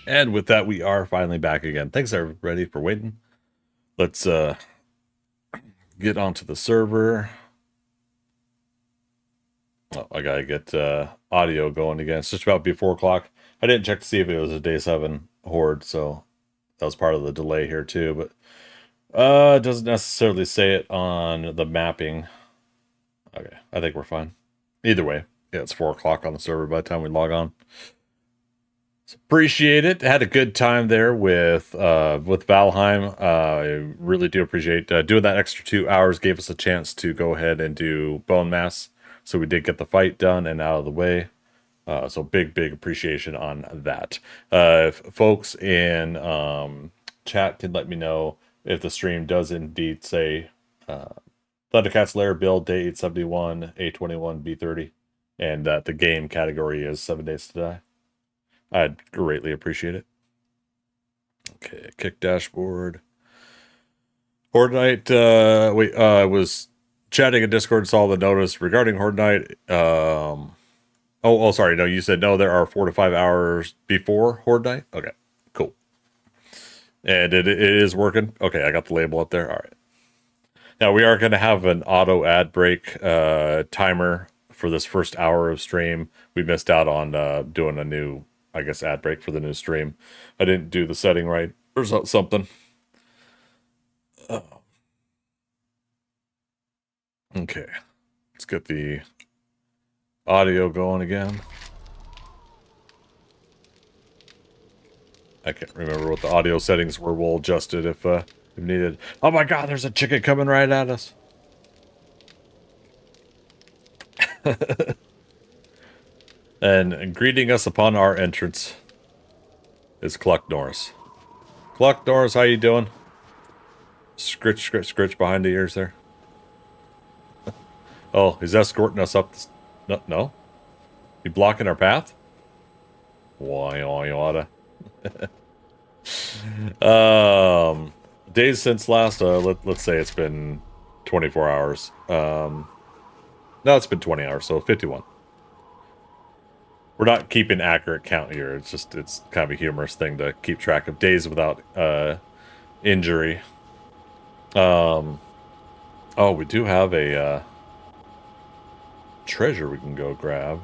And with that, we are finally back again. Thanks everybody for waiting. Let's get onto the server. Oh, I gotta get audio going again. It's just about to be 4 o'clock. I didn't check to see if it was a day 7 horde, so that was part of the delay here too. But it doesn't necessarily say it on the mapping. Okay, I think we're fine. Either way, yeah, it's 4 o'clock on the server by the time we log on. Appreciate it. Had a good time there with Valheim. I really do appreciate doing that extra 2 hours. Gave us a chance to go ahead and do Bone Mass, so we did get the fight done and out of the way. So big appreciation on that. If folks in chat can let me know if the stream does indeed say ThunderCats Lair build day 871 A21 b30, and that the game category is 7 Days to Die. I'd greatly appreciate it. Okay, kick dashboard. Horde Night. I was chatting in Discord, saw the notice regarding Horde Night. Oh, sorry. No, you said no. There are 4 to 5 hours before Horde Night. Okay, cool. And it is working. Okay, I got the label up there. All right. Now we are going to have an auto ad break timer for this first hour of stream. We missed out on doing a new, I guess, ad break for the new stream. I didn't do the setting right or something. Okay, let's get the audio going again. I can't remember what the audio settings were. We'll adjust it if needed. Oh my god, there's a chicken coming right at us. And greeting us upon our entrance is Cluck Norris. Cluck Norris, how you doing? Scritch behind the ears there. Oh, he's escorting us up this... No? You blocking our path? Why, you oughta. Days since last, let's say it's been 24 hours. No, it's been 20 hours, so 51. We're not keeping accurate count here. It's kind of a humorous thing to keep track of days without injury. Oh, we do have a treasure we can go grab.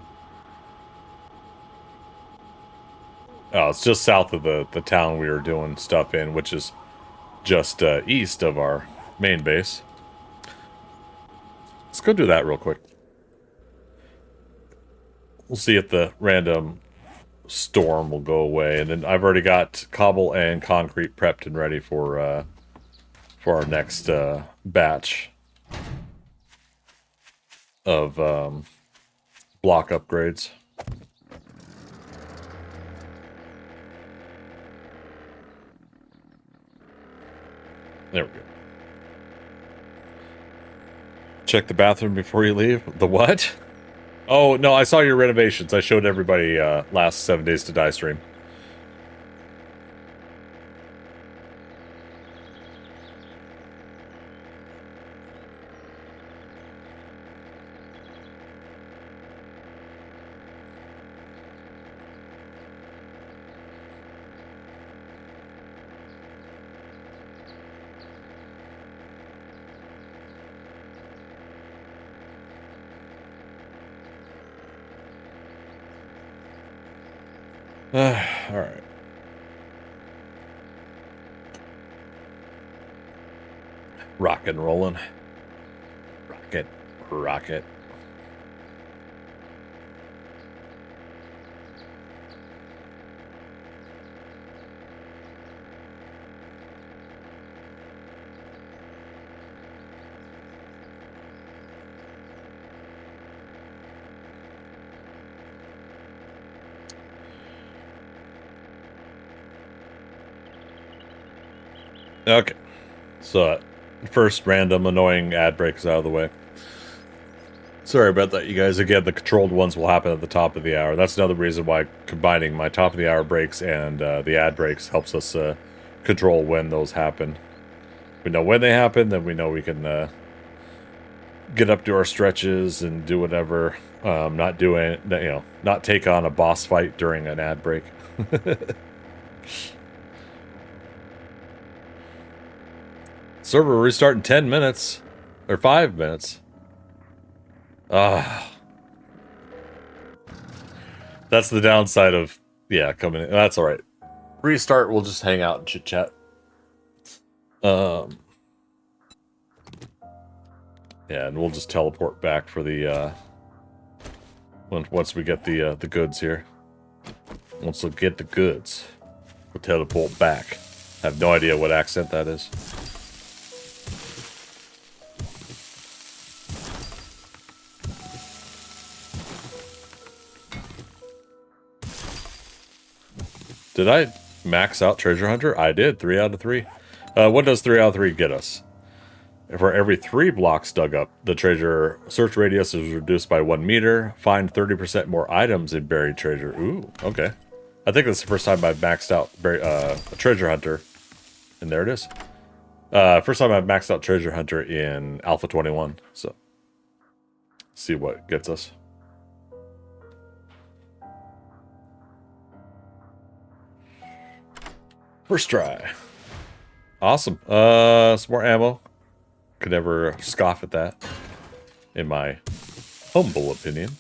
Oh, it's just south of the town we were doing stuff in, which is just east of our main base. Let's go do that real quick. We'll see if the random storm will go away, and then I've already got cobble and concrete prepped and ready for our next batch. of block upgrades. There we go. Check the bathroom before you leave. The what? Oh, no, I saw your renovations. I showed everybody last 7 Days to Die stream. All right. Rock and rolling. Rocket. Rocket. Okay. So, first random annoying ad break is out of the way. Sorry about that, you guys. Again, the controlled ones will happen at the top of the hour. That's another reason why combining my top of the hour breaks and the ad breaks helps us control when those happen. We know when they happen, then we know we can get up to our stretches and do whatever. Not doing, not take on a boss fight during an ad break. Server restart in 10 minutes. Or 5 minutes. Ah. That's the downside of, coming in. That's alright. Restart, we'll just hang out and chit-chat. Yeah, and we'll just teleport back for the, once we get the goods here. Once we get the goods, we'll teleport back. I have no idea what accent that is. Did I max out Treasure Hunter? I did. 3 out of 3. What does 3 out of 3 get us? For every 3 blocks dug up, the treasure search radius is reduced by 1 meter. Find 30% more items in buried treasure. Ooh, okay. I think that's the first time I've maxed out a Treasure Hunter. And there it is. First time I've maxed out Treasure Hunter in Alpha 21. So, see what gets us. First try. Awesome. Some more ammo. Could never scoff at that, in my humble opinion.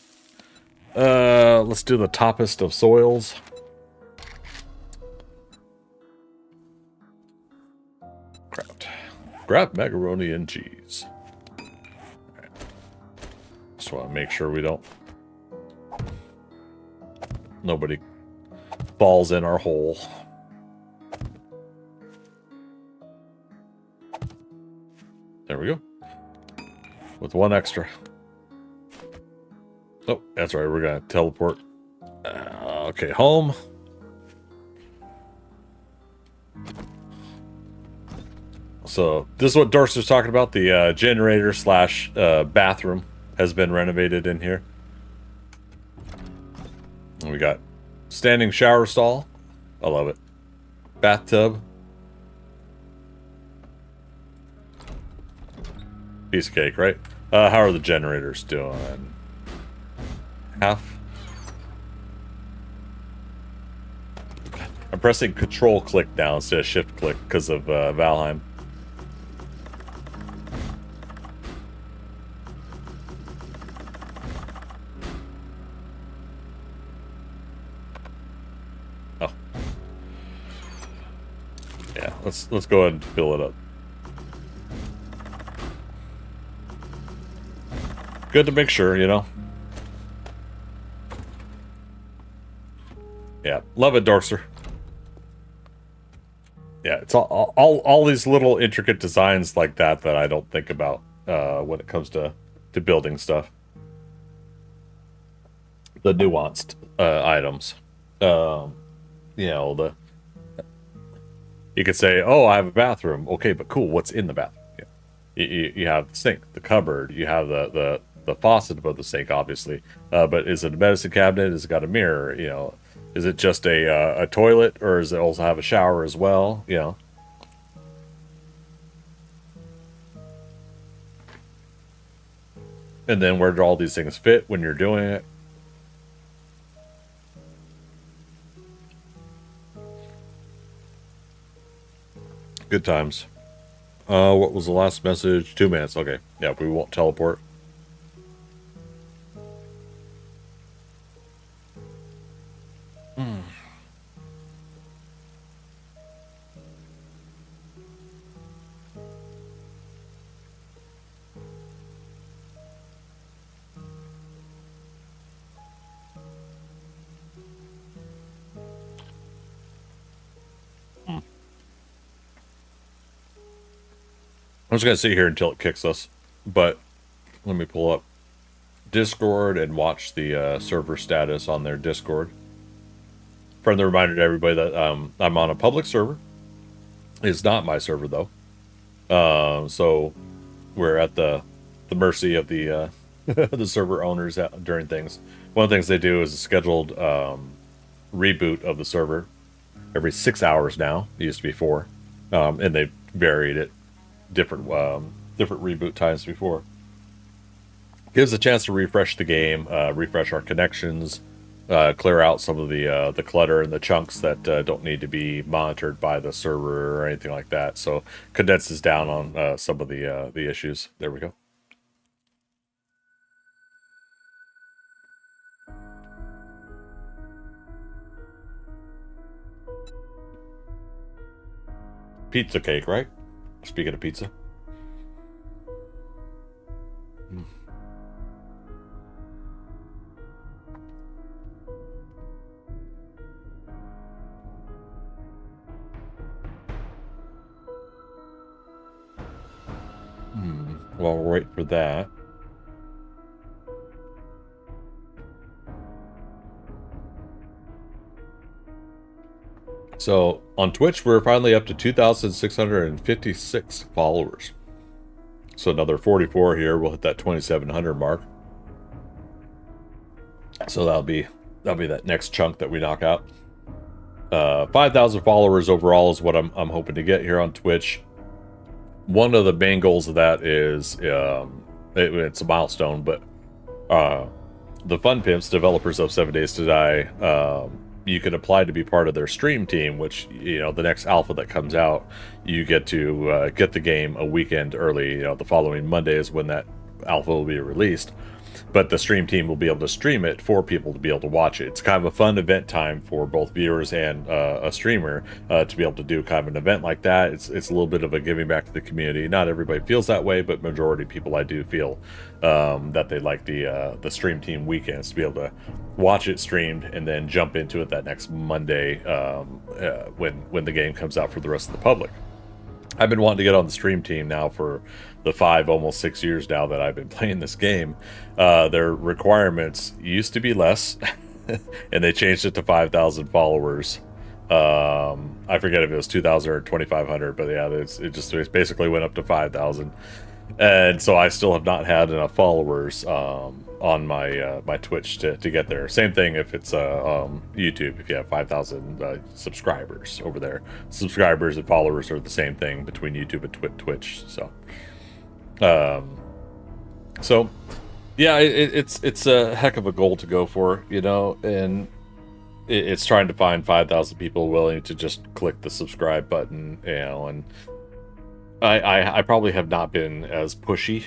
Let's do the toppest of soils. Grab macaroni and cheese. Right. Just want to make sure we don't... Nobody falls in our hole. There we go. With 1 extra. Oh, that's right. We're going to teleport. Okay, home. So, this is what Dorks was talking about. The generator slash bathroom has been renovated in here. And we got standing shower stall. I love it. Bathtub. Piece of cake, right? How are the generators doing? Half. I'm pressing Control click now instead of Shift click because of Valheim. Oh. Yeah, let's go ahead and fill it up. Good to make sure, you know. Yeah, love it, Dorkster. Yeah, it's all these little intricate designs like that I don't think about when it comes to building stuff. the nuanced items. You know, you could say, "Oh, I have a bathroom." Okay, but cool. What's in the bathroom? Yeah. You have the sink, the cupboard. You have the faucet above the sink, obviously. But is it a medicine cabinet? Has it got a mirror? You know, is it just a toilet, or does it also have a shower as well? You know. And then where do all these things fit when you're doing it? Good times. What was the last message? 2 minutes. Okay. Yeah, we won't teleport. I'm just gonna sit here until it kicks us. But let me pull up Discord and watch the server status on their Discord. Friendly reminder to everybody that I'm on a public server. It's not my server though. So we're at the mercy of the the server owners during things. One of the things they do is a scheduled reboot of the server every 6 hours now. It used to be 4, and they varied it different reboot times before. Gives a chance to refresh the game, refresh our connections, clear out some of the clutter and the chunks that don't need to be monitored by the server or anything like that. So condenses down on some of the issues. There we go. Pizza cake, right? Speaking of pizza. While we're waiting for that. So on Twitch, we're finally up to 2,656 followers. So another 44 here. We'll hit that 2,700 mark. So that'll be that next chunk that we knock out. 5,000 followers overall is what I'm hoping to get here on Twitch. One of the main goals of that is it's a milestone, but the Fun Pimps, developers of 7 Days to Die, you can apply to be part of their stream team, which, you know, the next alpha that comes out, you get to get the game a weekend early. You know, the following Monday is when that alpha will be released. But the stream team will be able to stream it for people to be able to watch it. It's kind of a fun event time for both viewers and a streamer to be able to do kind of an event like that. It's a little bit of a giving back to the community. Not everybody feels that way, but majority of people I do feel that they like the stream team weekends to be able to watch it streamed and then jump into it that next Monday when the game comes out for the rest of the public. I've been wanting to get on the stream team now for the 5, almost 6 years now that I've been playing this game. Their requirements used to be less, and they changed it to 5,000 followers. I forget if it was 2,000 or 2,500, but yeah, it basically went up to 5,000. And so I still have not had enough followers on my my Twitch to get there. Same thing if it's YouTube. If you have 5,000 subscribers over there, subscribers and followers are the same thing between YouTube and Twitch. So yeah, it's a heck of a goal to go for, you know, and it's trying to find 5,000 people willing to just click the subscribe button, you know, and I probably have not been as pushy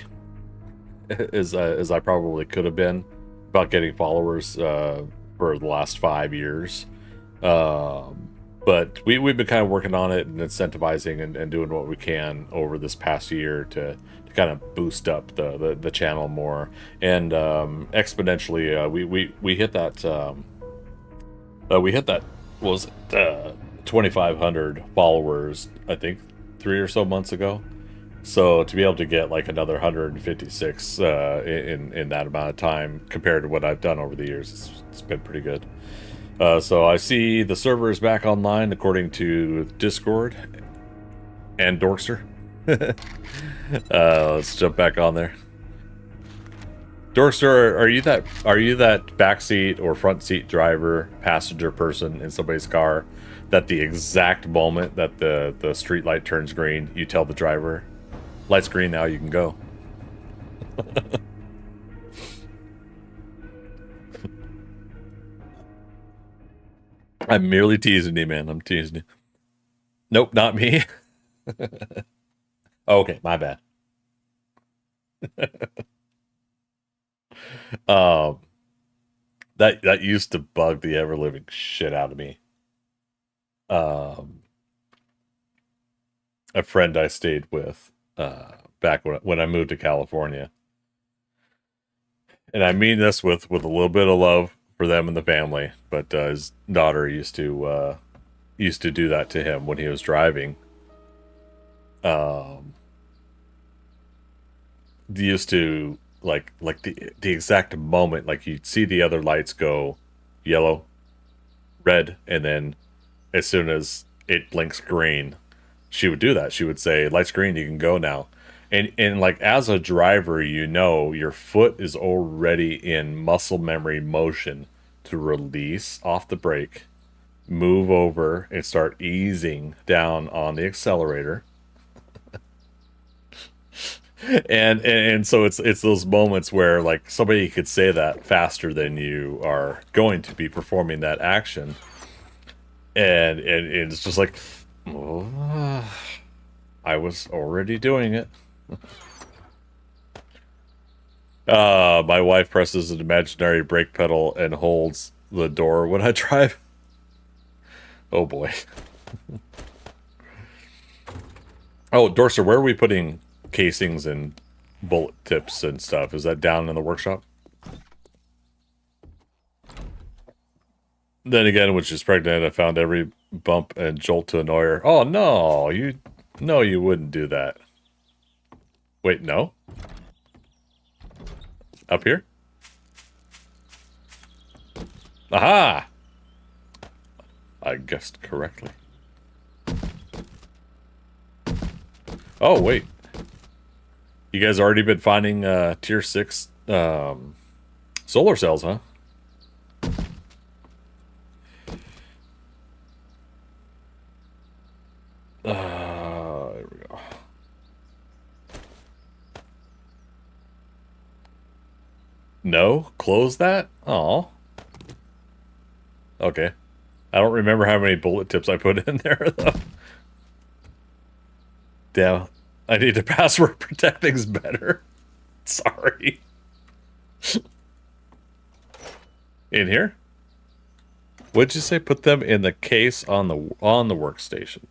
as I probably could have been about getting followers for the last 5 years. But we've been kind of working on it and incentivizing and doing what we can over this past year to kind of boost up the channel more. And exponentially, we hit that was 2,500 followers, I think 3 or so months ago. So to be able to get like another 156 in that amount of time compared to what I've done over the years, it's been pretty good. So I see the server is back online according to Discord and Dorkster. Let's jump back on there. Dorkster, are you that backseat or front seat driver, passenger person in somebody's car that the exact moment that the street light turns green, you tell the driver, light's green now, you can go? I'm merely teasing you, man. I'm teasing you. Nope, not me. Okay, my bad. um, that used to bug the ever living shit out of me. A friend I stayed with back when I moved to California, and I mean this with a little bit of love for them and the family, but his daughter used to do that to him when he was driving. Used to like the exact moment, like you'd see the other lights go yellow, red, and then as soon as it blinks green, she would do that. She would say, "Light's green, you can go now." And like as a driver, you know your foot is already in muscle memory motion to release off the brake, move over, and start easing down on the accelerator. And so it's those moments where like somebody could say that faster than you are going to be performing that action, and it's just like, oh, I was already doing it. My wife presses an imaginary brake pedal and holds the door when I drive. Oh boy. Oh, Dorser, where are we putting casings and bullet tips and stuff? Is that down in the workshop? Then again, when she's pregnant, I found every bump and jolt to annoy her. Oh no, you wouldn't do that. Wait, no? Up here? Aha! I guessed correctly. Oh, wait. You guys already been finding tier 6 solar cells, huh? There we go. No? Close that? Oh. Okay. I don't remember how many bullet tips I put in there, though. Damn. I need to password protect things better. Sorry. In here? What'd you say? Put them in the case on the workstation.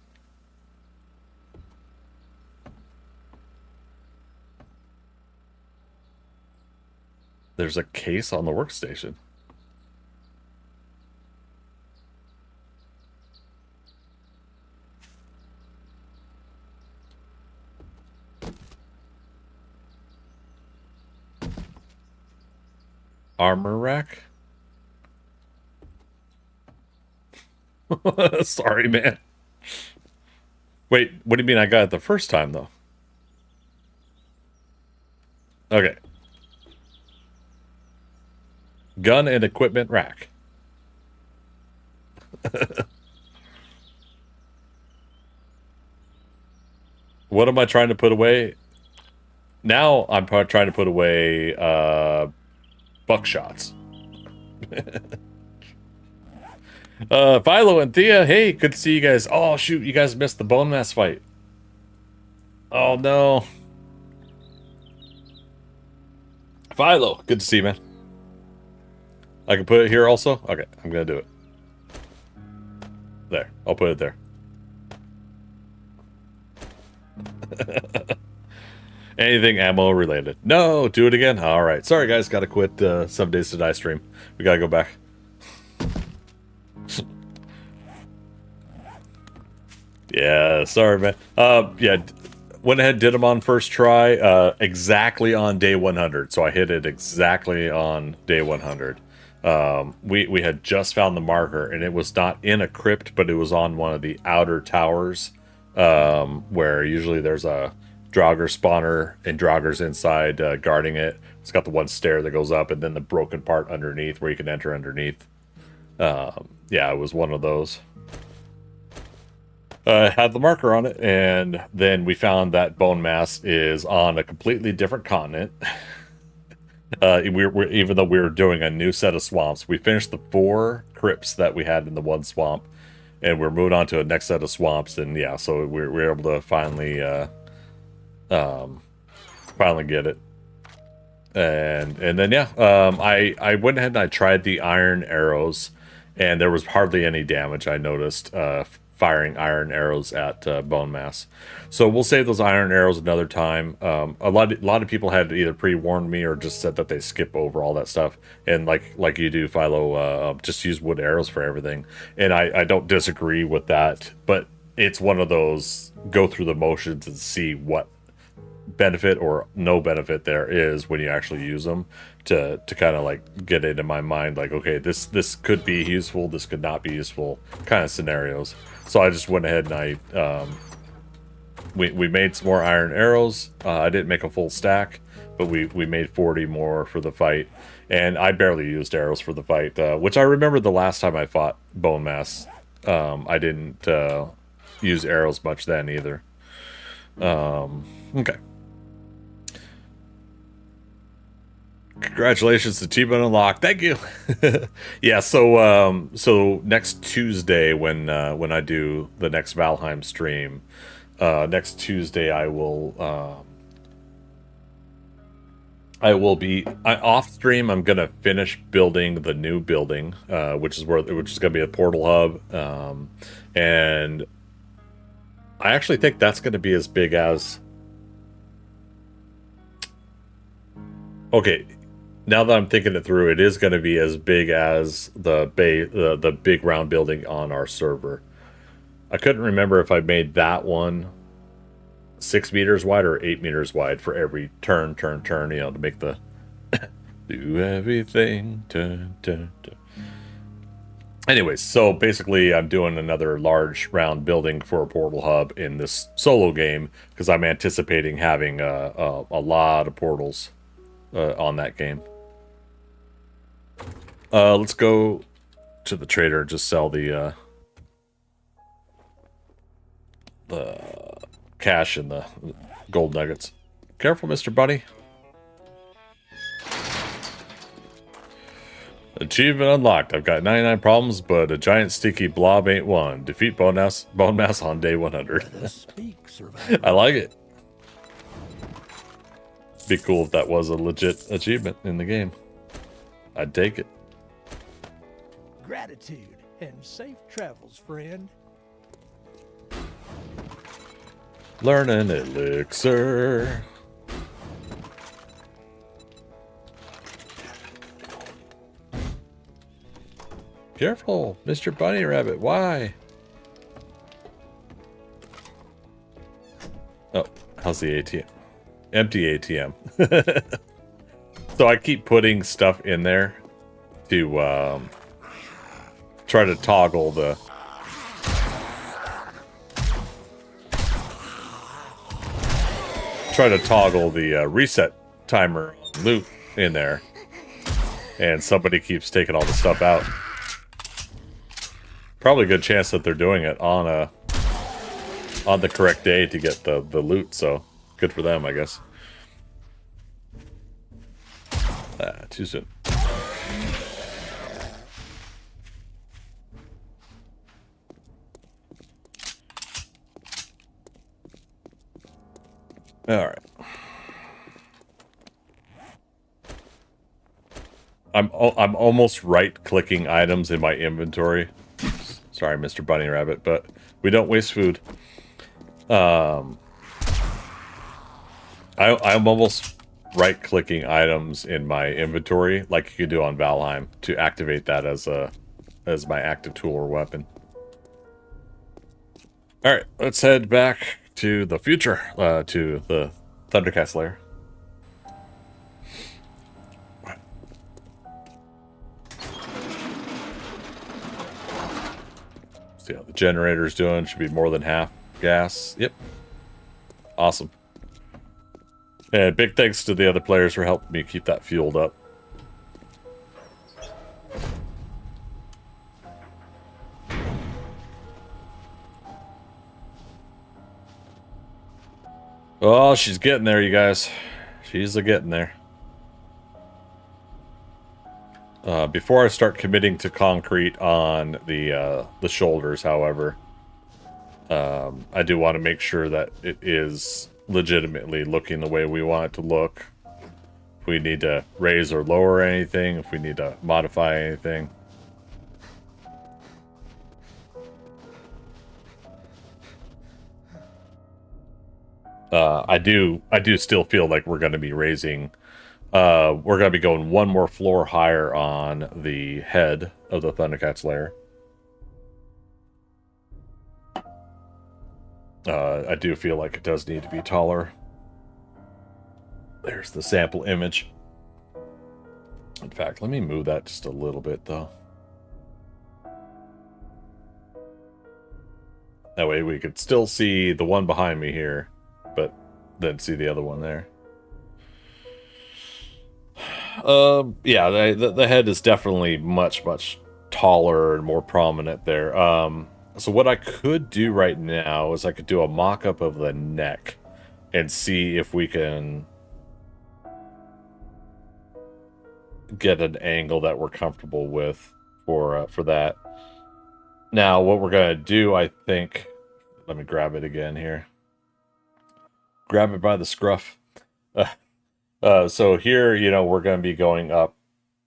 There's a case on the workstation. Armor rack? Sorry, man. Wait, what do you mean I got it the first time, though? Okay. Gun and equipment rack. What am I trying to put away? Now I'm trying to put away buckshots. Philo and Thea, hey, good to see you guys. Oh, shoot, you guys missed the bone mass fight. Oh, no. Philo, good to see you, man. I can put it here also? Okay, I'm gonna do it. There, I'll put it there. Anything ammo related? No, do it again? Alright, sorry guys, gotta quit 7 Days to Die stream. We gotta go back. Yeah, sorry man. Yeah, Went ahead, did them on first try, exactly on day 100. So I hit it exactly on day 100. We had just found the marker, and it was not in a crypt, but it was on one of the outer towers, where usually there's a Draugr spawner and Draugrs inside guarding it. It's got the one stair that goes up, and then the broken part underneath where you can enter underneath. Yeah, it was one of those. Had the marker on it, and then we found that bone mass is on a completely different continent. Even though we were doing a new set of swamps, we finished the 4 crypts that we had in the one swamp, and we're moving on to a next set of swamps. And yeah, so we're able to finally finally get it. And then yeah, I went ahead and I tried the iron arrows, and there was hardly any damage. I noticed firing iron arrows at bone mass. So we'll save those iron arrows another time. A lot of people had either pre-warned me or just said that they skip over all that stuff. And like you do, Philo, just use wood arrows for everything. And I don't disagree with that, but it's one of those go through the motions and see what benefit or no benefit there is when you actually use them, to kind of like get it in my mind, like, okay, this could be useful, this could not be useful kind of scenarios. So I just went ahead and we made some more iron arrows. I didn't make a full stack, but we made 40 more for the fight, and I barely used arrows for the fight, which I remember the last time I fought bone mass, I didn't use arrows much then either. Okay. Congratulations to Achievement Unlocked. Thank you. Yeah, so next Tuesday when I do the next Valheim stream, next Tuesday I will be off stream. I'm gonna finish building the new building, which is gonna be a portal hub, and I actually think that's gonna be as big as. Okay. Now that I'm thinking it through, it is going to be as big as the big round building on our server. I couldn't remember if I made that one 6 meters wide or 8 meters wide for every turn, you know, to make the do everything, turn. Anyways, so basically I'm doing another large round building for a portal hub in this solo game, because I'm anticipating having a lot of portals on that game. Let's go to the trader and just sell the cash and the gold nuggets. Careful, Mr. Bunny. Achievement unlocked. I've got 99 problems, but a giant sticky blob ain't one. Defeat bone mass on day 100. I like it. Be cool if that was a legit achievement in the game. I'd take it. Gratitude and safe travels, friend. Learn an elixir. Careful, Mr. Bunny Rabbit. Why? Oh, how's the ATM? Empty ATM. So I keep putting stuff in there to try to toggle the reset timer loot in there, and somebody keeps taking all the stuff out. Probably a good chance that they're doing it on the correct day to get the loot, so good for them, I guess. Too soon. All right. I'm almost right-clicking items in my inventory. Sorry, Mr. Bunny Rabbit, but we don't waste food. I'm almost right-clicking items in my inventory, like you could do on Valheim, to activate that as my active tool or weapon. All right, let's head back to the future, to the ThunderCats lair. See how the generator's doing. Should be more than half gas. Yep. Awesome. And big thanks to the other players for helping me keep that fueled up. Oh, she's getting there, you guys. She's getting there. Before I start committing to concrete on the shoulders, however, I do want to make sure that it is legitimately looking the way we want it to look. If we need to raise or lower anything, if we need to modify anything. I do still feel like we're going to be raising. We're going to be going one more floor higher on the head of the ThunderCats lair. I do feel like it does need to be taller. There's the sample image. In fact, let me move that just a little bit, though. That way we could still see the one behind me here, but then see the other one there. Yeah, the head is definitely much taller and more prominent there. So what I could do right now is I could do a mock-up of the neck and see if we can get an angle that we're comfortable with for that. Now, what we're gonna do, I think, let me grab it again here. Grab it by the scruff. So here, you know, we're gonna be going up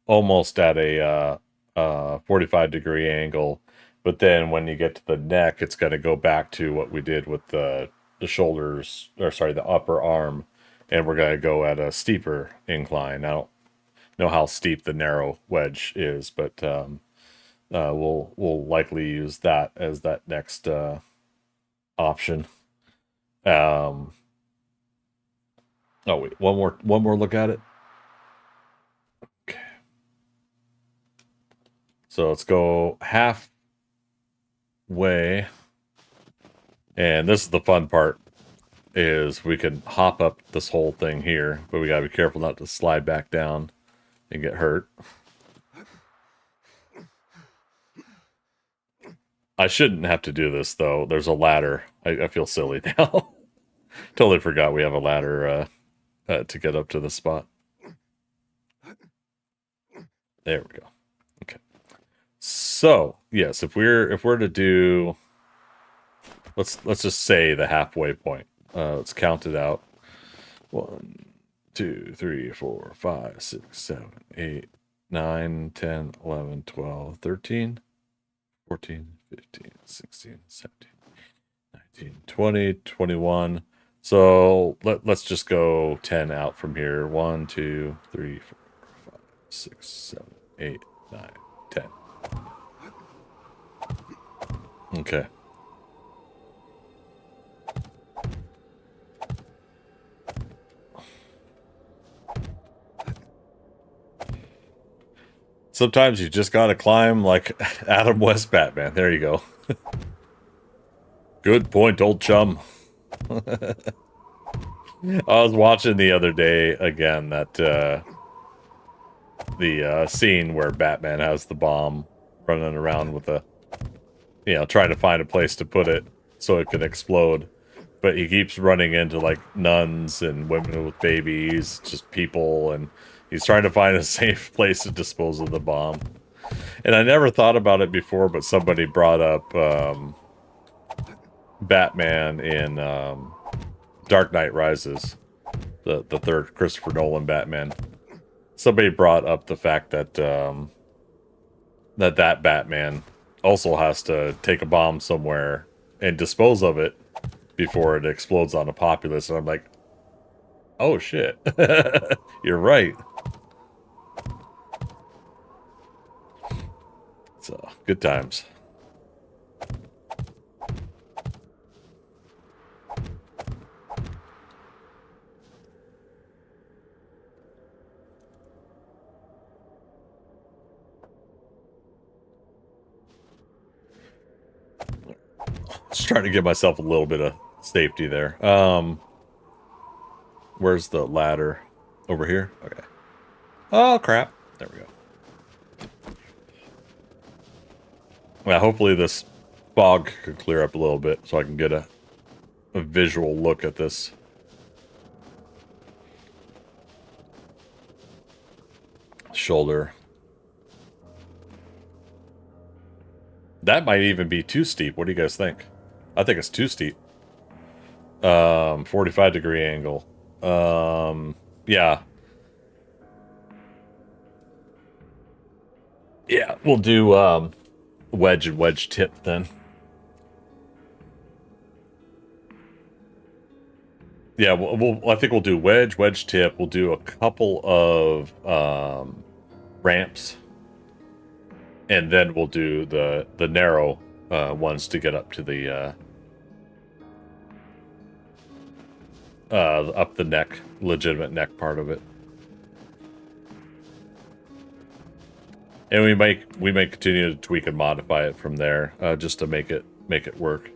almost at a 45-degree angle, but then when you get to the neck, it's gonna go back to what we did with the shoulders, or sorry, the upper arm, and we're gonna go at a steeper incline. I don't know how steep the narrow wedge is, but we'll likely use that as that next option. Oh wait, one more look at it. Okay. So let's go halfway, and this is the fun part. Is we can hop up this whole thing here, but we gotta be careful not to slide back down and get hurt. I shouldn't have to do this, though. There's a ladder. I feel silly now. Totally forgot we have a ladder to get up to the spot. There we go. Okay. So, yes, if we're to do... Let's just say the halfway point. Let's count it out. 1, 2, 3, 4, 5, 6, 7, 8, 9, 10, 11, 12, 13, 14, 15, 16, 17, 19, 20, 21. So let's just go 10 out from here. 1, 2, 3, 4, 5, 6, 7, 8, 9, 10. Okay. Sometimes you just gotta climb like Adam West Batman. There you go. Good point, old chum. I was watching the other day again that the scene where Batman has the bomb running around with a, you know, trying to find a place to put it so it can explode. But he keeps running into like nuns and women with babies, just people, and he's trying to find a safe place to dispose of the bomb. And I never thought about it before, but somebody brought up Batman in Dark Knight Rises, the third Christopher Nolan Batman. Somebody brought up the fact that that Batman also has to take a bomb somewhere and dispose of it before it explodes on a populace. And I'm like, oh shit, you're right. So, good times. Just trying to give myself a little bit of safety there. Where's the ladder? Over here? Okay. Oh, crap. There we go. Well, hopefully this fog could clear up a little bit so I can get a visual look at this. Shoulder. That might even be too steep. What do you guys think? I think it's too steep. 45-degree angle. Yeah. Yeah, we'll do wedge and wedge tip then. Yeah, I think we'll do wedge tip. We'll do a couple of ramps, and then we'll do the narrow ones to get up to the up the neck, legitimate neck part of it. And we may continue to tweak and modify it from there, just to make it work.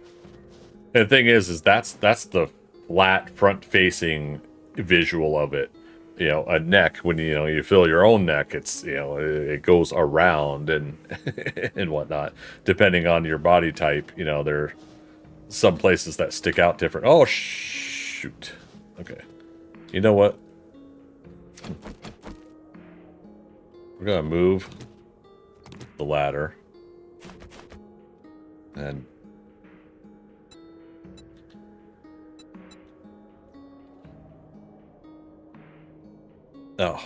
And the thing is that's the flat front facing visual of it. You know, a neck, when you fill your own neck, it's, it goes around and and whatnot, depending on your body type. There are some places that stick out different. Oh shoot. Okay. You know what? We're gonna move the ladder and oh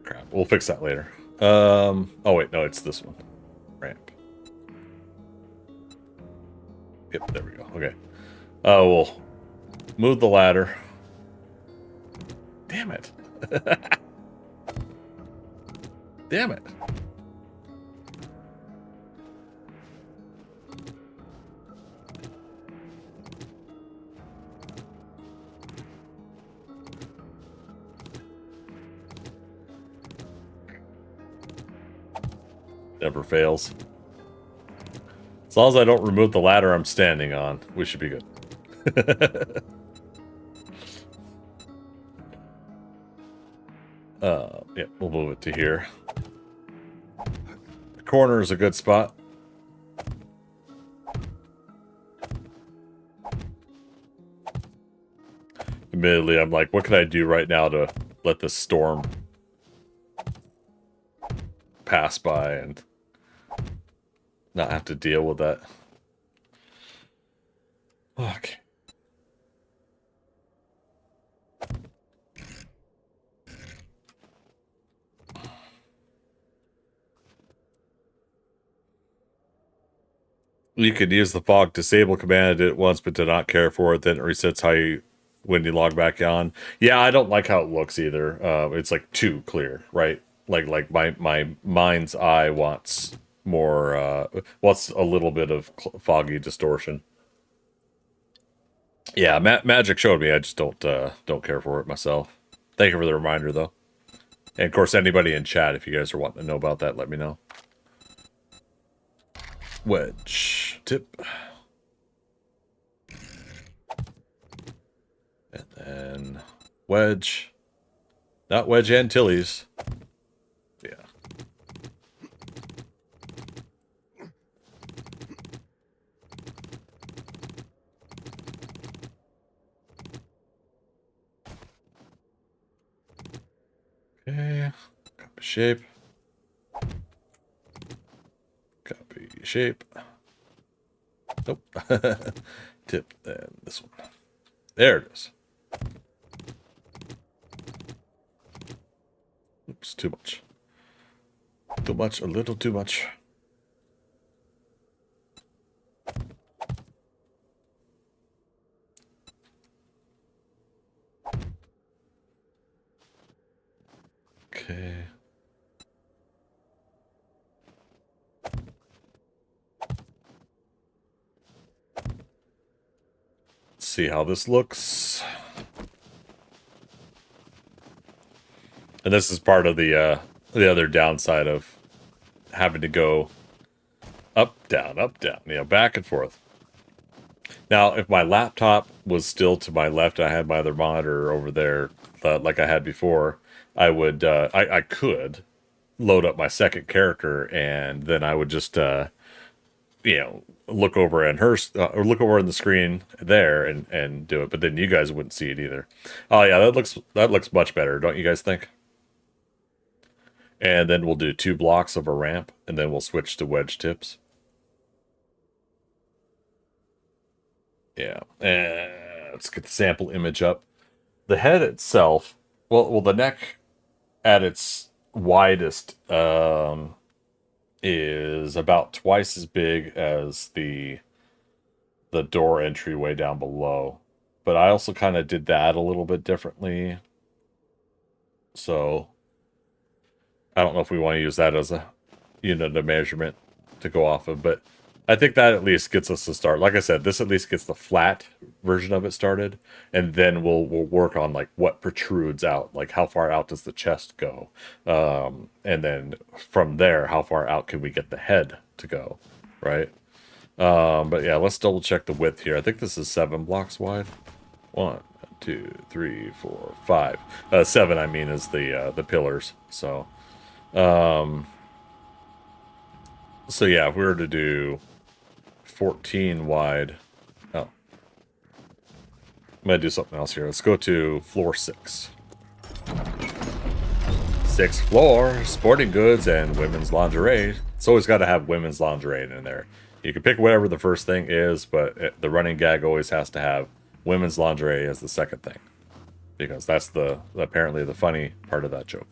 crap, we'll fix that later. Oh wait, no, it's this one. Ramp. Yep, there we go. Okay. We'll move the ladder. Damn it. Damn it. Never fails. As long as I don't remove the ladder I'm standing on, we should be good. Yeah, we'll move it to here. The corner is a good spot. Admittedly, I'm like, what can I do right now to let this storm pass by and not have to deal with that? Okay. You could use the fog disable command. I did it once, but did not care for it. Then it resets when you log back on. Yeah, I don't like how it looks either. It's like too clear, right? Like my mind's eye wants more. Wants a little bit of foggy distortion. Yeah, Magic showed me. I just don't care for it myself. Thank you for the reminder, though. And of course, anybody in chat, if you guys are wanting to know about that, let me know. Wedge tip. And then wedge. Not Wedge Antilles. Yeah. Okay. Copy shape. Copy shape. Nope. Tip, and this one. There it is. Oops, too much. Too much, a little too much. Okay. Let's see how this looks. And this is part of the other downside of having to go up down, up, down. You know, back and forth. Now, if my laptop was still to my left, I had my other monitor over there, like I had before. I would, I could load up my second character, and then I would just, you know, look over in her, or look over in the screen there, and do it. But then you guys wouldn't see it either. Oh yeah, that looks much better, don't you guys think? And then we'll do 2 blocks of a ramp, and then we'll switch to wedge tips. Yeah, and let's get the sample image up. The head itself, well, the neck at its widest is about twice as big as the door entryway down below. But I also kind of did that a little bit differently. So I don't know if we want to use that as a unit of measurement to go off of, but I think that at least gets us to start. Like I said, this at least gets the flat version of it started, and then we'll work on like what protrudes out, like how far out does the chest go, and then from there, how far out can we get the head to go, right? But yeah, let's double check the width here. I think this is 7 blocks wide. 1, 2, 3, 4, 5. 7, I mean, is the pillars. So yeah, if we were to do 14 wide. Oh. I'm going to do something else here. Let's go to floor 6. 6th floor, sporting goods and women's lingerie. It's always got to have women's lingerie in there. You can pick whatever the first thing is, but the running gag always has to have women's lingerie as the second thing. Because that's apparently the funny part of that joke.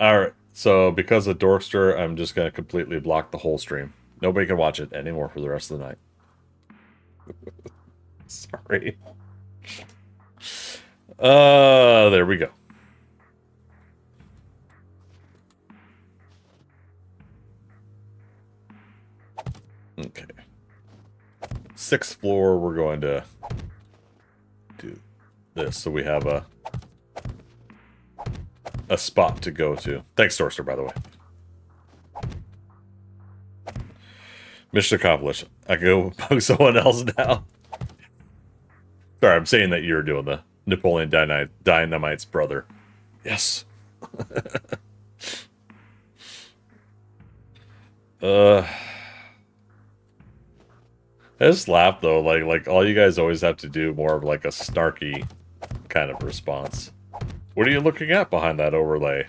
Alright, so because of Dorkster, I'm just going to completely block the whole stream. Nobody can watch it anymore for the rest of the night. Sorry. There we go. Okay. 6th floor, we're going to do this, so we have a spot to go to. Thanks, Dorster, by the way. Mission accomplished. I can go bug someone else now. Sorry, I'm saying that you're doing the Napoleon Dynamite's brother. Yes. I just laugh though, like all you guys always have to do more of like a snarky kind of response. What are you looking at behind that overlay?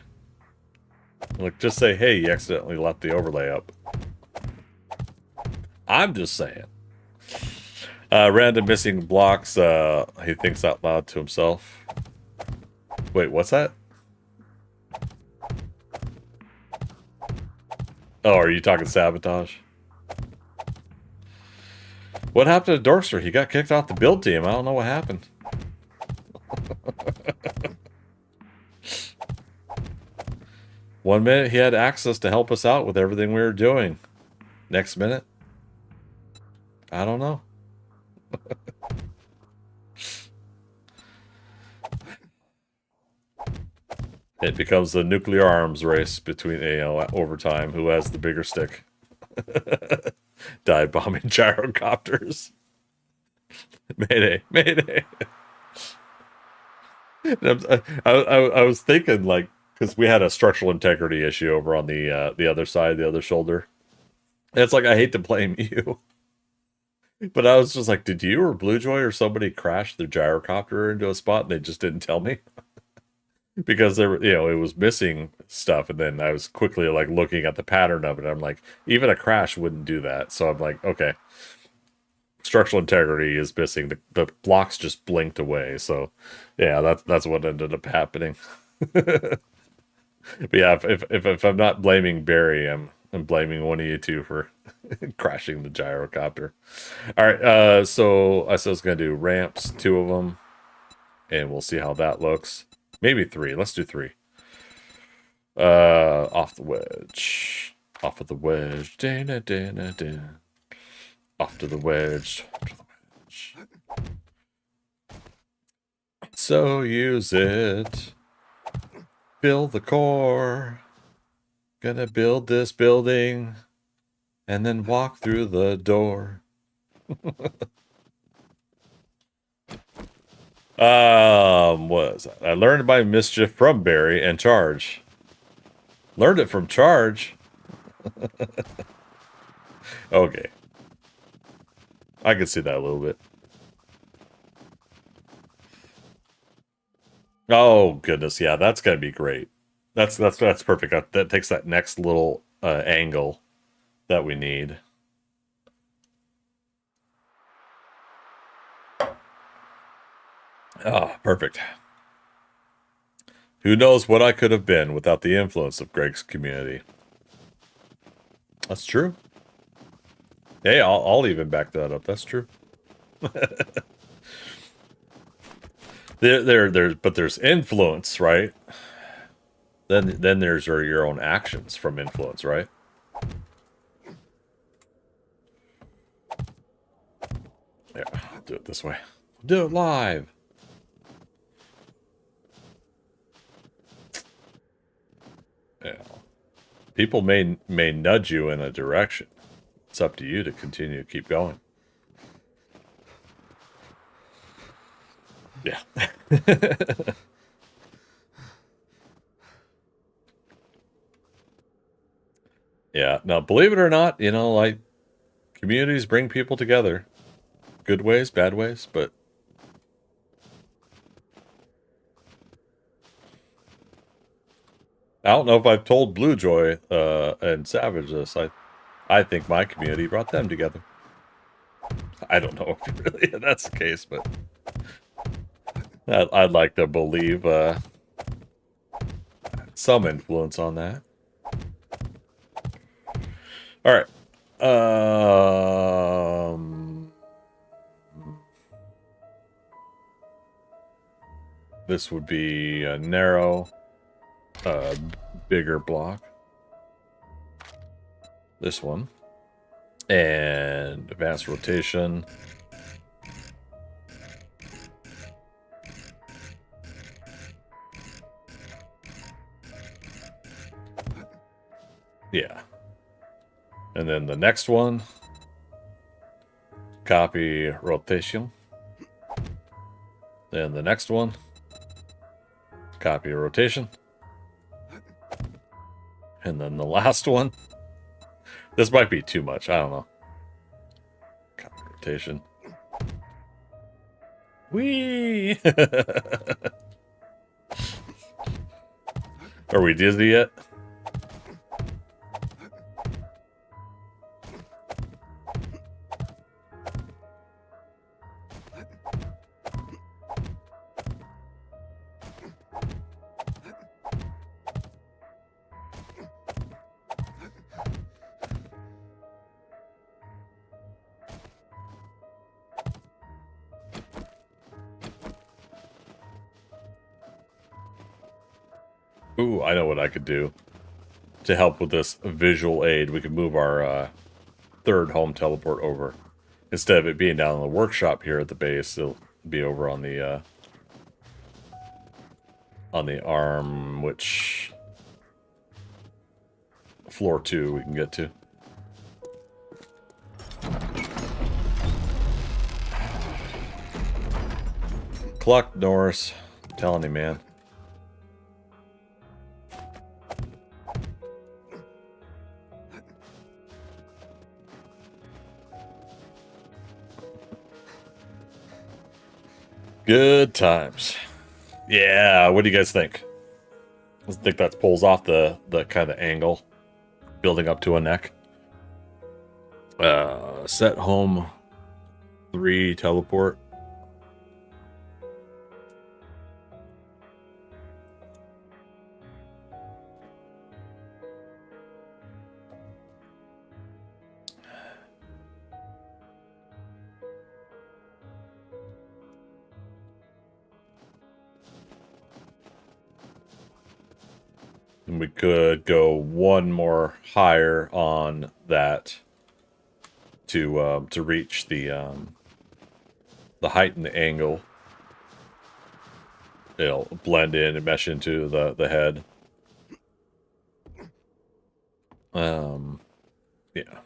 Like, just say, hey, you accidentally left the overlay up. I'm just saying. Random missing blocks, he thinks out loud to himself. Wait, what's that? Oh, are you talking sabotage? What happened to Dorkster? He got kicked off the build team. I don't know what happened. One minute he had access to help us out with everything we were doing. Next minute, I don't know. It becomes the nuclear arms race between overtime, who has the bigger stick. Dive bombing gyrocopters. Mayday, mayday. I was thinking, like, because we had a structural integrity issue over on the other side, the other shoulder. And it's like, I hate to blame you. But I was just like, did you or Bluejoy or somebody crash their gyrocopter into a spot and they just didn't tell me? Because there, it was missing stuff, and then I was quickly like looking at the pattern of it. I'm like, even a crash wouldn't do that. So I'm like, okay, structural integrity is missing. The blocks just blinked away. So yeah, that's what ended up happening. But yeah, if I'm not blaming Barry, I'm blaming one of you two for crashing the gyrocopter. All right, so I said I was gonna do ramps, 2 of them, and we'll see how that looks. Maybe 3. Let's do 3. Off the wedge, off of the wedge. Da, da, da, da, da. Off to the wedge. Off to the wedge. So use it. Build the core. Gonna build this building. And then walk through the door. What is that? I learned by mischief from Barry and Charge. Learned it from Charge. Okay. I can see that a little bit. Oh goodness, yeah, that's gonna be great. That's perfect. That takes that next little angle that we need. Oh, perfect. Who knows what I could have been without the influence of Greg's community? That's true. Hey, I'll even back that up. That's true. There's influence, right? Then there's your own actions from influence, right? Yeah, I'll do it this way. Do it live. Yeah. People may nudge you in a direction. It's up to you to continue to keep going. Yeah. Yeah. Now, believe it or not, you know, like communities bring people together. Good ways, bad ways, but I don't know if I've told Bluejoy and Savage this. I think my community brought them together. I don't know if really that's the case, but I'd like to believe some influence on that. All right. This would be a narrow, bigger block. This one. And advanced rotation. Yeah. And then the next one, copy rotation. Then the next one, copy rotation. And then the last one. This might be too much. I don't know. Copy rotation. Whee! Are we dizzy yet? Ooh, I know what I could do to help with this visual aid. We could move our third home teleport over. Instead of it being down in the workshop here at the base, it'll be over on the arm, which floor 2 we can get to. Cluck, Norris. I'm telling you, man. Good times. Yeah, what do you guys think? I think that pulls off the kind of angle, building up to a neck. Set home 3 teleport. And we could go one more higher on that to reach the height and the angle. It'll blend in and mesh into the head. Yeah.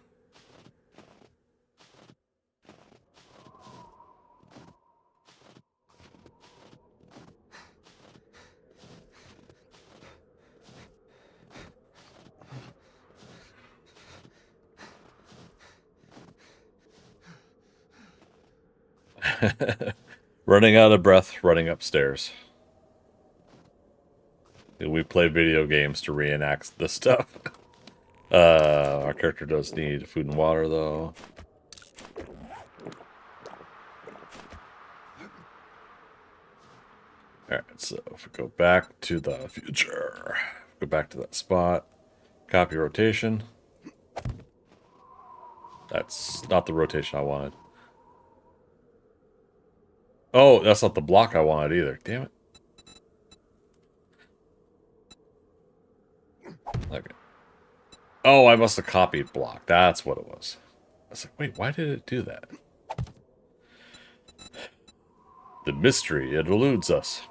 Running out of breath, running upstairs. We play video games to reenact this stuff. Our character does need food and water, though. Alright, so if we go back to the future, go back to that spot, copy rotation. That's not the rotation I wanted. Oh, that's not the block I wanted either. Damn it. Okay. Oh, I must have copied block. That's what it was. I was like, wait, why did it do that? The mystery, it eludes us.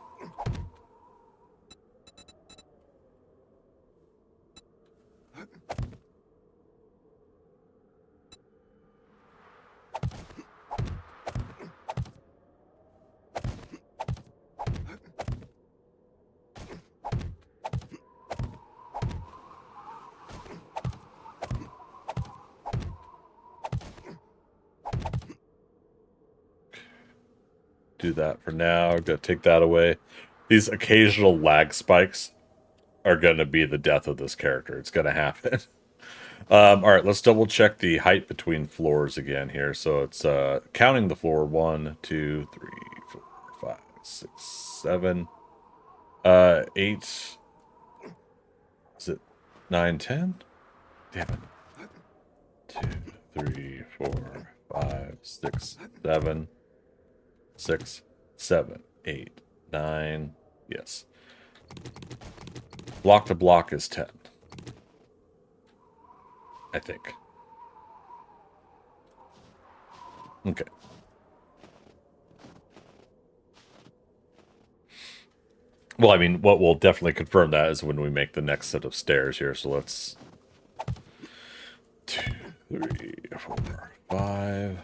Do that for now. Gonna take that away. These occasional lag spikes are gonna be the death of this character. It's gonna happen. All right, let's double check the height between floors again here. So it's counting the floor 1, 2, 3, 4, 5, 6, 7, 8. Is it 9, 10? Damn it. 2, 3, 4, 5, 6, 7. 6, 7, 8, 9. Yes. Block to block is 10. I think. Okay. Well, I mean, what will definitely confirm that is when we make the next set of stairs here. So let's 2, 3, 4, 5.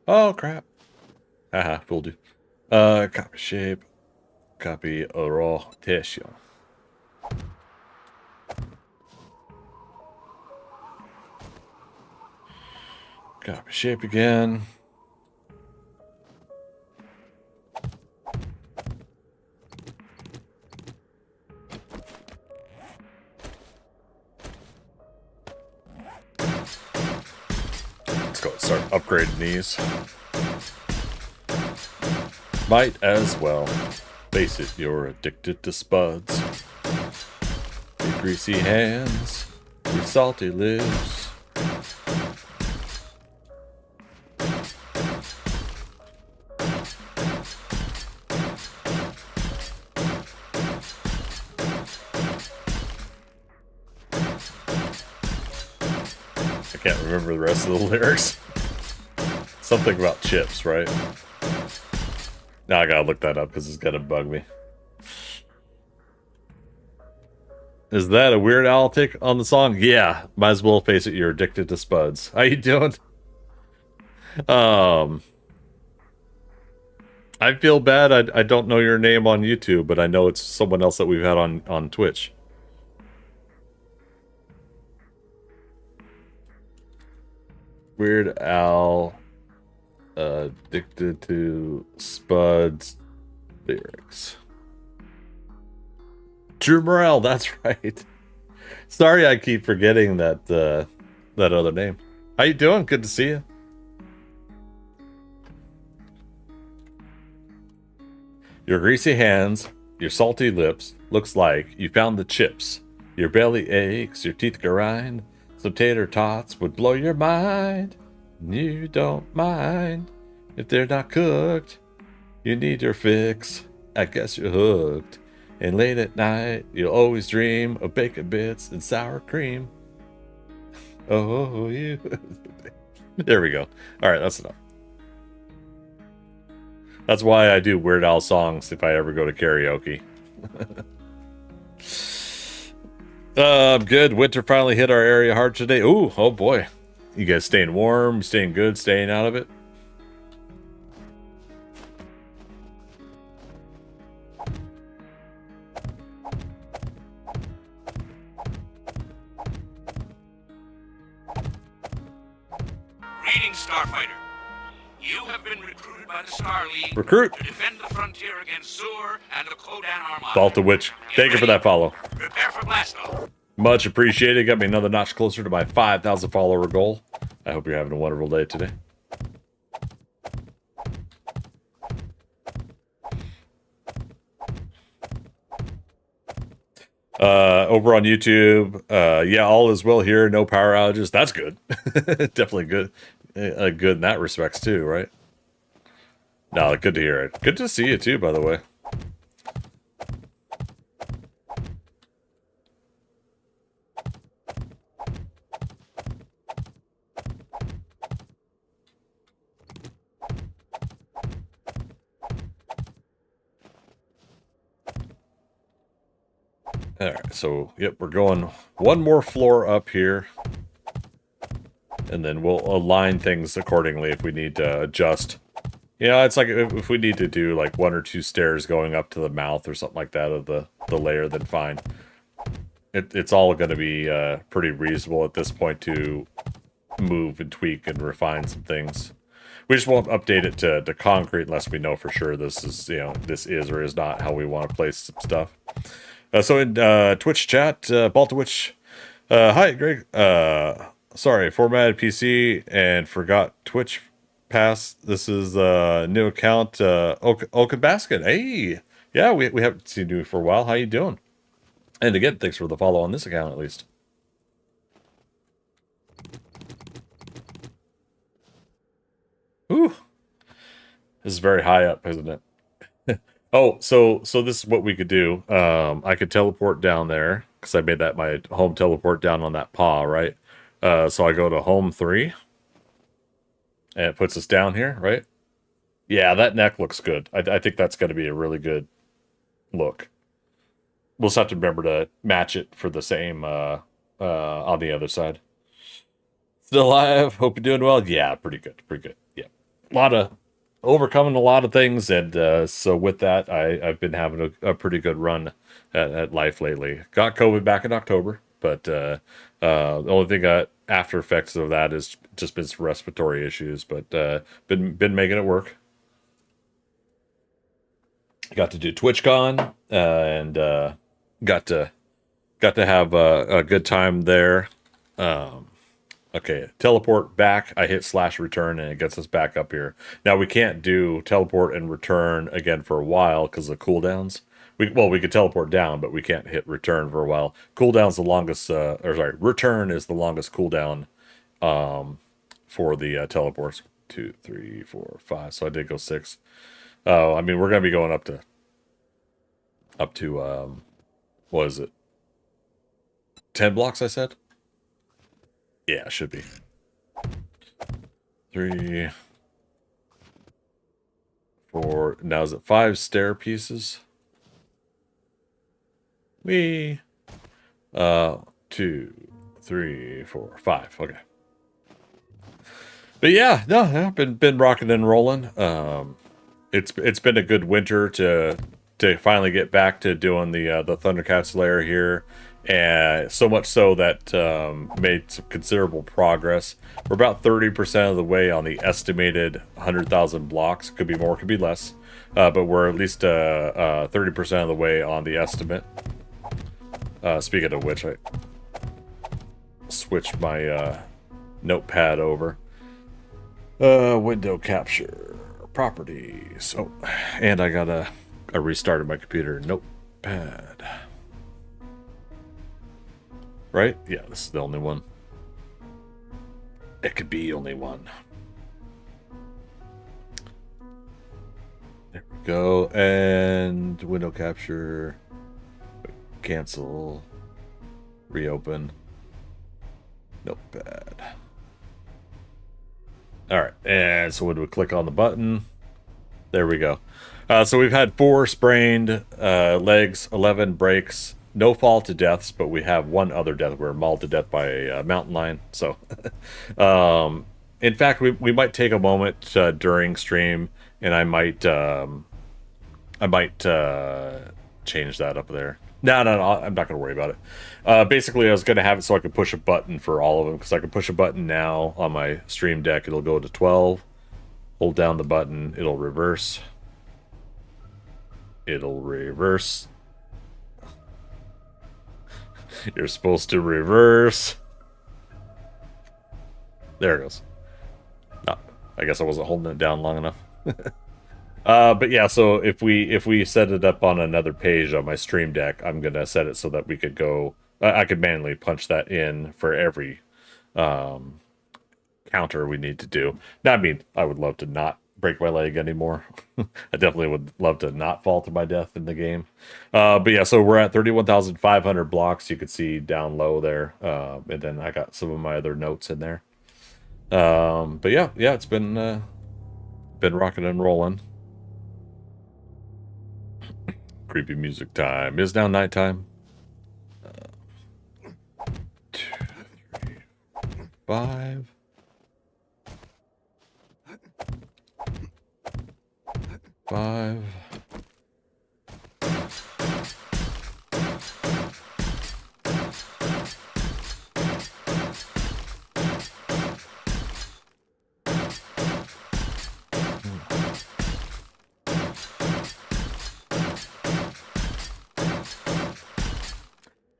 Oh, crap. Haha, fooled you. Copy shape. Copy rotation. Copy shape again. Let's go start upgrading these. Might as well. Face it, you're addicted to spuds. Your greasy hands, your salty lips. I can't remember the rest of the lyrics. Something about chips, right? Now I gotta look that up because it's gonna bug me. Is that a Weird Al take on the song? Yeah, might as well face it, you're addicted to spuds. How you doing? I feel bad. I don't know your name on YouTube, but I know it's someone else that we've had on Twitch. Weird Al, addicted to spuds lyrics. Drew Morel, that's right. Sorry, I keep forgetting that that other name. How you doing? Good to see you. Your greasy hands, your salty lips, looks like you found the chips Your belly aches, your teeth grind. Some tater tots would blow your mind. You don't mind if they're not cooked. You need your fix. I guess you're hooked. And late at night, you'll always dream of bacon bits and sour cream. Oh, you. There we go. All right, that's enough. That's why I do Weird Al songs if I ever go to karaoke. I'm good. Winter finally hit our area hard today. Ooh, oh boy. You guys staying warm, staying good, staying out of it? Greetings, Starfighter. You have been recruited by the Star League Recruit. to defend the frontier against Zur and the Kodan Armada. Balta Witch. Thank you for that follow. Prepare for blast-off. Much appreciated. Got me another notch closer to my 5,000 follower goal. I hope you're having a wonderful day today. Over on YouTube, yeah, all is well here. No power outages. That's good. Definitely good. Good in that respects too, right? No, good to hear it. Good to see you too, by the way. All right, so yep, we're going one more floor up here, and then we'll align things accordingly if we need to adjust. You know, it's like if we need to do like 1 or 2 stairs going up to the mouth or something like that of the layer, then fine. It's all going to be pretty reasonable at this point to move and tweak and refine some things. We just won't update it to concrete unless we know for sure this is, you know, this is or is not how we want to place some stuff. So in Twitch chat, Baltawitch, hi Greg. Sorry, formatted PC and forgot Twitch pass. This is new account, Oaken Basket. Hey, yeah, we haven't seen you for a while. How you doing? And again, thanks for the follow on this account at least. Ooh, this is very high up, isn't it? Oh, so this is what we could do. I could teleport down there because I made that my home teleport down on that paw, right? So I go to home 3, and it puts us down here, right? Yeah, that neck looks good. I think that's going to be a really good look. We'll just have to remember to match it for the same on the other side. Still alive. Hope you're doing well. Yeah, pretty good. Pretty good. Yeah, a lot of overcoming a lot of things, and so with that, I've been having a pretty good run at life lately. Got COVID back in October, but the only thing got after effects of that is just been some respiratory issues, but been making it work. Got to do TwitchCon and got to have a good time there. Okay, teleport back. I hit /return and it gets us back up here. Now we can't do teleport and return again for a while because of cooldowns. We could teleport down, but we can't hit return for a while. Cooldown's the longest, return is the longest cooldown for the teleports. 2, 3, 4, 5. So I did go 6. Oh, I mean we're gonna be going up to what is it? 10 blocks, I said. Yeah, it should be. 3, 4. Now is it 5 stair pieces? 2, 3, 4, 5. Okay. But yeah, no, I've been rocking and rolling. It's been a good winter to finally get back to doing the ThunderCats lair here. And so much so that made some considerable progress. We're about 30% of the way on the estimated 100,000 blocks. Could be more, could be less. But we're at least 30% of the way on the estimate. Speaking of which, I switched my notepad over. Window capture. Properties. Oh, and I restarted my computer. Notepad. Right? Yeah, this is the only one. It could be only one. There we go. And window capture. Cancel. Reopen. Notepad. Alright, and so when we click on the button, there we go. So we've had 4 sprained legs, 11 breaks, no fall to deaths, but we have one other death. We're mauled to death by a mountain lion. So, in fact, we might take a moment during stream, and I might change that up there. No, I'm not going to worry about it. Basically, I was going to have it so I could push a button for all of them, because I can push a button now on my stream deck. It'll go to 12. Hold down the button. It'll reverse. It'll reverse. You're supposed to reverse. There it goes. No, I guess I wasn't holding it down long enough. But yeah, so if we set it up on another page on my stream deck, I'm gonna set it so that we could go. I could manually punch that in for every counter we need to do. Now, I mean, I would love to not break my leg anymore. I definitely would love to not fall to my death in the game. But yeah, so we're at 31,500 blocks. You can see down low there, and then I got some of my other notes in there. But yeah, it's been rocking and rolling. Creepy music time. Is now nighttime. 2, 3, 5.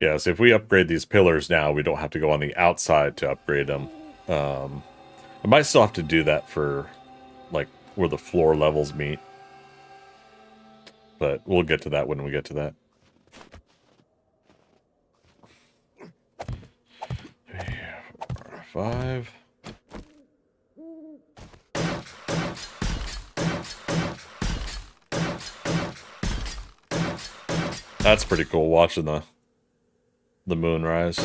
Yeah, so if we upgrade these pillars now, we don't have to go on the outside to upgrade them. I might still have to do that for, like, where the floor levels meet. But we'll get to that when we get to that. 3, 4, 5. That's pretty cool, watching the moon rise.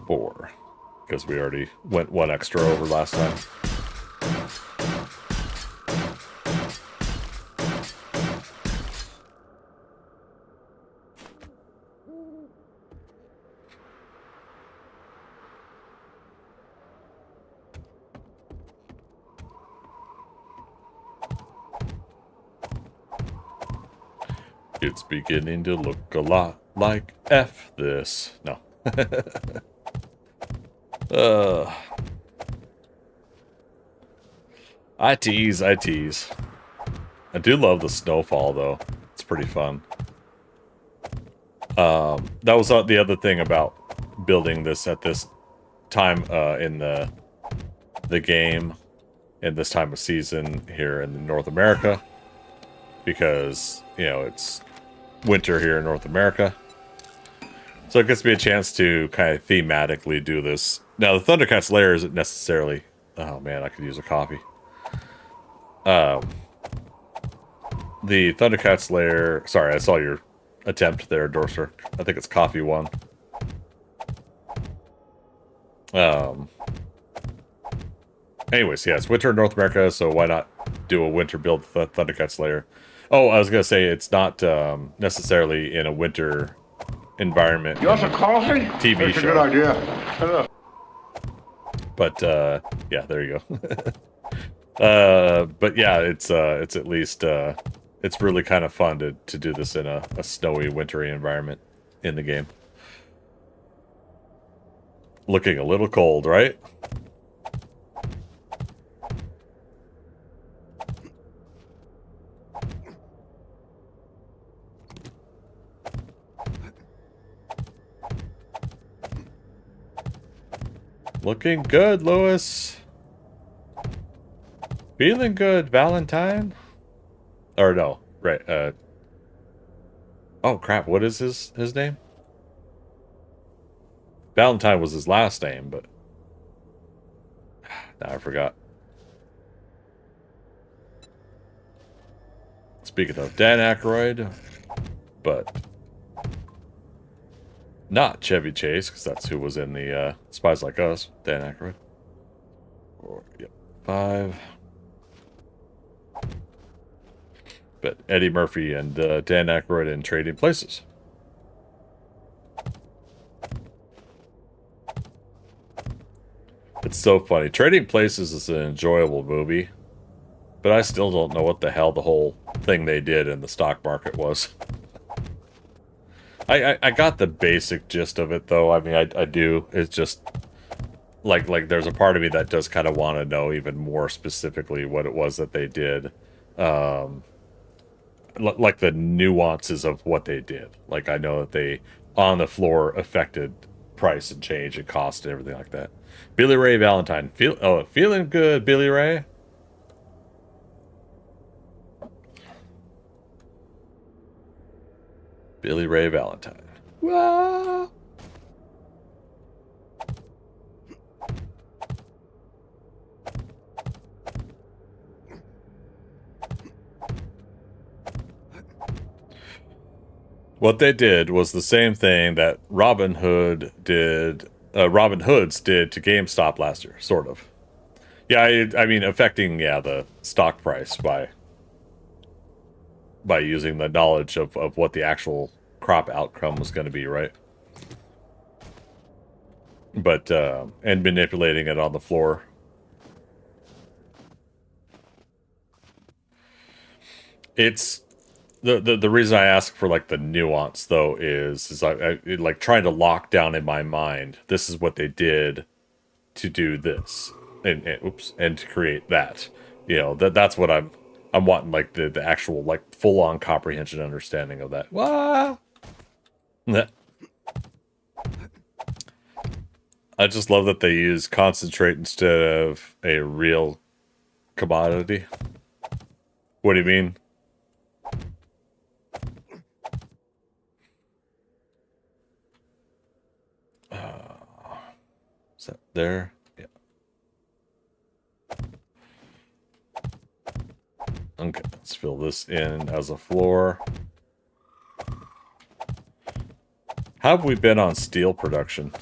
Four, because we already went one extra over last time. It's beginning to look a lot like F this. No. I tease. I do love the snowfall, though. It's pretty fun. That was the other thing about building this at this time in the game, in this time of season here in North America, because, you know, it's winter here in North America. So it gives me a chance to kind of thematically do this. Now, the ThunderCats Lair isn't necessarily... Oh, man, I could use a coffee. The ThunderCats Lair... Sorry, I saw your attempt there, Dorser. I think it's coffee 1. Anyways, yeah, it's winter in North America, so why not do a winter build ThunderCats Lair? Oh, I was going to say, it's not necessarily in a winter environment. You want some coffee? TV That's show. a good idea. But yeah, there you go. But yeah, it's at least it's really kind of fun to do this in a snowy, wintry environment in the game. Looking a little cold, right? Looking good, Lewis. Feeling good, Valentine. Or no, right. Oh crap, what is his name? Valentine was his last name, but now I forgot. Speaking of Dan Aykroyd, but not Chevy Chase, because that's who was in the Spies Like Us, Dan Aykroyd. Yep, 5. But Eddie Murphy and Dan Aykroyd in Trading Places. It's so funny. Trading Places is an enjoyable movie, but I still don't know what the hell the whole thing they did in the stock market was. I got the basic gist of it, though. I mean, I do. It's just like there's a part of me that does kind of want to know even more specifically what it was that they did. Like the nuances of what they did. Like I know that they on the floor affected price and change and cost and everything like that. Billy Ray Valentine, feeling good, Billy Ray. Billy Ray Valentine. Whoa. What they did was the same thing that Robin Hoods did to GameStop last year, sort of. Yeah, I mean, affecting, the stock price by using the knowledge of what the actual crop outcome was going to be, right? But, and manipulating it on the floor. It's, the reason I ask for, like, the nuance, though, is I like, trying to lock down in my mind, this is what they did to do this, and to create that. You know, that's what I'm wanting, like, the actual, like, full-on comprehension understanding of that. Wah! I just love that they use concentrate instead of a real commodity. What do you mean? Is that there? Yeah. Okay, let's fill this in as a floor. How have we been on steel production?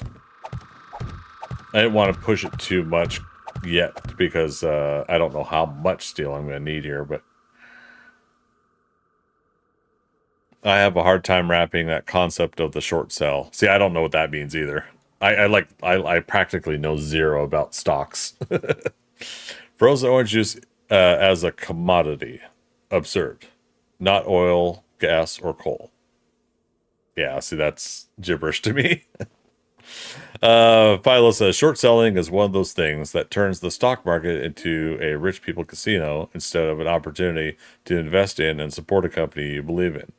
I didn't want to push it too much yet because I don't know how much steel I'm going to need here, but I have a hard time wrapping that concept of the short sell. See, I don't know what that means either. I practically know zero about stocks. Frozen orange juice as a commodity. Absurd. Not oil, gas, or coal. Yeah, see, that's gibberish to me. Philo says, short selling is one of those things that turns the stock market into a rich people casino instead of an opportunity to invest in and support a company you believe in.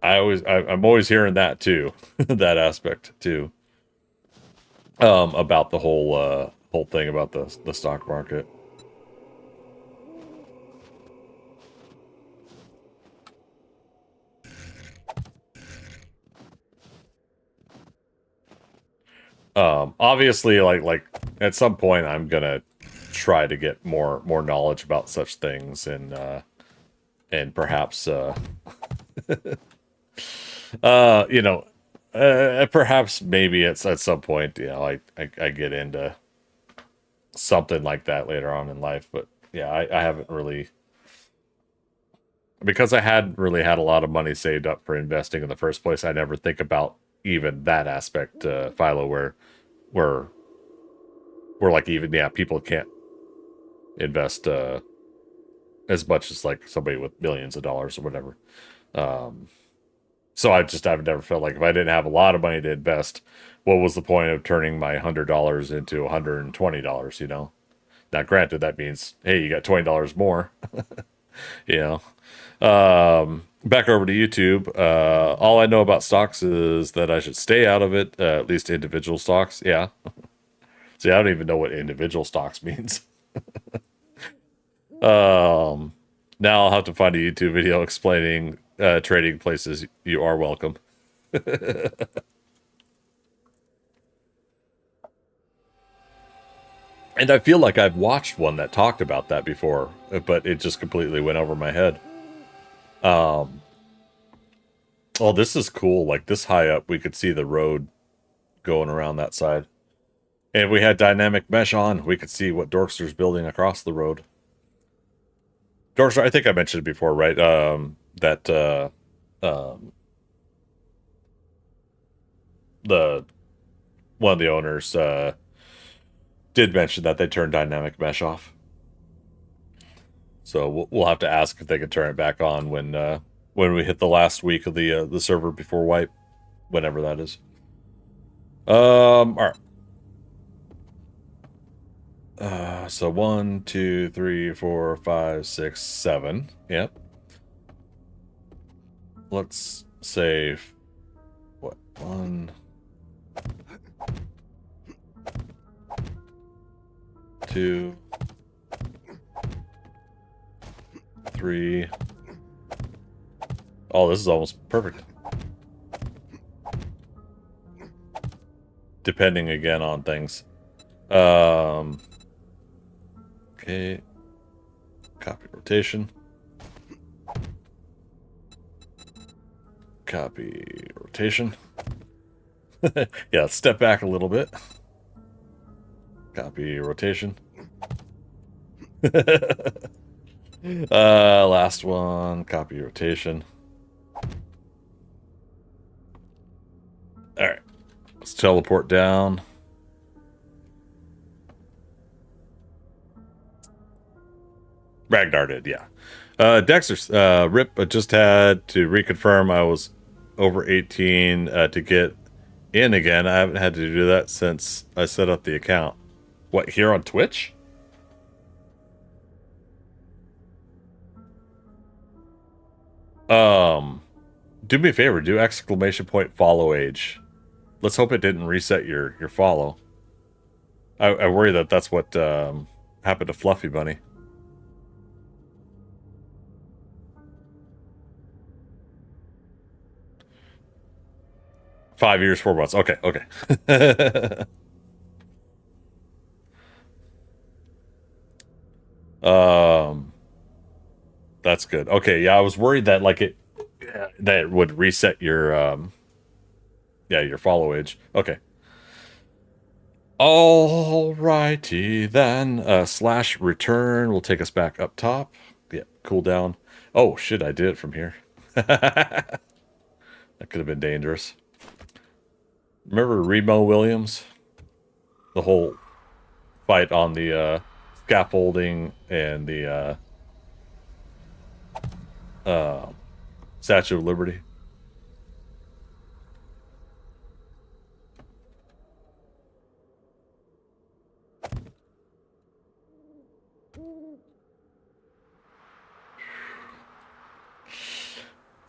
I'm always hearing that too, that aspect too, about the whole thing about the stock market. Obviously, like at some point, I'm gonna try to get more knowledge about such things, and perhaps you know, perhaps maybe at some point, you know, I get into something like that later on in life. But yeah, I haven't really, because I hadn't really had a lot of money saved up for investing in the first place. I never think about even that aspect, Philo, where like, even, yeah, people can't invest as much as like somebody with millions of dollars or whatever. So I've never felt like if I didn't have a lot of money to invest, what was the point of turning my $100 into $120? You know. Now, granted, that means, hey, you got $20 more. You know. Back over to YouTube. All I know about stocks is that I should stay out of it, at least individual stocks. Yeah. See, I don't even know what individual stocks means. Um, Now I'll have to find a YouTube video explaining trading places. You are welcome. And I feel like I've watched one that talked about that before, but it just completely went over my head. Oh, this is cool. Like this high up, we could see the road going around that side. And if we had dynamic mesh on, we could see what Dorkster's building across the road. Dorkster, I think I mentioned it before, right? That the one of the owners did mention that they turned dynamic mesh off. So we'll have to ask if they can turn it back on when we hit the last week of the server before wipe, whenever that is. All right. So 1, 2, 3, 4, 5, 6, 7. Yep. Let's say what 1, 2, 3. Oh, this is almost perfect. Depending again on things. Okay. Copy rotation. Copy rotation. Yeah, step back a little bit. Copy rotation. Last one, copy rotation. All right, let's teleport down. Ragnar did, yeah. Dexter, Rip, I just had to reconfirm I was over 18 to get in again. I haven't had to do that since I set up the account. What, here on Twitch? Do me a favor, do exclamation point follow age. Let's hope it didn't reset your follow. I worry that that's what happened to Fluffy Bunny. Five years, 4 months. Okay, okay. That's good. Okay, yeah, I was worried that like that it would reset your yeah, your follow age. Okay. Alrighty then. Slash return will take us back up top. Yeah, cool down. Oh shit, I did it from here. That could have been dangerous. Remember Remo Williams? The whole fight on the scaffolding and the Statue of Liberty.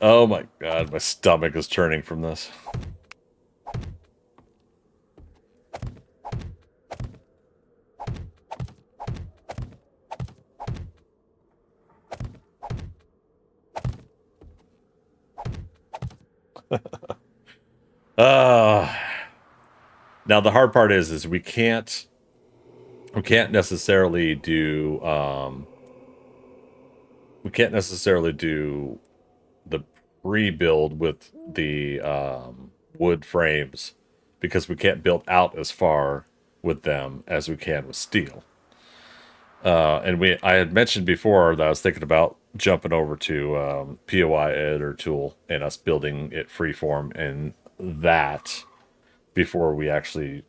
Oh my god, my stomach is turning from this. Now the hard part is we can't necessarily do the pre-build with the wood frames because we can't build out as far with them as we can with steel. And I had mentioned before that I was thinking about jumping over to POI editor tool and us building it freeform and that before we actually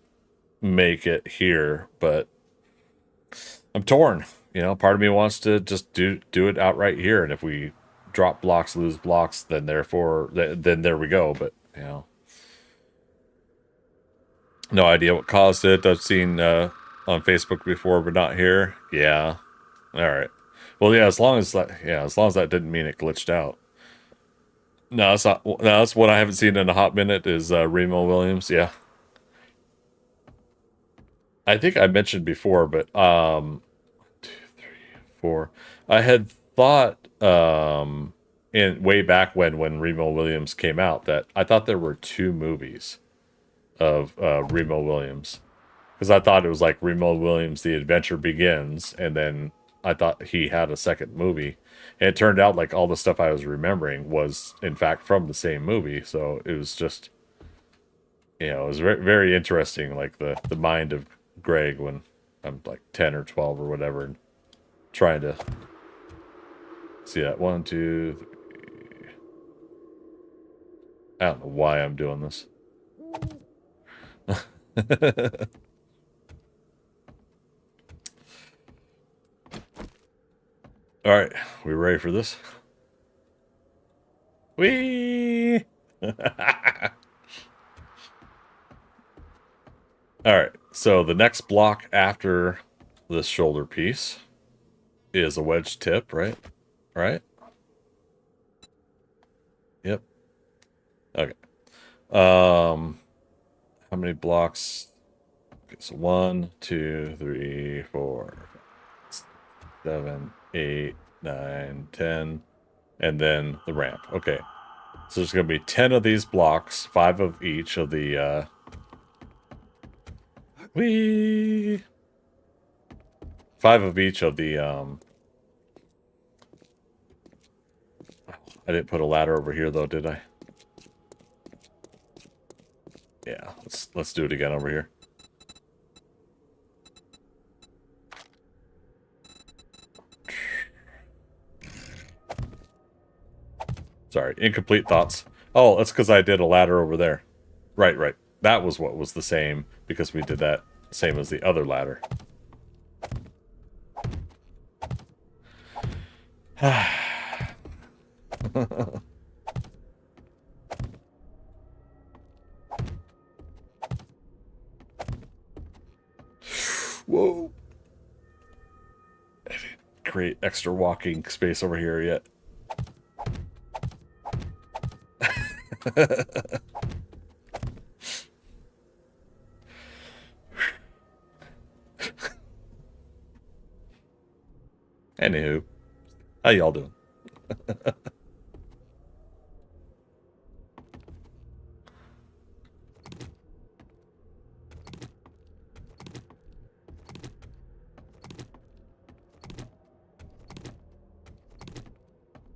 make it here, but I'm torn. You know, part of me wants to just do it outright here, and if we drop blocks, lose blocks, then then there we go. But you know, no idea what caused it. I've seen on Facebook before, but not here. Yeah, all right. Well, yeah, as long as that didn't mean it glitched out. No, it's not. No, that's what I haven't seen in a hot minute is Remo Williams. Yeah, I think I mentioned before, but 2, 3, 4. I had thought in way back when Remo Williams came out that I thought there were two movies of Remo Williams because I thought it was like Remo Williams: The Adventure Begins, and then I thought he had a second movie, and it turned out like all the stuff I was remembering was in fact from the same movie. So it was just it was very, very interesting, like the mind of Greg when I'm like 10 or 12 or whatever, and trying to see that 1, 2, 3. I don't know why I'm doing this. All right, we ready for this? Whee! All right, so the next block after this shoulder piece is a wedge tip, right? Right? Yep. Okay. How many blocks? Okay, so 1, 2, 3, 4, 7, 8, 9, 10, and then the ramp. Okay. So there's going to be 10 of these blocks, 5 of each of the, whee! 5 of each of the, I didn't put a ladder over here though, did I? Yeah, let's do it again over here. Sorry, incomplete thoughts. Oh, that's because I did a ladder over there. Right, right. That was what was the same, because we did that same as the other ladder. Whoa. I didn't create extra walking space over here yet. Anywho, how y'all doing?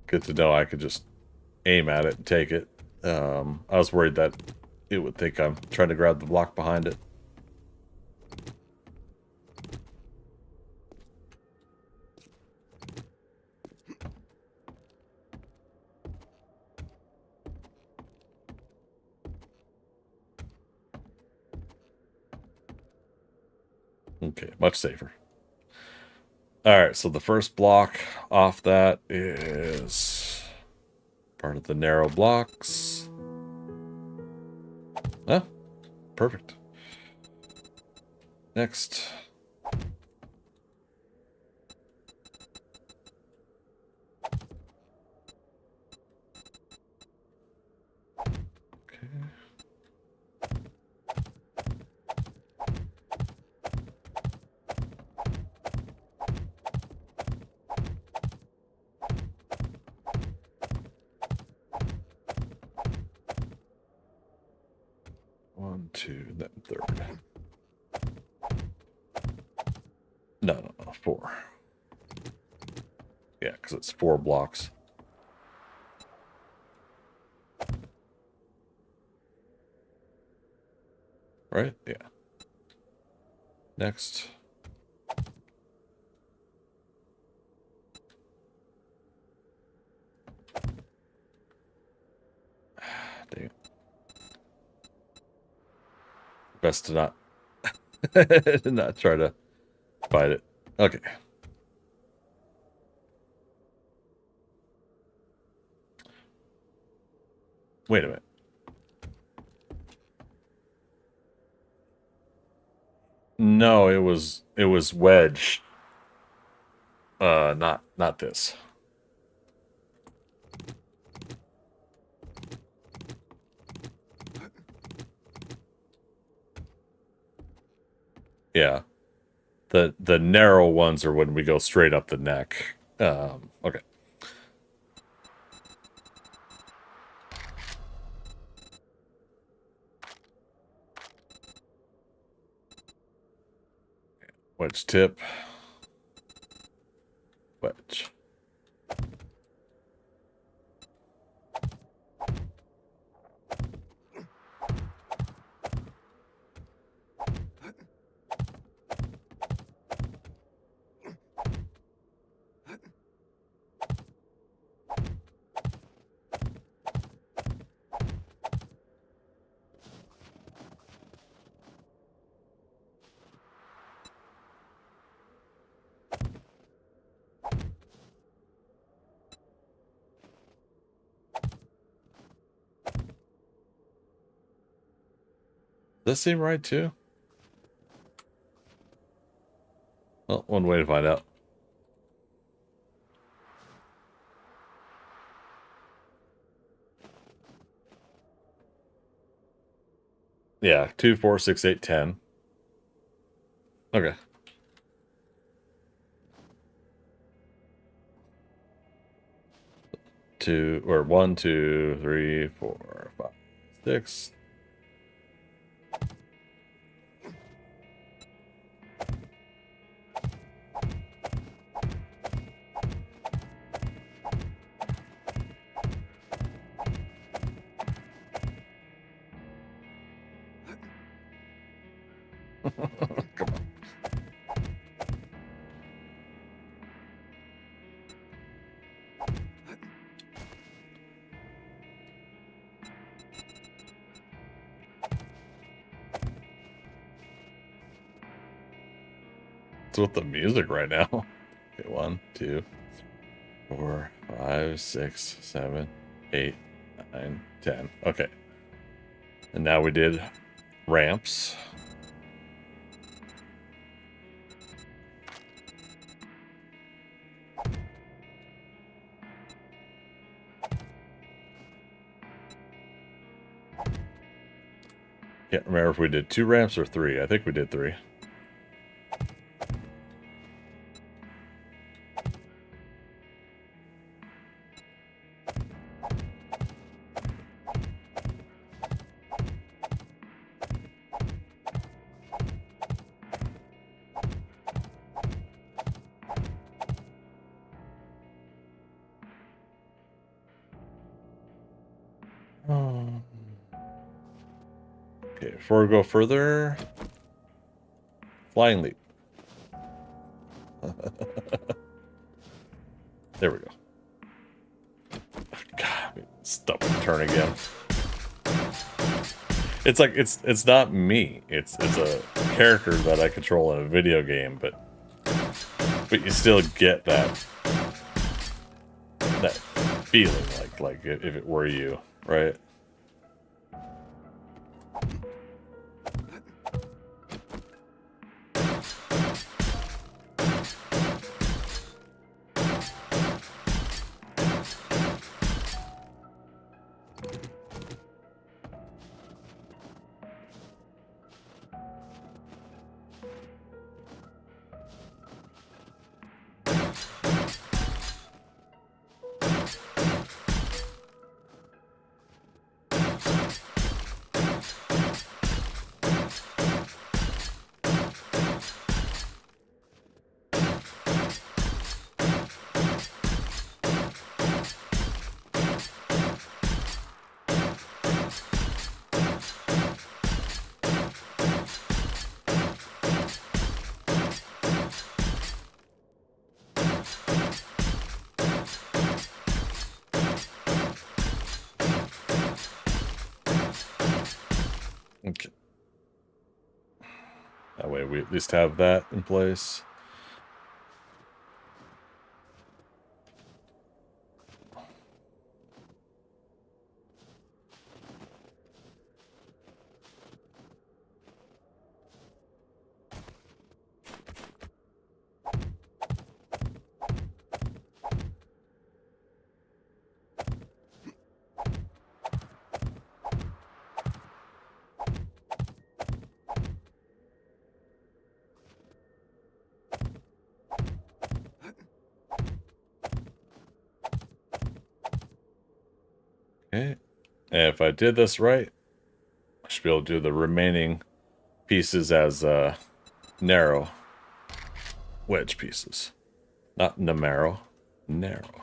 Good to know I could just aim at it and take it. I was worried that it would think I'm trying to grab the block behind it. Okay, much safer. Alright, so the first block off that is part of the narrow blocks. Oh, perfect. Next. Okay. One, two, then third. No, 4. Yeah, because it's 4 blocks. Right? Yeah. Next. Dang it. Best to not try to fight it. Okay. Wait a minute. No, it was wedge. Not this. Yeah. The narrow ones are when we go straight up the neck. Okay. Wedge tip. Wedge. Does this seem right too? Well, one way to find out. Yeah, 2, 4, 6, 8, 10. Okay. Two or 1, 2, 3, 4, 5, 6. Come on. What's with the music right now? Okay, 1, 2, 4, 5, 6, 7, 8, 9, 10. Okay. And now we did ramps. Can't remember if we did 2 ramps or 3. I think we did 3. Okay, before we go further, flying leap. There we go. God, stubborn turn again. It's like it's not me. It's a character that I control in a video game, but you still get that feeling like if it were you, right? Okay. That way we at least have that in place. And if I did this right, I should be able to do the remaining pieces as narrow wedge pieces. Not narrow. Narrow.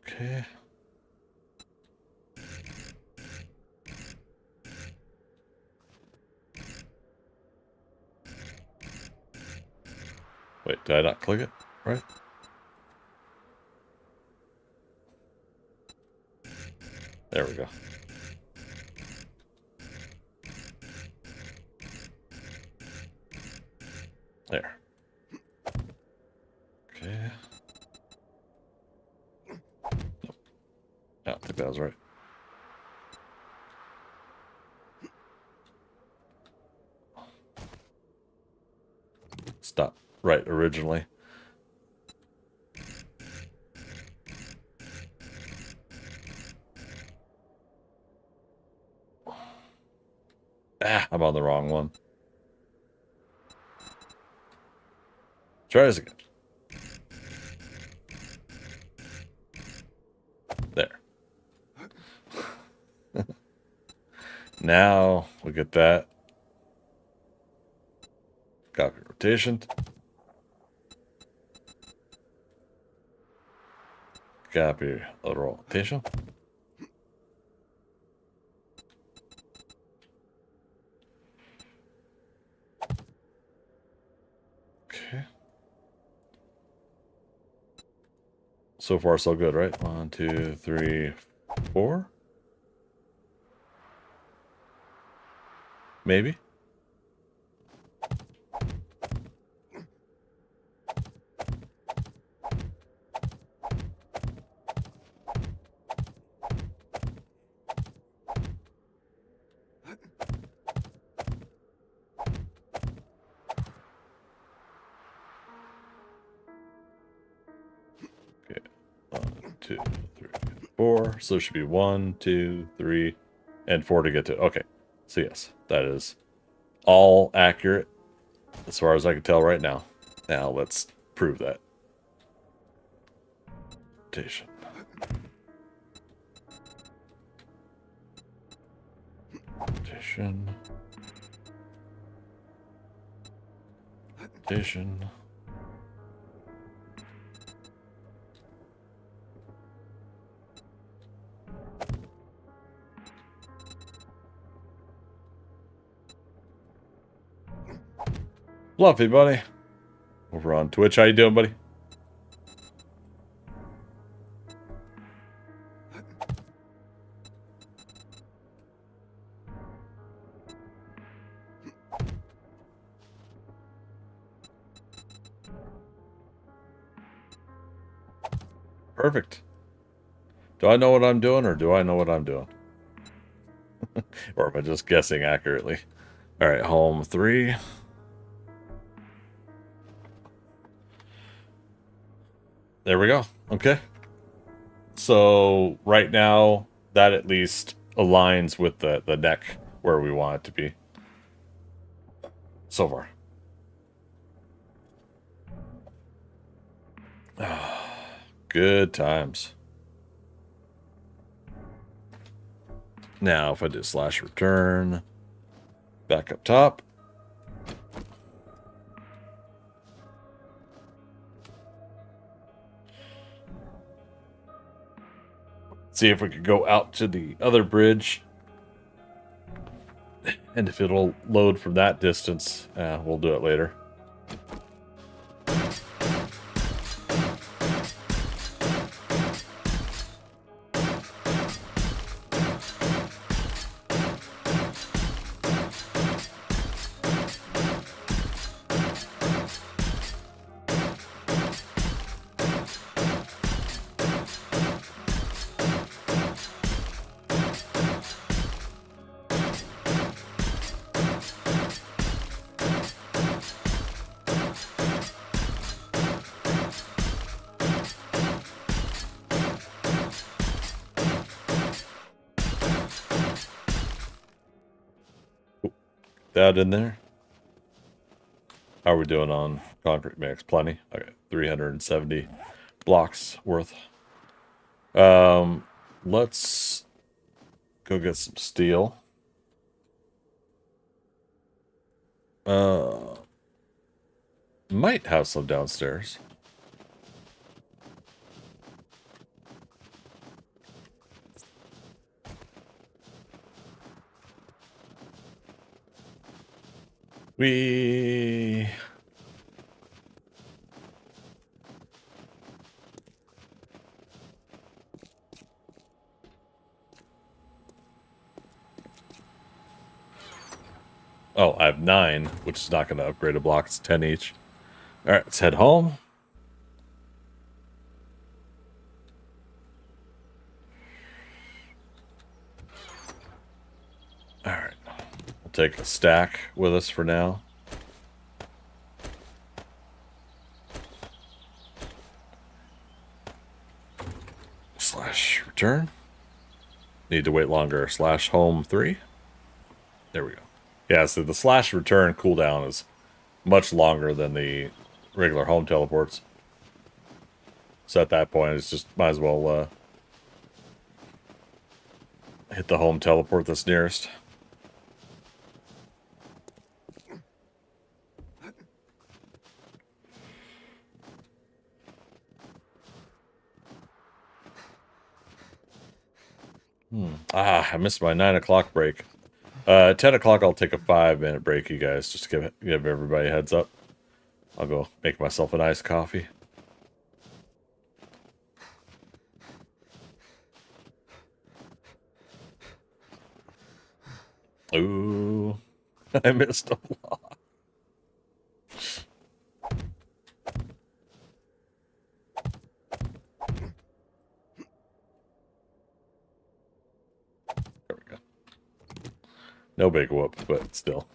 Okay. Wait, did I not click it? Right? There we go. There. Okay. Nope. I don't think that was right. Stop. Right, originally. Ah, I'm on the wrong one. Try this again. There. Now we get that. Copy rotation. Copy rotation. Okay. So far, so good, right? 1, 2, 3, 4. Maybe. Okay. 1, 2, 3, 4. So it should be 1, 2, 3, and 4 to get to. Okay. So yes, that is all accurate as far as I can tell right now. Now let's prove that. Rotation. Rotation. Rotation. Fluffy, buddy. Over on Twitch. How you doing, buddy? Perfect. Do I know what I'm doing, or do I know what I'm doing? Or am I just guessing accurately? All right, home 3. There we go. Okay. So right now, that at least aligns with the neck where we want it to be. So far. Good times. Now, if I do /return, back up top. See if we could go out to the other bridge. And if it'll load from that distance, we'll do it later. That in there. How are we doing on concrete mix? Plenty. Okay, 370 blocks worth. Let's go get some steel. Might have some downstairs. We... Oh, I have 9, which is not going to upgrade a block. It's 10 each. All right, let's head home. All right, we'll take a stack with us for now. Slash return. Need to wait longer. Slash home 3. There we go. Yeah, so the slash return cooldown is much longer than the regular home teleports. So at that point, it's just might as well hit the home teleport that's nearest. I missed my 9 o'clock break. 10 o'clock, I'll take a 5-minute break, you guys, just to give everybody a heads up. I'll go make myself a nice coffee. Ooh, I missed a lot. There we go. No big whoop, but still.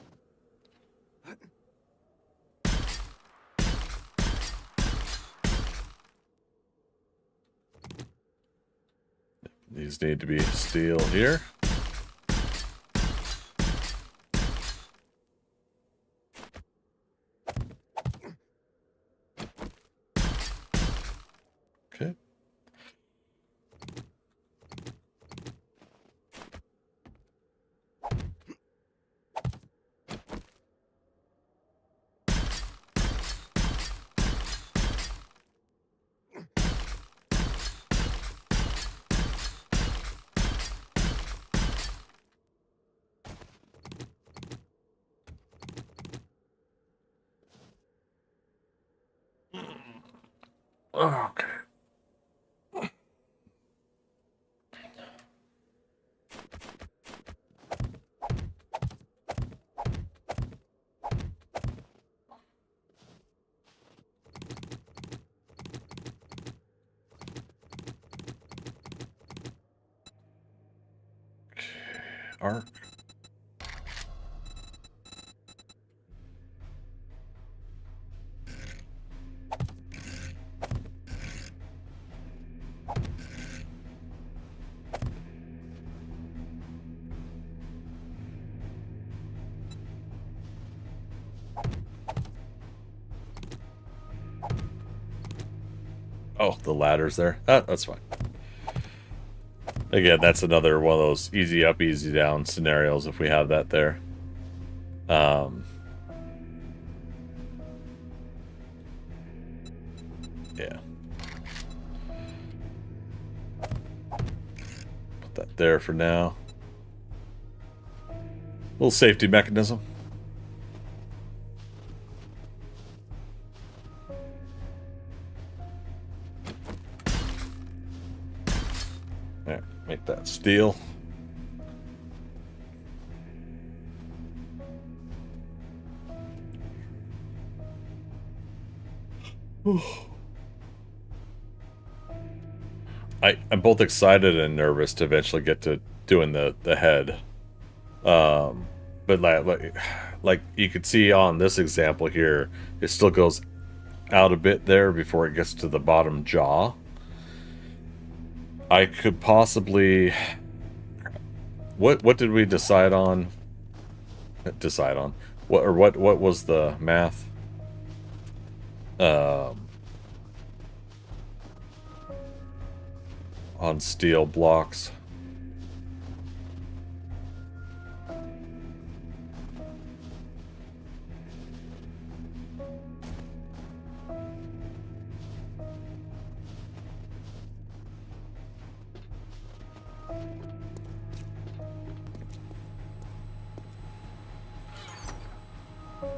These need to be steel here. Okay. Okay. Arc. Oh, the ladder's there. That's fine. Again, that's another one of those easy up, easy down scenarios if we have that there. Yeah. Put that there for now. Little safety mechanism. There, make that steel. I'm both excited and nervous to eventually get to doing the head. But like you could see on this example here, it still goes out a bit there before it gets to the bottom jaw. I could possibly... What did we decide on? What was the math? on steel blocks.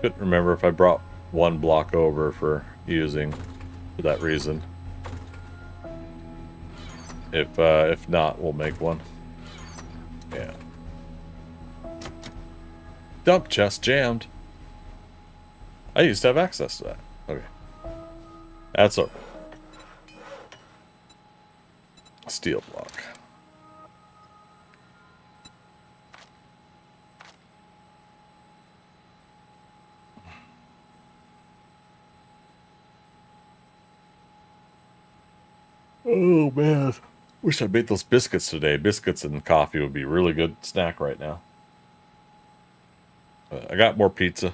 Couldn't remember if I brought one block over for using for that reason. If not, we'll make one. Yeah. Dump chest jammed. I used to have access to that. Okay. That's a steel block. Oh man, wish I'd made those biscuits today. Biscuits and coffee would be a really good snack right now. I got more pizza.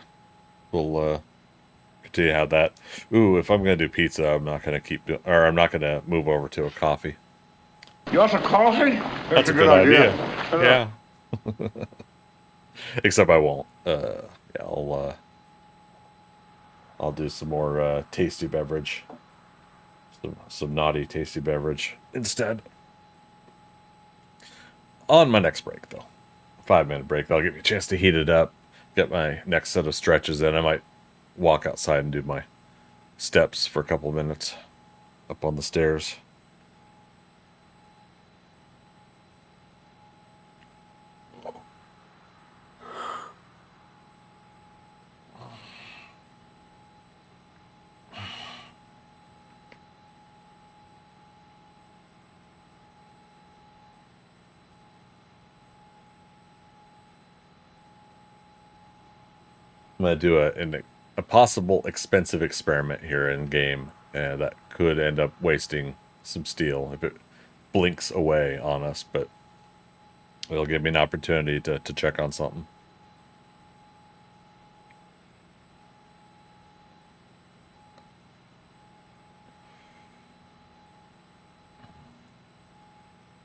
We'll continue to have that. Ooh, if I'm gonna do pizza, I'm not gonna I'm not gonna move over to a coffee. You want some coffee? That's a good idea. Yeah. Except I won't. Yeah, I'll do some more tasty beverage. Some naughty tasty beverage instead. On my next break, though. 5-minute break. That'll give me a chance to heat it up. Get my next set of stretches in. I might walk outside and do my steps for a couple minutes up on the stairs. I'm going to do a possible expensive experiment here in game that could end up wasting some steel if it blinks away on us, but it'll give me an opportunity to check on something.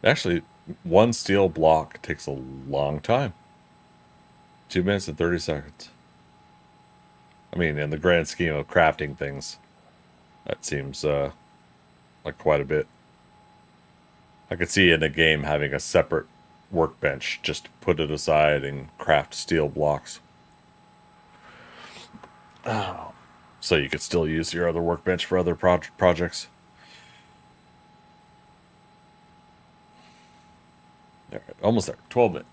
Actually, one steel block takes a long time. 2 minutes and 30 seconds. I mean, in the grand scheme of crafting things, that seems like quite a bit. I could see in a game having a separate workbench, just put it aside and craft steel blocks. Oh. So you could still use your other workbench for other projects. All right, almost there. 12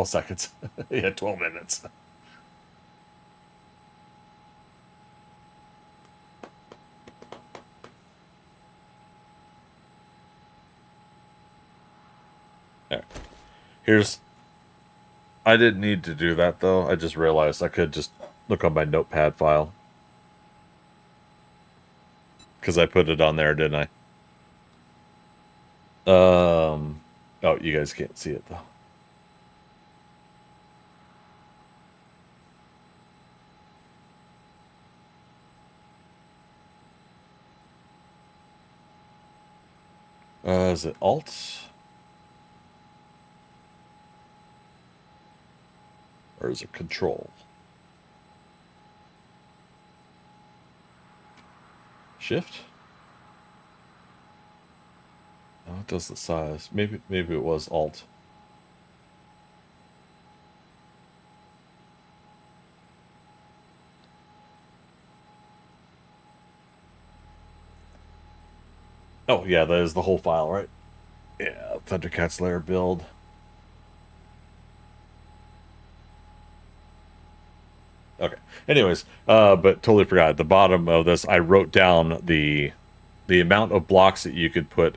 seconds. Yeah, 12 minutes. I didn't need to do that though. I just realized I could just look on my notepad file. Because I put it on there, didn't I? Oh, you guys can't see it though. Is it Alt? Or is it Control? Shift? Oh, it does the size. Maybe it was Alt. Oh, yeah, that is the whole file, right? Yeah, ThunderCats Lair build. Okay. Anyways, but totally forgot. At the bottom of this, I wrote down the amount of blocks that you could put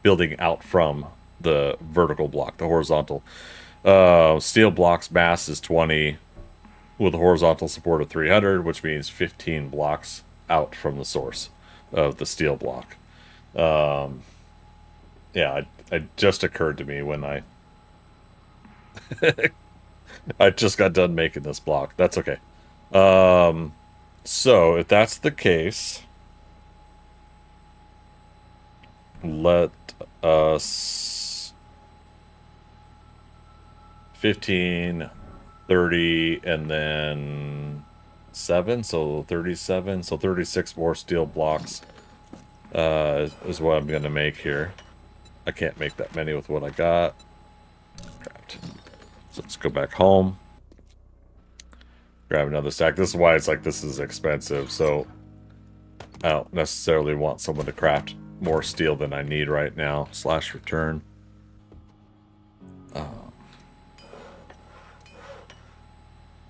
building out from the vertical block, the horizontal. Steel blocks mass is 20 with a horizontal support of 300, which means 15 blocks out from the source of the steel block. Yeah, it just occurred to me when I I just got done making this block. That's okay. So if that's the case, let us 15, 30, and then 7, so 37, so 36 more steel blocks is what I'm gonna make here. I can't make that many with what I got. Crap. So let's go back home. Grab another stack. This is why it's like this is expensive, so I don't necessarily want someone to craft more steel than I need right now. Slash return.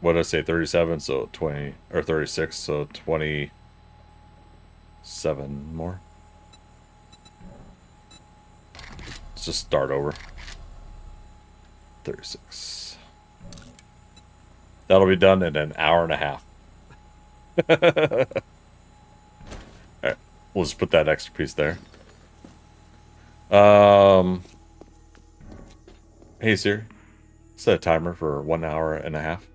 What did I say? 37, so 20, or 36, so 27 more. Let's just start over. 36. That'll be done in an hour and a half. Alright, we'll just put that extra piece there. Hey Siri, set a timer for 1 hour and a half.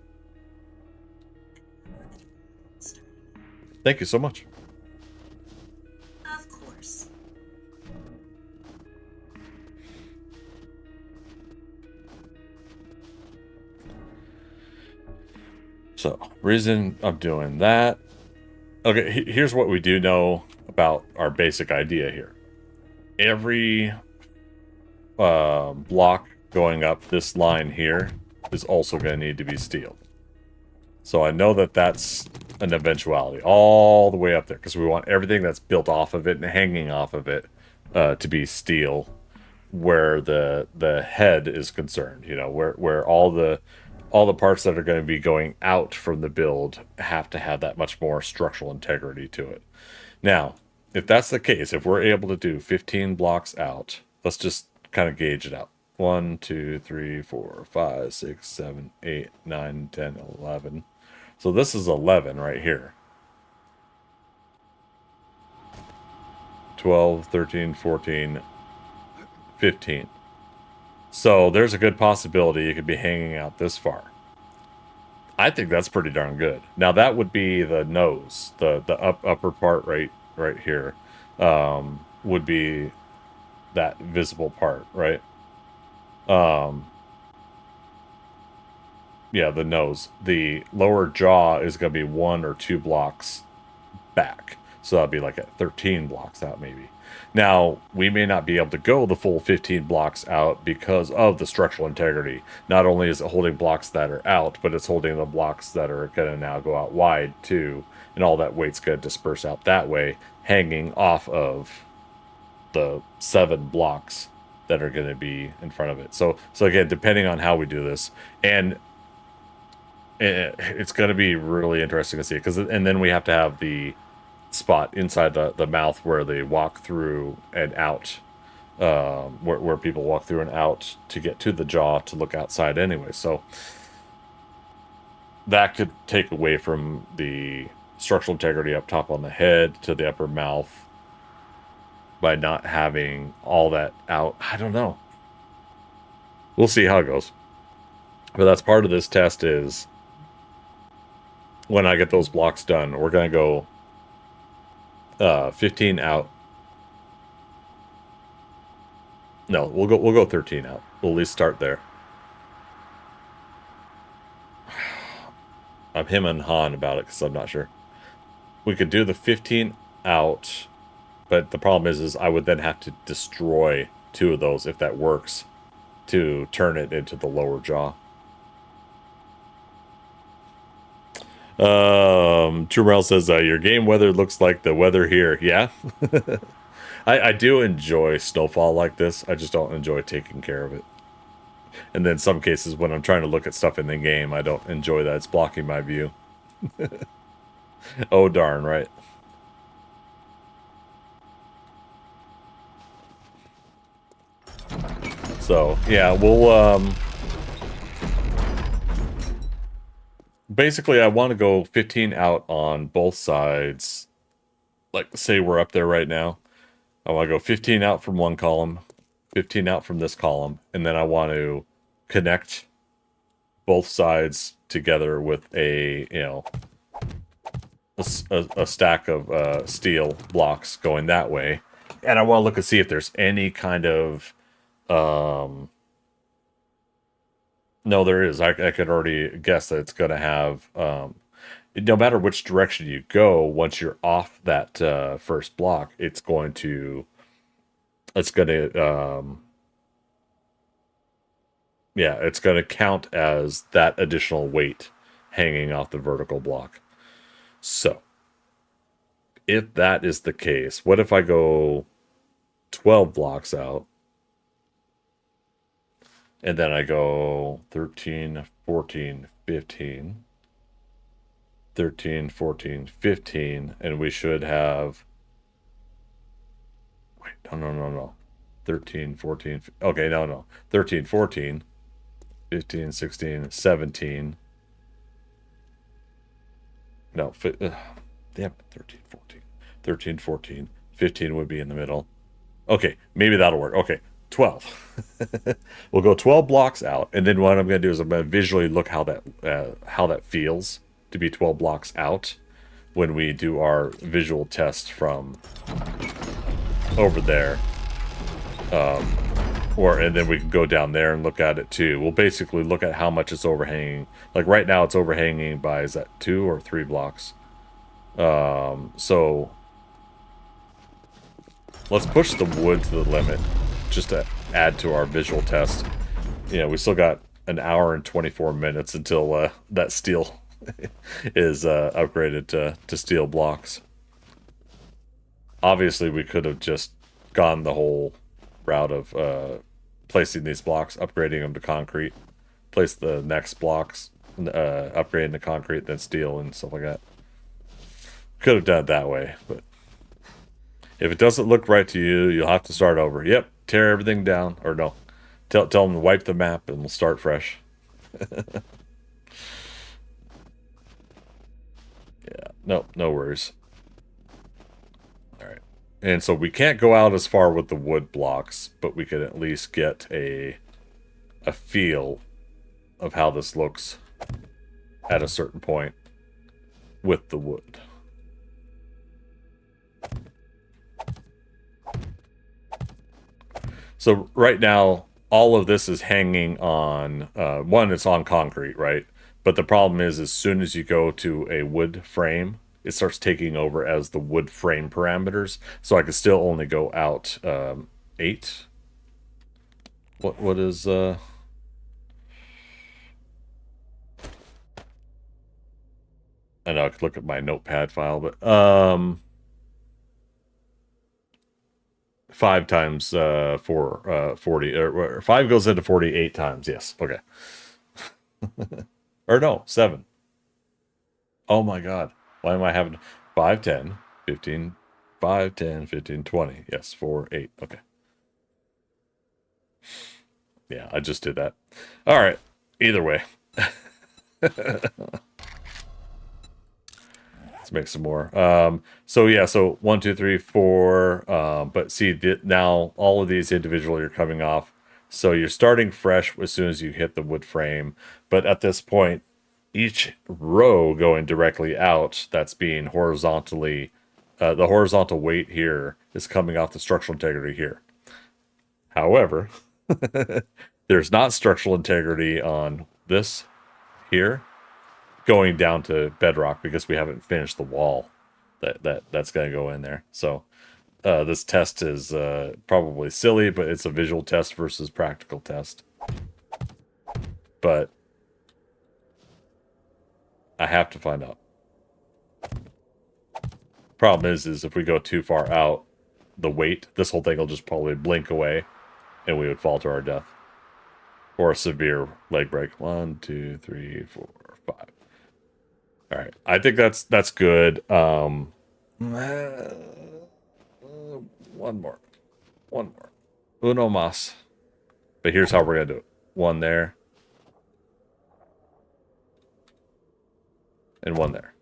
Thank you so much. Of course. So, reason I'm doing that. Okay, here's what we do know about our basic idea here. Every block going up this line here is also going to need to be steel. So I know that that's an eventuality all the way up there because we want everything that's built off of it and hanging off of it to be steel, where the head is concerned. You know, where all the parts that are going to be going out from the build have to have that much more structural integrity to it. Now, if that's the case, if we're able to do 15 blocks out, let's just kind of gauge it out. 1, 2, 3, 4, 5, 6, 7, 8, 9, 10, 11. So this is 11 right here. 12, 13, 14, 15. So there's a good possibility you could be hanging out this far. I think that's pretty darn good. Now that would be the nose, the upper part right here, would be that visible part, right? Yeah, the nose. The lower jaw is going to be 1 or 2 blocks back. So that'd be like at 13 blocks out maybe. Now, we may not be able to go the full 15 blocks out because of the structural integrity. Not only is it holding blocks that are out, but it's holding the blocks that are going to now go out wide too. And all that weight's going to disperse out that way, hanging off of the 7 blocks that are going to be in front of it. So again, depending on how we do this, and it's going to be really interesting to see, because and then we have to have the spot inside the mouth where they walk through and out, where people walk through and out to get to the jaw to look outside anyway. So that could take away from the structural integrity up top on the head to the upper mouth by not having all that out. I don't know. We'll see how it goes. But that's part of this test is when I get those blocks done, we're going to go 15 out. No, we'll go 13 out. We'll at least start there. I'm him and Han about it because I'm not sure. We could do the 15 out, but the problem is I would then have to destroy 2 of those if that works to turn it into the lower jaw. Trumel says your game weather looks like the weather here. Yeah. I do enjoy snowfall like this. I just don't enjoy taking care of it. And then some cases when I'm trying to look at stuff in the game, I don't enjoy that. It's blocking my view. Oh darn, right. So yeah, we'll basically I want to go 15 out on both sides. Like say we're up there right now. I want to go 15 out from one column, 15 out from this column, and then I want to connect both sides together with a, you know, a stack of steel blocks going that way, And I want to look and see if there's any kind of no, there is. I could already guess that it's going to have no matter which direction you go, once you're off that first block, it's going to yeah, it's going to count as that additional weight hanging off the vertical block. So if that is the case, what if I go 12 blocks out and then I go 13, 14, 15, 13, 14, 15, and we should have, wait, no. 13, 14, okay, no. 13, 14, 15, 16, 17. No, damn it, 13, 14. 13, 14, 15 would be in the middle. Okay, maybe that'll work. Okay, 12. We'll go 12 blocks out, and then what I'm going to do is I'm going to visually look how that feels to be 12 blocks out when we do our visual test from over there. And then we can go down there and look at it too. We'll basically look at how much it's overhanging. Like right now it's overhanging by, is that 2 or 3 blocks? So let's push the wood to the limit just to add to our visual test. You know, we still got an hour and 24 minutes until that steel is upgraded to steel blocks. Obviously, we could have just gone the whole route of placing these blocks, upgrading them to concrete, place the next blocks, upgrading to concrete, then steel and stuff like that. Could have done it that way, but if it doesn't look right to you, you'll have to start over. Yep, tear everything down, or no, tell them to wipe the map and we'll start fresh. Yeah, no worries. All right, and so we can't go out as far with the wood blocks, but we could at least get a feel of how this looks at a certain point with the wood. So right now, all of this is hanging on, one, it's on concrete, right? But the problem is, as soon as you go to a wood frame, it starts taking over as the wood frame parameters. So I can still only go out 8. What is... I know I could look at my notepad file, but 5 times 40, or 5 goes into 48 times. Yes, okay. Or no, 7. Oh my god, why am I having 5, 10, 15, 5, 10, 15, 20? Yes, 4, 8. Okay. Yeah, I just did that. All right. Either way. Let's make some more. So yeah, so 1, 2, 3, 4. But see, now all of these individually are coming off. So you're starting fresh as soon as you hit the wood frame. But at this point, each row going directly out, that's being horizontally, the horizontal weight here is coming off the structural integrity here. However, there's not structural integrity on this here going down to bedrock because we haven't finished the wall that's going to go in there. So this test is probably silly, but it's a visual test versus practical test. But I have to find out. Problem is if we go too far out, the weight, this whole thing will just probably blink away and we would fall to our death. Or a severe leg break. 1, 2, 3, 4, 5. All right. I think that's good. One more. Uno más. But here's how we're going to do it. 1 there. And 1 there.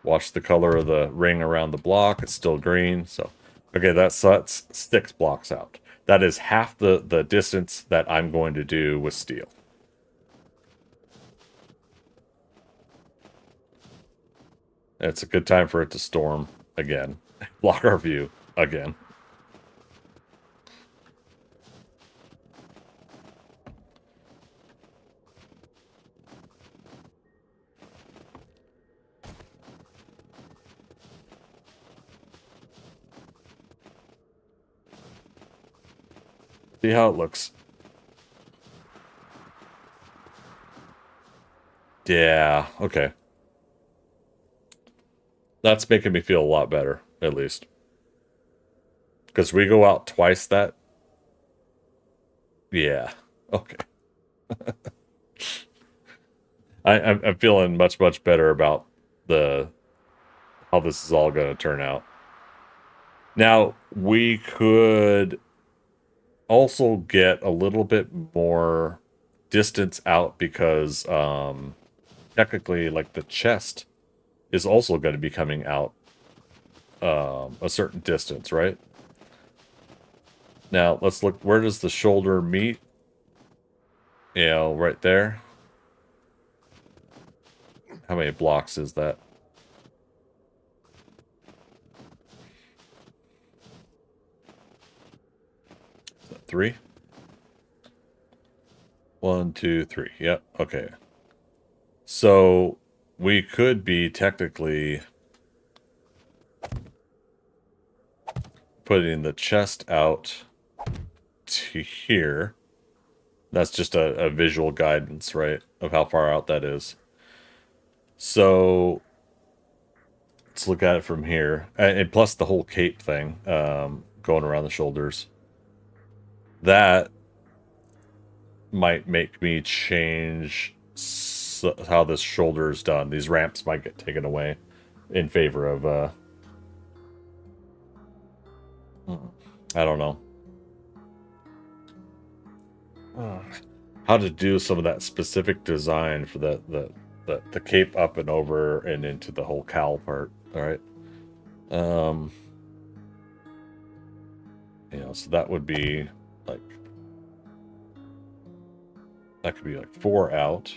Watch the color of the ring around the block. It's still green. So, okay, that's 6 blocks out. That is half the distance that I'm going to do with steel. It's a good time for it to storm. again. Block our view again. See how it looks. Yeah, okay. That's making me feel a lot better, at least. Because we go out twice that. Yeah, okay. I'm feeling much, much better about how this is all going to turn out. Now, we could also get a little bit more distance out because technically, like, the chest is also going to be coming out a certain distance, right? Now, let's look. Where does the shoulder meet? You know, right there. How many blocks is that? Is that 3? 1, 2, 3. Yep. Okay. So we could be technically putting the chest out to here. That's just a visual guidance, right? Of how far out that is. So let's look at it from here. And plus the whole cape thing going around the shoulders. That might make me change how this shoulder is done. These ramps might get taken away in favor of I don't know how to do some of that specific design for the cape up and over and into the whole cowl part. All right. You know, so that would be like, that could be like 4 out.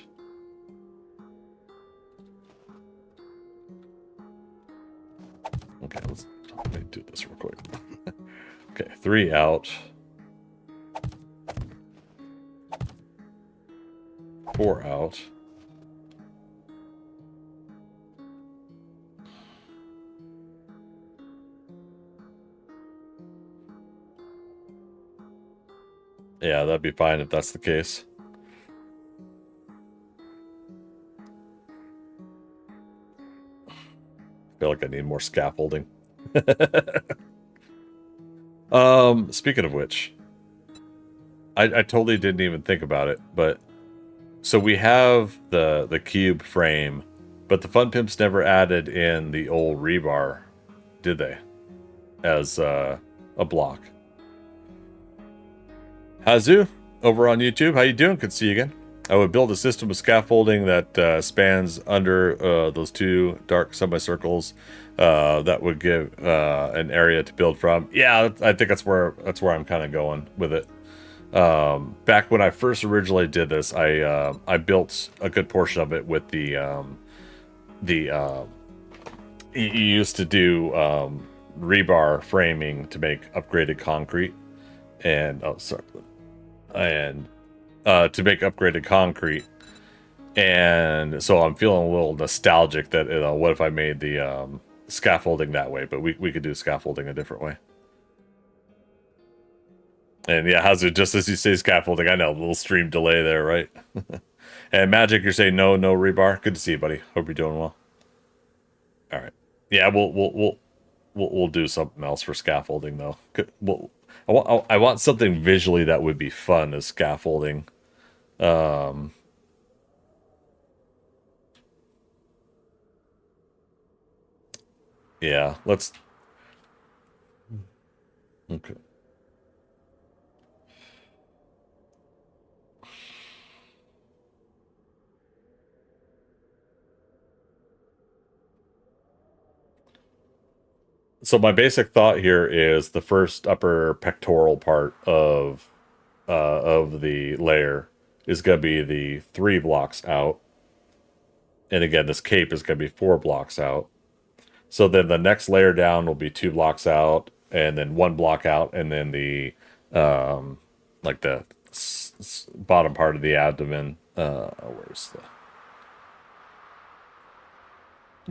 Okay, let me do this real quick. Okay, 3 out. 4 out. Yeah, that'd be fine if that's the case. I feel like I need more scaffolding. Speaking of which, I totally didn't even think about it, but so we have the cube frame, but the Fun Pimps never added in the old rebar, did they? As a block. Hazu, over on YouTube, how you doing? Good to see you again. I would build a system of scaffolding that spans under those 2 dark semicircles. That would give an area to build from. Yeah, I think that's where I'm kind of going with it. Back when I first originally did this, I built a good portion of it with you used to do rebar framing to make upgraded concrete, and to make upgraded concrete. And so I'm feeling a little nostalgic that, you know, what if I made the scaffolding that way? But we could do scaffolding a different way. And yeah, how's it, just as you say scaffolding? I know, a little stream delay there, right? And Magic, you're saying no rebar. Good to see you, buddy. Hope you're doing well. All right. Yeah, we'll do something else for scaffolding though. I want something visually that would be fun as scaffolding. Yeah, let's. Okay. So my basic thought here is the first upper pectoral part of the layer is going to be the 3 blocks out. And again, this cape is going to be 4 blocks out. So then the next layer down will be 2 blocks out, and then 1 block out, and then the like the bottom part of the abdomen. Where's the?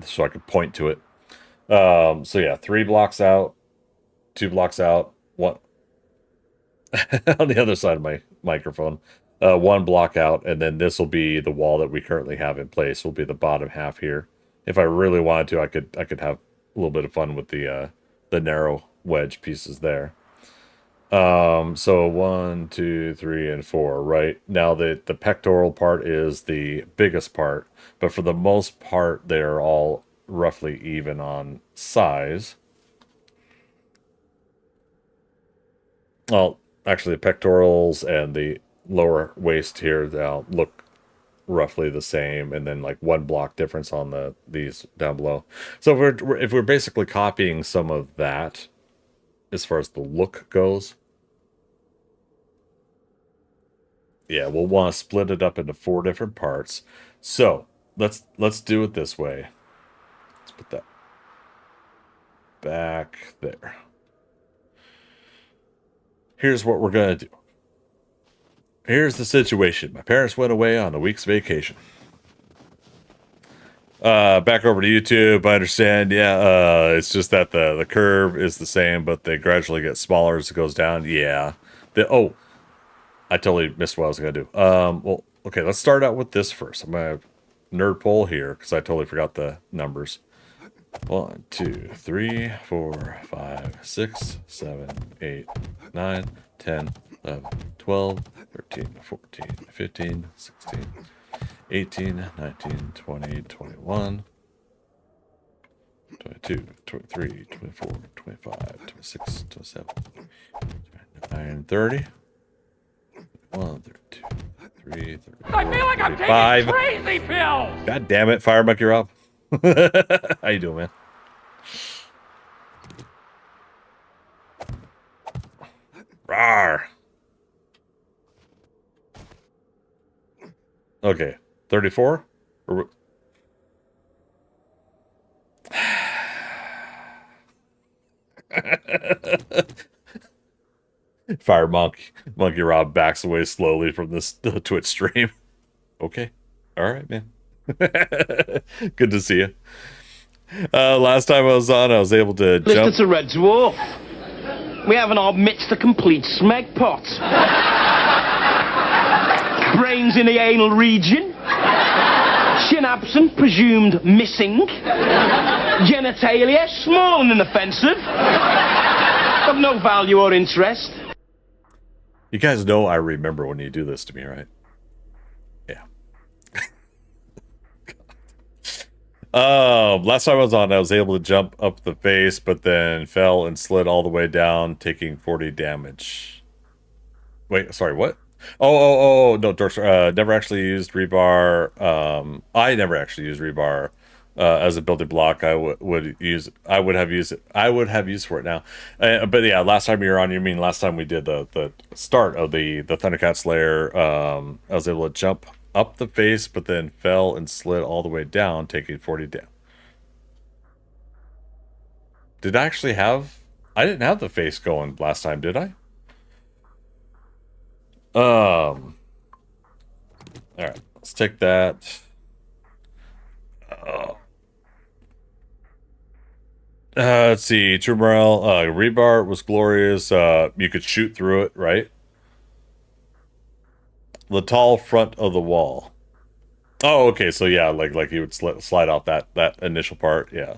So I could point to it. So yeah, 3 blocks out, 2 blocks out, one on the other side of my microphone. 1 block out, and then this will be the wall that we currently have in place. Will be the bottom half here. If I really wanted to, I could have a little bit of fun with the narrow wedge pieces there. So 1, 2, 3, and 4. Right now, the pectoral part is the biggest part, but for the most part, they're all roughly even on size. Well, actually, the pectorals and the lower waist here now look roughly the same, and then like 1 block difference on these down below. So if we're basically copying some of that as far as the look goes, yeah, we'll want to split it up into 4 different parts. So let's do it this way. Let's put that back there. Here's what we're gonna do. Here's the situation. My parents went away on a week's vacation. Back over to YouTube. I understand. Yeah, it's just that the curve is the same, but they gradually get smaller as it goes down. Yeah. Oh, I totally missed what I was gonna do. Well, okay, let's start out with this first. I'm gonna nerd poll here because I totally forgot the numbers. 1, 2, 3, 4, 5, 6, 7, 8, 9, 10, 11, 12, 13, 14, 15, 16, 18, 19, 20, 21, 22, 23, 24, 25, 26, 27, 29, 30, 1, 32, 33, 34, I feel like I'm 35. taking crazy pills! God damn it, Fire Monkey Rob. How you doing, man? Rawr. Okay, 34? Fire Monkey Rob backs away slowly from this Twitch stream. Okay. All right, man. Good to see you. Last time I was on, I was able to jump. It's a red dwarf. We haven't all mixed a complete smeg pot. Brains in the anal region. Chin absent, presumed missing. Genitalia, small and inoffensive. Of no value or interest. You guys know I remember when you do this to me, right? Yeah. Last time I was on, I was able to jump up the face, but then fell and slid all the way down, taking 40 damage. Wait, sorry, what? Oh, no, Dorks, never actually used rebar. I never actually used rebar as a building block. I would have used for it now. But yeah, last time you were on, you mean last time we did the start of the ThunderCats lair, I was able to jump up the face, but then fell and slid all the way down, taking 40 down. Did I actually have... I didn't have the face going last time, did I? Alright, let's take that. Let's see, True Morale, rebar was glorious. You could shoot through it, right? The tall front of the wall. Oh, okay, so yeah, like you would slide off that initial part, yeah.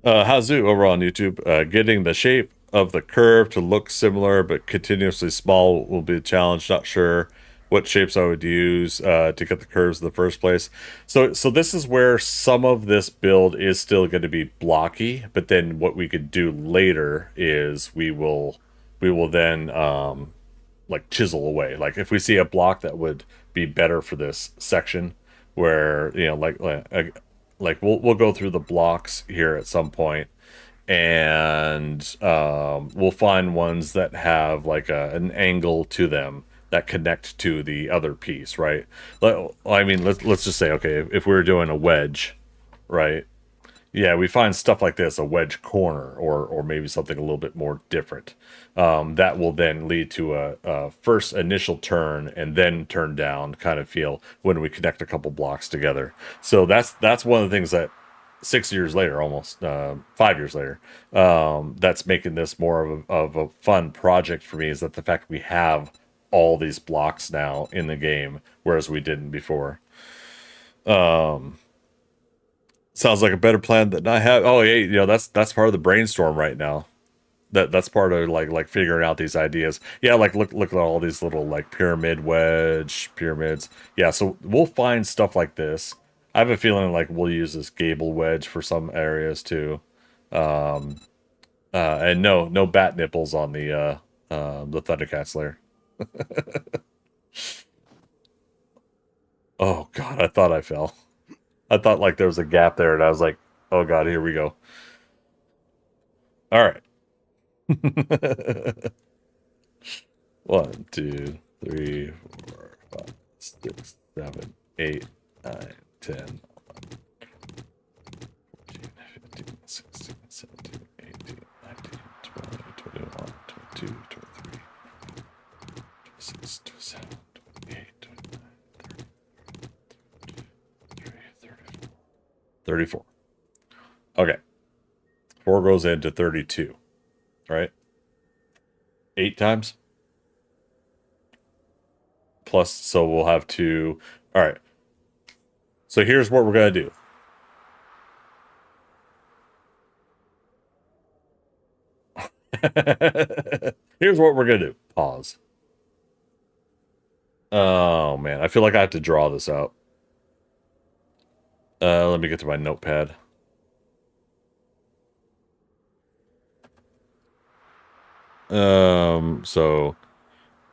Hazu over on YouTube, getting the shape of the curve to look similar but continuously small will be a challenge. Not sure what shapes I would use to get the curves in the first place. So this is where some of this build is still going to be blocky, but then what we could do later is we will then like chisel away. Like if we see a block that would be better for this section, where you know like we'll go through the blocks here at some point, and we'll find ones that have like an angle to them that connect to the other piece, right? I mean, let's just say, okay, if we were doing a wedge, right, Yeah, we find stuff like this, a wedge corner, or maybe something a little bit more different. That will then lead to a first initial turn and then turn down kind of feel when we connect a couple blocks together. So that's one of the things that 6 years later, almost 5 years later, that's making this more of a fun project for me, is that the fact we have all these blocks now in the game, whereas we didn't before. Sounds like a better plan than I have. Oh, yeah, you know, that's part of the brainstorm right now. That's part of like figuring out these ideas. Yeah, like look at all these little like pyramid wedge pyramids. Yeah, so we'll find stuff like this. I have a feeling like we'll use this gable wedge for some areas too. And no bat nipples on the ThunderCats lair. Oh god, I thought I fell. I thought like there was a gap there, and I was like, oh god, here we go. All right. 1, 2, 3, 4, 5, 6, 7, 8, 9, 10, 11, 14, 15, 16, 17, 18, 19, 20, 21, 22, 23, 26, 27, 28, 29, 30, 34. 34. Okay. 4 goes into 32. Right? 8 times? Plus, so we'll have to... Alright. So here's what we're going to do. Here's what we're going to do. Pause. Oh, man. I feel like I have to draw this out. Let me get to my notepad. So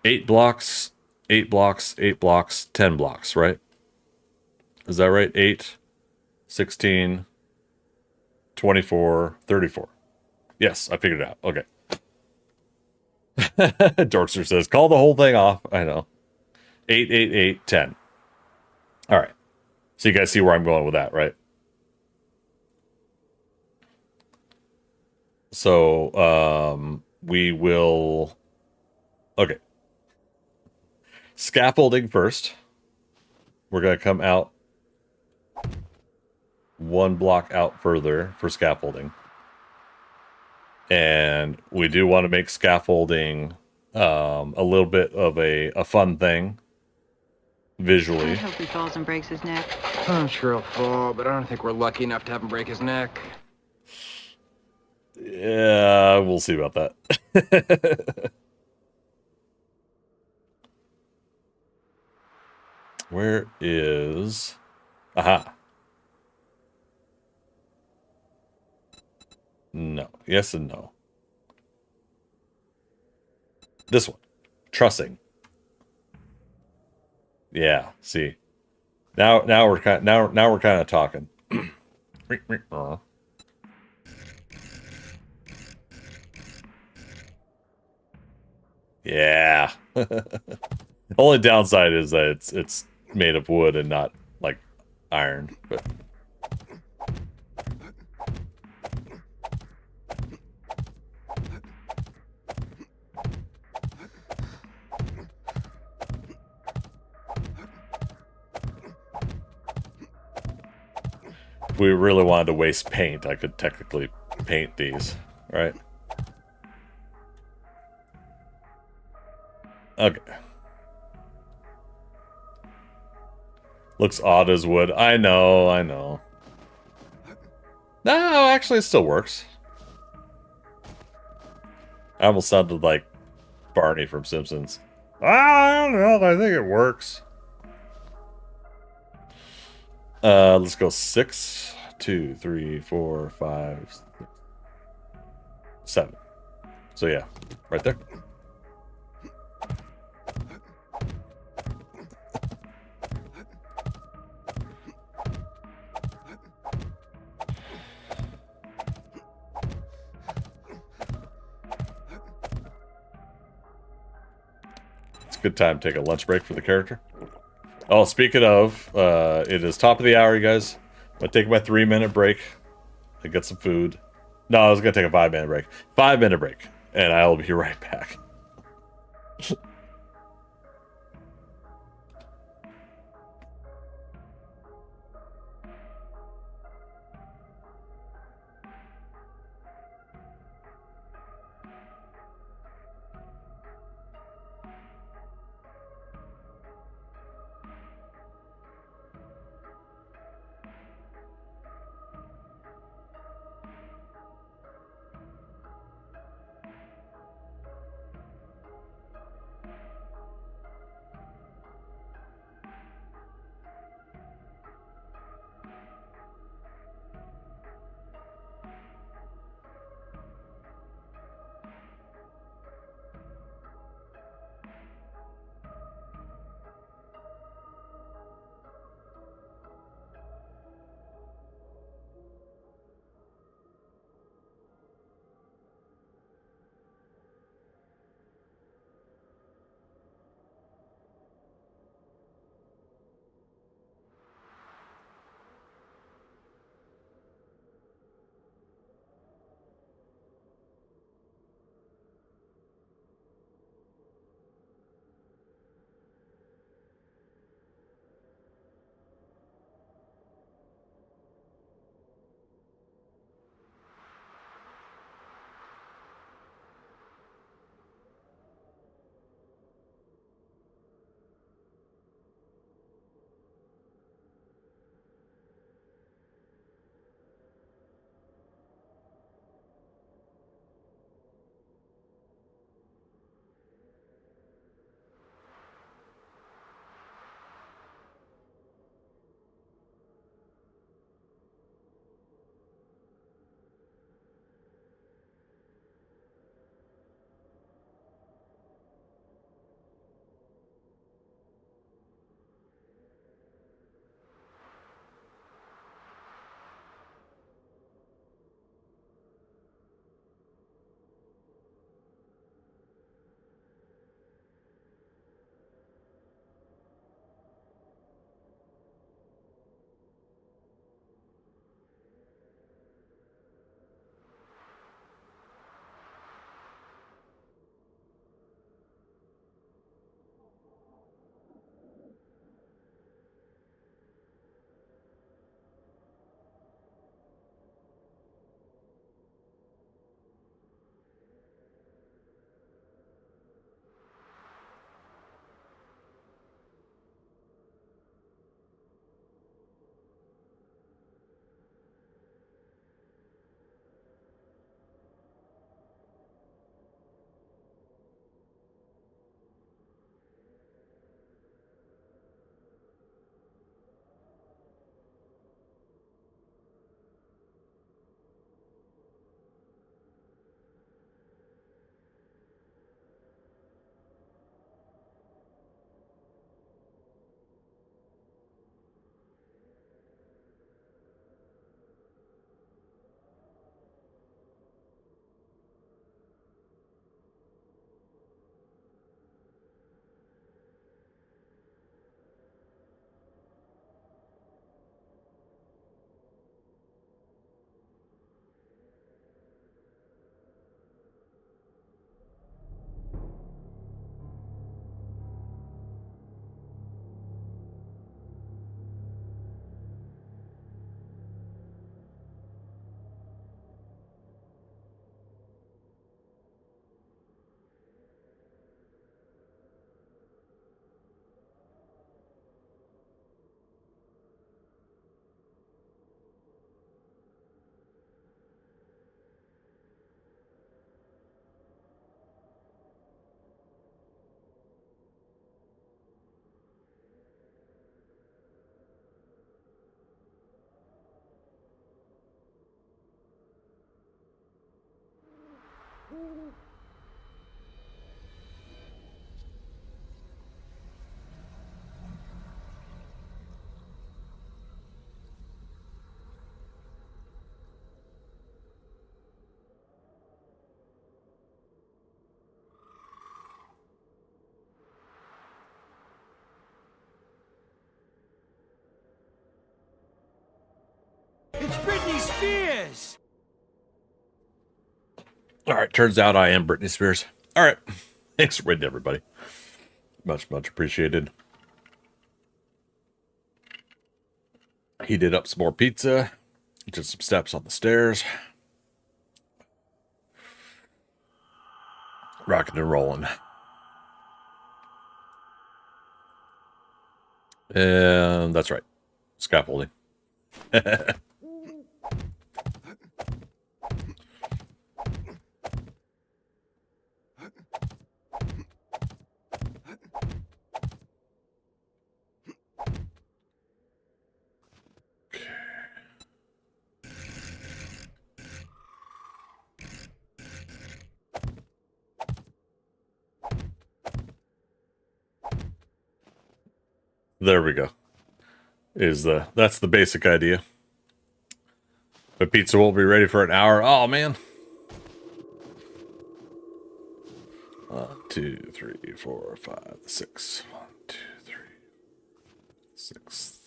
8 blocks, 8 blocks, 8 blocks, 10 blocks, right? Is that right? 8, 16, 24, 34. Yes, I figured it out. Okay. Dorkster says, call the whole thing off. I know. 8, 8, 8, 10. All right. So you guys see where I'm going with that, right? So, we will... Okay. Scaffolding first. We're going to come out 1 block out further for scaffolding. And we do want to make scaffolding a little bit of a fun thing visually. I hope he falls and breaks his neck. I'm sure he'll fall, but I don't think we're lucky enough to have him break his neck. Yeah, we'll see about that. Where is... Aha. No. Yes and no. This one. Trussing. Yeah, see. Now we're kind of talking. Yeah. Only downside is that it's made of wood and not like iron, but if we really wanted to waste paint, I could technically paint these, right? Okay. Looks odd as wood. I know. No, actually it still works. I almost sounded like Barney from Simpsons. I don't know, I think it works. Let's go 6, 2, 3, 4, 5, 6, 7. So yeah, right there. Good time to take a lunch break for the character. Oh, speaking of, it is top of the hour, you guys. I'm gonna take my 3-minute break. and get some food. No, I was gonna take a 5-minute break. 5-minute break, and I'll be right back. Britney Spears! All right, turns out I am Britney Spears. All right, thanks for waiting, everybody. Much appreciated. Heated up some more pizza. Did some steps on the stairs. Rocking and rolling. And that's right. Scaffolding. There we go. That's the basic idea. But pizza won't be ready for an hour. Oh man. 1, 2, 3, 4, 5, 6. 1, 2, 3, 6.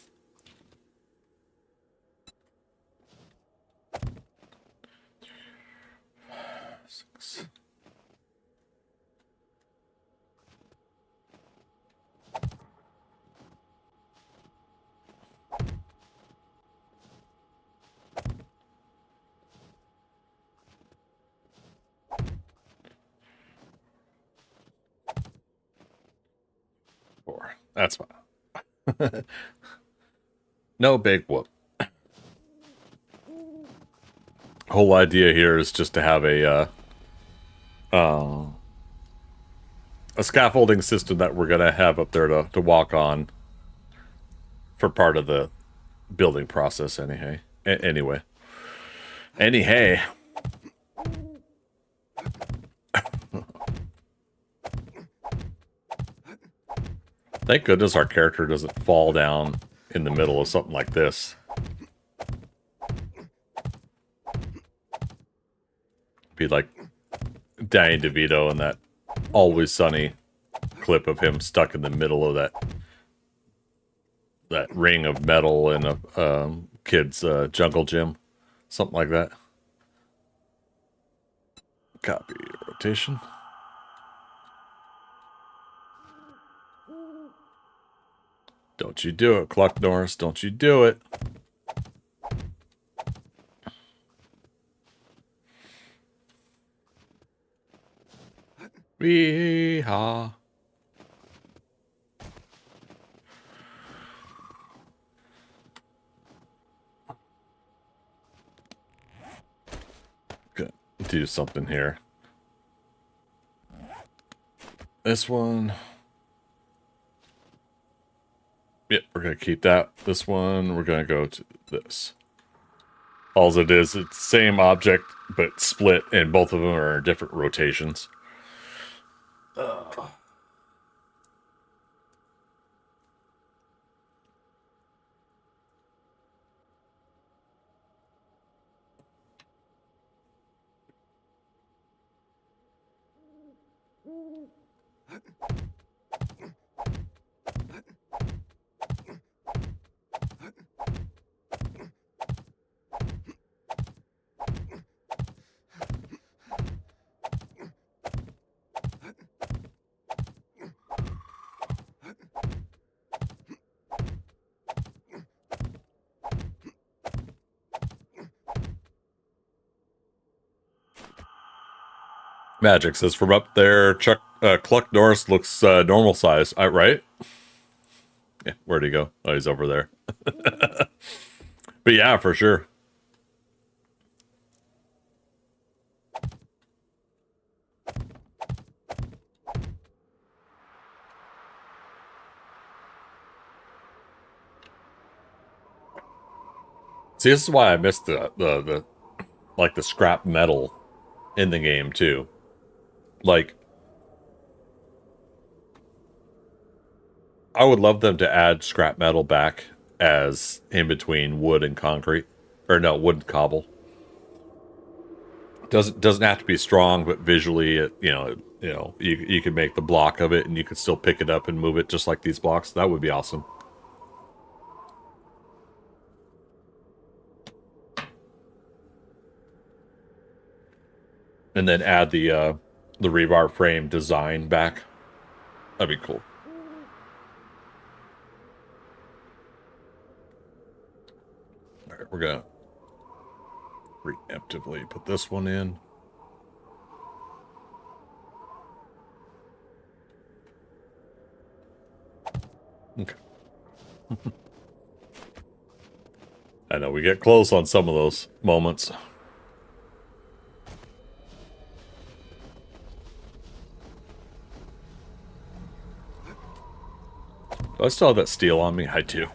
That's fine. No big whoop. Whole idea here is just to have a scaffolding system that we're gonna have up there to walk on for part of the building process. Anyway. Thank goodness our character doesn't fall down in the middle of something like this. Be like Danny DeVito in that Always Sunny clip of him stuck in the middle of that ring of metal in a kid's jungle gym. Something like that. Copy rotation. Don't you do it, Cluck Norris. Don't you do it. Wee-haw. Good. Do something here. This one. Yep, we're going to keep that. This one, we're going to go to this. All it is, it's the same object, but split, and both of them are in different rotations. Magic says from up there, Cluck Norris looks normal size. Right? Yeah, where'd he go? Oh, he's over there. But yeah, for sure. See, this is why I missed the like the scrap metal in the game too. Like, I would love them to add scrap metal back as in between wood and concrete, or no, wood and cobble. Doesn't have to be strong, but visually, you could make the block of it, and you could still pick it up and move it just like these blocks. That would be awesome. and then add the rebar frame design back. That'd be cool. All right, we're gonna preemptively put this one in. Okay. I know we get close on some of those moments. Do I still have that steel on me? I do.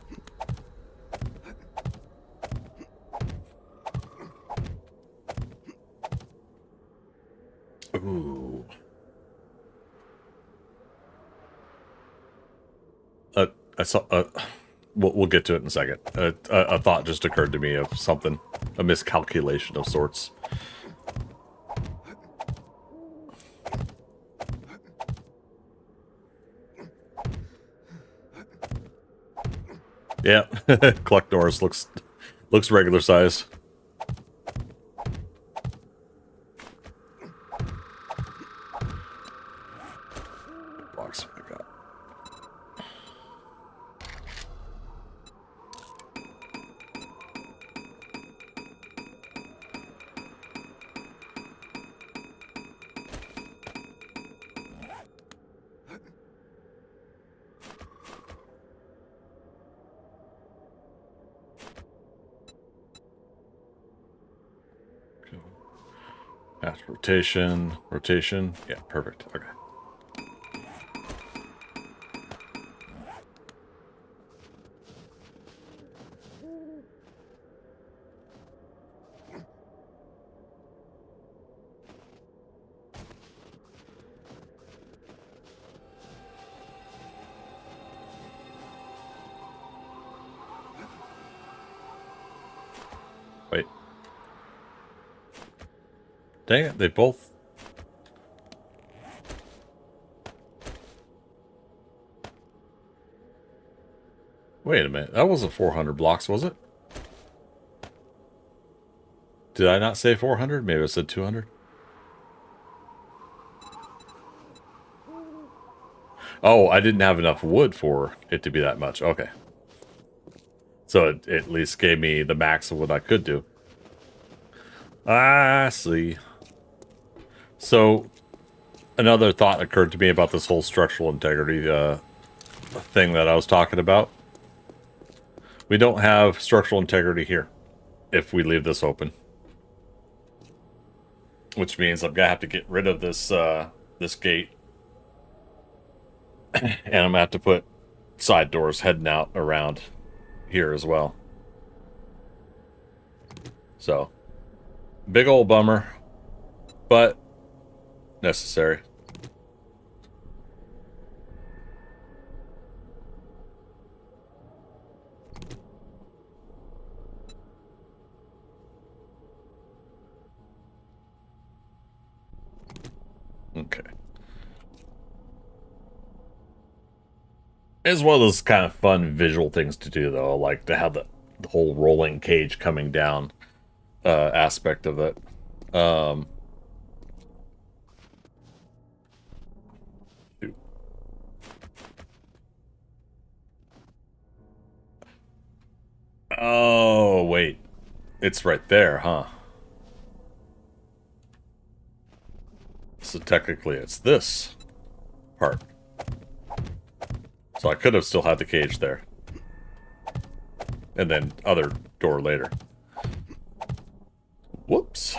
Ooh. I saw. We'll get to it in a second. A thought just occurred to me of something, a miscalculation of sorts. Yeah, Collector's looks regular size. Box I got. That's rotation. Yeah, perfect. Okay. Wait. Dang it, they both... Wait a minute, that wasn't 400 blocks, was it? Did I not say 400? Maybe I said 200? Oh, I didn't have enough wood for it to be that much. Okay. So it at least gave me the max of what I could do. I see. So, another thought occurred to me about this whole structural integrity thing that I was talking about. We don't have structural integrity here if we leave this open. Which means I'm going to have to get rid of this this gate. And I'm going to have to put side doors heading out around here as well. So, big old bummer, but necessary. Okay. It's one of those kind of fun visual things to do, though. Like to have the whole rolling cage coming down aspect of it. Shoot. Oh, wait. It's right there, huh? So technically it's this part. So I could have still had the cage there. And then other door later. Whoops.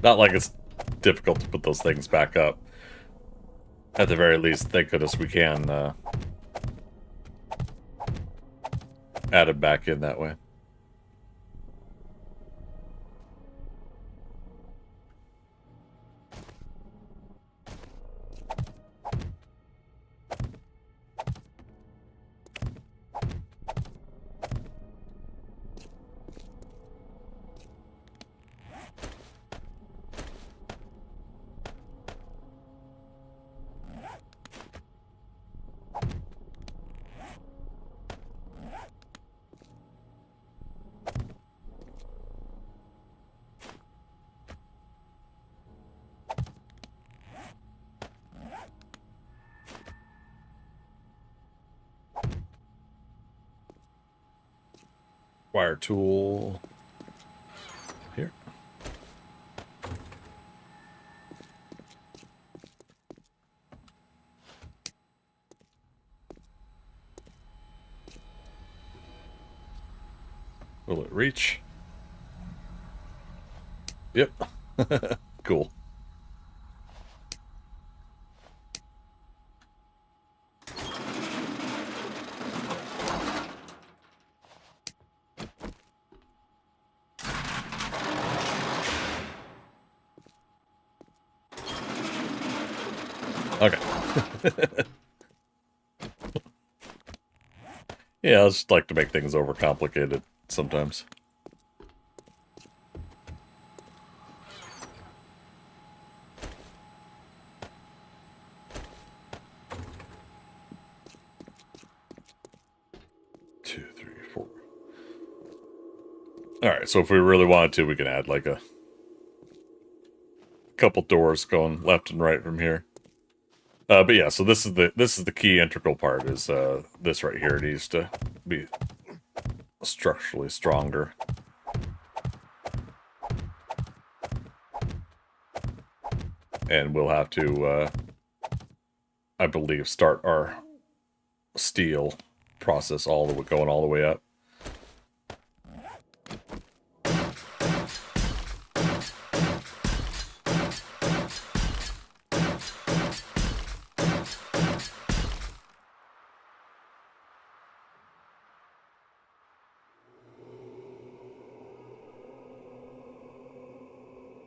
Not like it's difficult to put those things back up. At the very least, thank goodness we can add it back in that way. Wire tool. Here. Will it reach? Yep. Cool. Okay. Yeah, I just like to make things overcomplicated sometimes. Two, three, four. All right, so if we really wanted to, we can add like a couple doors going left and right from here. But yeah, so this is the key integral part is this right here. It needs to be structurally stronger. And we'll have to, I believe, start our steel process going all the way up.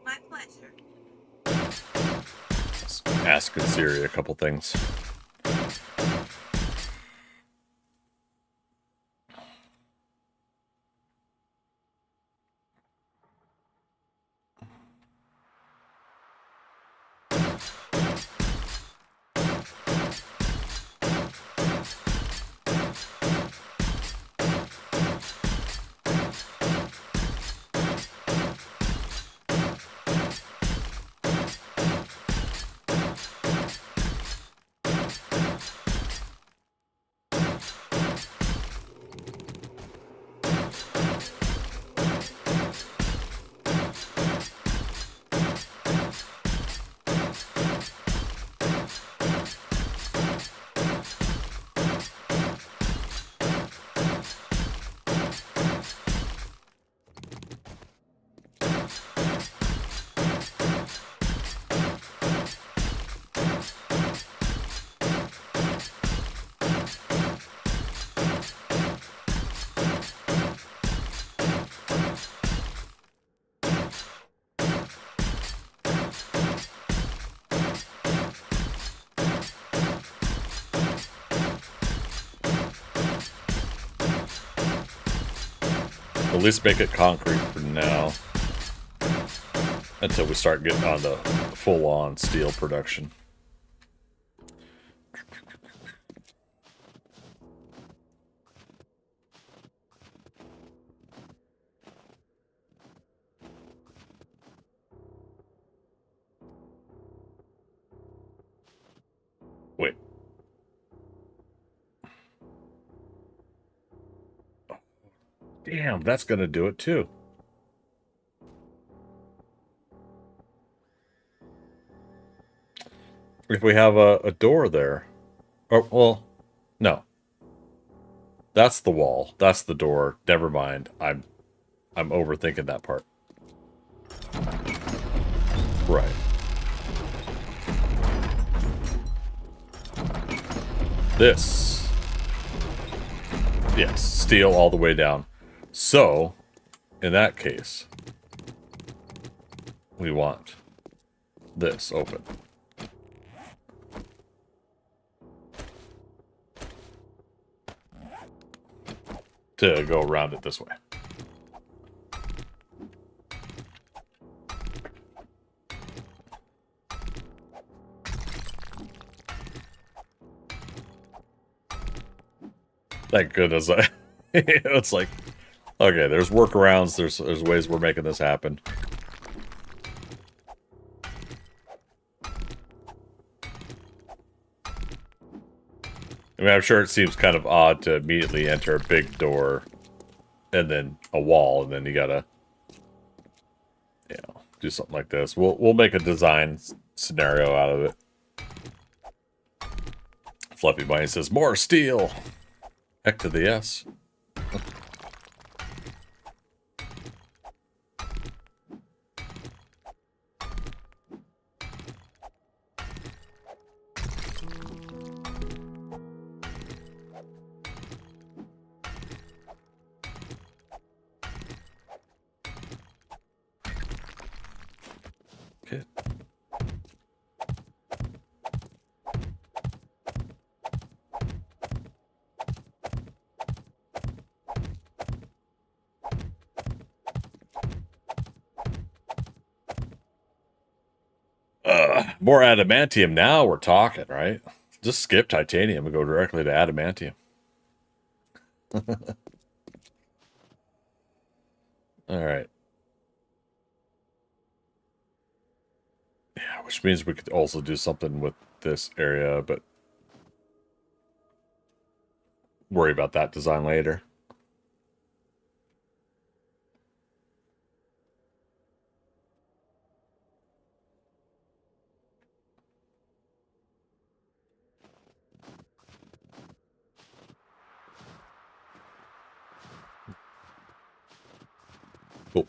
My pleasure. Let's ask Siri a couple things. At least make it concrete for now. Until we start getting on the full-on steel production. Wait. Damn, that's gonna do it too. If we have a door there. Oh, well, no. That's the wall. That's the door. Never mind. I'm overthinking that part. Right. This. Yes, steel all the way down. So, in that case, we want this open. To go around it this way. Thank goodness. It's like, okay, there's workarounds. There's ways we're making this happen. I mean, I'm sure it seems kind of odd to immediately enter a big door and then a wall, and then you gotta, do something like this. We'll make a design scenario out of it. Fluffy Bunny says, more steel! Heck to the yes. Okay. More adamantium now, we're talking, right? Just skip titanium and go directly to adamantium. All right. Yeah, which means we could also do something with this area, but worry about that design later. Cool.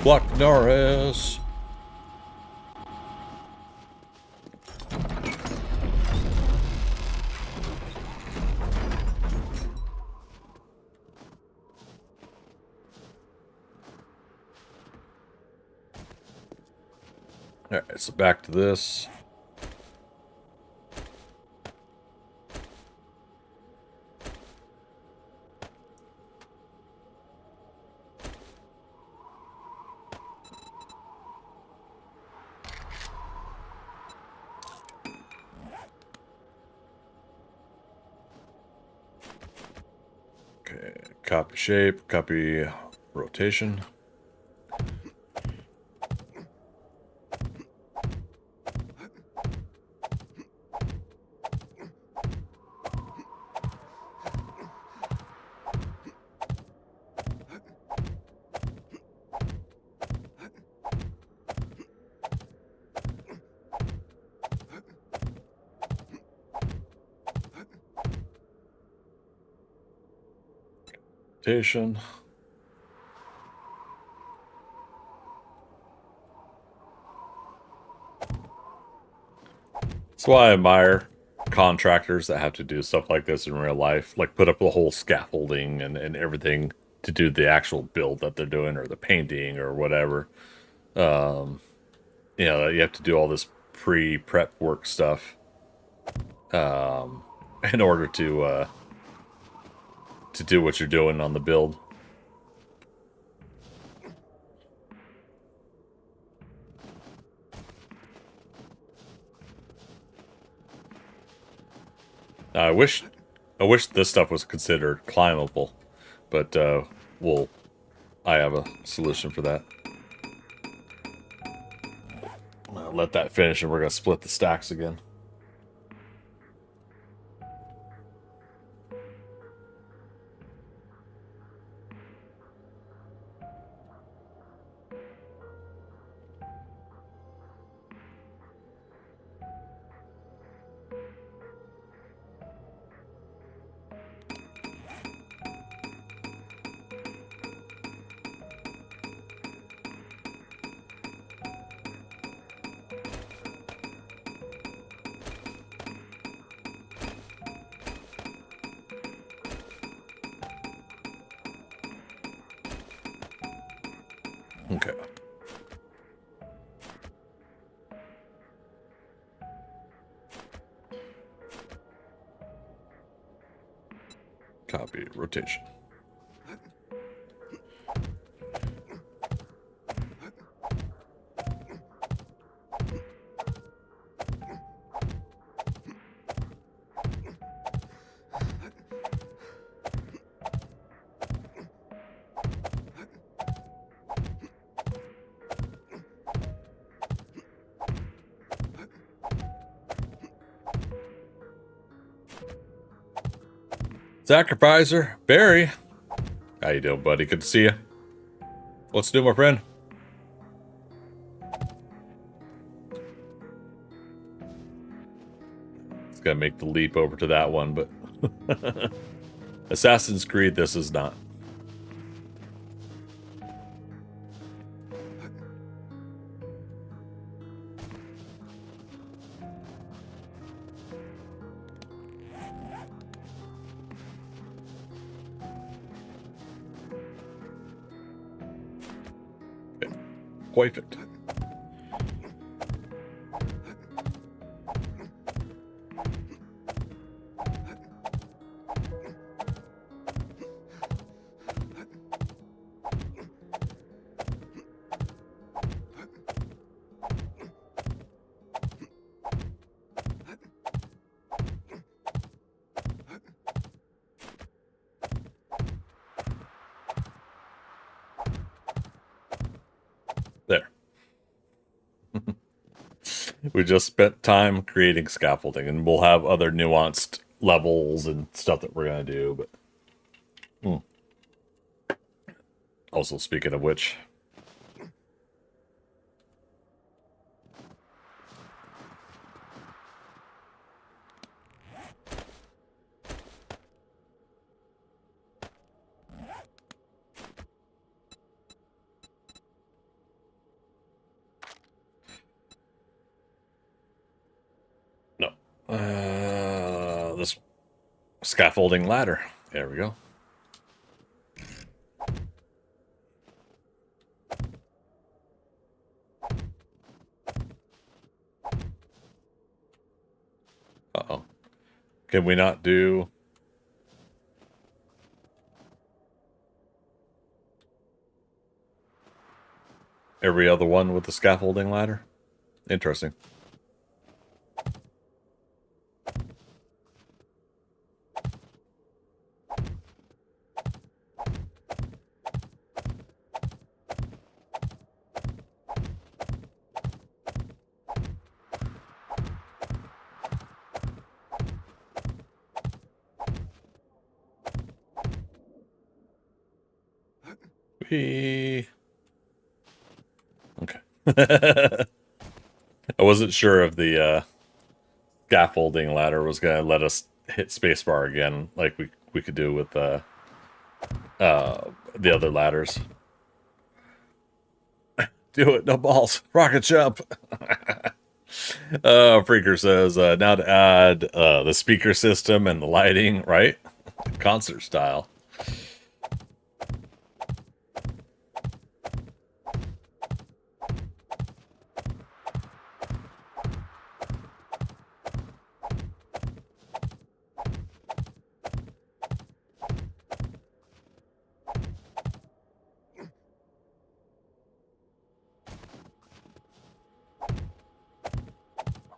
Buck Norris. All right, so back to this. Okay, copy shape, copy rotation. Rotation. That's why I admire contractors that have to do stuff like this in real life, like put up the whole scaffolding and everything to do the actual build that they're doing, or the painting or whatever. You know, you have to do all this pre-prep work stuff in order to do what you're doing on the build. I wish this stuff was considered climbable, but I have a solution for that. I'll let that finish, and we're gonna split the stacks again. Okay. Copy rotation. Sacrificer, Barry. How you doing, buddy? Good to see you. What's new, my friend? It's gonna make the leap over to that one, but Assassin's Creed, this is not. Perfect. There. We just spent time creating scaffolding, and we'll have other nuanced levels and stuff that we're going to do, but... Also, speaking of which... this scaffolding ladder. There we go. Uh-oh. Can we not do... every other one with the scaffolding ladder? Interesting. Okay. I wasn't sure if the scaffolding ladder was going to let us hit spacebar again, like we could do with the other ladders. Do it, no balls. Rocket jump. Freaker says, now to add the speaker system and the lighting, right? Concert style.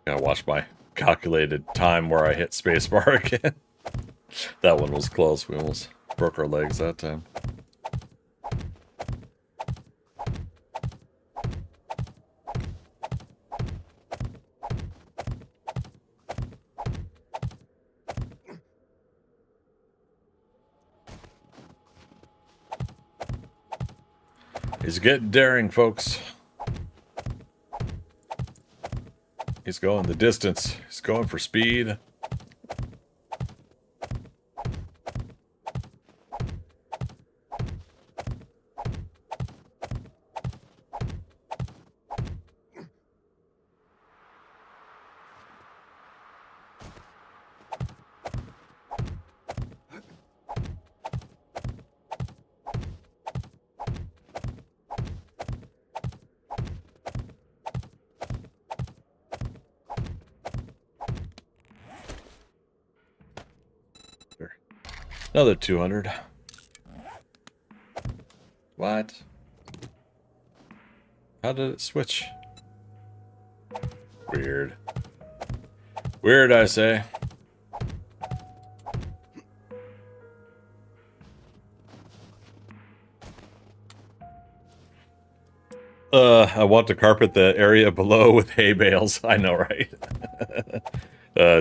Gotta watch my calculated time where I hit spacebar again. That one was close. We almost broke our legs that time. He's getting daring, folks. He's going the distance. He's going for speed. Another 200. What? How did it switch? Weird. Weird, I say. I want to carpet the area below with hay bales. I know, right?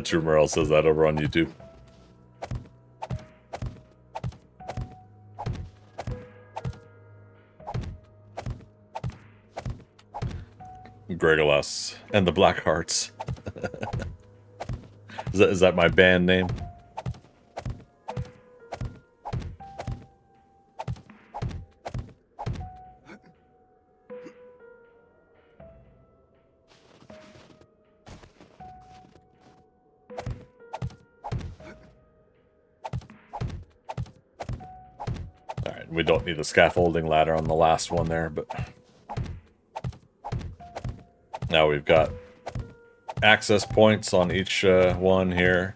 True Merle says that over on YouTube. Gregolas and the Black Hearts. Is that my band name? Alright, we don't need a scaffolding ladder on the last one there, but now we've got access points on each one here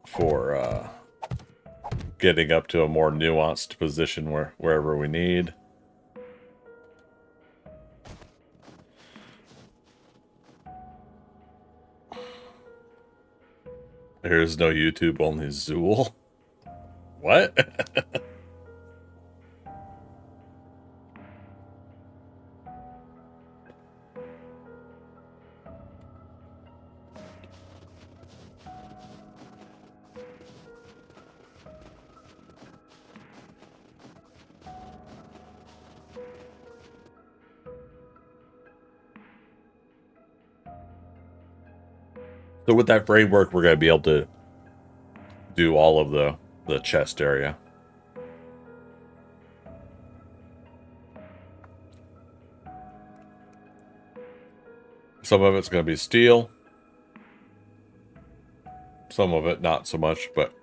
for getting up to a more nuanced position wherever we need. There's no YouTube, only Zool. What? So with that framework, we're going to be able to do all of the chest area. Some of it's going to be steel. Some of it not so much, but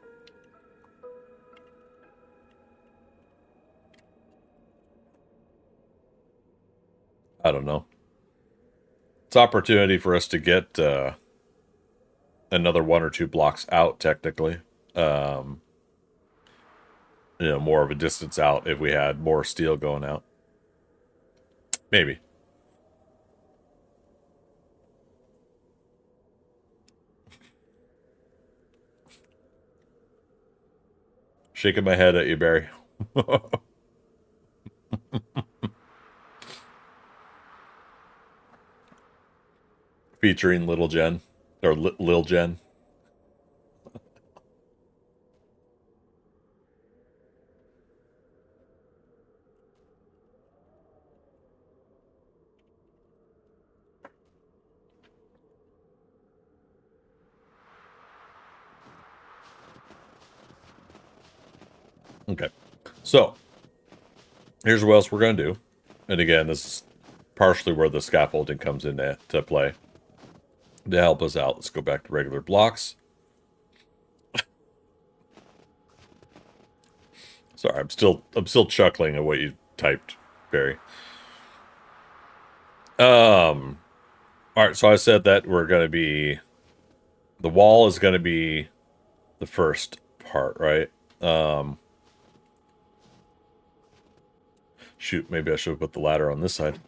I don't know. It's opportunity for us to get another 1 or 2 blocks out, technically. You know, more of a distance out if we had more steel going out. Maybe. Shaking my head at you, Barry. Featuring Little Jen. Or Lil Jen. Okay. So, here's what else we're going to do. And again, this is partially where the scaffolding comes into play. To help us out, let's go back to regular blocks. Sorry, I'm still chuckling at what you typed, Barry. All right, so I said that we're going to be, the wall is going to be the first part, right? Shoot, maybe I should have put the ladder on this side.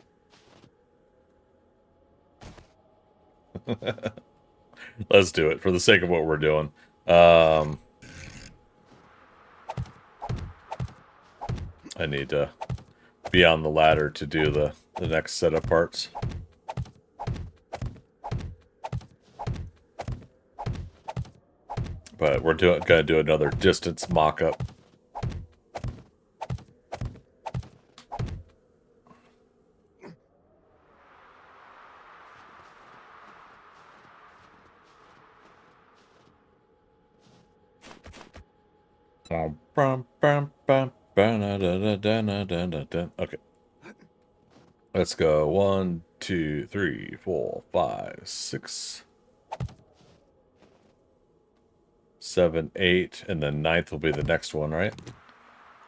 Let's do it for the sake of what we're doing. I need to be on the ladder to do the next set of parts. But we're gonna do another distance mock-up. Okay. Let's go 1, 2, 3, 4, 5, 6, 7, 8, and then 9th will be the next one, right?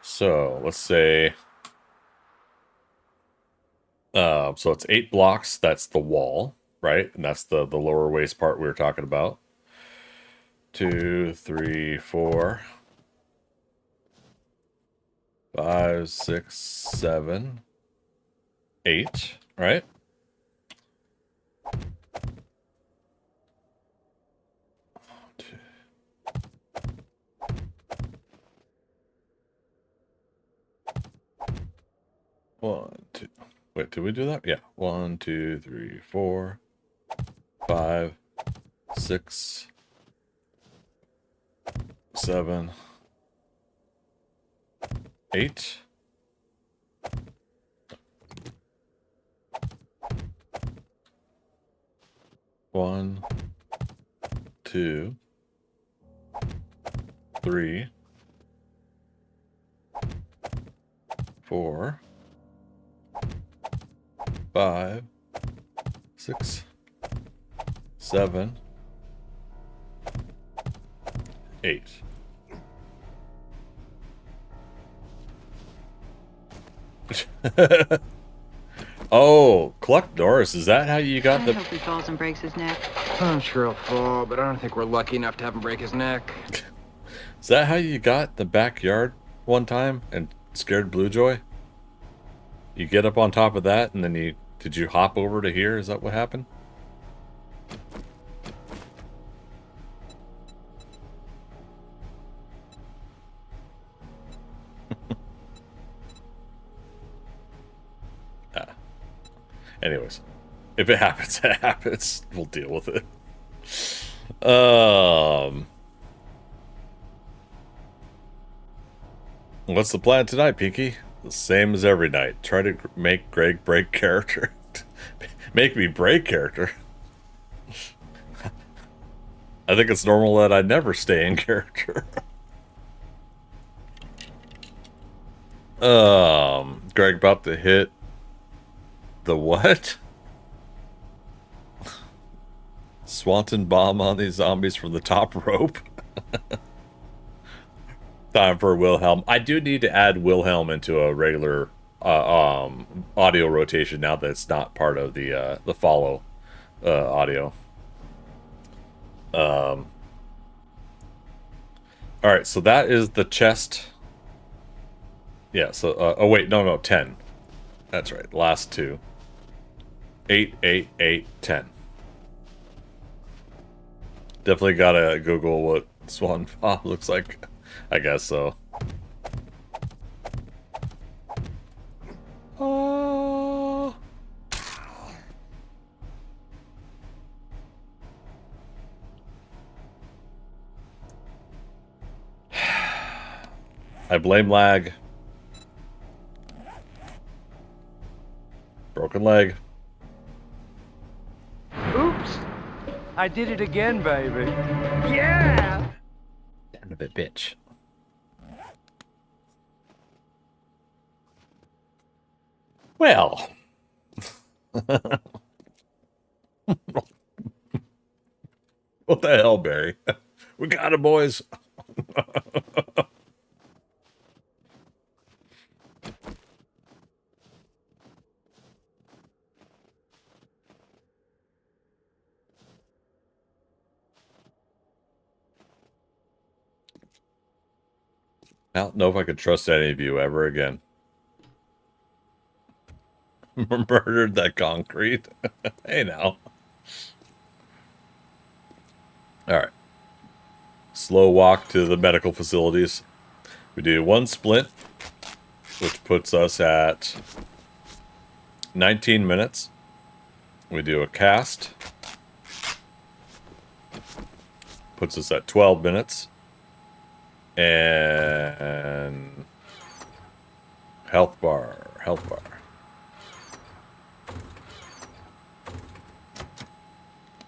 So let's say, so it's 8 blocks. That's the wall, right? And that's the lower waist part we were talking about. 2, 3, 4, 5, 6, 7, 8, right? One, two. Wait, did we do that? Yeah. 1, 2, 3, 4, 5, 6, 7, 8. 1, 2, 3, 4, 5, 6, 7, 8. Oh, Cluck Doris, is that how you got I the... hope he falls and breaks his neck. I'm sure he'll fall, but I don't think we're lucky enough to have him break his neck. Is that how you got the backyard one time and scared Blue Joy? You get up on top of that and then did you hop over to here? Is that what happened? Anyways, if it happens, it happens. We'll deal with it. What's the plan tonight, Pinky? The same as every night. Try to make Greg break character. Make me break character. I think it's normal that I never stay in character. Greg about to hit the what? Swanton bomb on these zombies from the top rope. Time for Wilhelm. I do need to add Wilhelm into a regular audio rotation now that it's not part of the follow audio. All right, so that is the chest. Yeah. So oh wait, no, 10. That's right. Last two. 8, 8, 8, 10. Definitely gotta Google what Swan Bomb looks like. I guess so. Oh. I blame lag. Broken leg. Oops! I did it again, baby. Yeah! Son of a bitch. Well. What the hell, Barry? We got it, boys. I don't know if I could trust any of you ever again. Murdered that concrete. Hey now. Alright. Slow walk to the medical facilities. We do one splint, which puts us at 19 minutes. We do a cast. Puts us at 12 minutes. And health bar.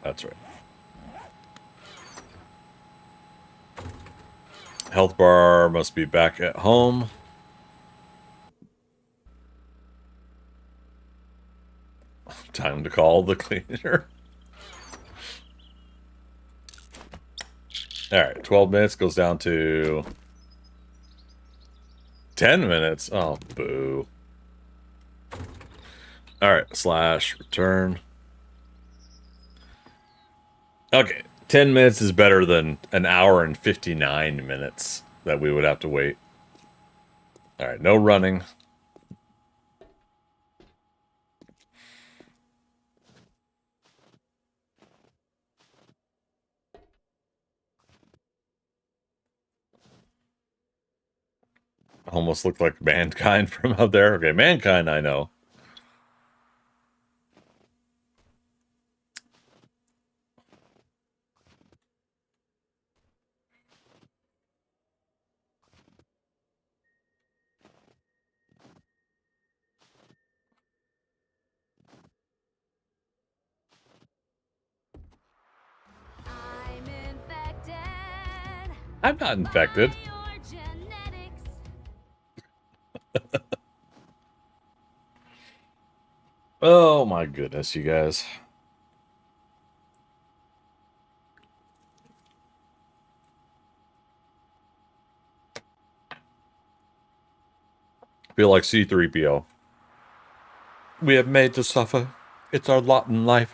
That's right. Health bar must be back at home. Time to call the cleaner. Alright, 12 minutes goes down to 10 minutes. Oh, boo. Alright, slash return. Okay, 10 minutes is better than an hour and 59 minutes that we would have to wait. Alright, no running. Almost looked like Mankind from out there. Okay, Mankind I know. I'm not infected. Oh my goodness, you guys. Feel like C3PO. We have made to suffer. It's our lot in life.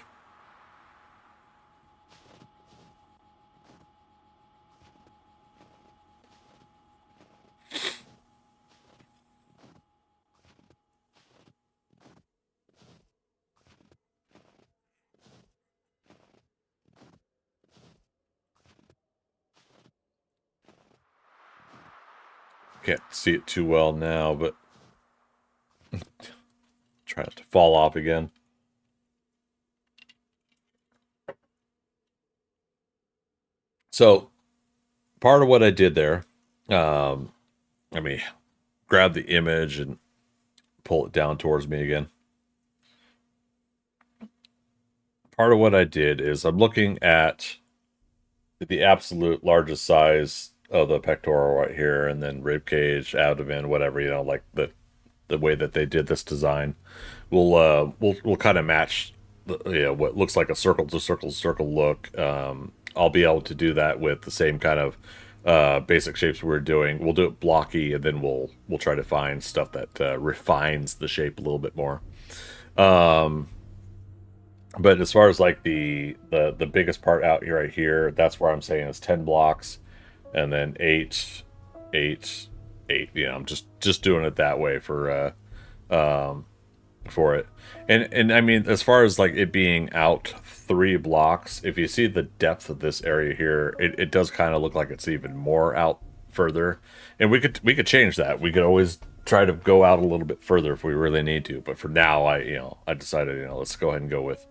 Can't see it too well now, but try not to fall off again. So, part of what I did there, let me grab the image and pull it down towards me again. Part of what I did is I'm looking at the absolute largest size of the pectoral right here, and then rib cage, abdomen, whatever, you know, like the way that they did this design. We'll kind of match the, you know, what looks like a circle to circle to circle look. I'll be able to do that with the same kind of basic shapes we're doing. We'll do it blocky, and then we'll try to find stuff that refines the shape a little bit more. But as far as like the biggest part out here right here, that's where I'm saying is 10 blocks, and then 8, 8, 8. You know, I'm just doing it that way for it. And I mean, as far as like it being out 3 blocks, if you see the depth of this area here, it does kind of look like it's even more out further. And we could change that. We could always try to go out a little bit further if we really need to. But for now, I decided, let's go ahead and go with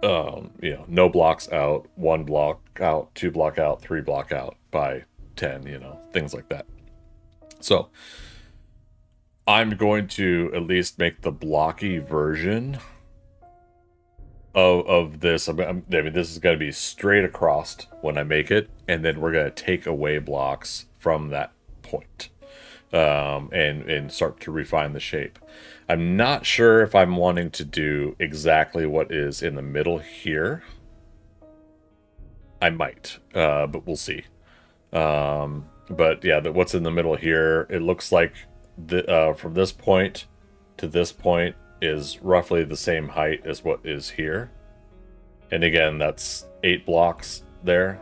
no blocks out, 1 block out, 2 block out, 3 block out by 10, things like that. So I'm going to at least make the blocky version of this. I mean, this is going to be straight across when I make it, and then we're going to take away blocks from that point, and start to refine the shape. I'm not sure if I'm wanting to do exactly what is in the middle here. I might, but we'll see. But yeah, what's in the middle here, it looks like from this point to this point is roughly the same height as what is here. And again, that's 8 blocks there.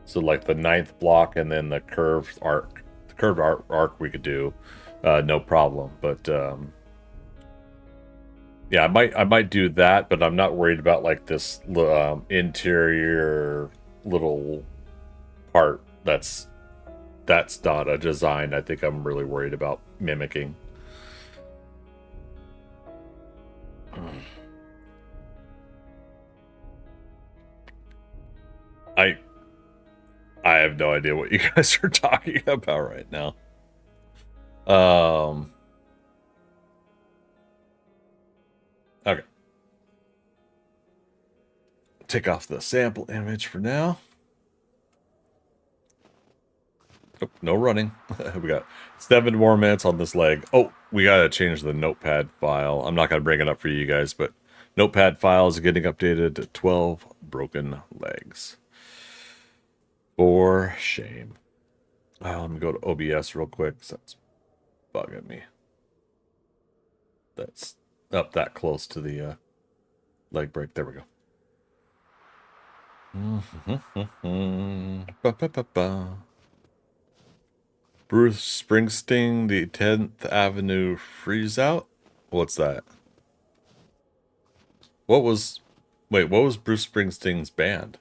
So like the 9th block and then the curved arc. The curved arc we could do, no problem. But yeah, I might do that, but I'm not worried about like this interior little part that's not a design I think I'm really worried about mimicking. I have no idea what you guys are talking about right now. Okay. Take off the sample image for now. Oh, no running. We got 7 more minutes on this leg. Oh, we gotta change the notepad file. I'm not gonna bring it up for you guys, but notepad file is getting updated to 12 broken legs. For shame. Let me go to OBS real quick. That's bugging me. That's up that close to the leg break. There we go. Bruce Springsteen, the 10th Avenue Freeze Out? What's that? What was Bruce Springsteen's band?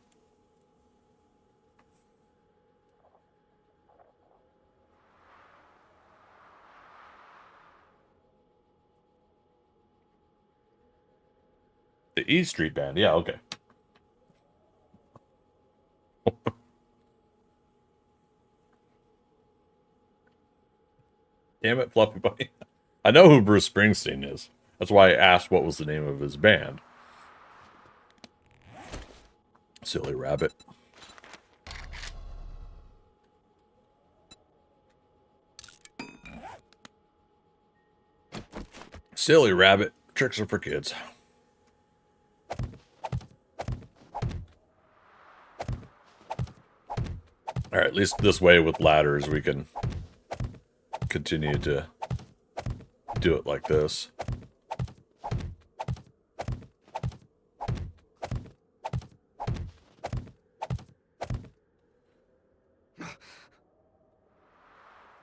The E Street Band, yeah, okay. Damn it, Fluffy Bunny. I know who Bruce Springsteen is. That's why I asked what was the name of his band. Silly rabbit. Silly rabbit. Tricks are for kids. Alright, at least this way with ladders we can continue to do it like this.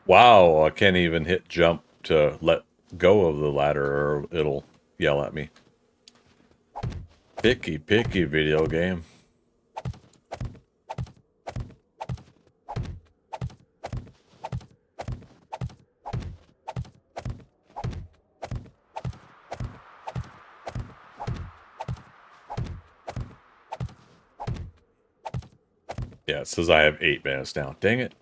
Wow, I can't even hit jump to let go of the ladder or it'll yell at me. Picky video game. Yeah, it says I have 8 minutes now. Dang it.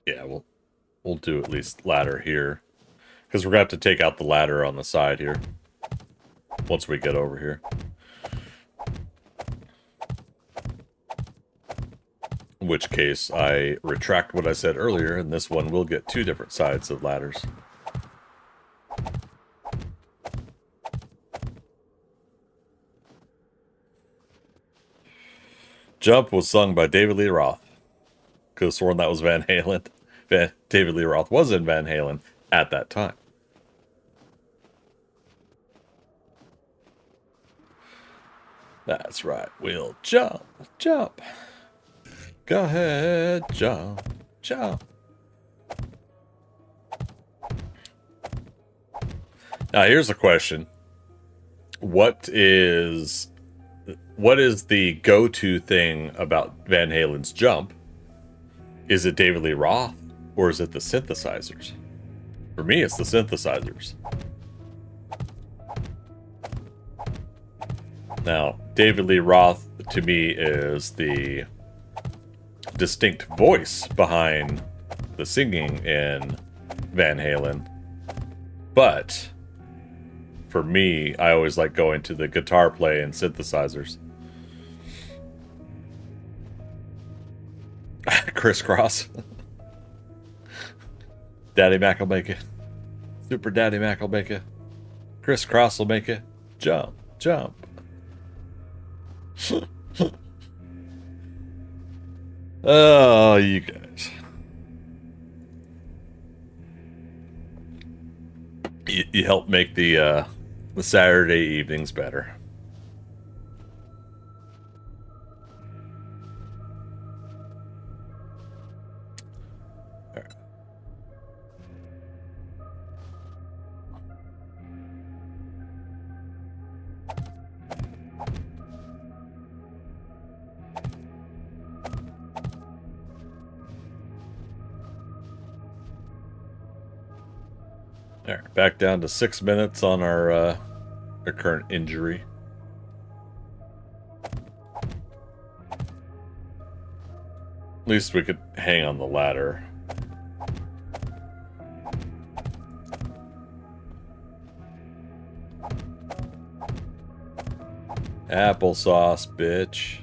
Yeah, we'll do at least ladder here. Because we're going to have to take out the ladder on the side here. Once we get over here. In which case, I retract what I said earlier, and this one will get 2 different sides of ladders. Jump was sung by David Lee Roth. Could have sworn that was Van Halen. David Lee Roth was in Van Halen at that time. That's right. We'll jump. Go ahead, jump. Now, here's a question. What is the go-to thing about Van Halen's jump? Is it David Lee Roth, or is it the synthesizers? For me, it's the synthesizers. Now, David Lee Roth, to me, is the distinct voice behind the singing in Van Halen. But, for me, I always like going to the guitar play and synthesizers. Crisscross. Daddy Mac will make it. Super Daddy Mac will make it. Crisscross will make it. Jump. Oh, you guys. You help make the Saturday evenings better. There, back down to 6 minutes on our current injury. At least we could hang on the ladder. Applesauce, bitch.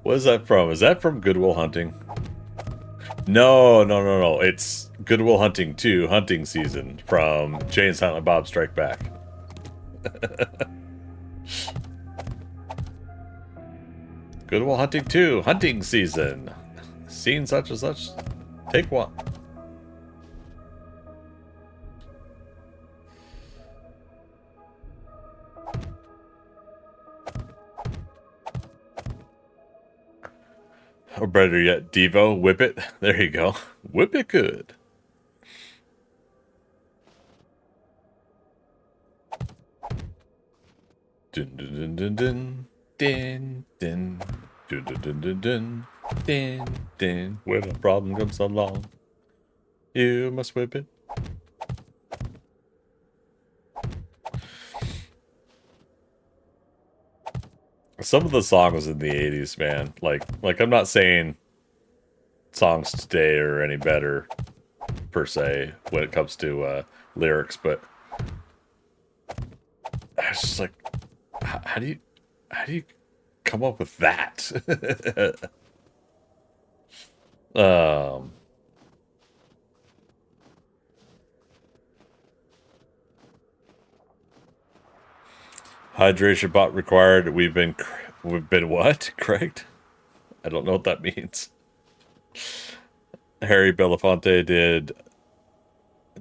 What is that from? Is that from Good Will Hunting? No. It's Good Will Hunting 2, Hunting Season, from Jay and Silent Bob Strike Back. Good Will Hunting 2, Hunting Season. Scene such and such. Take 1. Or better yet, Devo, whip it. There you go. Whip it good. Dun dun dun dun dun dun dun dun dun dun dun dun dun. When a problem comes along, you must whip it. Some of the songs in the 80s, man. Like I'm not saying songs today are any better per se when it comes to lyrics, but I was just like, how do you come up with that? Hydration bot required. We've been what? Correct? I don't know what that means. Harry Belafonte did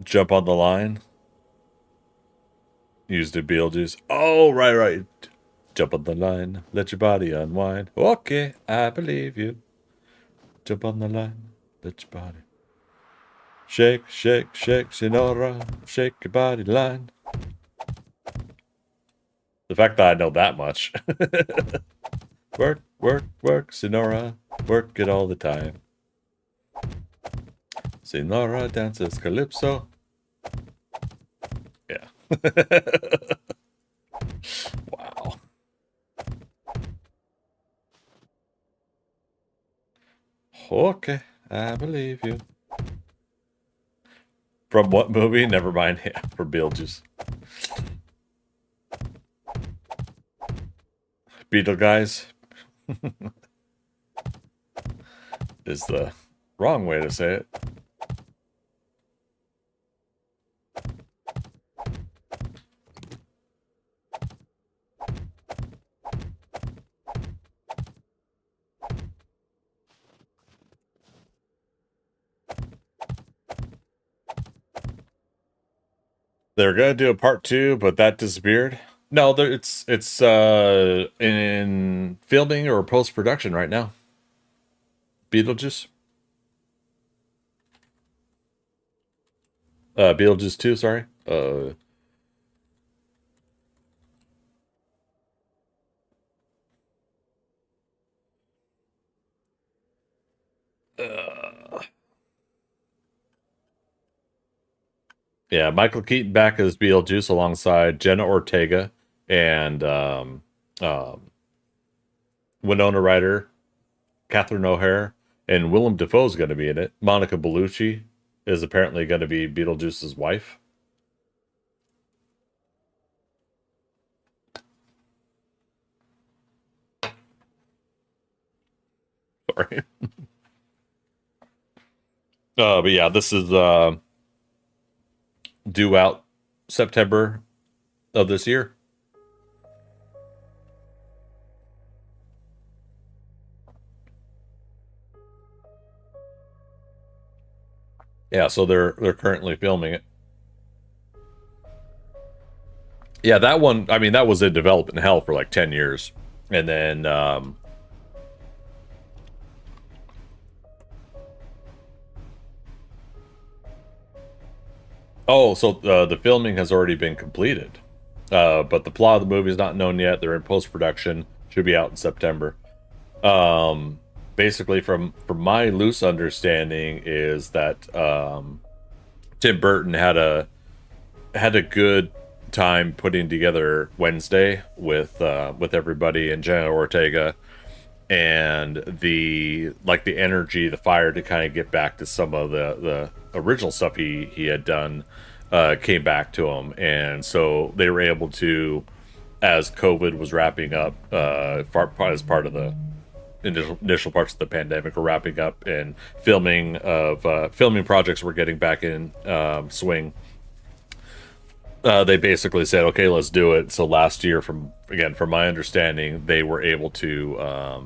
Jump on the Line. Used a Beetlejuice. Oh, right. Jump on the line. Let your body unwind. Okay, I believe you. Jump on the line. Let your body. Shake, shake, shake, Senora. Shake your body line. The fact that I know that much. Work, work, work, Senora. Work it all the time. Senora dances calypso. Yeah. Wow. Okay, I believe you. From what movie? Never mind. Yeah, for Beetlejuice. Beetle guys is the wrong way to say it. They're gonna do a part 2, but that disappeared. No, it's in filming or post production right now. Beetlejuice. Beetlejuice 2, sorry. Yeah, Michael Keaton back as Beetlejuice alongside Jenna Ortega and Winona Ryder, Catherine O'Hara, and Willem Dafoe's going to be in it. Monica Bellucci is apparently going to be Beetlejuice's wife. Sorry. But yeah, this is due out September of this year. Yeah, so they're currently filming it. Yeah, that one, I mean, that was in development hell for like 10 years. And then oh, so the filming has already been completed. But the plot of the movie is not known yet. They're in post-production. Should be out in September. Basically, from my loose understanding, is that Tim Burton had a good time putting together Wednesday with everybody and Jenna Ortega, and the energy, the fire to kind of get back to some of the original stuff he had done came back to him, and so they were able to, as COVID was wrapping up, as part of the initial parts of the pandemic were wrapping up, and filming projects were getting back in swing. They basically said, okay, let's do it. So last year, from my understanding, they were able to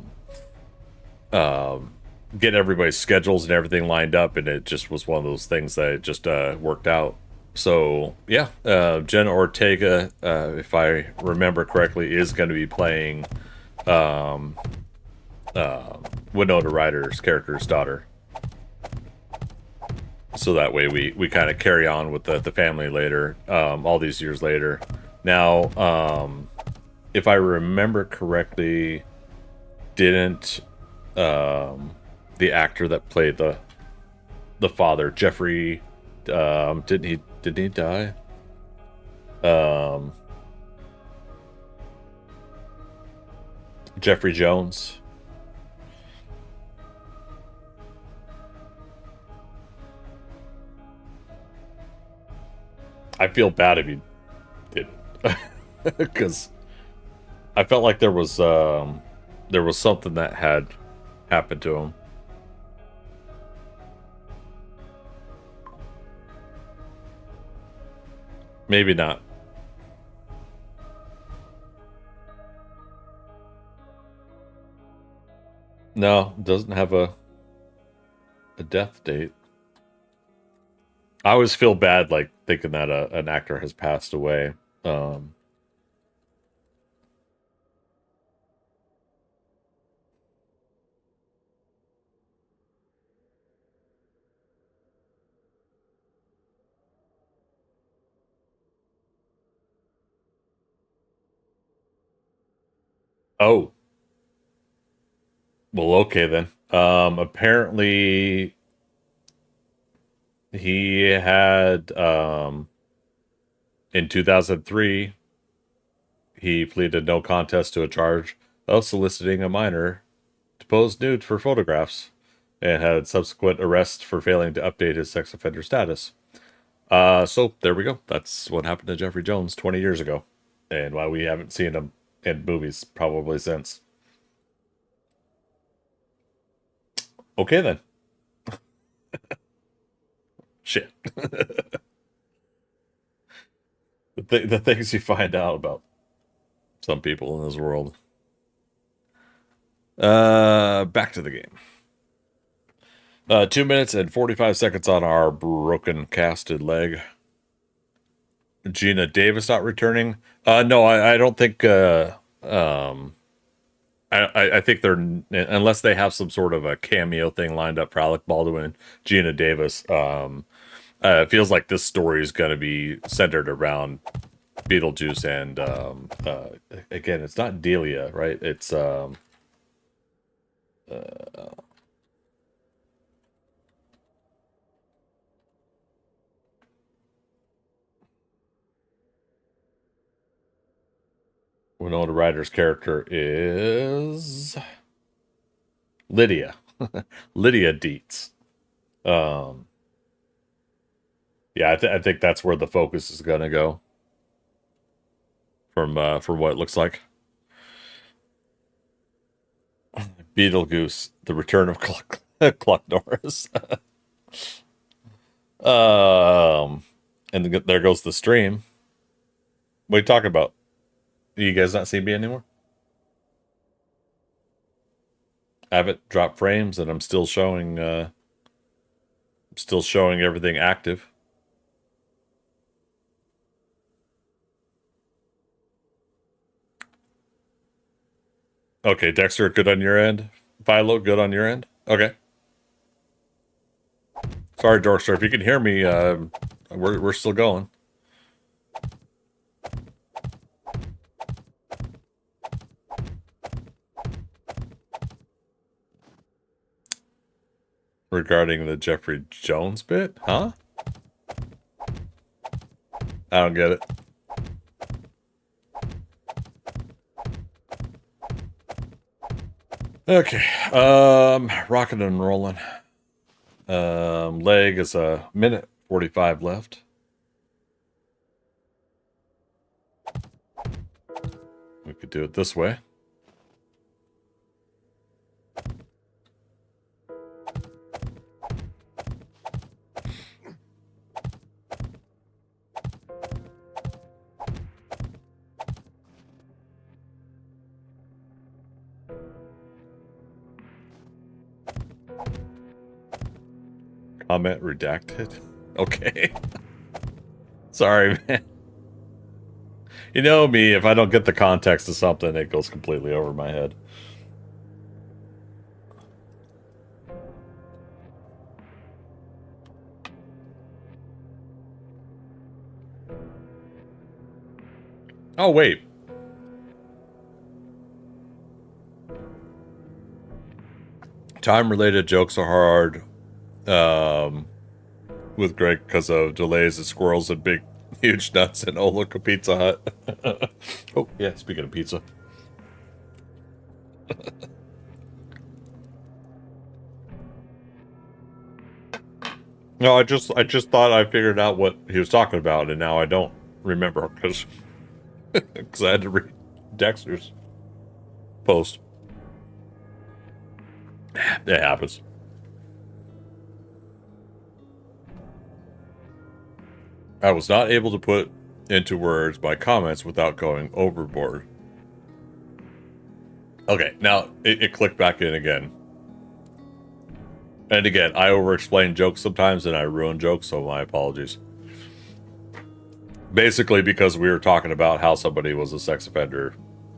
get everybody's schedules and everything lined up, and it just was one of those things that it just worked out. So yeah, Jenna Ortega, if I remember correctly, is going to be playing Winona Ryder's character's daughter. So that way we kind of carry on with the family later, all these years later. Now, if I remember correctly, didn't the actor that played the father, Jeffrey, didn't he die? Jeffrey Jones. I feel bad if you didn't, because I felt like there was something that had happened to him. Maybe not. No, doesn't have a death date. I always feel bad, like, thinking that an actor has passed away. Oh. Well, okay then. Apparently he had in 2003 he pleaded no contest to a charge of soliciting a minor to pose nude for photographs and had subsequent arrest for failing to update his sex offender status. So there we go. That's what happened to Jeffrey Jones 20 years ago, and why we haven't seen him in movies probably since. Okay then. Shit. The things you find out about some people in this world. Back to the game. 2 minutes and 45 seconds on our broken casted leg. Gina Davis not returning. No, I don't think. I think they're, unless they have some sort of a cameo thing lined up for Alec Baldwin and Gina Davis. It feels like this story is going to be centered around Beetlejuice and again, it's not Delia, right? It's Winona Ryder's character is Lydia. Lydia Dietz. Yeah, I think that's where the focus is going to go from what it looks like. Beetlejuice, the return of Cluck Norris. And there goes the stream. What are you talking about? You guys not see me anymore? I haven't dropped frames, and I'm still showing everything active. Okay, Dexter, good on your end. Philo, good on your end. Okay. Sorry, Dorkster, if you can hear me, we're still going. Regarding the Jeffrey Jones bit, huh? I don't get it. Okay, rocking and rolling. Leg is a minute 45 left. We could do it this way. Comment redacted. Okay. Sorry, man. You know me, if I don't get the context of something, it goes completely over my head. Oh, wait. Time-related jokes are hard with Greg because of delays and squirrels and big, huge nuts and oh, look, a Pizza Hut. Oh, yeah, speaking of pizza. No, I just thought I figured out what he was talking about, and now I don't remember because I had to read Dexter's post. It happens. I was not able to put into words my comments without going overboard. Okay, now it clicked back in again. And again, I over-explain jokes sometimes and I ruin jokes, so my apologies. Basically, because we were talking about how somebody was a sex offender,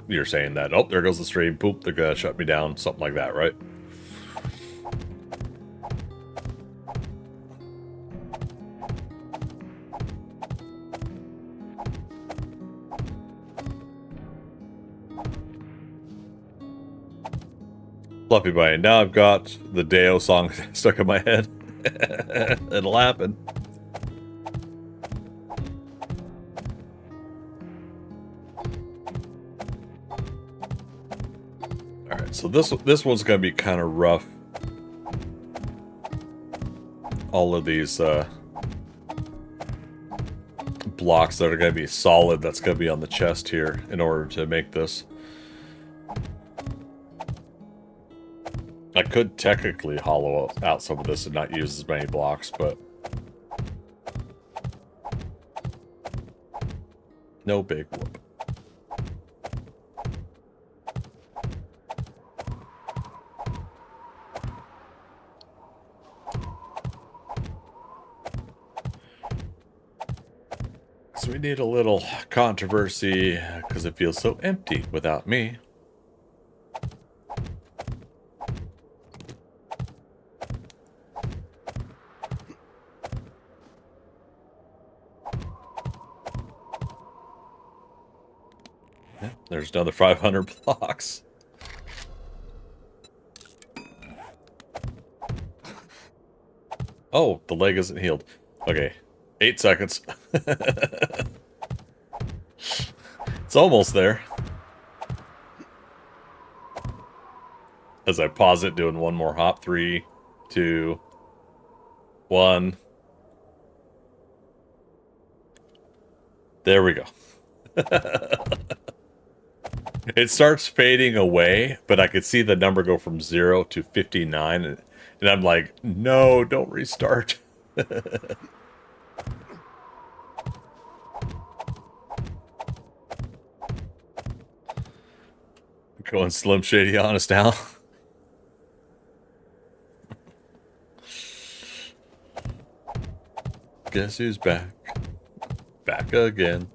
you're saying that, oh, there goes the stream, poop, they're gonna shut me down, something like that, right? Fluffy Bunny. Now I've got the Deo song stuck in my head. It'll happen. Alright, so this one's gonna be kind of rough. All of these blocks that are gonna be solid, that's gonna be on the chest here in order to make this. I could technically hollow out some of this and not use as many blocks, but no big whoop. So we need a little controversy because it feels so empty without me. There's another 500 blocks. Oh, the leg isn't healed. Okay, 8 seconds. It's almost there. As I pause it, doing one more hop. 3, 2, 1. There we go. It starts fading away, but I could see the number go from 0 to 59, and I'm like, no, don't restart. Going Slim Shady honest now. Guess who's back? Back again.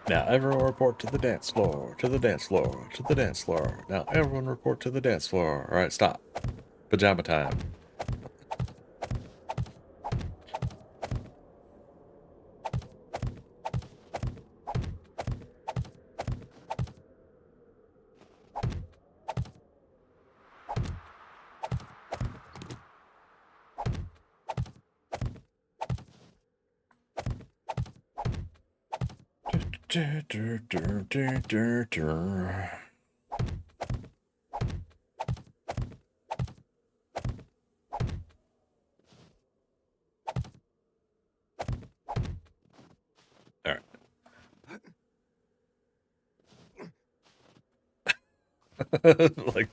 Now everyone report to the dance floor, to the dance floor, to the dance floor. Now everyone report to the dance floor. Alright, stop. Pajama time. Alright. Like,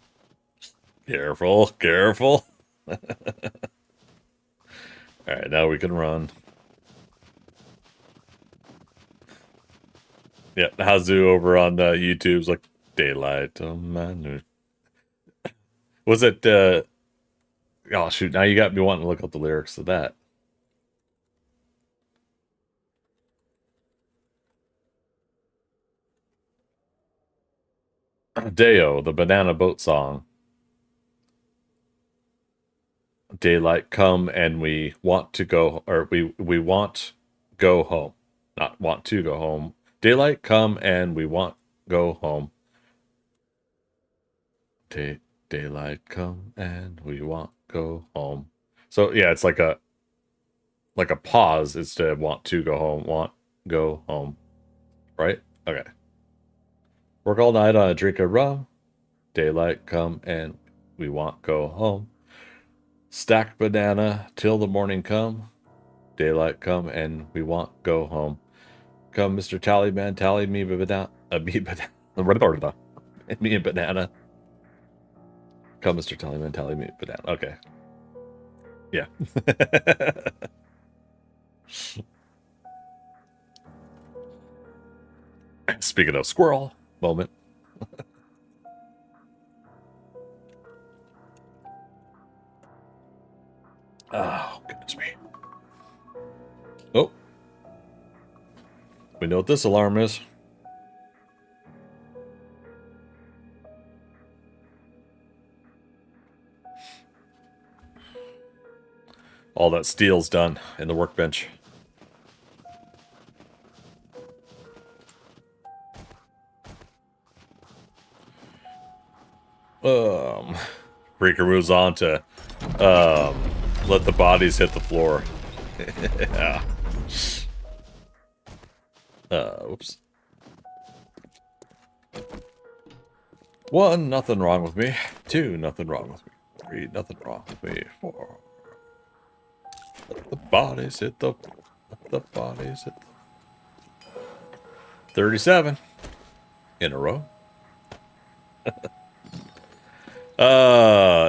careful, careful. Alright, now we can run. Yeah, Hazu over on YouTube's like, daylight on my new. Was it, oh shoot, now you got me wanting to look up the lyrics of that. Deo, the Banana Boat song. Daylight come and we want to go, or we want go home. Not want to go home. Daylight come and we want go home. Daylight come and we want go home. So yeah, it's like a pause instead of want to go home, want go home. Right? Okay. Work all night on a drink of rum. Daylight come and we want go home. Stack banana till the morning come. Daylight come and we want go home. Come, Mr. Tallyman, tally me banana. Me banana. Me and banana. Come, Mr. Tallyman, tally me banana. Okay. Yeah. Speaking of squirrel moment. Oh, goodness me. Oh. We know what this alarm is. All that steel's done in the workbench. Breaker moves on to let the bodies hit the floor. Yeah. Oops. 1, nothing wrong with me. 2, nothing wrong with me. 3, nothing wrong with me. 4. Let the bodies hit the... Let the bodies hit the... 37. In a row.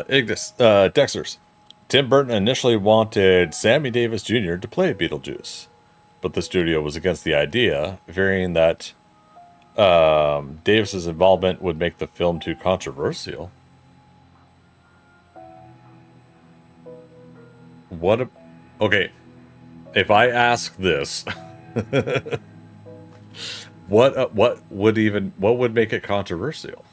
Ignis. Dexter's. Tim Burton initially wanted Sammy Davis Jr. to play Beetlejuice, but the studio was against the idea, fearing that Davis's involvement would make the film too controversial. Okay, if I ask this, what would make it controversial?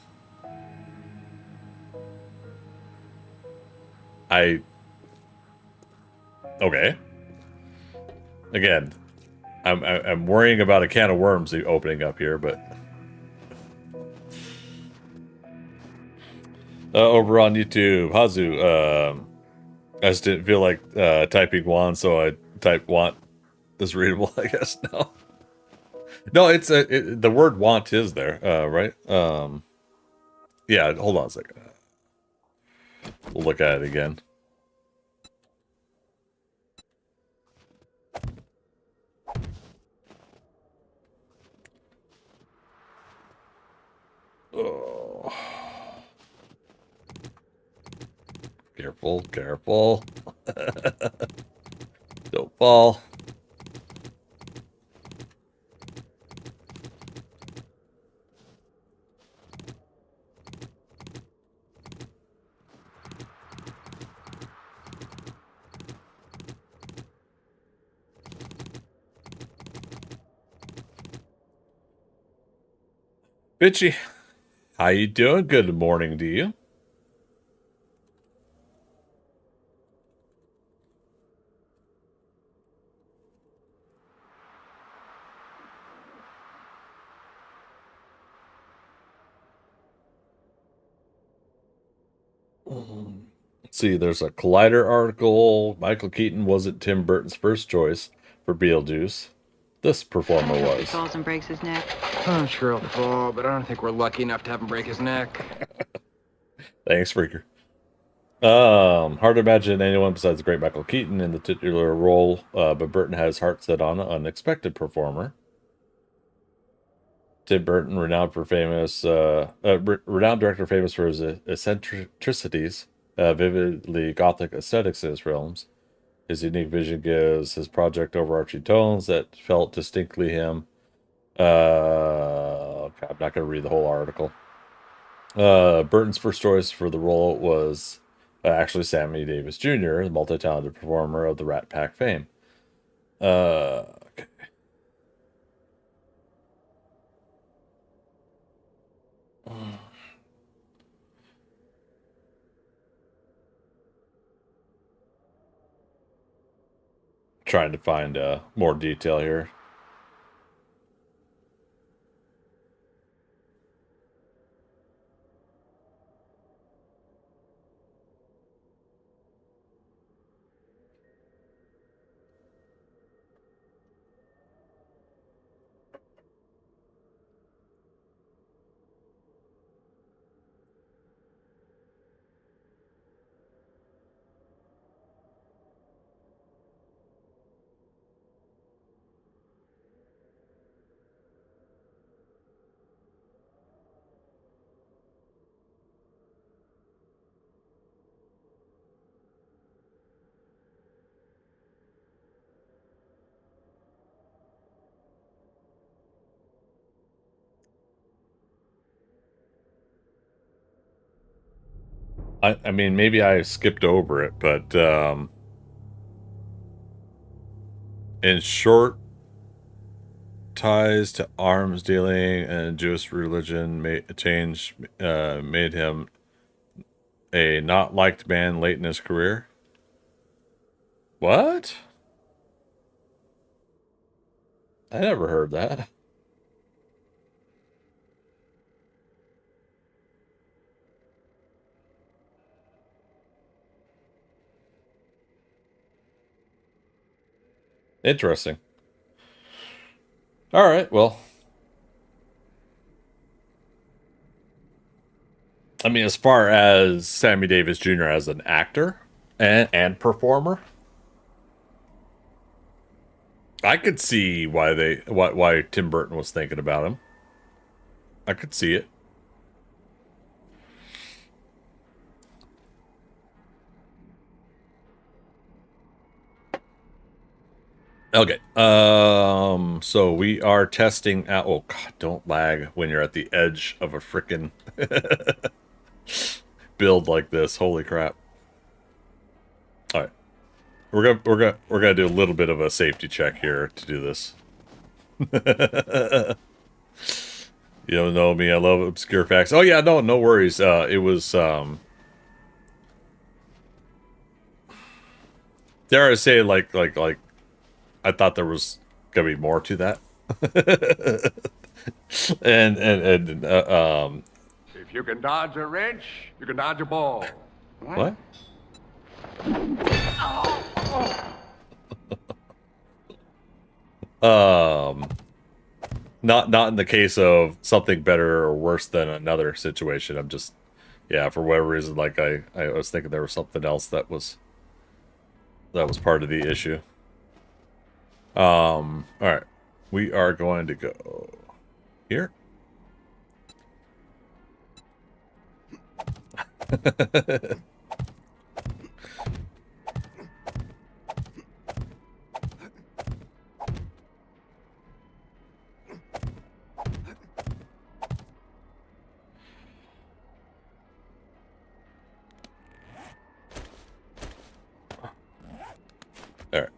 Okay. Again, I'm worrying about a can of worms opening up here, but over on YouTube, Hazu, I just didn't feel like typing want, so I typed want is readable, I guess. No, it's the word want is there, right? Yeah, hold on a second. We'll look at it again. Oh. Careful, careful. Don't fall. Bitchy, how you doing? Good morning to you. Let's see, there's a Collider article. Michael Keaton wasn't Tim Burton's first choice for Beetlejuice. This performer He was. falls and breaks his neck. I'm sure he'll fall, but I don't think we're lucky enough to have him break his neck. Thanks, Freaker. Hard to imagine anyone besides the great Michael Keaton in the titular role, but Burton had his heart set on an unexpected performer. Tim Burton, renowned director famous for his eccentricities, vividly gothic aesthetics in his films. His unique vision gives his project overarching tones that felt distinctly him. Okay, I'm not going to read the whole article. Burton's first choice for the role was actually Sammy Davis Jr., the multi-talented performer of the Rat Pack fame. Okay. Trying to find more detail here. I mean, maybe I skipped over it, but in short, ties to arms dealing and Jewish religion made him a not liked man late in his career. What? I never heard that. Interesting. All right, well. I mean, as far as Sammy Davis Jr. as an actor and performer, I could see why Tim Burton was thinking about him. I could see it. Okay. So we are testing out. Oh God, don't lag when you're at the edge of a frickin' build like this. Holy crap. All right. We're gonna do a little bit of a safety check here to do this. You don't know me, I love obscure facts. Oh yeah, no worries. It was dare I say like I thought there was gonna be more to that. and If you can dodge a wrench, you can dodge a ball. what? Not in the case of something better or worse than another situation. I'm just, yeah, for whatever reason, like I was thinking there was something else that was part of the issue. All right, we are going to go here. There.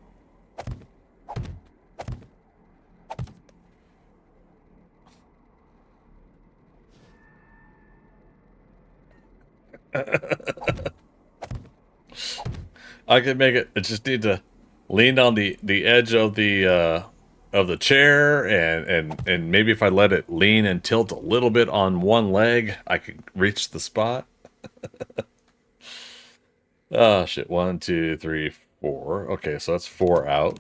I can make it. I just need to lean on the edge of the chair, and maybe if I let it lean and tilt a little bit on one leg, I could reach the spot. Oh shit! 1, 2, 3, 4. Okay, so that's 4 out.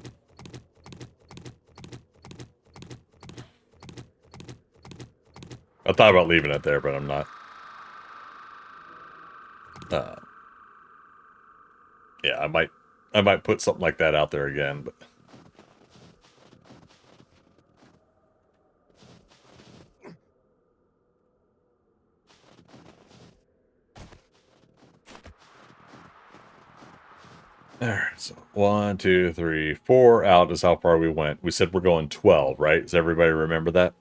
I thought about leaving it there, but I'm not. Yeah, I might put something like that out there again, but there. So 1, 2, 3, 4 out is how far we went. We said we're going 12, right? Does everybody remember that?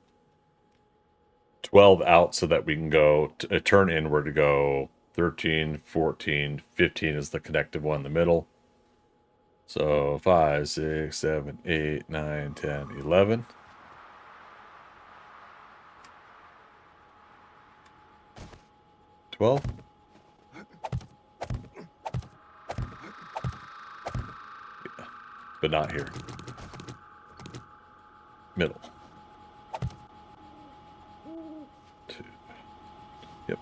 12 out so that we can go turn inward to go 13, 14, 15 is the connective one in the middle. So 5, 6, 7, 8, 9, 10, 11. $12. Yeah, but not here. Middle. 2. Yep.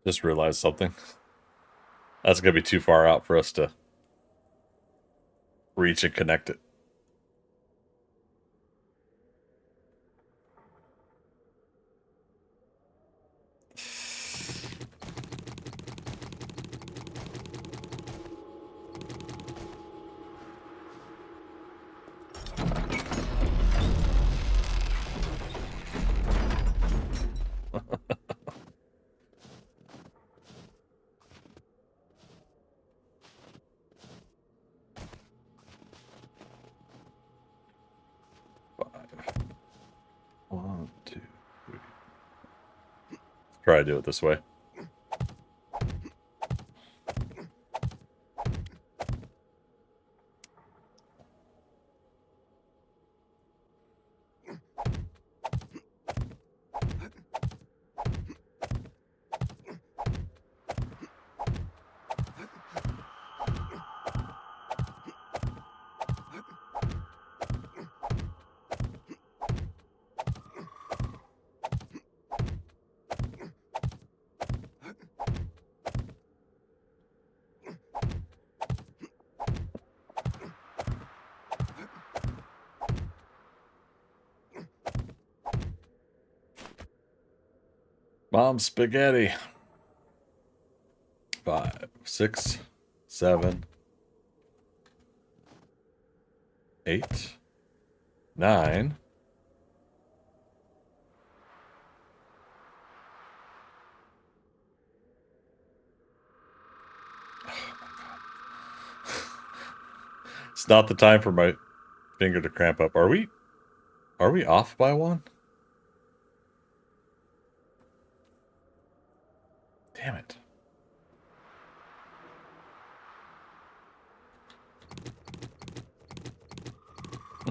Just realized something. That's going to be too far out for us to reach and connect it. Try to do it this way. Mom spaghetti. 5, 6, 7, 8, 9. It's not the time for my finger to cramp up. Are we off by one? Damn it. I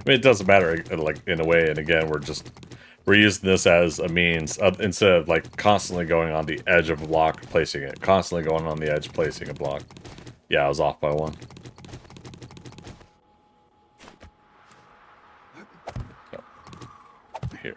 mean, it doesn't matter, like, in a way, and again, we're using this as a means, instead of, like, constantly going on the edge of a block, placing it. Constantly going on the edge, placing a block. Yeah, I was off by one. No. Here.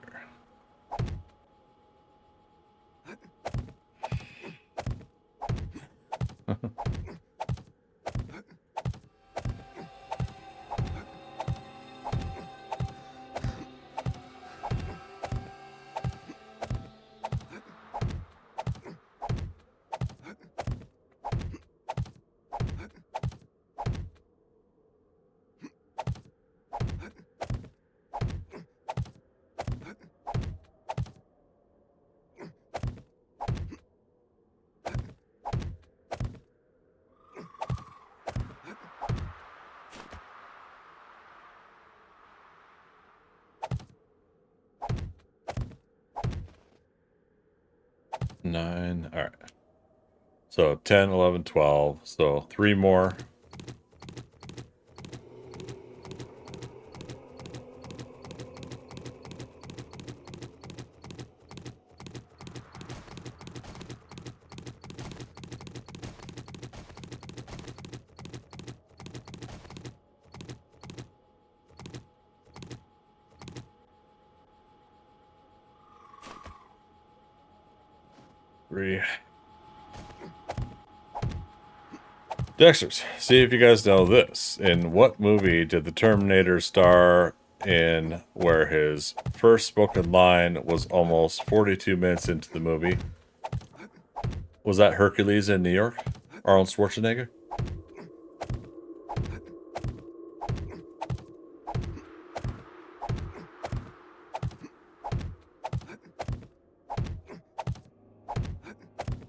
Nine. All right. So 10, 11, 12. So 3 more. Dexters, see if you guys know this. In what movie did the Terminator star in where his first spoken line was almost 42 minutes into the movie? Was that Hercules in New York? Arnold Schwarzenegger?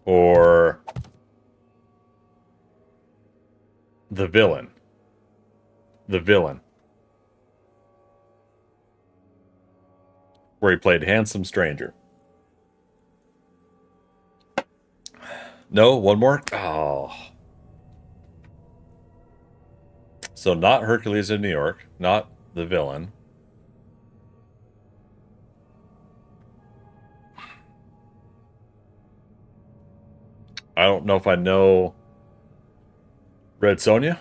Or the villain? The villain. Where he played Handsome Stranger. No, one more? Oh. So not Hercules in New York, not the villain. I don't know if I know Red Sonja.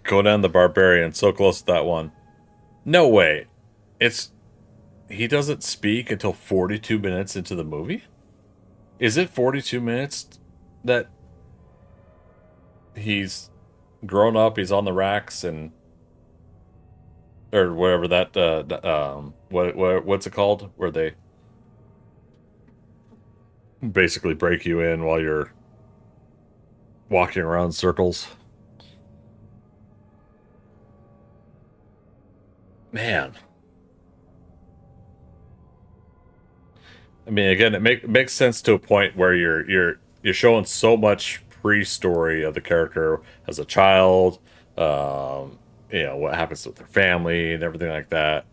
Conan the Barbarian, so close to that one. No way. He doesn't speak until 42 minutes into the movie? Is it 42 minutes that he's grown up, he's on the racks, and or whatever that what's it called, where they basically break you in while you're walking around circles? Man. I mean, again, it makes sense to a point where you're showing so much pre-story of the character as a child, you know, what happens with their family and everything like that.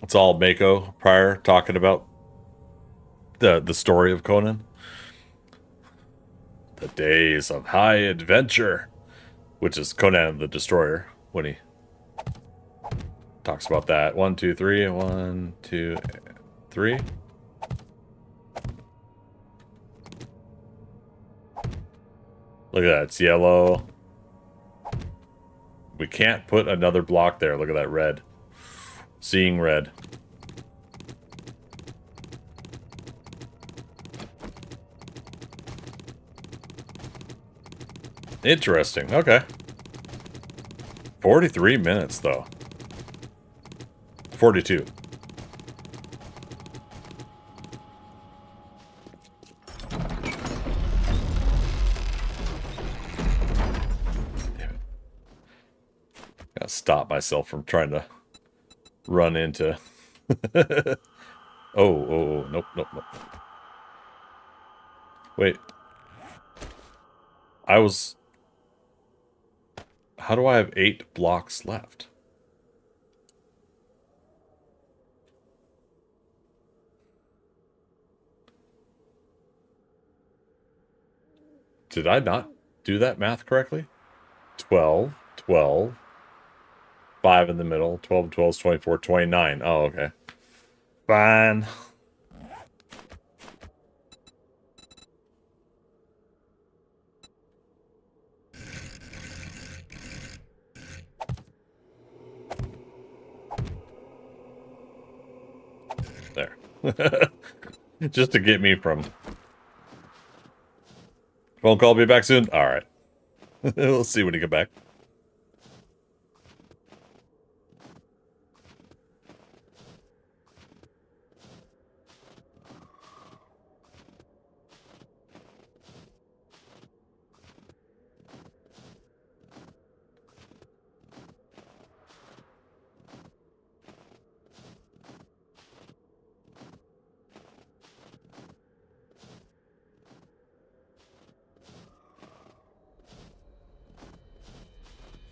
It's all Mako prior talking about the story of Conan. The days of high adventure, which is Conan the Destroyer when he talks about that. 1, 2, 3, 1, 2, 3. Look at that, it's yellow. We can't put another block there. Look at that red. Seeing red. Interesting. Okay. 43 minutes, though. 42. Damn it. Gotta stop myself from trying to run into... oh, nope. Wait. How do I have 8 blocks left? Did I not do that math correctly? 12, 12, 5 in the middle, 12 and 12 is 24, 29. Oh, okay. Fine. There. Just to get me from... Phone call, be back soon? Alright. We'll see when you get back.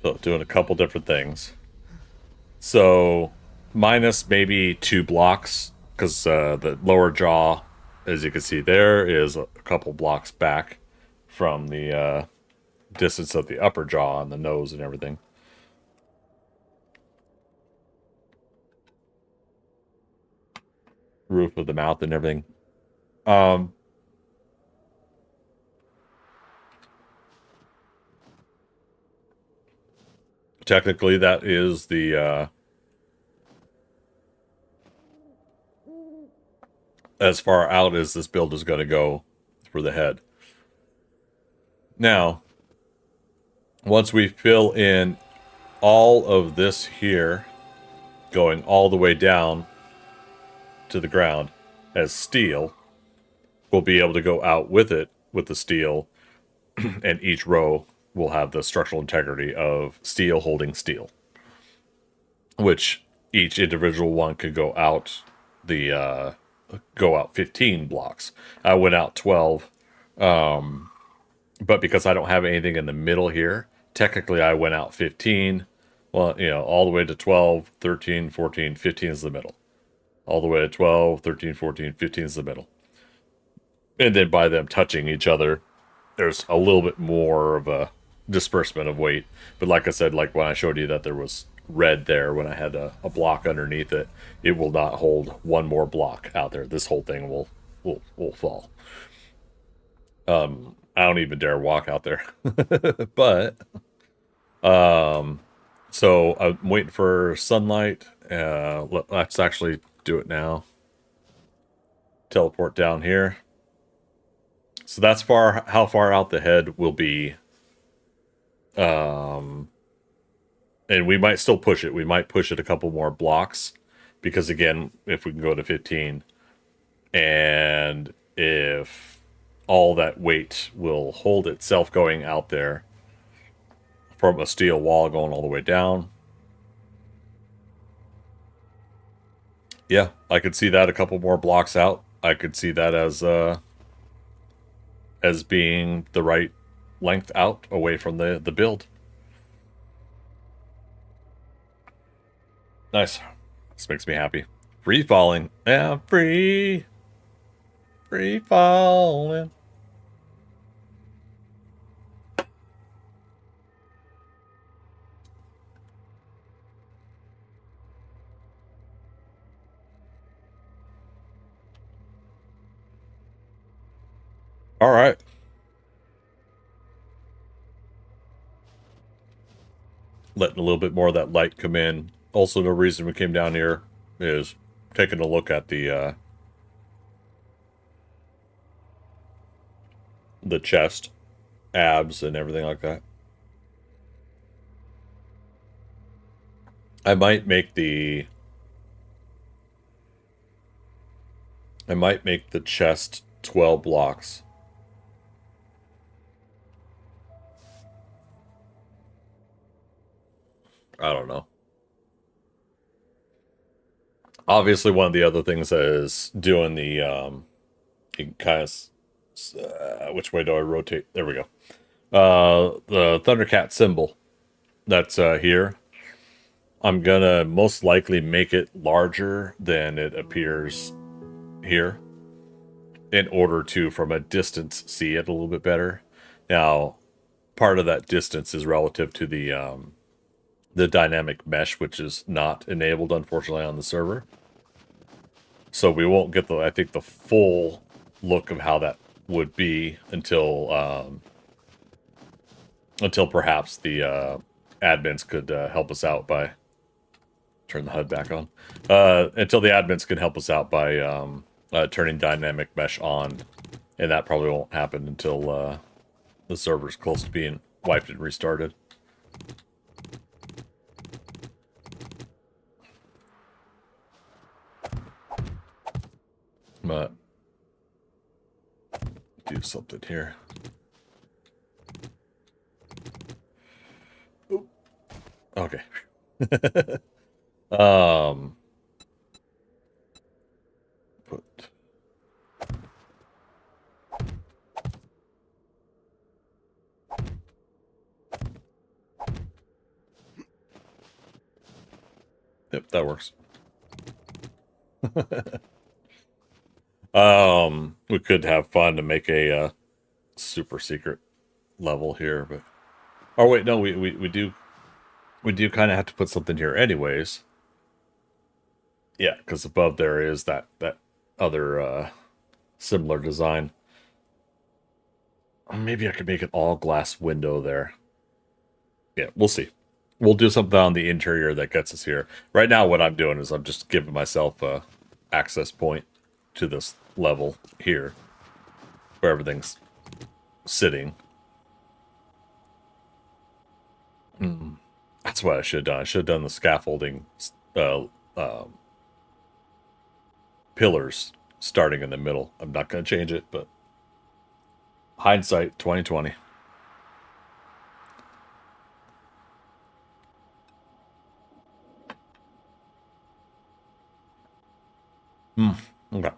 So, doing a couple different things. So, minus maybe 2 blocks, because the lower jaw, as you can see there, is a couple blocks back from the distance of the upper jaw and the nose and everything. Roof of the mouth and everything. Technically, that is the as far out as this build is going to go for the head. Now, once we fill in all of this here, going all the way down to the ground as steel, we'll be able to go out with it, with the steel, and each row will have the structural integrity of steel holding steel, which each individual one could go out 15 blocks. I went out 12, but because I don't have anything in the middle here, technically I went out 15. Well, you know, all the way to 12, 13, 14, 15 is the middle. All the way to 12, 13, 14, 15 is the middle. And then by them touching each other, there's a little bit more of a disbursement of weight. But like I said, like when I showed you that there was red there when I had a block underneath it, it will not hold one more block out there. This whole thing will fall. I don't even dare walk out there. But so I'm waiting for sunlight. Let's actually do it now. Teleport down here. So that's how far out the head will be. And we might still push it. We might push it a couple more blocks. Because again, if we can go to 15, and if all that weight will hold itself going out there from a steel wall going all the way down. Yeah, I could see that a couple more blocks out. I could see that as being the right length out away from the build. Nice. This makes me happy. Free falling. Yeah, free falling. All right. Letting a little bit more of that light come in. Also, the reason we came down here is taking a look at the chest, abs, and everything like that. I might make the chest 12 blocks. I don't know. Obviously, one of the other things is doing the you can kind of which way do I rotate? There we go. The ThunderCat symbol that's here. I'm gonna most likely make it larger than it appears here in order to, from a distance, see it a little bit better. Now, part of that distance is relative to the dynamic mesh, which is not enabled, unfortunately, on the server. So we won't get I think the full look of how that would be until perhaps the admins could help us out by turn the HUD back on. Until the admins can help us out by turning dynamic mesh on, and that probably won't happen until the server's close to being wiped and restarted. But do something here. Oop. Okay. Put Yep, that works. We could have fun to make a super secret level here, but oh wait, no, we do kind of have to put something here anyways. Yeah, because above there is that other similar design. Maybe I could make an all glass window there. Yeah, we'll see. We'll do something on the interior that gets us here. Right now, what I'm doing is I'm just giving myself a access point to this level here where everything's sitting. That's what I should have done. I should have done the scaffolding pillars starting in the middle. I'm not going to change it, but hindsight 2020. Okay.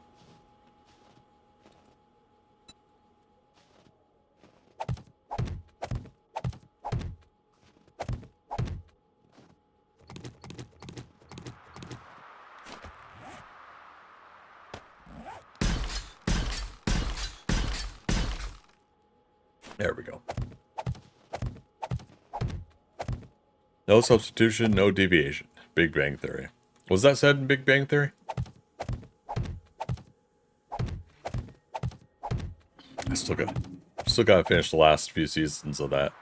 There we go. No substitution, no deviation. Big Bang Theory. Was that said in Big Bang Theory? I still gotta finish the last few seasons of that.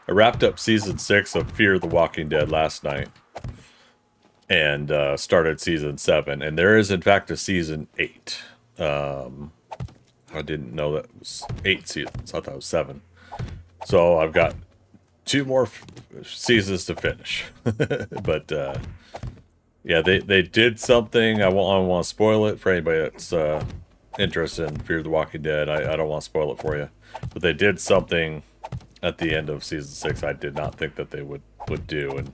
I wrapped up season 6 of Fear the Walking Dead last night, and started season 7. And there is in fact a season 8. I didn't know that it was 8 seasons. I thought it was 7. So I've got 2 more seasons to finish. But yeah, they did something. I don't want to spoil it for anybody that's interested in Fear the Walking Dead. I don't want to spoil it for you. But they did something at the end of season 6 I did not think that they would do, and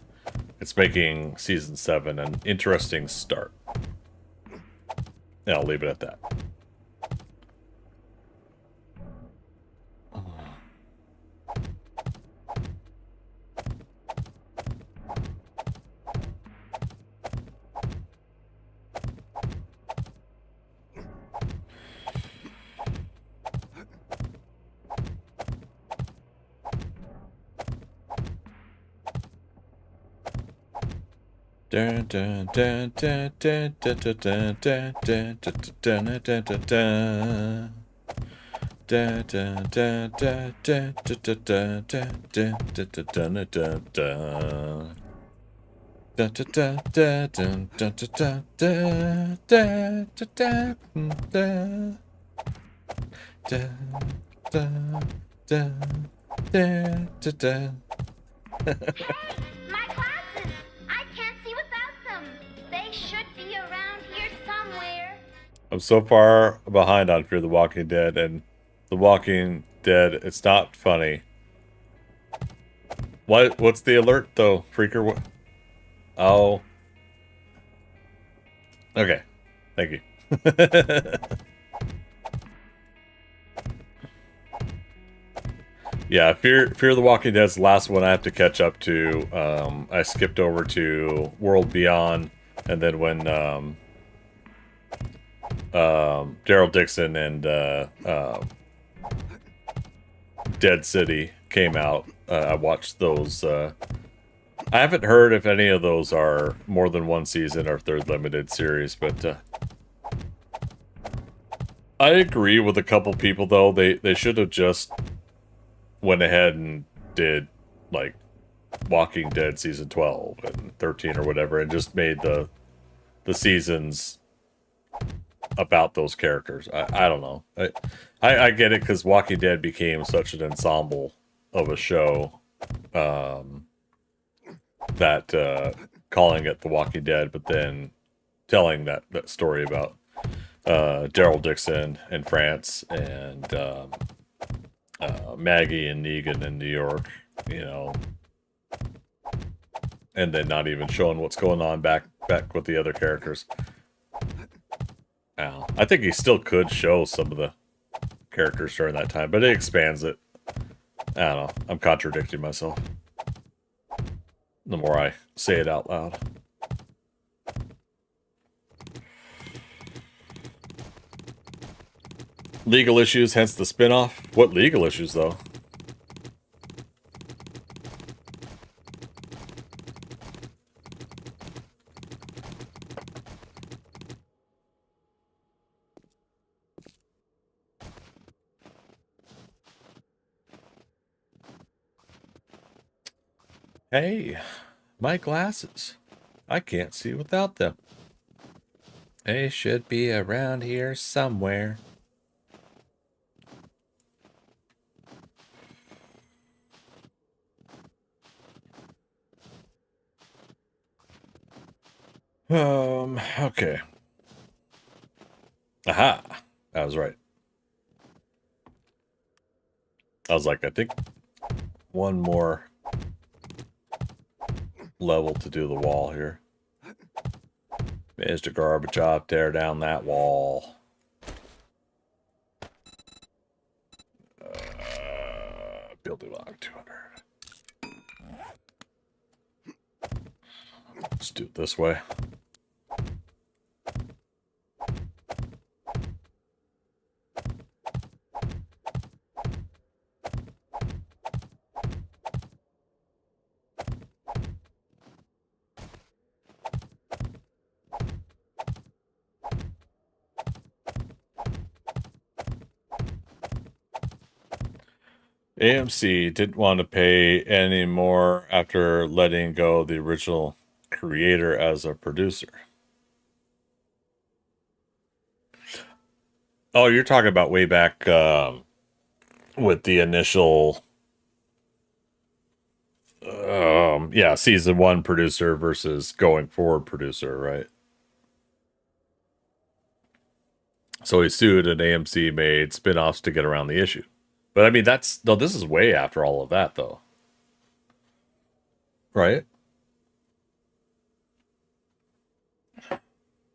it's making season 7 an interesting start. And I'll leave it at that. Dun, dun, dun, dun, dun, dun, dun, dun, dun, dun, dun, dun, dun, dun, dun. Dun, dun, dun, dun, dun, dun, dun, dun, dun, dun, dun, dun, dun, dun. Dun, dun, dun, dun, dun, dun, dun, dun, dun, dun, dun, dun, dun, dun, dun, dun, dun. My glasses! I can't see without them. They should be around here somewhere. I'm so far behind on Fear the Walking Dead, and The Walking Dead, it's not funny. What's the alert, though, Freaker? What? Oh. Okay. Thank you. Yeah, Fear the Walking Dead's the last one I have to catch up to. I skipped over to World Beyond, and then when Daryl Dixon and Dead City came out, I watched those. I haven't heard if any of those are more than one season or if they're limited series, but I agree with a couple people, though. They should have just went ahead and did, like, Walking Dead season 12 and 13 or whatever, and just made the seasons about those characters. I don't know. I get it, because Walking Dead became such an ensemble of a show, that calling it The Walking Dead, but then telling that story about Daryl Dixon in France and Maggie and Negan in New York, you know, and then not even showing what's going on back with the other characters. I think he still could show some of the characters during that time, but it expands it. I don't know. I'm contradicting myself the more I say it out loud. Legal issues, hence the spin-off. What legal issues, though? Hey, my glasses. I can't see without them. They should be around here somewhere. Okay. Aha! I was right. I was like, I think one more level to do the wall here. Mr. Gorbachev, tear down that wall. Building block 200. Let's do it this way. AMC didn't want to pay any more after letting go the original creator as a producer. Oh, you're talking about way back with the initial, yeah, season 1 producer versus going forward producer, right? So he sued, and AMC made spin-offs to get around the issue. But I mean, this is way after all of that, though, right?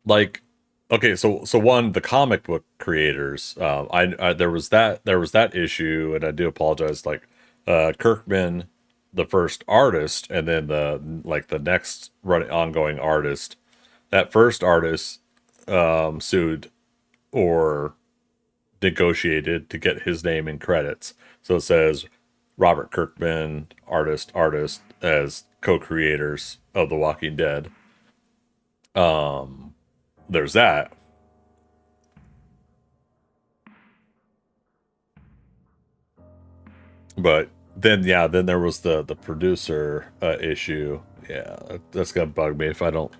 Like, okay, so one, the comic book creators, I there was that issue, and I do apologize. Like, Kirkman, the first artist, and then the next running ongoing artist. That first artist sued or negotiated to get his name in credits. So it says Robert Kirkman, artist, as co-creators of The Walking Dead. There's that. But then, yeah, then there was the producer issue. Yeah, that's gonna bug me if I don't.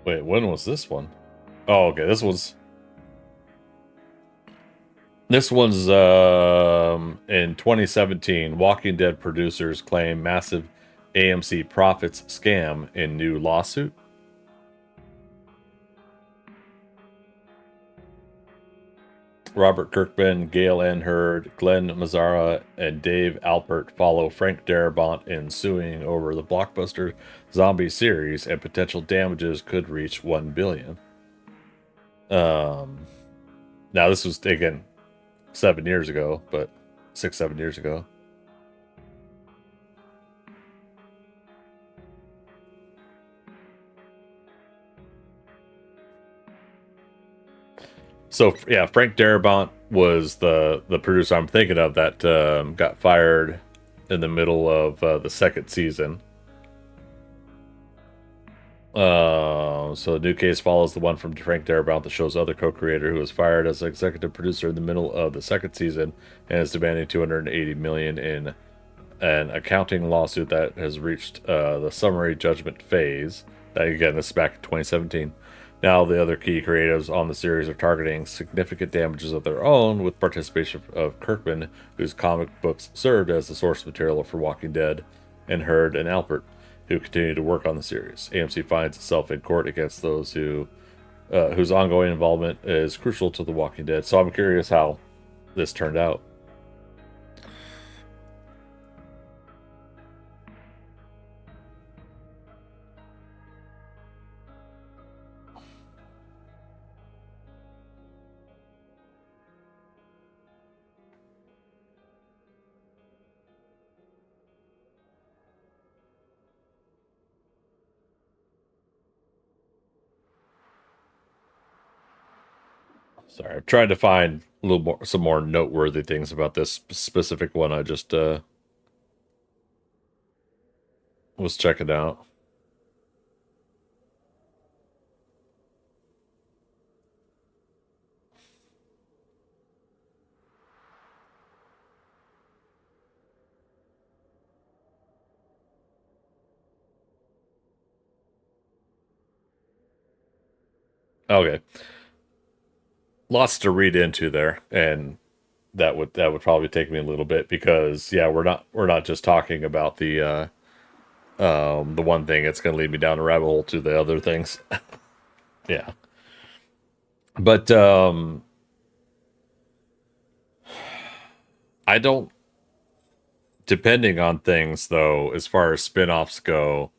Wait, when was this one? Oh, okay, this one's in 2017. Walking Dead producers claim massive AMC profits scam in new lawsuit. Robert Kirkman, Gail Ann Hurd, Glenn Mazzara, and Dave Alpert follow Frank Darabont in suing over the blockbuster zombie series, and potential damages could reach $1 billion. Now this was taken 7 years ago, but 6-7 years ago. So yeah, Frank Darabont was the producer I'm thinking of that got fired in the middle of the second season. So the new case follows the one from Frank Darabont, the show's other co-creator, who was fired as executive producer in the middle of the second season and is demanding $280 million in an accounting lawsuit that has reached the summary judgment phase. That, again, this is back in 2017. Now the other key creatives on the series are targeting significant damages of their own, with participation of Kirkman, whose comic books served as the source material for Walking Dead, and Hurd and Alpert, who continue to work on the series. AMC finds itself in court against those whose ongoing involvement is crucial to The Walking Dead. So I'm curious how this turned out. Sorry, I'm trying to find a little more, some more noteworthy things about this specific one I just was checking out. Okay, lots to read into there, and that would probably take me a little bit, because yeah, we're not just talking about the one thing. It's going to lead me down a rabbit hole to the other things. Yeah, but I don't, depending on things though, as far as spin-offs go,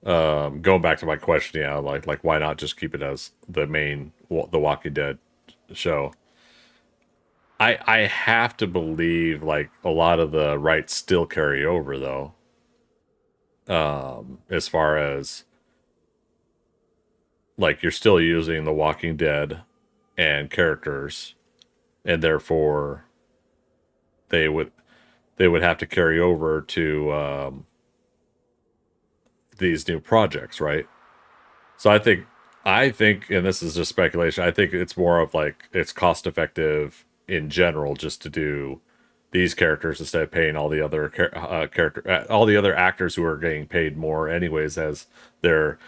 going back to my question, yeah, like why not just keep it as the main The Walking Dead show? I have to believe like a lot of the rights still carry over though. As far as like you're still using The Walking Dead and characters, and therefore they would have to carry over to these new projects, right? So I think, and this is just speculation, I think it's more of like it's cost effective in general just to do these characters instead of paying all the other all the other actors who are getting paid more anyways as their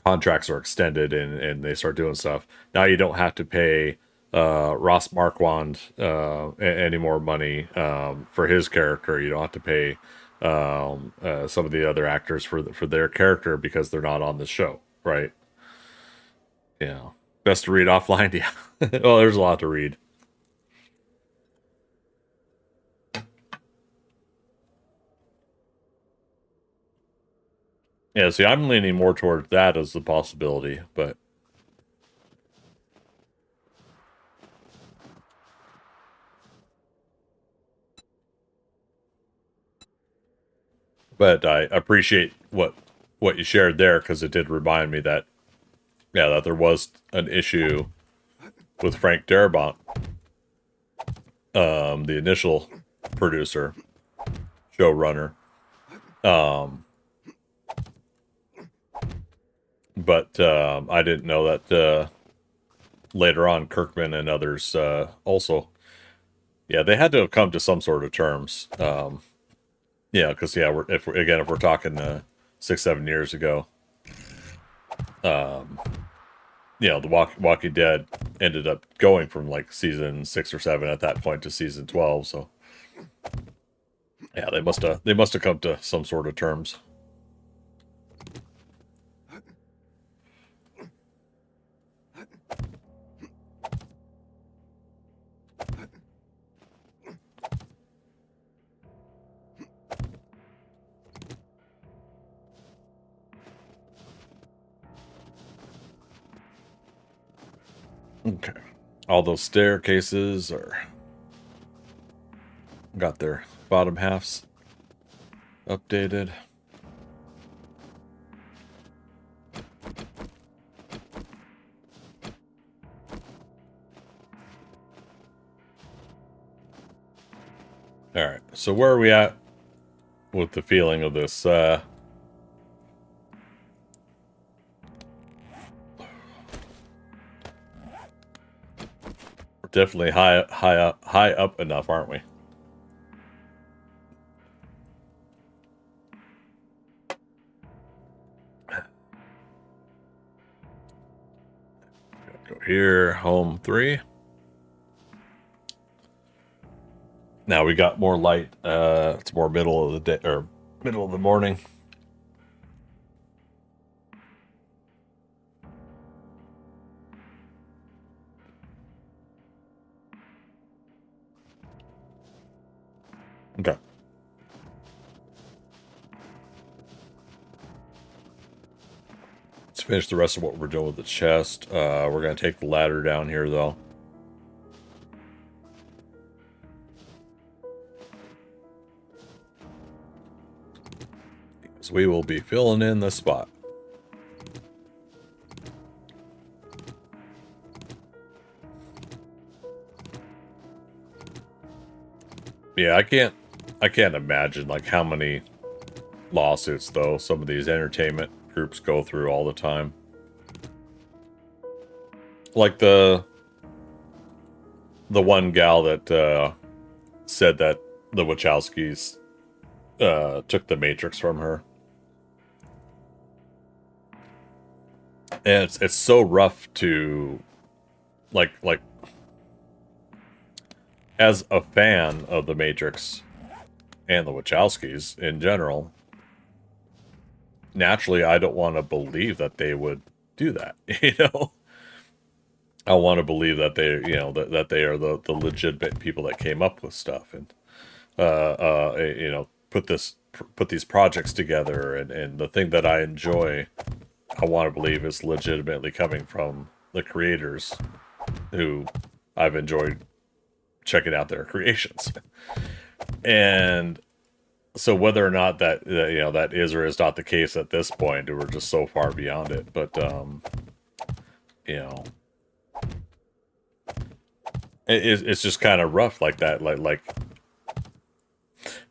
contracts are extended and they start doing stuff. Now you don't have to pay Ross Marquand any more money for his character. You don't have to pay some of the other actors for their character because they're not on the show, right? Yeah. Best to read offline. Yeah. Well, there's a lot to read. Yeah, see, I'm leaning more toward that as the possibility, but I appreciate what you shared there because it did remind me that that there was an issue with Frank Darabont, the initial producer, showrunner. But I didn't know that later on Kirkman and others also, they had to have come to some sort of terms. Because if we're talking 6-7 years ago, the Walking Dead ended up going from like season 6 or 7 at that point to season 12. So they must have come to some sort of terms. Okay. All those staircases got their bottom halves updated. All right. So where are we at with the feeling of this? Definitely high up enough, aren't we? Go here, home 3. Now we got more light. It's more middle of the day or middle of the morning. Okay. Let's finish the rest of what we're doing with the chest. We're going to take the ladder down here, though. Because we will be filling in the spot. Yeah, I can't imagine like how many lawsuits though some of these entertainment groups go through all the time. Like the one gal that said that the Wachowskis took the Matrix from her. And it's so rough to like as a fan of the Matrix and the Wachowskis in general, naturally I don't want to believe that they would do that. I want to believe that they, that they are the legitimate people that came up with stuff and put these projects together, and the thing that I enjoy, I want to believe is legitimately coming from the creators who I've enjoyed checking out their creations. And so whether or not that that is or is not the case at this point, we're just so far beyond it. But it's just kind of rough like that, like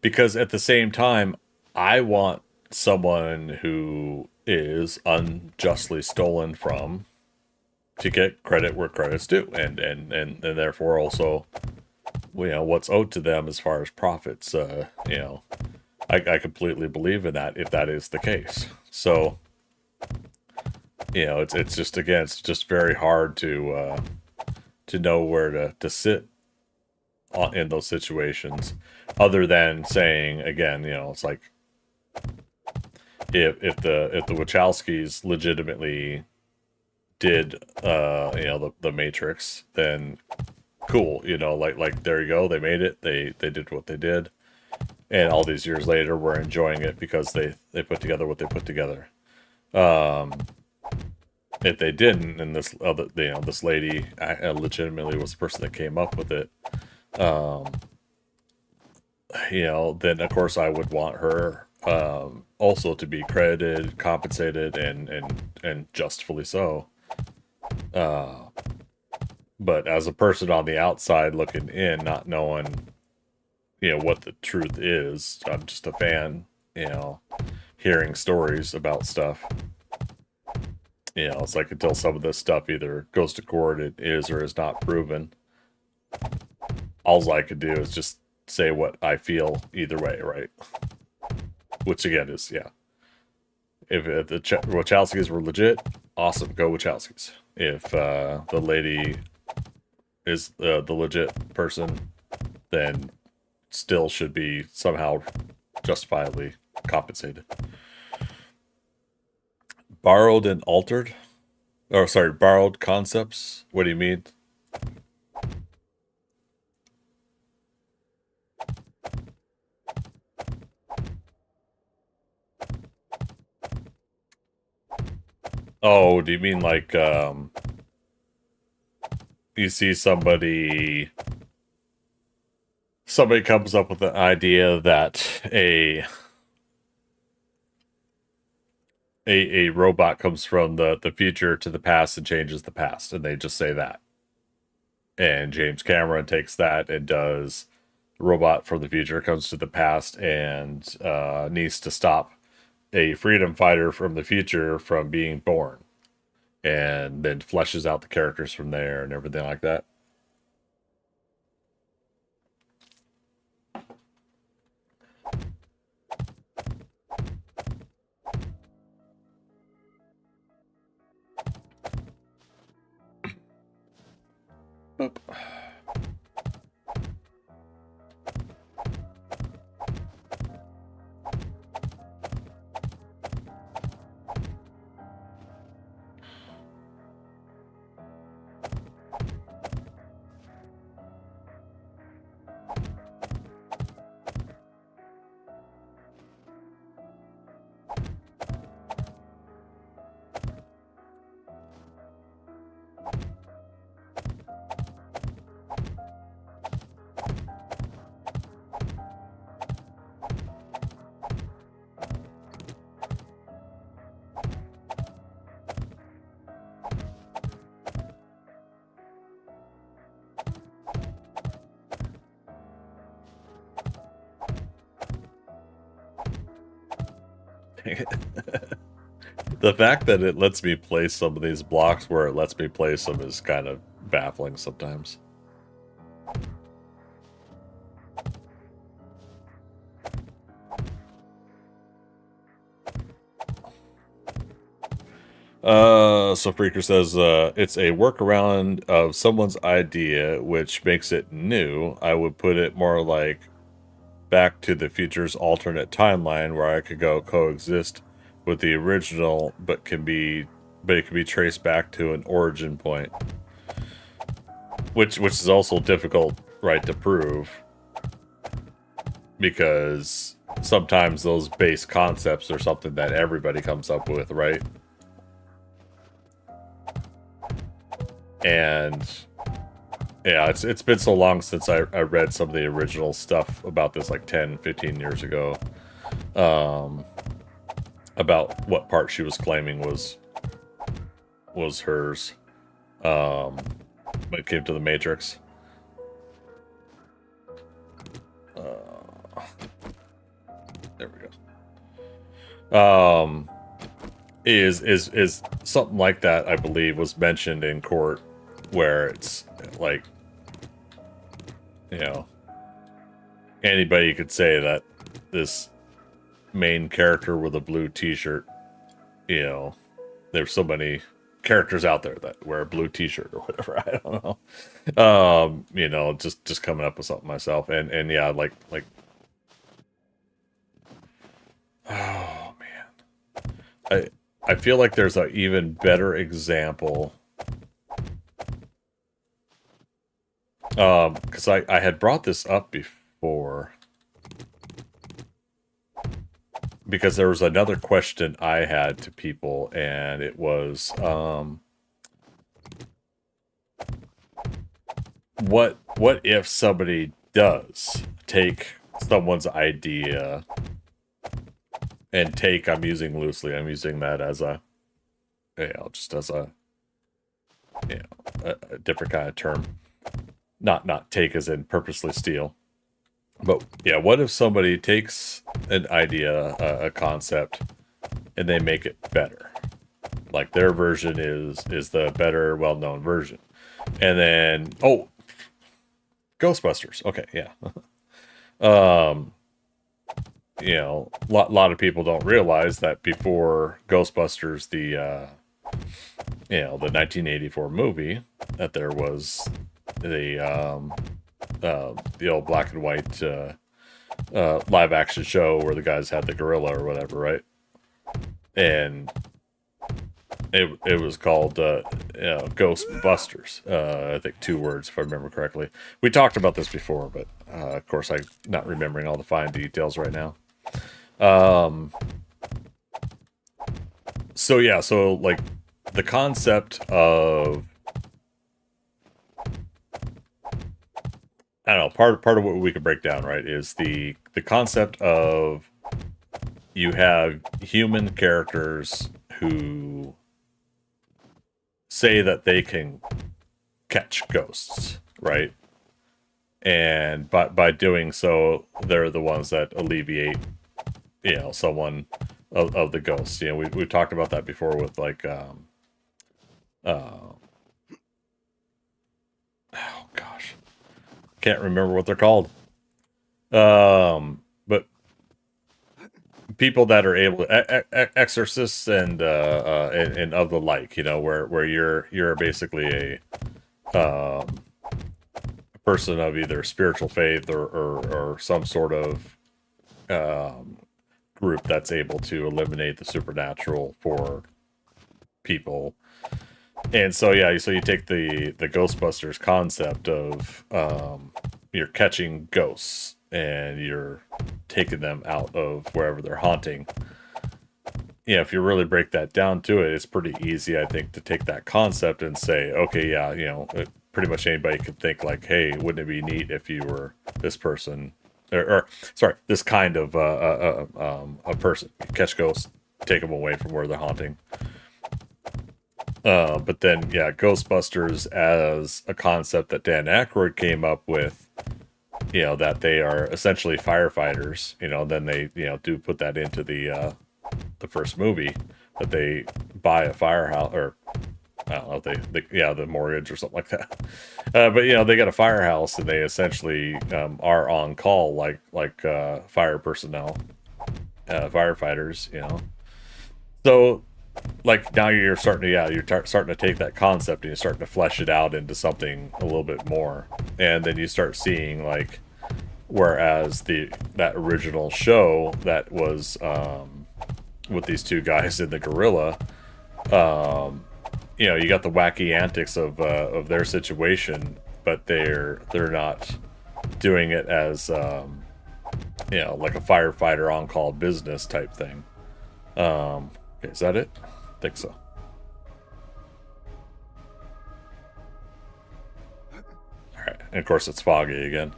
because at the same time I want someone who is unjustly stolen from to get credit where credit's due, and therefore also what's owed to them as far as profits. I completely believe in that if that is the case. So, it's just, again, it's just very hard to know where to sit in those situations, other than saying, again, it's like, if the Wachowskis legitimately did the Matrix, then cool, like there you go, they made it, they did what they did, and all these years later we're enjoying it because they put together what they put together. If they didn't, and this other, this lady legitimately was the person that came up with it, then of course I would want her also to be credited, compensated, and justfully so. But as a person on the outside looking in, not knowing, what the truth is, I'm just a fan, hearing stories about stuff. It's like, until some of this stuff either goes to court, it is or is not proven, all I could do is just say what I feel either way, right? Which again is, yeah. If the Wachowskis were legit, awesome, go Wachowskis. If the lady is the legit person, then still should be somehow justifiably compensated. Borrowed and altered? Oh, sorry, borrowed concepts? What do you mean? Oh, do you mean like, you see somebody comes up with the idea that a robot comes from the future to the past and changes the past, and they just say that. And James Cameron takes that and does the robot from the future comes to the past and needs to stop a freedom fighter from the future from being born, and then fleshes out the characters from there and everything like that. Boop. The fact that it lets me place some of these blocks where it lets me place them is kind of baffling sometimes. So Freaker says, it's a workaround of someone's idea, which makes it new. I would put it more like Back to the Future's alternate timeline, where I could go coexist with the original, but it can be traced back to an origin point. Which is also difficult, right, to prove. Because sometimes those base concepts are something that everybody comes up with, right? And yeah, it's been so long since I read some of the original stuff about this, like 10, 15 years ago. About what part she was claiming was hers. When it came to the Matrix. There we go. Is something like that, I believe, was mentioned in court, where it's like, you know, anybody could say that this main character with a blue t-shirt, you know, there's so many characters out there that wear a blue t-shirt or whatever. I don't know. You know, just coming up with something myself. And yeah, like, oh man. I feel like there's an even better example. Because I had brought this up before. Because there was another question I had to people, and it was, what if somebody does take someone's idea and take, I'm using loosely, I'm using that as a, you know, just as a, you know, a different kind of term. Not take as in purposely steal. But yeah, what if somebody takes an idea, a concept, and they make it better? Like their version is the better, well-known version. And then, oh, Ghostbusters. Okay, yeah. You know, a lot of people don't realize that before Ghostbusters, the you know, the 1984 movie, that there was the old black and white live action show where the guys had the gorilla or whatever, right? And it was called you know, Ghostbusters. I think 2 words, if I remember correctly. We talked about this before, but of course I'm not remembering all the fine details right now. So yeah, so like the concept of, I don't know, part of what we could break down, right, is the concept of you have human characters who say that they can catch ghosts, right? And by doing so, they're the ones that alleviate, you know, someone of the ghosts. You know, we've talked about that before with like oh gosh, can't remember what they're called. But people that are able to exorcists and of the like, you know, where you're basically a person of either spiritual faith or some sort of group that's able to eliminate the supernatural for people. And so yeah, so you take the Ghostbusters concept of you're catching ghosts and you're taking them out of wherever they're haunting. Yeah, if you really break that down to it, it's pretty easy, I think, to take that concept and say, okay, yeah, you know, pretty much anybody could think like, hey, wouldn't it be neat if you were this person, or sorry, this kind of a person. You catch ghosts, take them away from where they're haunting. But then, yeah, Ghostbusters as a concept that Dan Aykroyd came up with, you know, that they are essentially firefighters, you know, then they, you know, do put that into the first movie, that they buy a firehouse, or I don't know, they yeah, the mortgage or something like that. But, you know, they got a firehouse and they essentially are on call like fire personnel, firefighters, you know. So, like, now you're starting to, yeah, you're starting to take that concept and you're starting to flesh it out into something a little bit more. And then you start seeing, like, whereas that original show that was with these 2 guys in the gorilla, you know, you got the wacky antics of their situation, but they're not doing it as you know, like a firefighter on-call business type thing. Okay, is that it? I think so. Alright, and of course it's foggy again.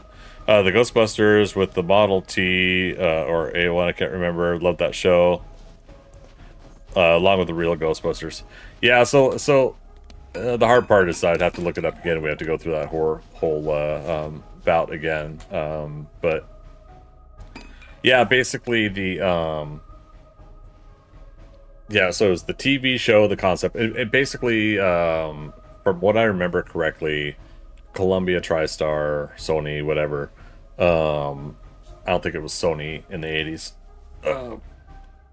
The Ghostbusters with the Model T, or A1, I can't remember. Love that show. Along with the real Ghostbusters. Yeah, so the hard part is I'd have to look it up again. We have to go through that whole bout again. But yeah, basically the yeah, so it's the TV show, the concept. It basically, from what I remember correctly, Columbia, TriStar, Sony, whatever. I don't think it was Sony in the 80s.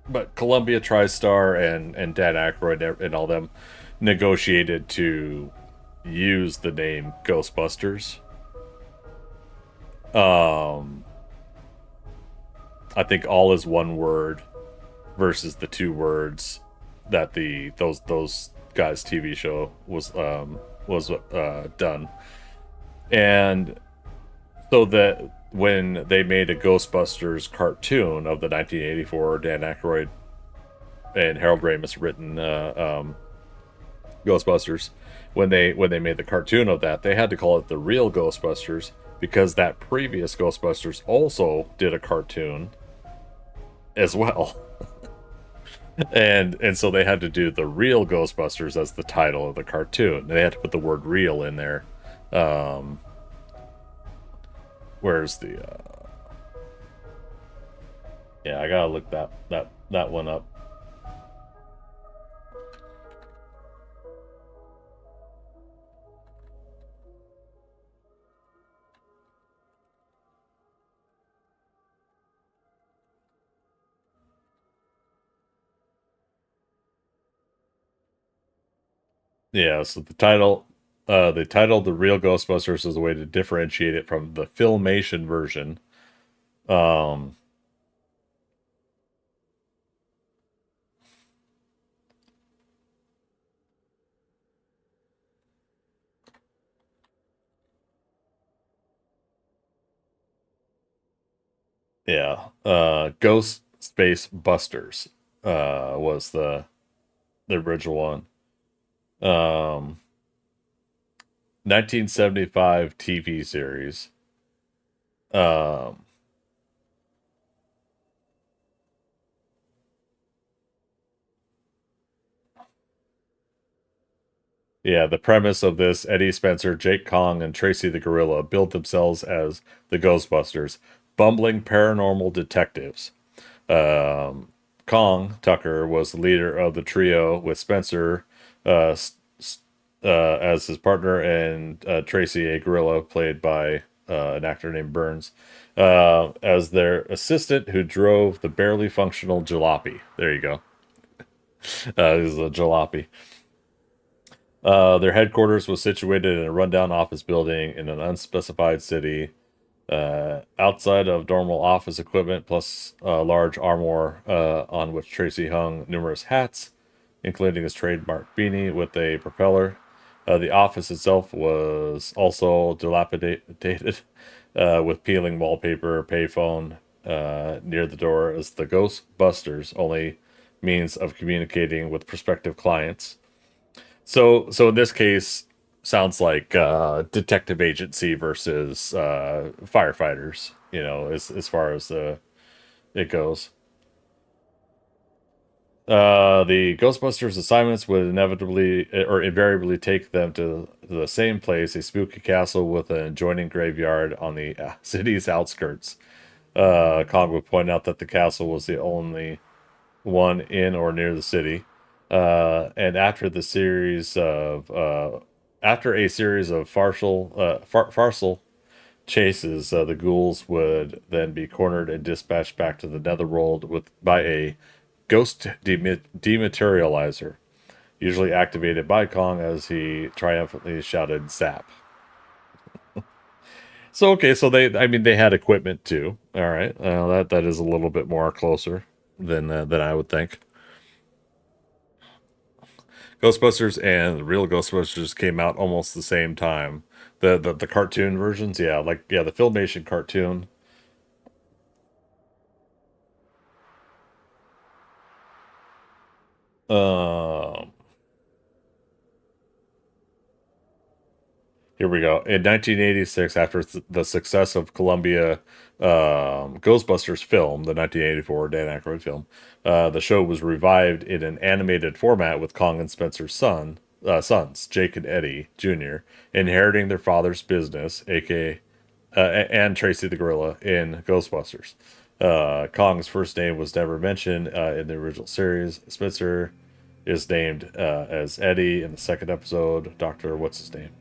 But Columbia, TriStar, and Dan Aykroyd and all them negotiated to use the name Ghostbusters. I think all is one word versus the two words that those guys' TV show was done. And so that when they made a Ghostbusters cartoon of the 1984 Dan Aykroyd and Harold Ramis written Ghostbusters, when they made the cartoon of that, they had to call it the real Ghostbusters because that previous Ghostbusters also did a cartoon as well. and so they had to do the real Ghostbusters as the title of the cartoon. They had to put the word real in there. Where's the yeah, I gotta look that one up. Yeah, so they titled the real Ghostbusters as a way to differentiate it from the Filmation version. Yeah, Ghost Space Busters was the original one. 1975 TV series. Yeah, the premise of this, Eddie Spencer, Jake Kong, and Tracy the Gorilla built themselves as the Ghostbusters, bumbling paranormal detectives. Kong Tucker was the leader of the trio with Spencer as his partner and Tracy, a gorilla played by an actor named Burns, as their assistant who drove the barely functional jalopy. There you go. This is a jalopy. Their headquarters was situated in a rundown office building in an unspecified city. Outside of normal office equipment, plus a large armoire on which Tracy hung numerous hats, including his trademark beanie with a propeller. The office itself was also dilapidated, with peeling wallpaper, payphone near the door as the Ghostbusters' only means of communicating with prospective clients. So in this case, sounds like detective agency versus firefighters, as far as it goes. The Ghostbusters assignments would inevitably or invariably take them to the same place, a spooky castle with an adjoining graveyard on the city's outskirts. Kong would point out that the castle was the only one in or near the city. And after a series of farcical chases, the ghouls would then be cornered and dispatched back to the netherworld by a ghost dematerializer, usually activated by Kong as he triumphantly shouted "Zap!" So okay, so they had equipment too. All right, that is a little bit more closer than I would think. Ghostbusters and the real Ghostbusters came out almost the same time. The cartoon versions, the Filmation cartoon. Here we go. In 1986, after the success of Columbia Ghostbusters film, the 1984 Dan Aykroyd film, the show was revived in an animated format with Kong and Spencer's sons, Jake and Eddie Jr., inheriting their father's business, aka and Tracy the Gorilla in Ghostbusters. Kong's first name was never mentioned in the original series. Spencer is named as Eddie in the second episode. Dr. What's his name?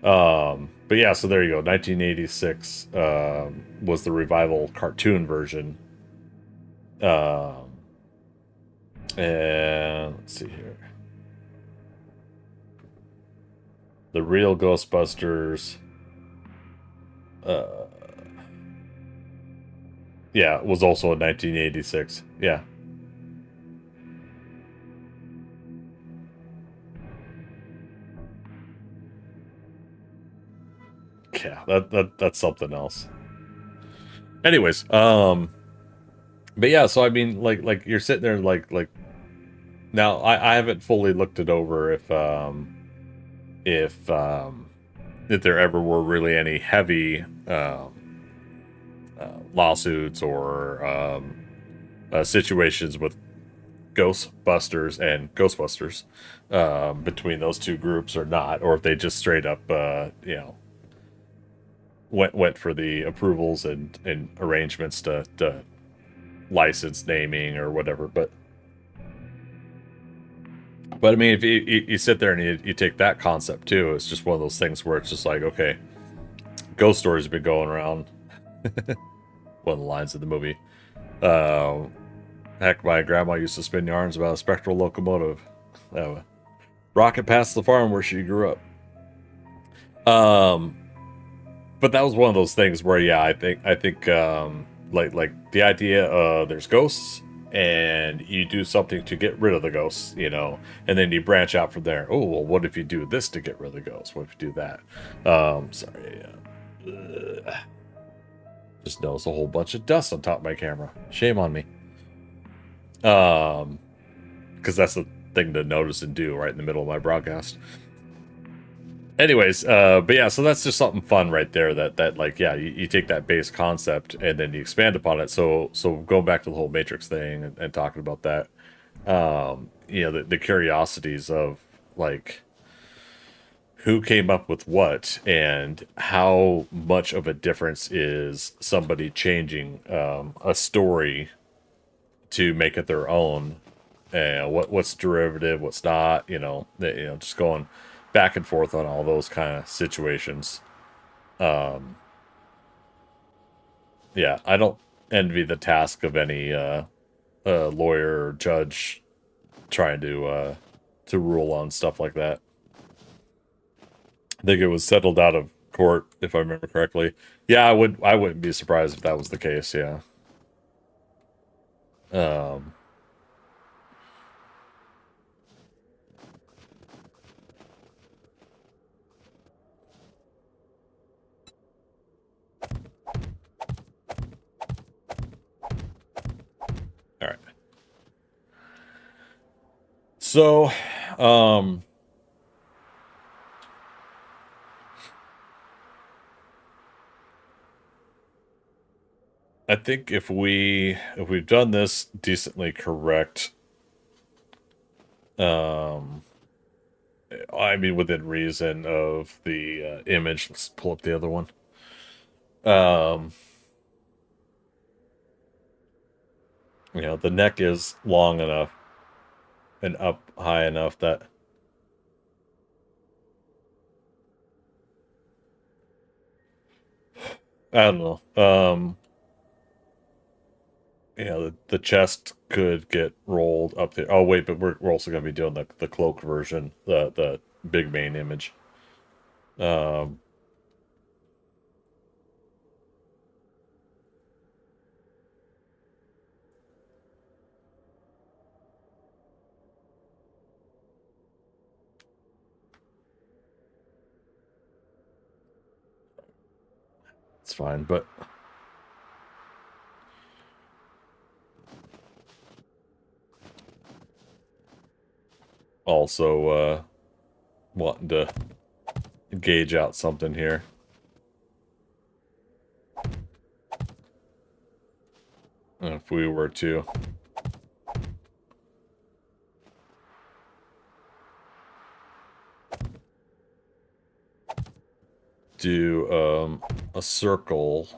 But yeah, so there you go. 1986 was the revival cartoon version. And let's see here. The real Ghostbusters. Yeah, was also in 1986. Yeah. Yeah, that's something else. Anyways, but yeah, so I mean, like you're sitting there, like now I haven't fully looked it over if if there ever were really any heavy lawsuits or situations with Ghostbusters and Ghostbusters between those two groups or not, or if they just straight up you know, went for the approvals and arrangements to license naming or whatever. But I mean, if you sit there and you take that concept too, it's just one of those things where it's just like, okay, ghost stories have been going around. One of the lines of the movie. Heck, my grandma used to spin yarns about a spectral locomotive that would rocket past the farm where she grew up. But that was one of those things where, yeah, I think like the idea there's ghosts and you do something to get rid of the ghosts, you know, and then you branch out from there. Oh, well, what if you do this to get rid of the ghosts? What if you do that? Sorry. Just noticed a whole bunch of dust on top of my camera. Shame on me. Because that's the thing to notice and do right in the middle of my broadcast. Anyways, but yeah, so that's just something fun right there. That like, yeah, you take that base concept and then you expand upon it. So going back to the whole Matrix thing and talking about that, you know, the curiosities of like who came up with what and how much of a difference is somebody changing a story to make it their own, and what's derivative, what's not, you know, just going back and forth on all those kind of situations. Yeah, I don't envy the task of any lawyer or judge trying to rule on stuff like that. I think it was settled out of court, if I remember correctly. Yeah, I wouldn't be surprised if that was the case. Yeah. Um, all right. So, I think if we've done this decently correct, I mean within reason of the image. Let's pull up the other one. You know, the neck is long enough and up high enough that I don't know. You know, the chest could get rolled up there. Oh wait, but we're also gonna be doing the cloak version, the big main image. Um, it's fine, but also wanting to gauge out something here. If we were to do a circle,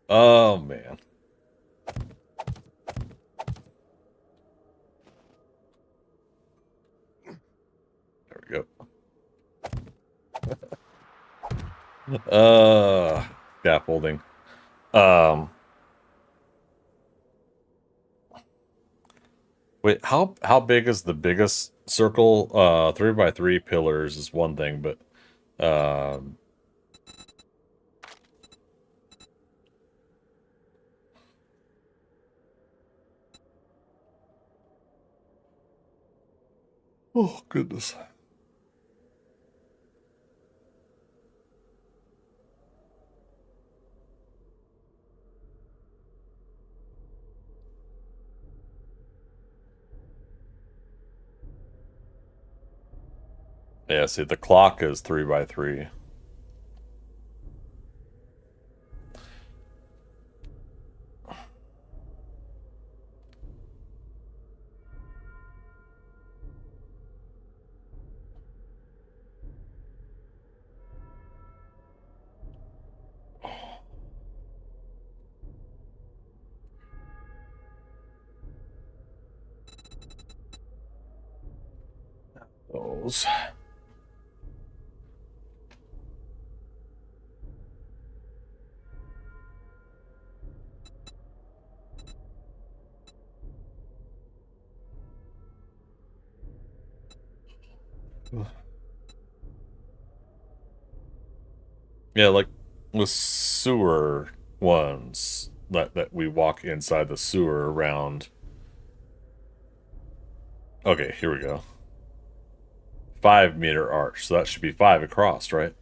Oh man. There we go. Scaffolding. Wait, how big is the biggest circle? 3x3 pillars is one thing, but um oh goodness. Yeah, see the clock is 3x3. Those. Yeah, like the sewer ones that we walk inside the sewer around. Okay, here we go. 5-meter arch, so that should be 5 across, right?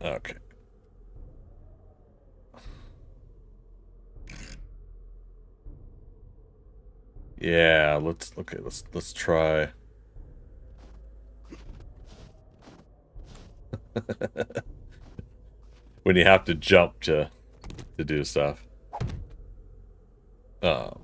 Okay. Yeah, let's try. When you have to jump to do stuff. Um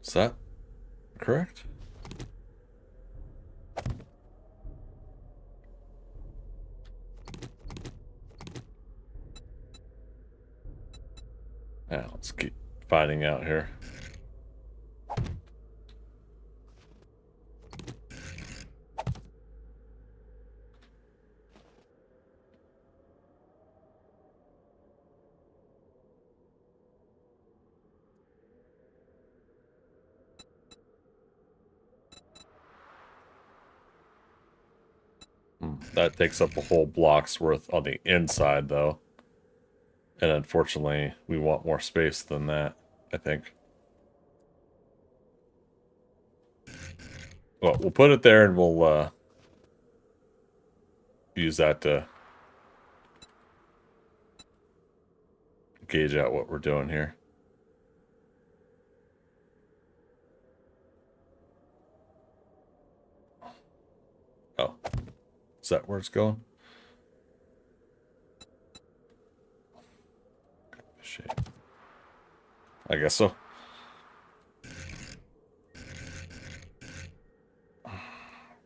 Is that correct? Yeah, let's keep finding out here. That takes up a whole block's worth on the inside, though. And unfortunately, we want more space than that, I think. Well, we'll put it there and we'll use that to gauge out what we're doing here. Oh, is that where it's going? Shape. I guess so.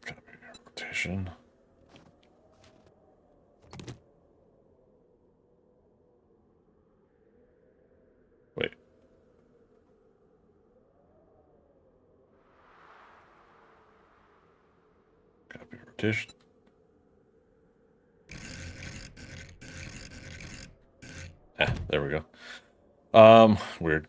Copy rotation. Wait. Copy rotation. Ah, there we go. Weird.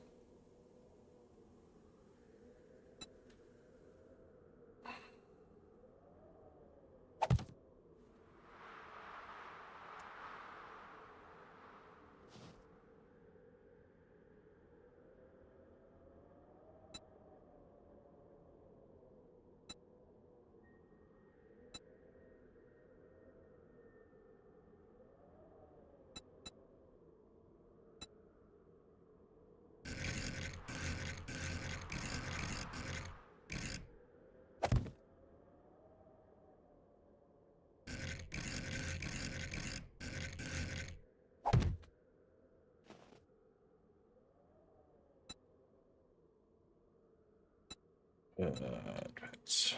Advance.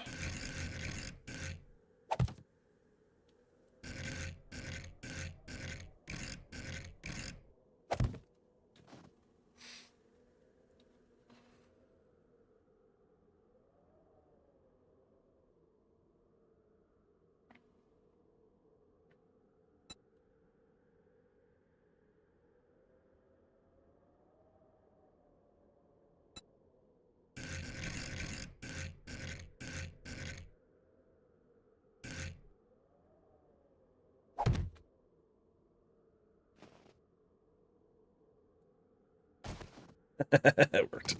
It worked.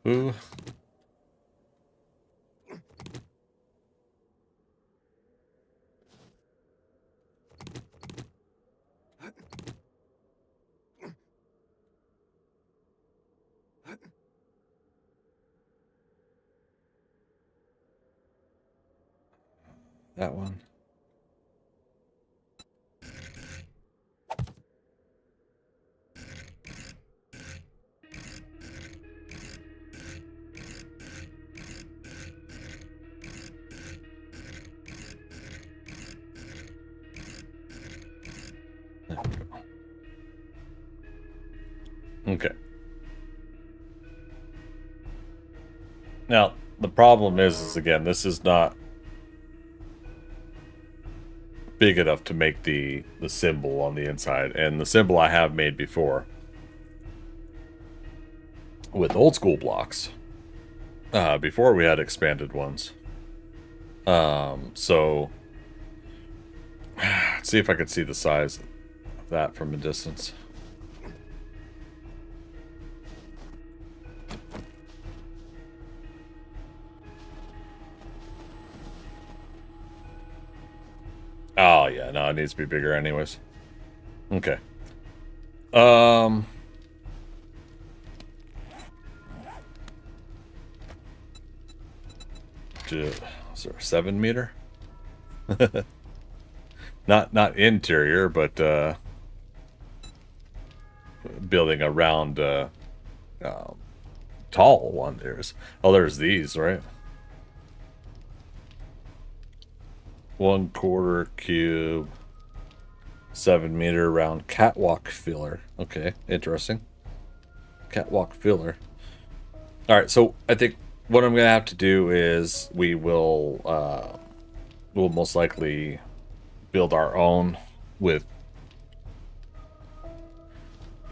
Ooh. That one. There we go. Okay. Now, the problem is again, this is not big enough to make the symbol on the inside, and the symbol I have made before with old school blocks before we had expanded ones. So let's see if I could see the size of that from a distance. Oh yeah, no, it needs to be bigger anyways. Okay. Is there a 7 meter? not interior, but building a round tall one. There's these, right? 1/4 cube, 7 meter round catwalk filler. Okay, interesting. Catwalk filler. All right, so I think what I'm gonna have to do is we'll most likely build our own with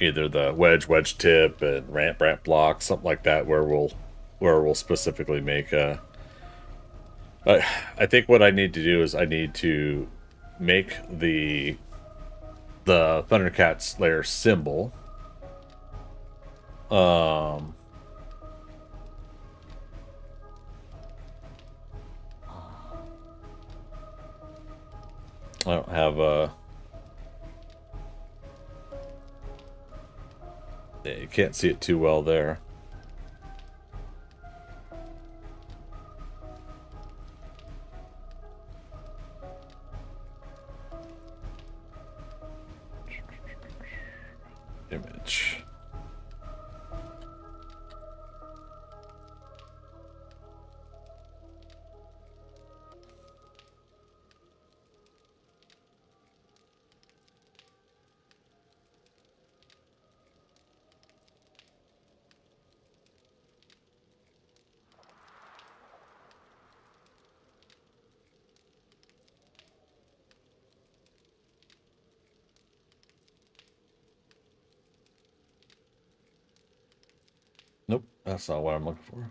either the wedge tip and ramp block, something like that, where we'll specifically make a. I think what I need to do is I need to make the ThunderCats Lair symbol. I don't have a. Yeah, you can't see it too well there. Image. Nope, that's not what I'm looking for.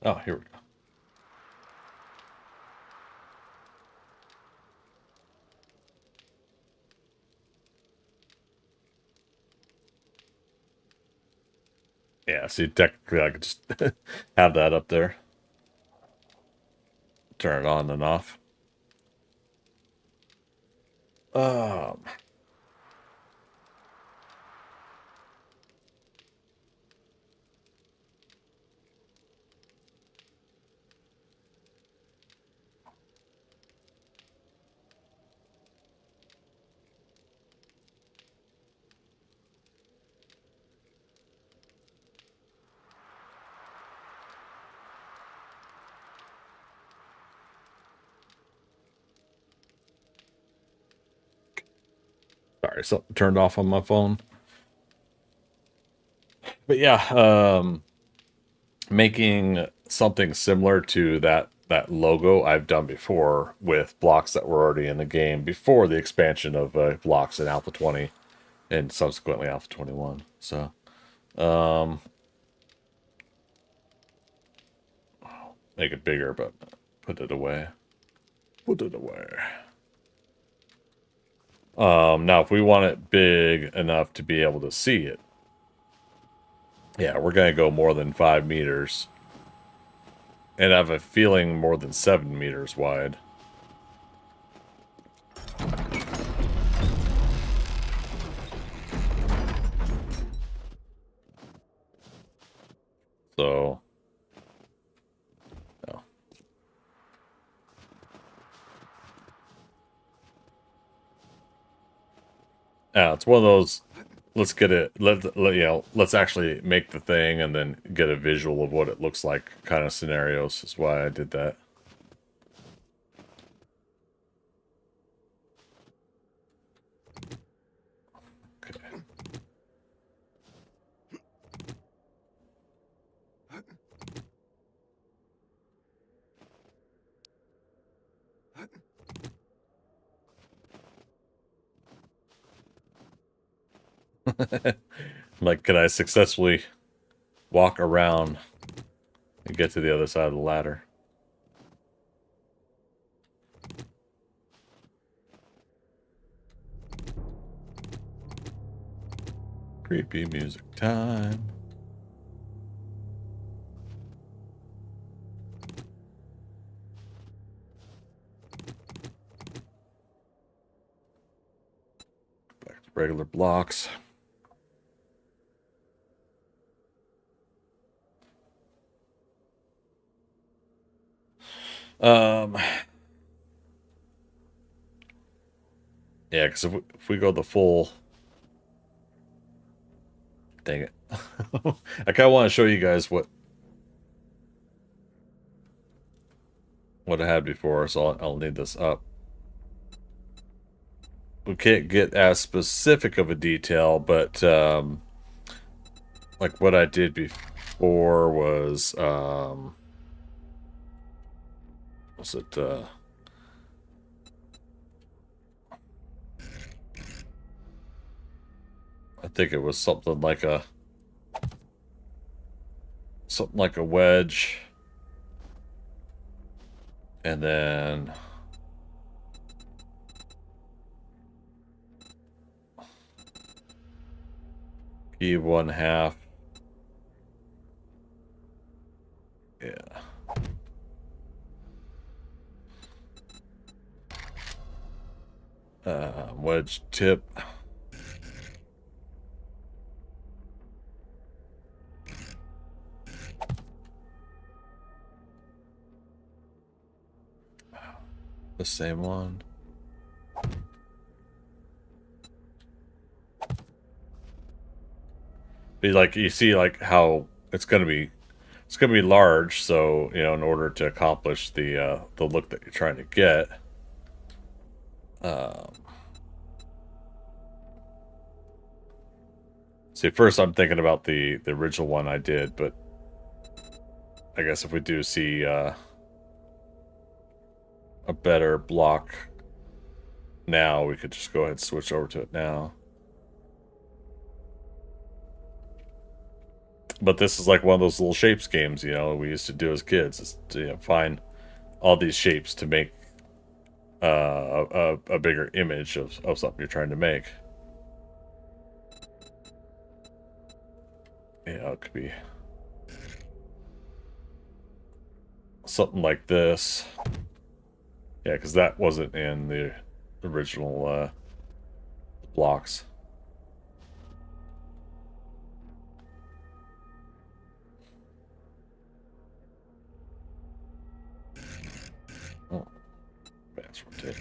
Oh, here we go. Yeah, see, technically I could just have that up there. Turn it on and off. Sorry, something turned off on my phone. But yeah, making something similar to that logo I've done before with blocks that were already in the game before the expansion of blocks in Alpha 20 and subsequently Alpha 21. So, make it bigger, but put it away. Put it away. Now, if we want it big enough to be able to see it, yeah, we're going to go more than 5 meters. And I have a feeling more than 7 meters wide. So, no. Yeah, it's one of those, let's get it, let's actually make the thing and then get a visual of what it looks like kind of scenarios is why I did that. Okay. Like, can I successfully walk around and get to the other side of the ladder? Creepy music time. Back to regular blocks. Yeah, because if we go the full... Dang it. I kind of want to show you guys what I had before, so I'll need this up. We can't get as specific of a detail, but like what I did before was I think it was something like a wedge, and then key 1/2. Yeah. Wedge tip. The same one. Be like, you see like how it's gonna be large, so you know, in order to accomplish the look that you're trying to get, see, first I'm thinking about the original one I did, but I guess if we do see a better block now, we could just go ahead and switch over to it now. But this is like one of those little shapes games, you know, we used to do as kids, is to, you know, find all these shapes to make a bigger image of something you're trying to make. Yeah, it could be something like this. Yeah, because that wasn't in the original blocks. Oh, fast rotate.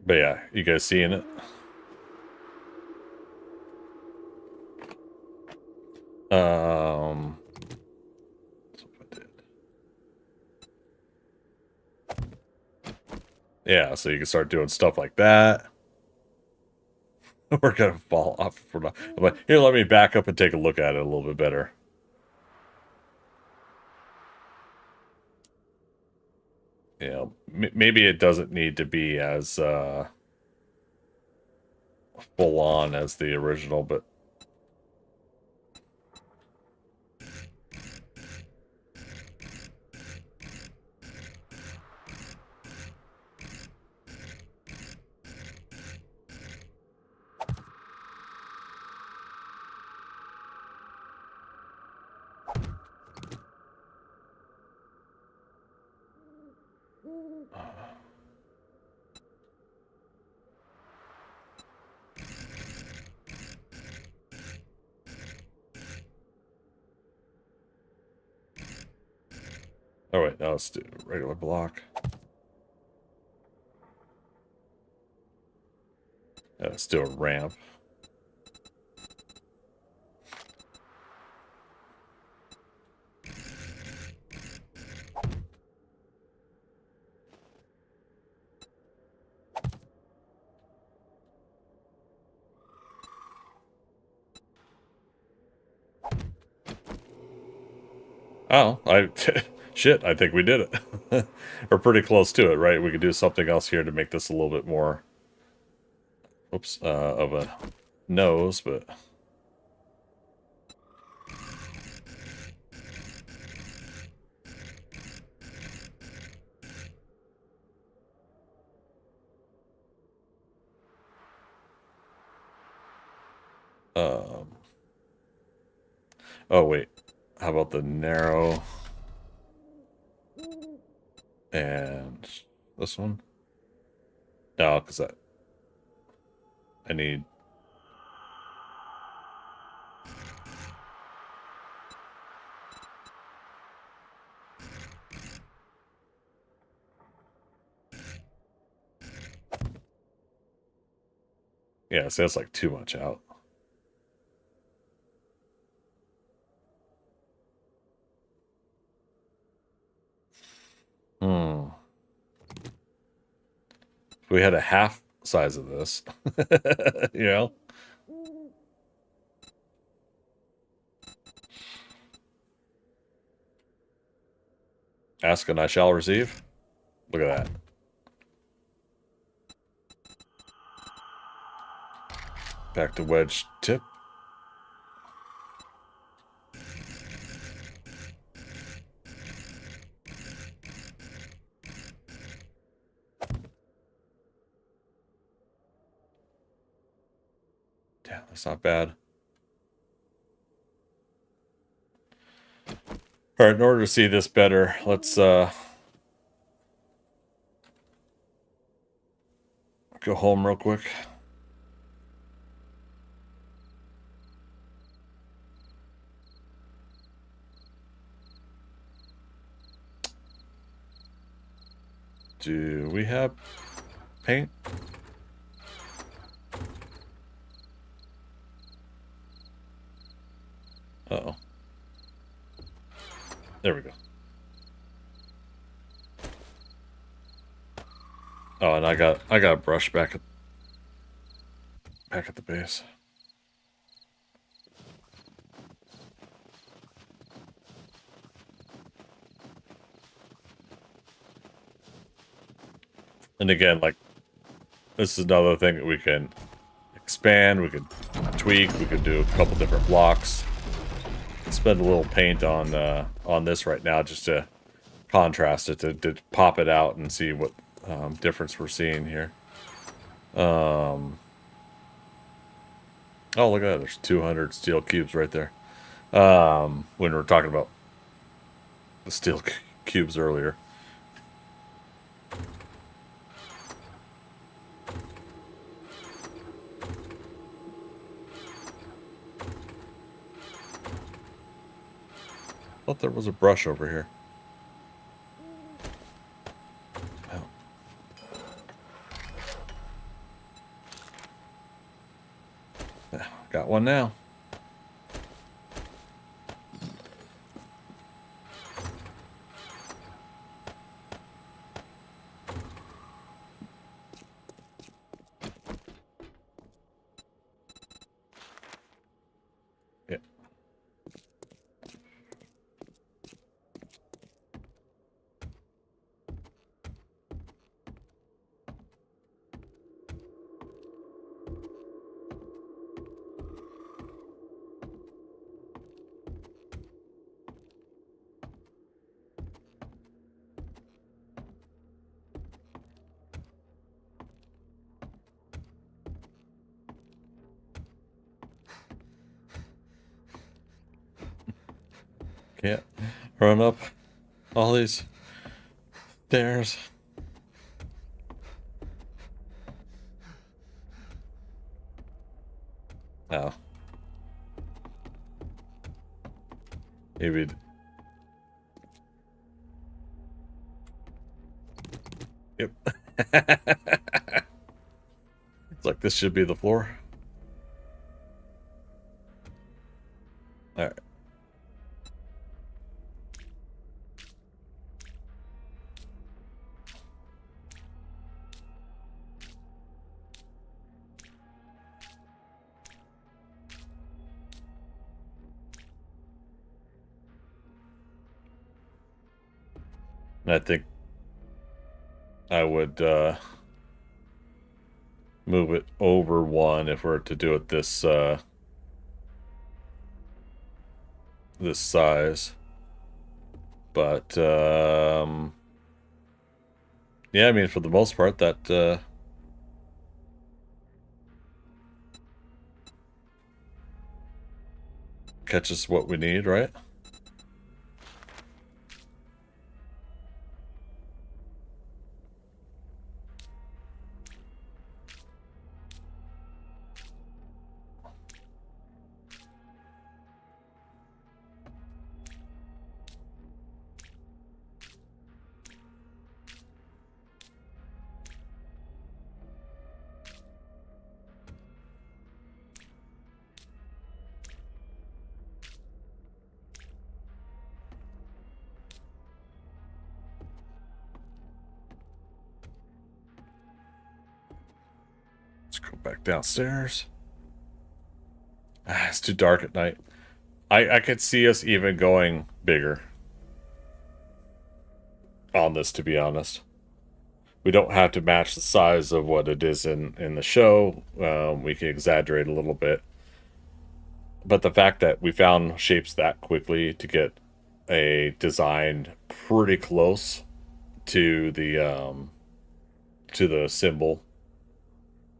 But yeah, you guys seeing it? So if I did. Yeah, so you can start doing stuff like that. We're gonna fall off for not. But here, let me back up and take a look at it a little bit better. You know, maybe it doesn't need to be as full on as the original, but oh wait, now let's do a regular block. Let's do a ramp. Oh, shit, I think we did it. We're pretty close to it, right? We could do something else here to make this a little bit more, oops, of a nose, but oh wait, how about the narrow and this one? No, because I need. Yeah, so that's like too much out. Hmm. If we had a half size of this, you know? Ask and I shall receive. Look at that. Back to wedge tip. Damn, that's not bad. All right, in order to see this better, let's go home real quick. Do we have paint? Uh-oh. There we go. Oh, and I got a brush back at the base. And again, like, this is another thing that we can expand, we could tweak, we could do a couple different blocks. Spend a little paint on this right now just to contrast it, to pop it out and see what difference we're seeing here. Oh, look at that, there's 200 steel cubes right there. When we were talking about the steel cubes earlier. I thought there was a brush over here. Oh. Got one now. Can't run up all these stairs. Oh. Maybe. Yep. It's like this should be the floor. Alright. And I think I would move it over one if we're to do it this this size. But yeah, I mean, for the most part, that catches what we need, right? Let's go back downstairs. It's too dark at night. I could see us even going bigger on this, to be honest. We don't have to match the size of what it is in the show. We can exaggerate a little bit. But the fact that we found shapes that quickly to get a design pretty close to the symbol,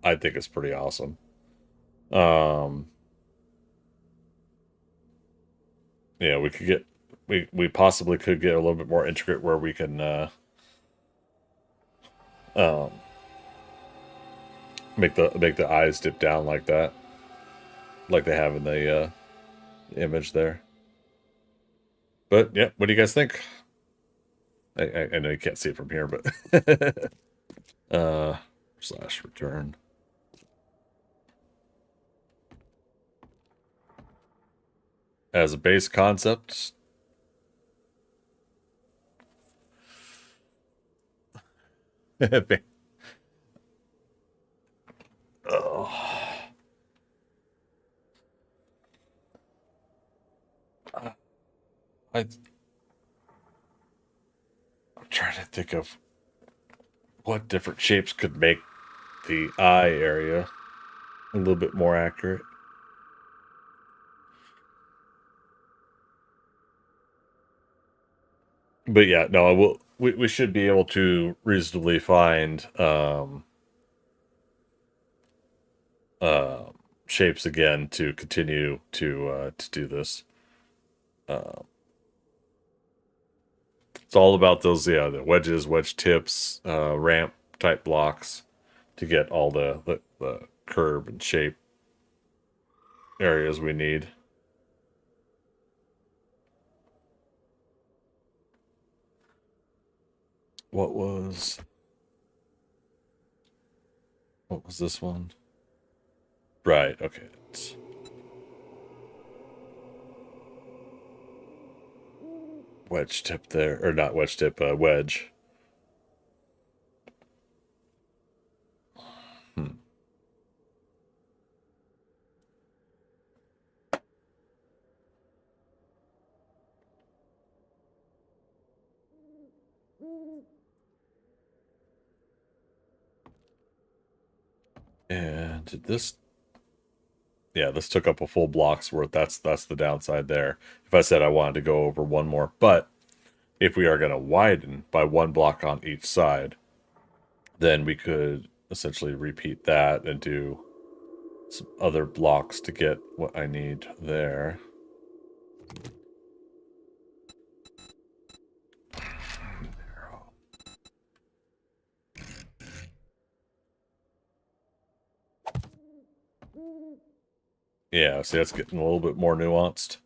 I think is pretty awesome. Yeah, we could get we possibly could get a little bit more intricate where we can make the eyes dip down like that, like they have in the image there. But yeah, what do you guys think? I know you can't see it from here, but slash return. As a base concept, oh. I'm trying to think of what different shapes could make the eye area a little bit more accurate. But yeah, no, I will. We should be able to reasonably find shapes again to continue to do this. It's all about those, yeah, the wedges, wedge tips, ramp type blocks to get all the curve and shape areas we need. What was this one? Right, okay. Wedge tip there, or not wedge tip, wedge. And did this? Yeah, this took up a full block's worth. That's the downside there. If I said I wanted to go over one more, but if we are going to widen by one block on each side, then we could essentially repeat that and do some other blocks to get what I need there. Yeah, see, that's getting a little bit more nuanced.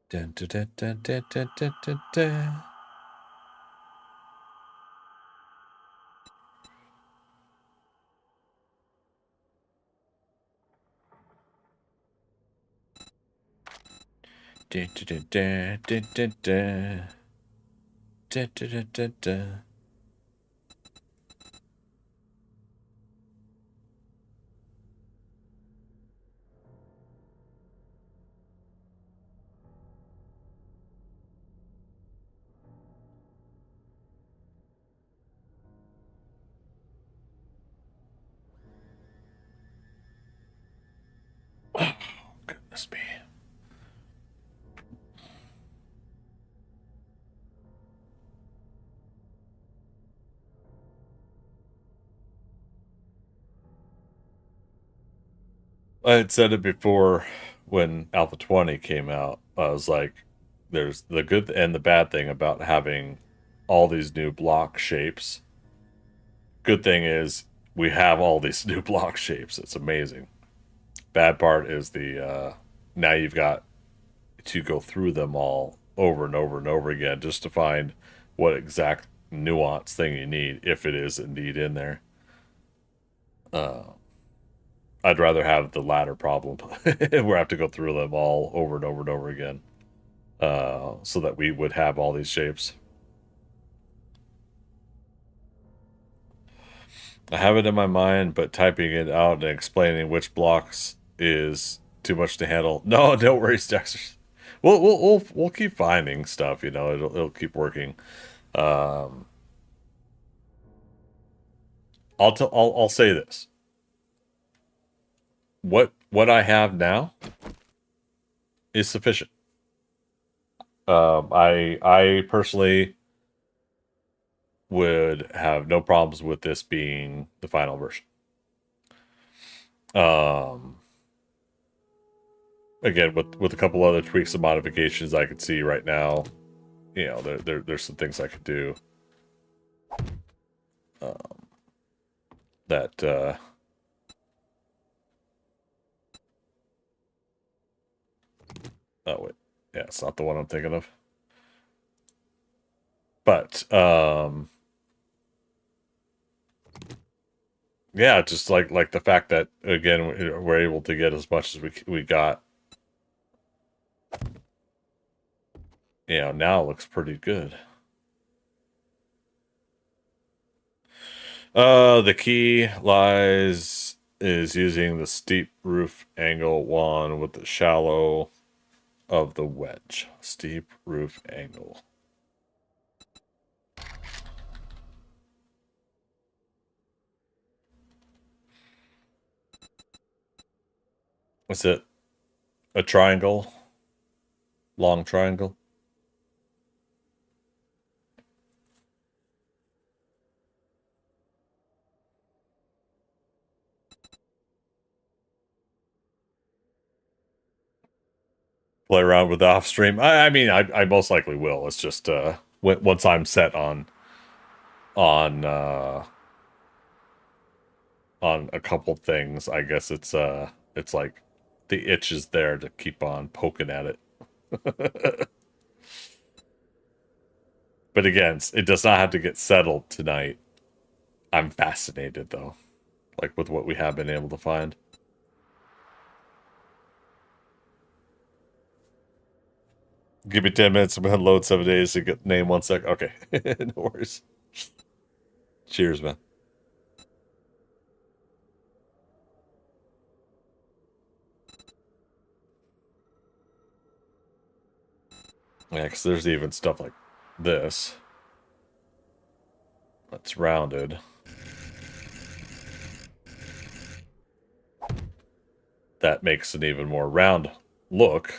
Dun, dun, dun, dun, dun, dun, dun, dun, dun. Dun, dun, dun, dun, dun, dun. Dun, dun, dun, dun, dun. Oh, goodness me. I had said it before when Alpha 20 came out. I was like, there's the good and the bad thing about having all these new block shapes. Good thing is we have all these new block shapes. It's amazing. Bad part is the now you've got to go through them all over and over and over again just to find what exact nuance thing you need, if it is indeed in there. I'd rather have the latter problem where I have to go through them all over and over and over again, so that we would have all these shapes. I have it in my mind, but typing it out and explaining which blocks is too much to handle. No, don't worry, Dexter. We'll keep finding stuff. You know, it'll keep working. I'll say this. What I have now is sufficient. I personally would have no problems with this being the final version. Again, with a couple other tweaks and modifications I could see right now, you know, there's some things I could do. That oh wait, yeah, it's not the one I'm thinking of. But yeah, just like the fact that again we're able to get as much as we got. You know, now it looks pretty good. The key is using the steep roof angle one with the shallow of the wedge. Steep roof angle. What's it? A triangle? Long triangle? Play around with the off stream. I mean, I most likely will. It's just once I'm set on on a couple things, I guess it's like the itch is there to keep on poking at it. But again, it does not have to get settled tonight. I'm fascinated though, like with what we have been able to find. Give me 10 minutes. I'm gonna load 7 days to get name 1 sec. Okay, no worries. Cheers, man. Yeah, because there's even stuff like this that's rounded. That makes an even more round look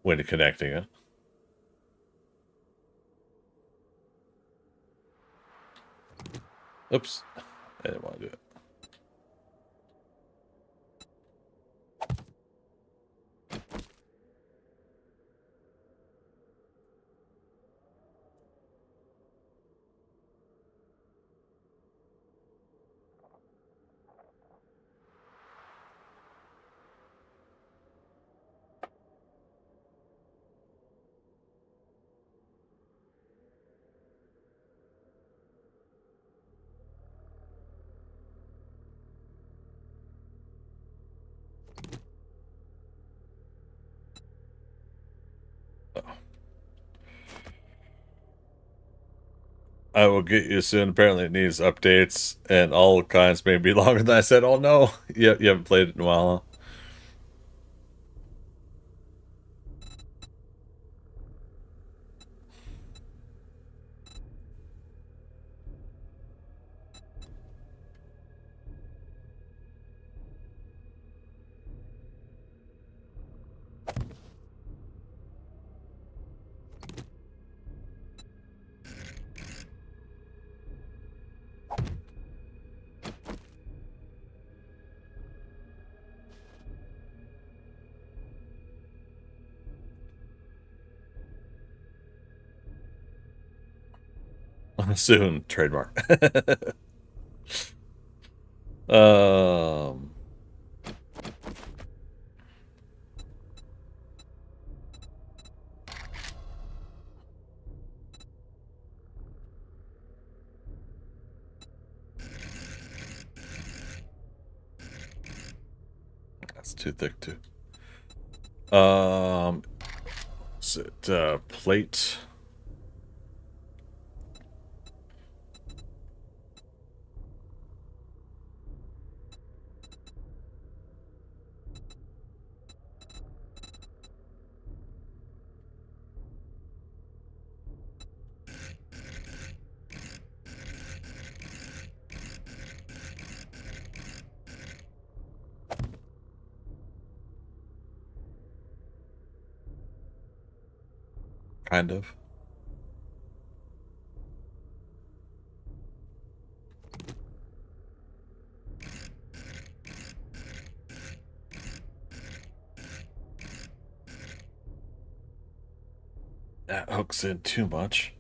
when connecting it. Oops. I didn't want to do it. I will get you soon. Apparently it needs updates and all kinds, maybe longer than I said. Oh no. You haven't played it in a while, huh? Soon, trademark. um that's too thick too. Is it plate? Kind of. That hooks in too much.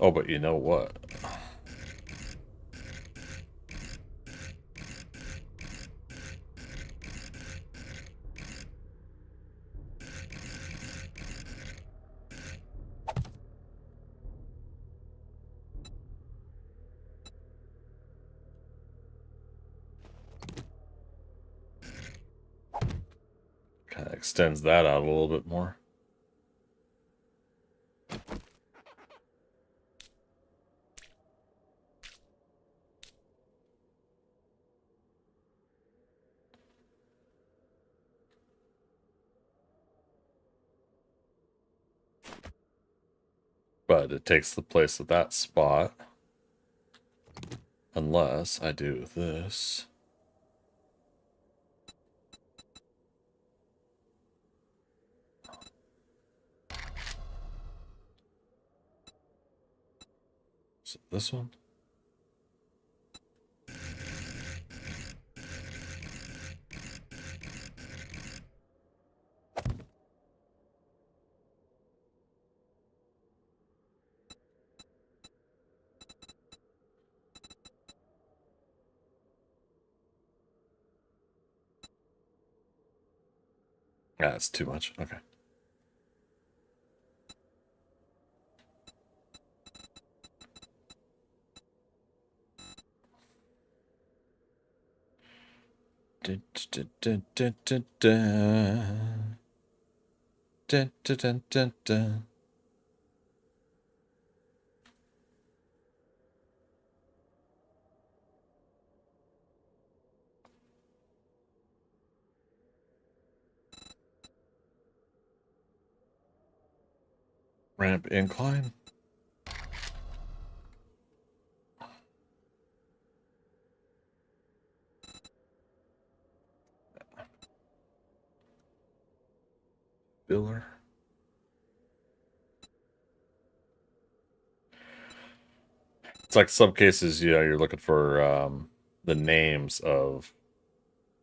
Oh, but you know what? Kind of extends that out a little bit more. But it takes the place of that spot. Unless I do this. So this one. That's too much. Okay. Dun, dun, dun, dun, dun, dun. Dun, dun, dun, dun, dun. Ramp incline. Filler. It's like some cases, you know, you're looking for the names of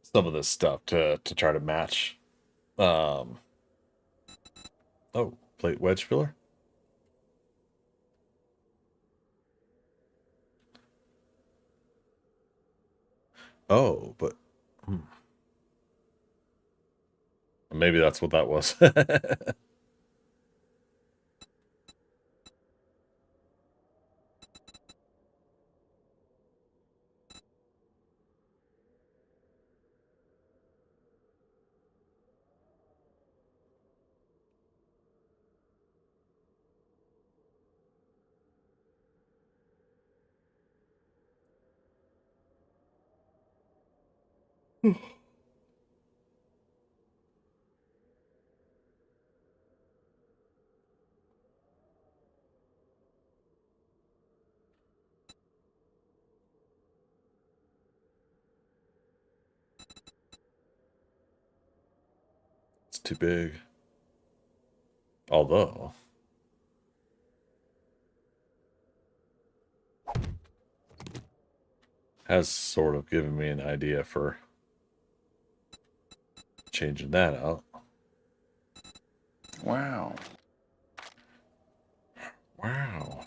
some of this stuff to try to match. Oh, plate wedge filler. Oh, but maybe that's what that was. It's too big. Although has sort of given me an idea for changing that out. Wow. Wow.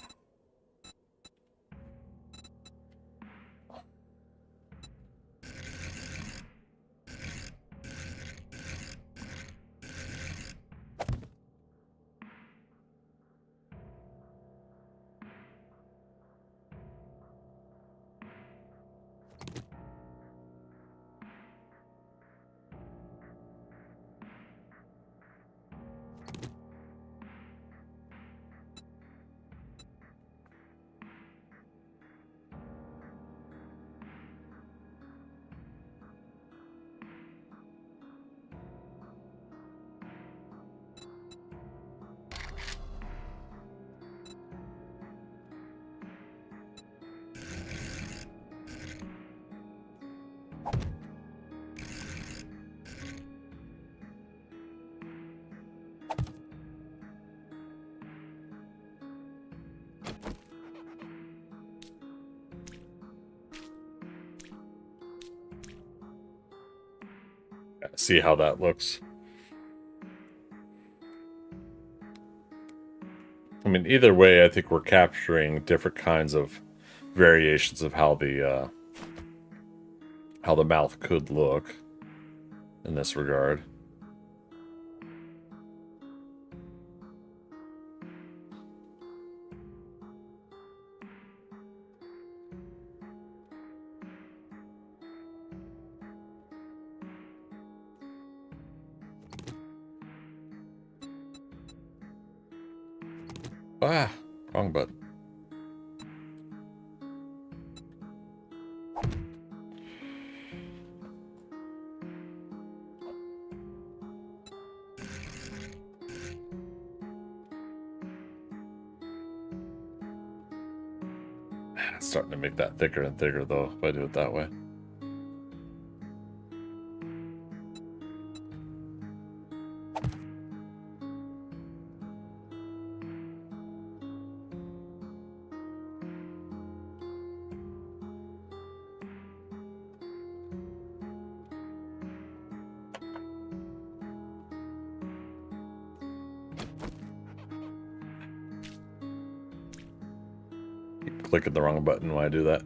See how that looks. I mean, either way, I think we're capturing different kinds of variations of how the mouth could look in this regard. Ah, wrong button. It's starting to make that thicker and thicker, though, if I do it that way. Keep clicking the wrong button when I do that.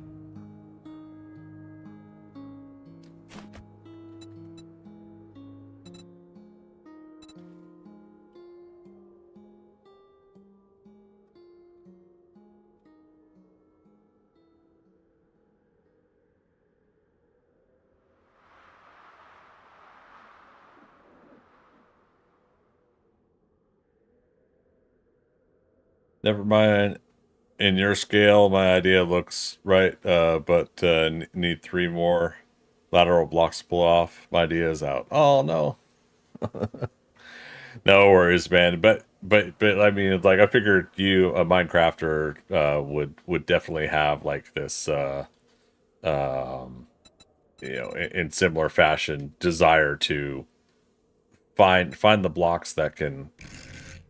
Never mind. In your scale, my idea looks right, but need 3 more lateral blocks to pull off. My idea is out. Oh no. No worries, man. But I mean, like I figured you, a Minecrafter, would definitely have like this, you know, in similar fashion, desire to find the blocks that can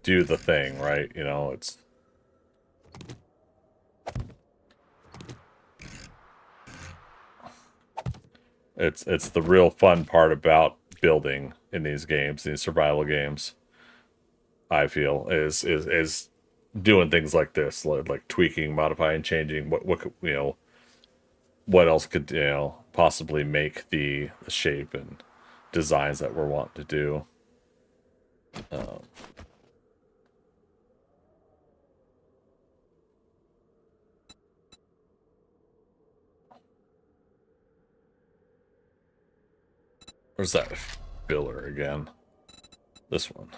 do the thing, right? You know, it's It's the real fun part about building in these games, these survival games. I feel is doing things like this, like tweaking, modifying, changing. What could, what else could possibly make the shape and designs that we're wanting to do. Where's that filler again? This one.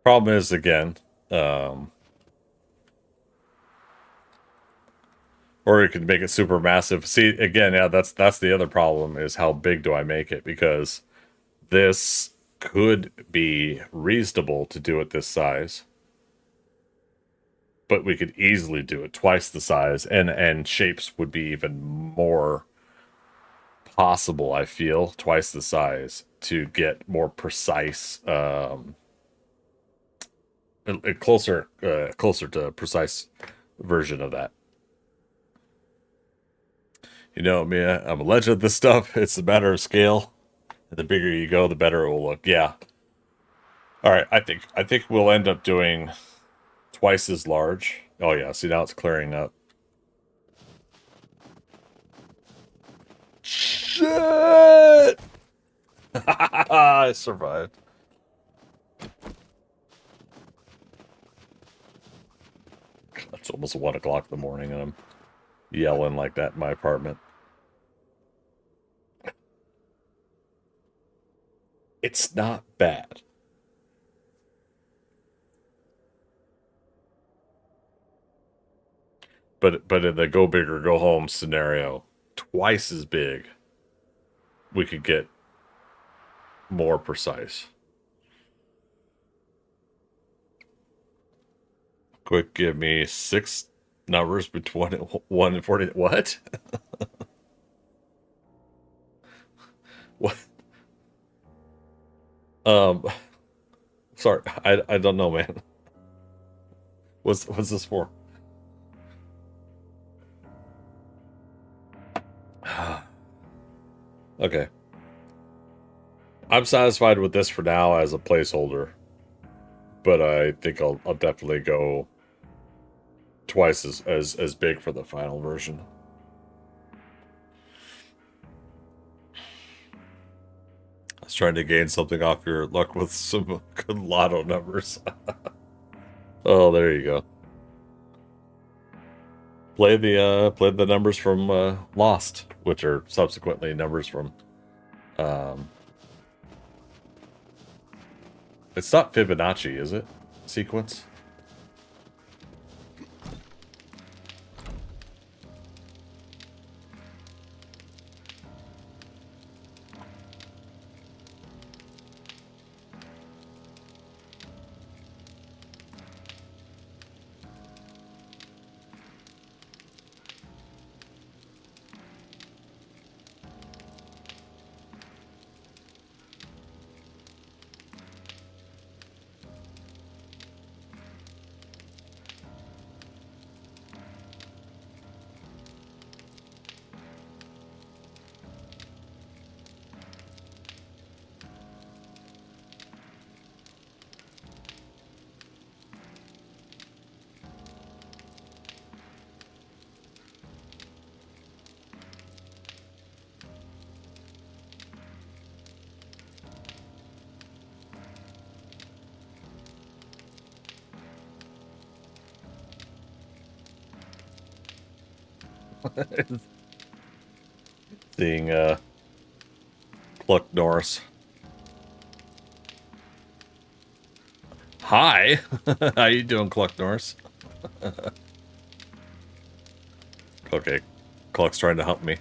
Problem is, again, or you could make it super massive. See, again, yeah, that's the other problem, is how big do I make it? Because this could be reasonable to do it this size, but we could easily do it twice the size, and shapes would be even more possible, I feel, twice the size, to get more precise, closer to precise version of that. You know me, I'm a legend of this stuff. It's a matter of scale. The bigger you go, the better it will look. Yeah. All right, I think we'll end up doing twice as large. Oh yeah, see, now it's clearing up. Shit! I survived. It's almost 1 o'clock in the morning and I'm yelling like that in my apartment. It's not bad. But in the go big or go home scenario, twice as big, we could get more precise. Quick, give me 6 numbers between 1 and 40. What? What? Sorry, I don't know, man. What's this for? Okay. I'm satisfied with this for now as a placeholder, but I think I'll definitely go twice as big for the final version. I was trying to gain something off your luck with some good lotto numbers. Oh, there you go. Play the numbers from Lost, which are subsequently numbers from. It's not Fibonacci, is it? Sequence. Seeing Cluck Norris. Hi, how you doing, Cluck Norris? Okay, Cluck's trying to hump me.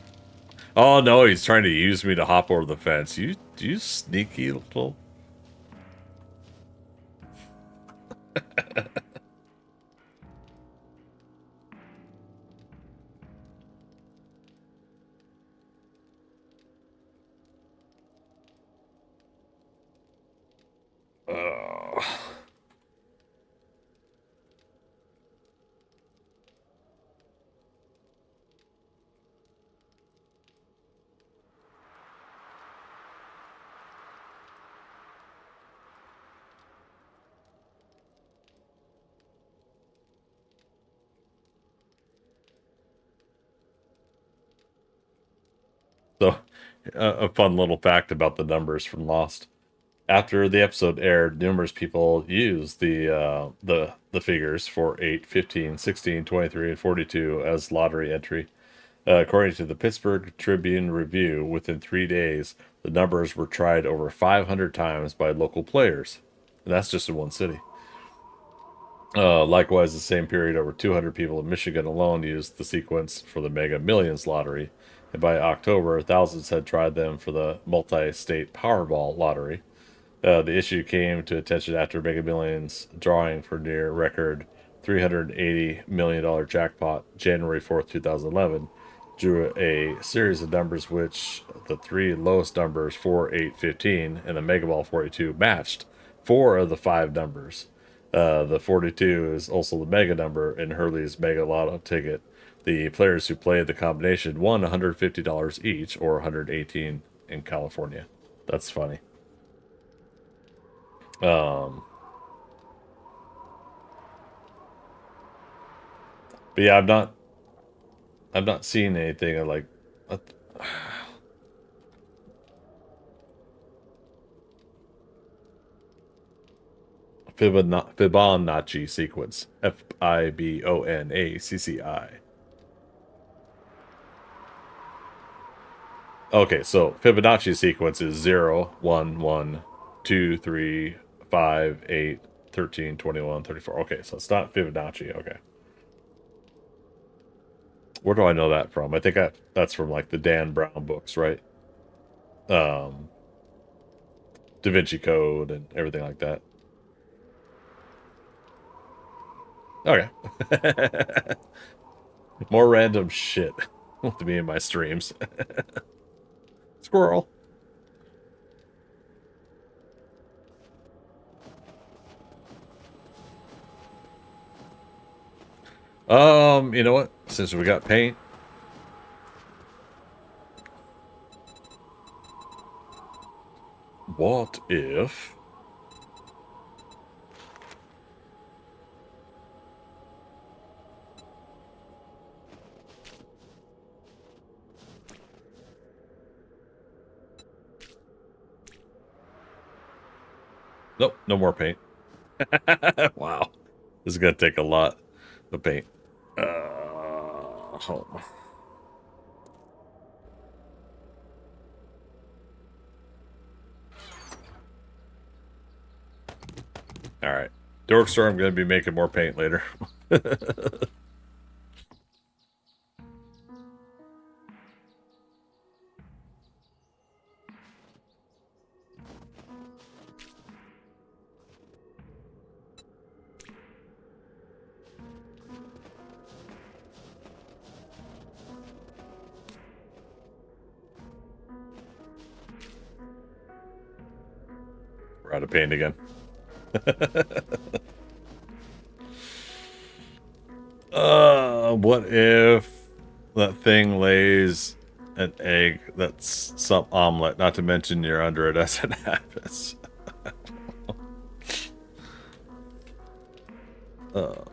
Oh no, he's trying to use me to hop over the fence. You sneaky little. A fun little fact about the numbers from Lost. After the episode aired, numerous people used the figures for 8, 15, 16, 23, and 42 as lottery entry. According to the Pittsburgh Tribune Review, within 3 days, the numbers were tried over 500 times by local players. And that's just in one city. Likewise, the same period, over 200 people in Michigan alone used the sequence for the Mega Millions lottery. And by October, thousands had tried them for the multi-state Powerball lottery. The issue came to attention after Mega Millions drawing for near record $380 million jackpot January 4th, 2011, drew a series of numbers which the three lowest numbers, 4, 8, 15, and the Mega Ball 42 matched 4 of the 5 numbers. The 42 is also the mega number in Hurley's Mega Lotto ticket. The players who played the combination won $150 each, or $118 in California. That's funny. But yeah, I've not seen anything of like Fibonacci sequence. Fibonacci. Okay, so Fibonacci sequence is 0, 1, 1, 2, 3, 5, 8, 13, 21, 34. Okay, so it's not Fibonacci. Okay. Where do I know that from? I think that's from like the Dan Brown books, right? Da Vinci Code and everything like that. Okay. More random shit with me in my streams. Squirrel. You know what? Since we got paint, what if nope, no more paint. Wow. This is gonna take a lot of paint. Home. Alright. Dork Store, I'm gonna be making more paint later. We're out of paint again. What if that thing lays an egg that's some omelet, not to mention you're under it as it happens? Oh.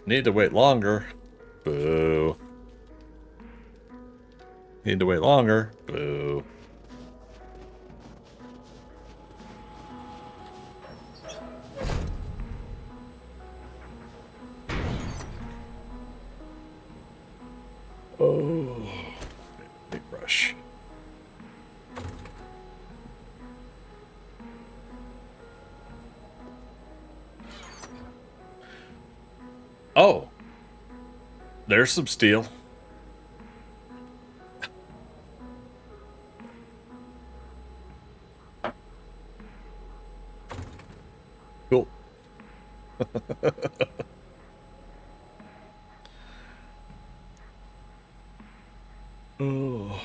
Need to wait longer. Boo. Need to wait longer. Boo. Oh, big brush. Oh, there's some steel. Cool. Oh.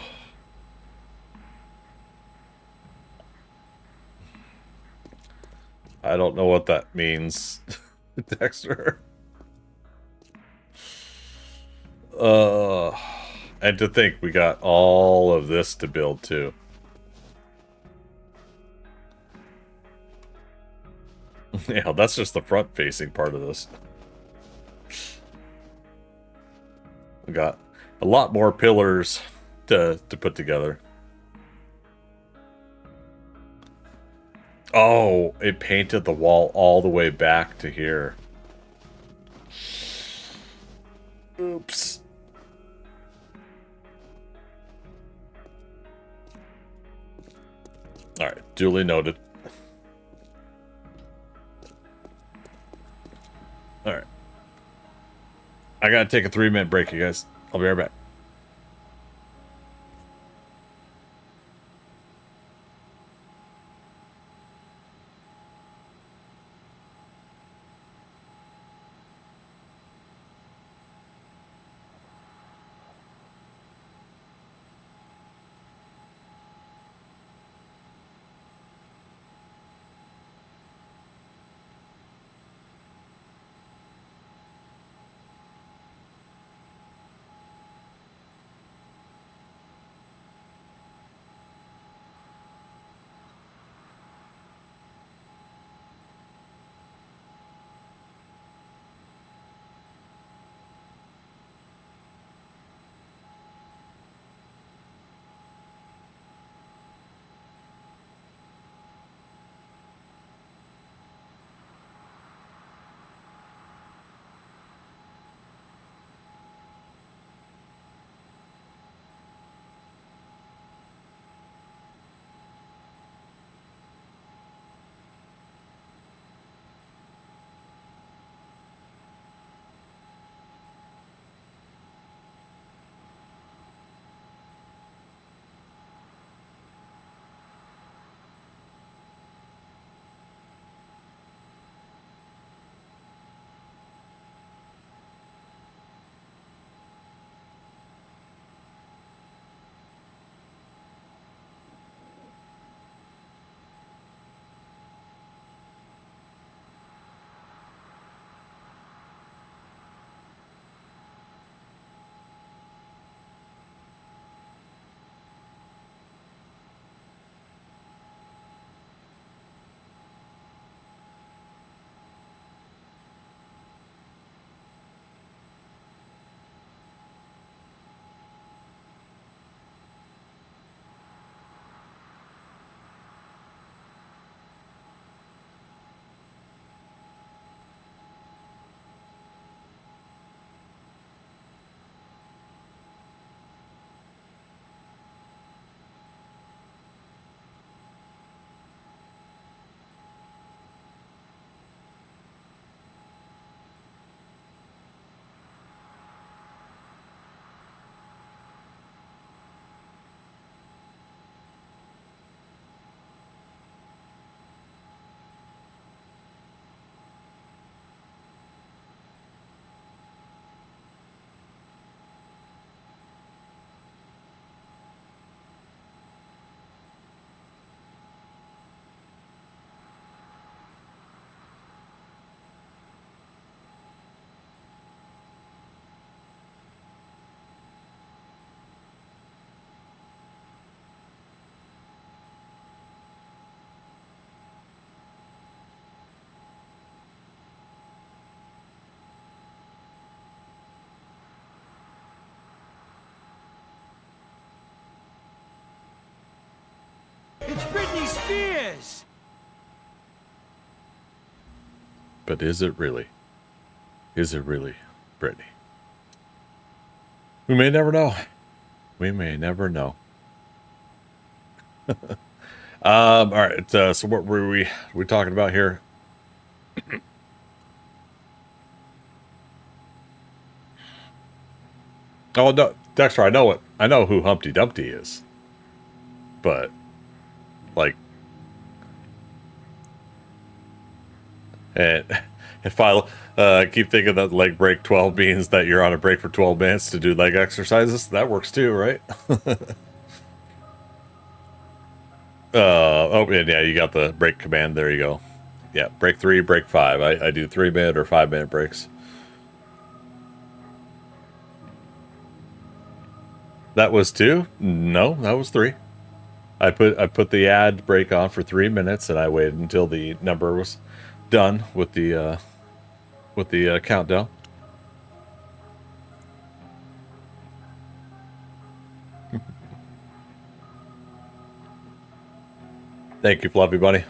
I don't know what that means, Dexter. And to think we got all of this to build too. Yeah, that's just the front-facing part of this. We got a lot more pillars to put together. Oh, it painted the wall all the way back to here. Oops. Alright, duly noted. Alright. I gotta take a 3-minute break, you guys. I'll be right back. It's Britney Spears! But is it really? Is it really Britney? We may never know. We may never know. All right. So what were we talking about here? Oh no, Dexter, I know it. I know who Humpty Dumpty is. But like, and if I keep thinking that leg break 12 means that you're on a break for 12 minutes to do leg exercises, that works too, right? Oh, and yeah, you got the break command. There you go. Yeah, break 3, break 5. I do 3-minute or 5-minute breaks. That was 2? No, that was 3. I put the ad break on for 3 minutes, and I waited until the number was done with the countdown. Thank you, Fluffy Bunny.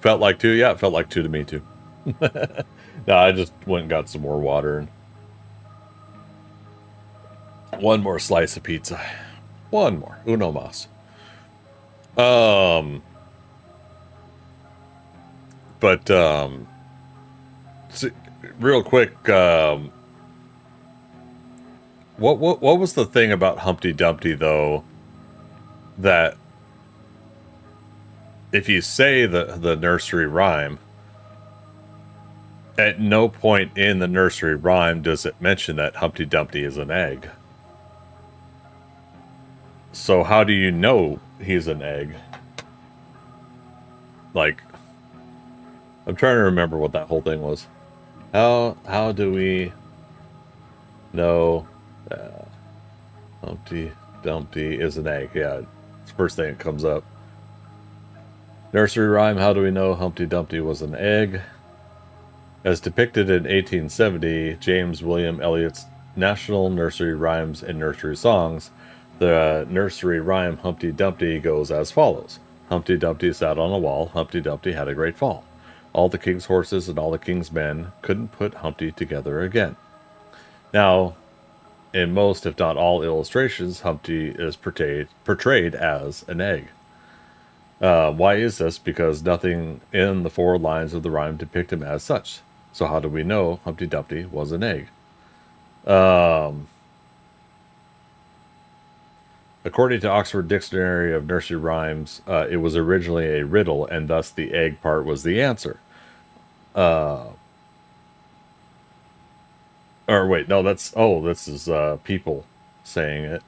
Felt like 2? Yeah, it felt like 2 to me, too. No, I just went and got some more water. And one more slice of pizza. One more. Uno mas. But, so, real quick, what was the thing about Humpty Dumpty, though, that if you say the nursery rhyme, at no point in the nursery rhyme does it mention that Humpty Dumpty is an egg. So how do you know he's an egg? Like, I'm trying to remember what that whole thing was. How do we know Humpty Dumpty is an egg? Yeah, it's the first thing that comes up. Nursery rhyme, how do we know Humpty Dumpty was an egg? As depicted in 1870, James William Eliot's National Nursery Rhymes and Nursery Songs, the nursery rhyme Humpty Dumpty goes as follows. Humpty Dumpty sat on a wall, Humpty Dumpty had a great fall. All the king's horses and all the king's men couldn't put Humpty together again. Now, in most, if not all illustrations, Humpty is portrayed as an egg. Why is this? Because nothing in the 4 lines of the rhyme depict him as such. So how do we know Humpty Dumpty was an egg? According to Oxford Dictionary of Nursery Rhymes, it was originally a riddle, and thus the egg part was the answer. Or wait, no, this is people saying it.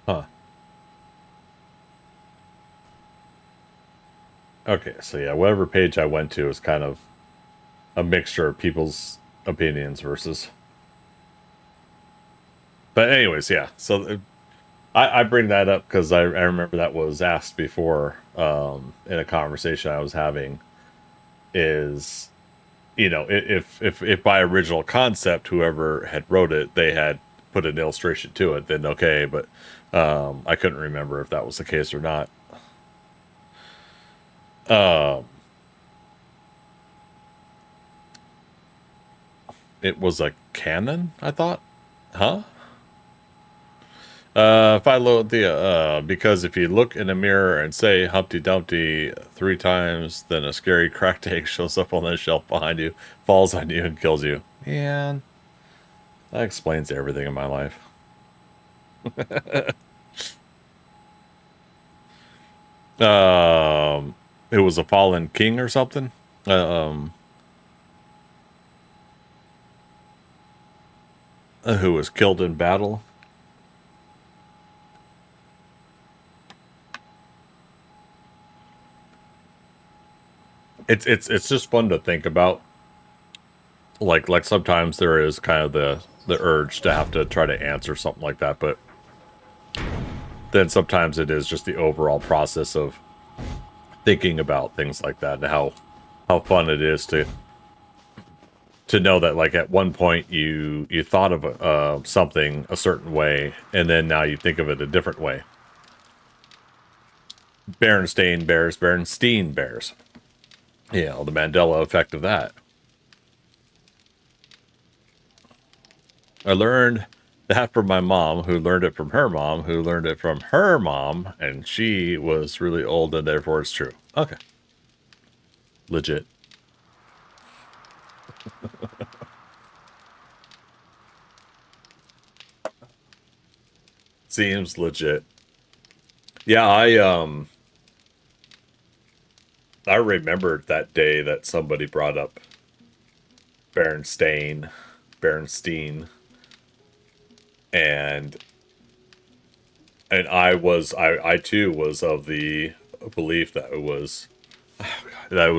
Huh. Okay, so yeah, whatever page I went to is kind of a mixture of people's opinions versus... But anyways, yeah, so I bring that up because I remember that was asked before in a conversation I was having, is, you know, if by original concept, whoever had wrote it, they had put an illustration to it, then okay, but I couldn't remember if that was the case or not. It was a canon, I thought? Huh? If I load the, because if you look in a mirror and say Humpty Dumpty 3 times, then a scary cracked egg shows up on the shelf behind you, falls on you, and kills you. Man, that explains everything in my life. It was a fallen king or something? Who was killed in battle? It's just fun to think about. Like sometimes there is kind of the urge to have to try to answer something like that, but then sometimes it is just the overall process of thinking about things like that and how fun it is to know that, like, at one point you thought of something a certain way, and then now you think of it a different way. Berenstain Bears. You know, the Mandela effect of that. I learned that from my mom, who learned it from her mom, who learned it from her mom, and she was really old, and therefore it's true. Okay. Legit. Seems legit. Yeah, I remembered that day that somebody brought up Berenstein, and And I too was of the belief that it was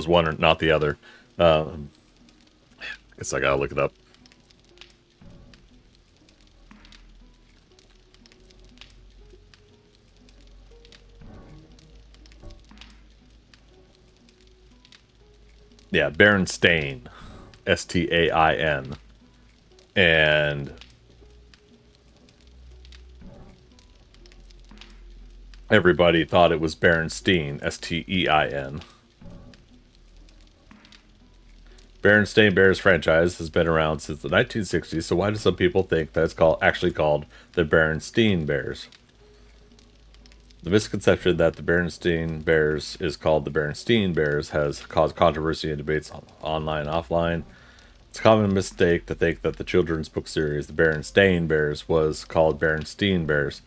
one or not the other. Guess I gotta look it up. Yeah, Berenstain, Stain, and everybody thought it was Berenstein, Stein. Berenstain Bears franchise has been around since the 1960s, so why do some people think that it's actually called the Berenstein Bears? The misconception that the Berenstain Bears is called the Berenstein Bears has caused controversy and debates online and offline. It's a common mistake to think that the children's book series, the Berenstain Bears, was called Berenstein Bears.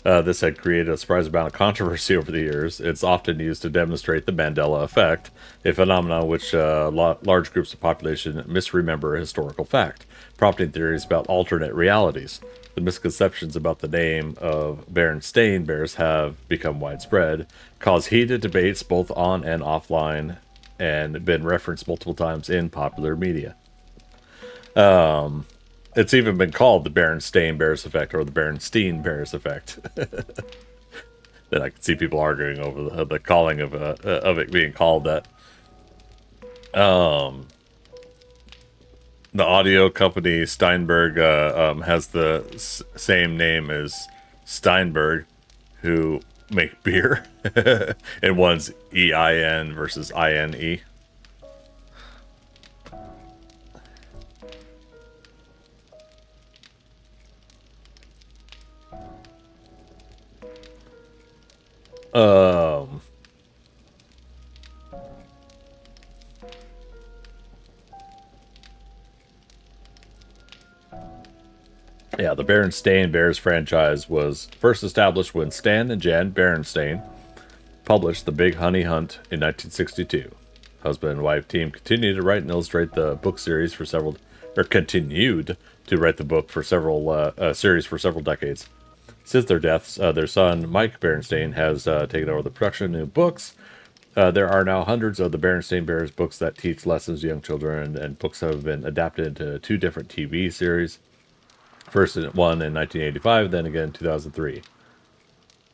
This had created a surprising amount of controversy over the years. It's often used to demonstrate the Mandela effect, a phenomenon which large groups of population misremember a historical fact, prompting theories about alternate realities. The misconceptions about the name of Berenstain Bears have become widespread, caused heated debates both on and offline, and been referenced multiple times in popular media. It's even been called the Berenstain Bears effect or the Berenstein Bears effect. Then I can see people arguing over the calling of it being called that. The audio company Steinberg has the same name as Steinberg, who make beer, and one's EIN versus INE. Yeah, the Berenstain Bears franchise was first established when Stan and Jan Berenstain published The Big Honey Hunt in 1962. Husband and wife team continued to write and illustrate the book series for continued to write the book for several series for several decades. Since their deaths, their son, Mike Berenstain, has taken over the production of new books. There are now hundreds of the Berenstain Bears books that teach lessons to young children, and books have been adapted into 2 different TV series. First one in 1985, then again in 2003.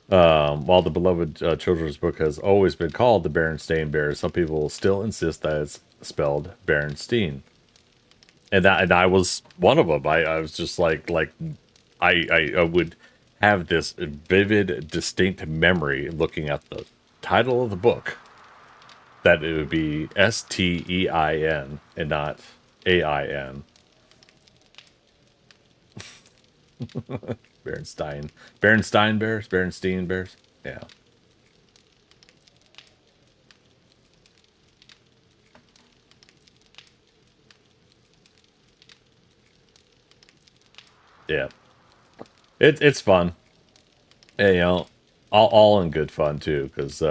While the beloved children's book has always been called the Berenstain Bears, some people still insist that it's spelled Berenstein. And I was one of them. I was just like I would have this vivid, distinct memory looking at the title of the book that it would be Stein and not AIN. Berenstein Bears? Berenstein Bears? Yeah. Yeah. It's fun. And, you know, all in good fun too, because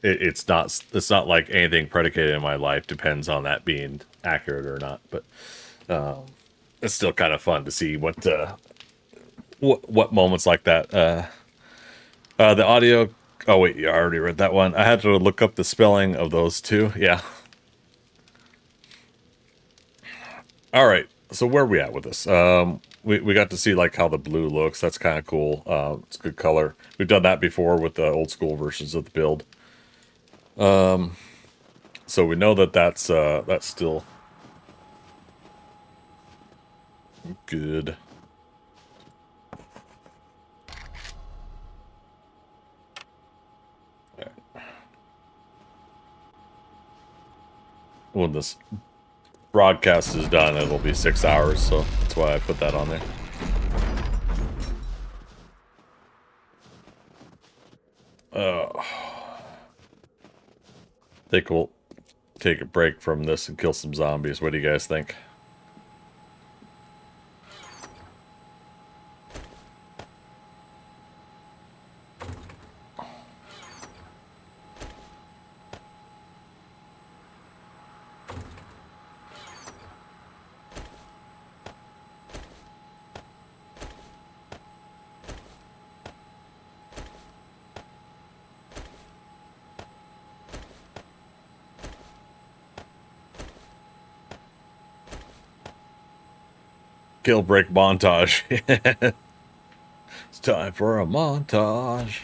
it's not like anything predicated in my life depends on that being accurate or not. But it's still kind of fun to see what moments like that. The audio. Oh wait, you already read that one. I had to look up the spelling of those two. Yeah. All right. So where are we at with this? We got to see like how the blue looks. That's kind of cool. It's a good color. We've done that before with the old school versions of the build. So we know that that's still good. Right. When this broadcast is done, it'll be 6 hours, so that's why I put that on there. I think we'll take a break from this and kill some zombies. What do you guys think? Skill break montage. It's time for a montage.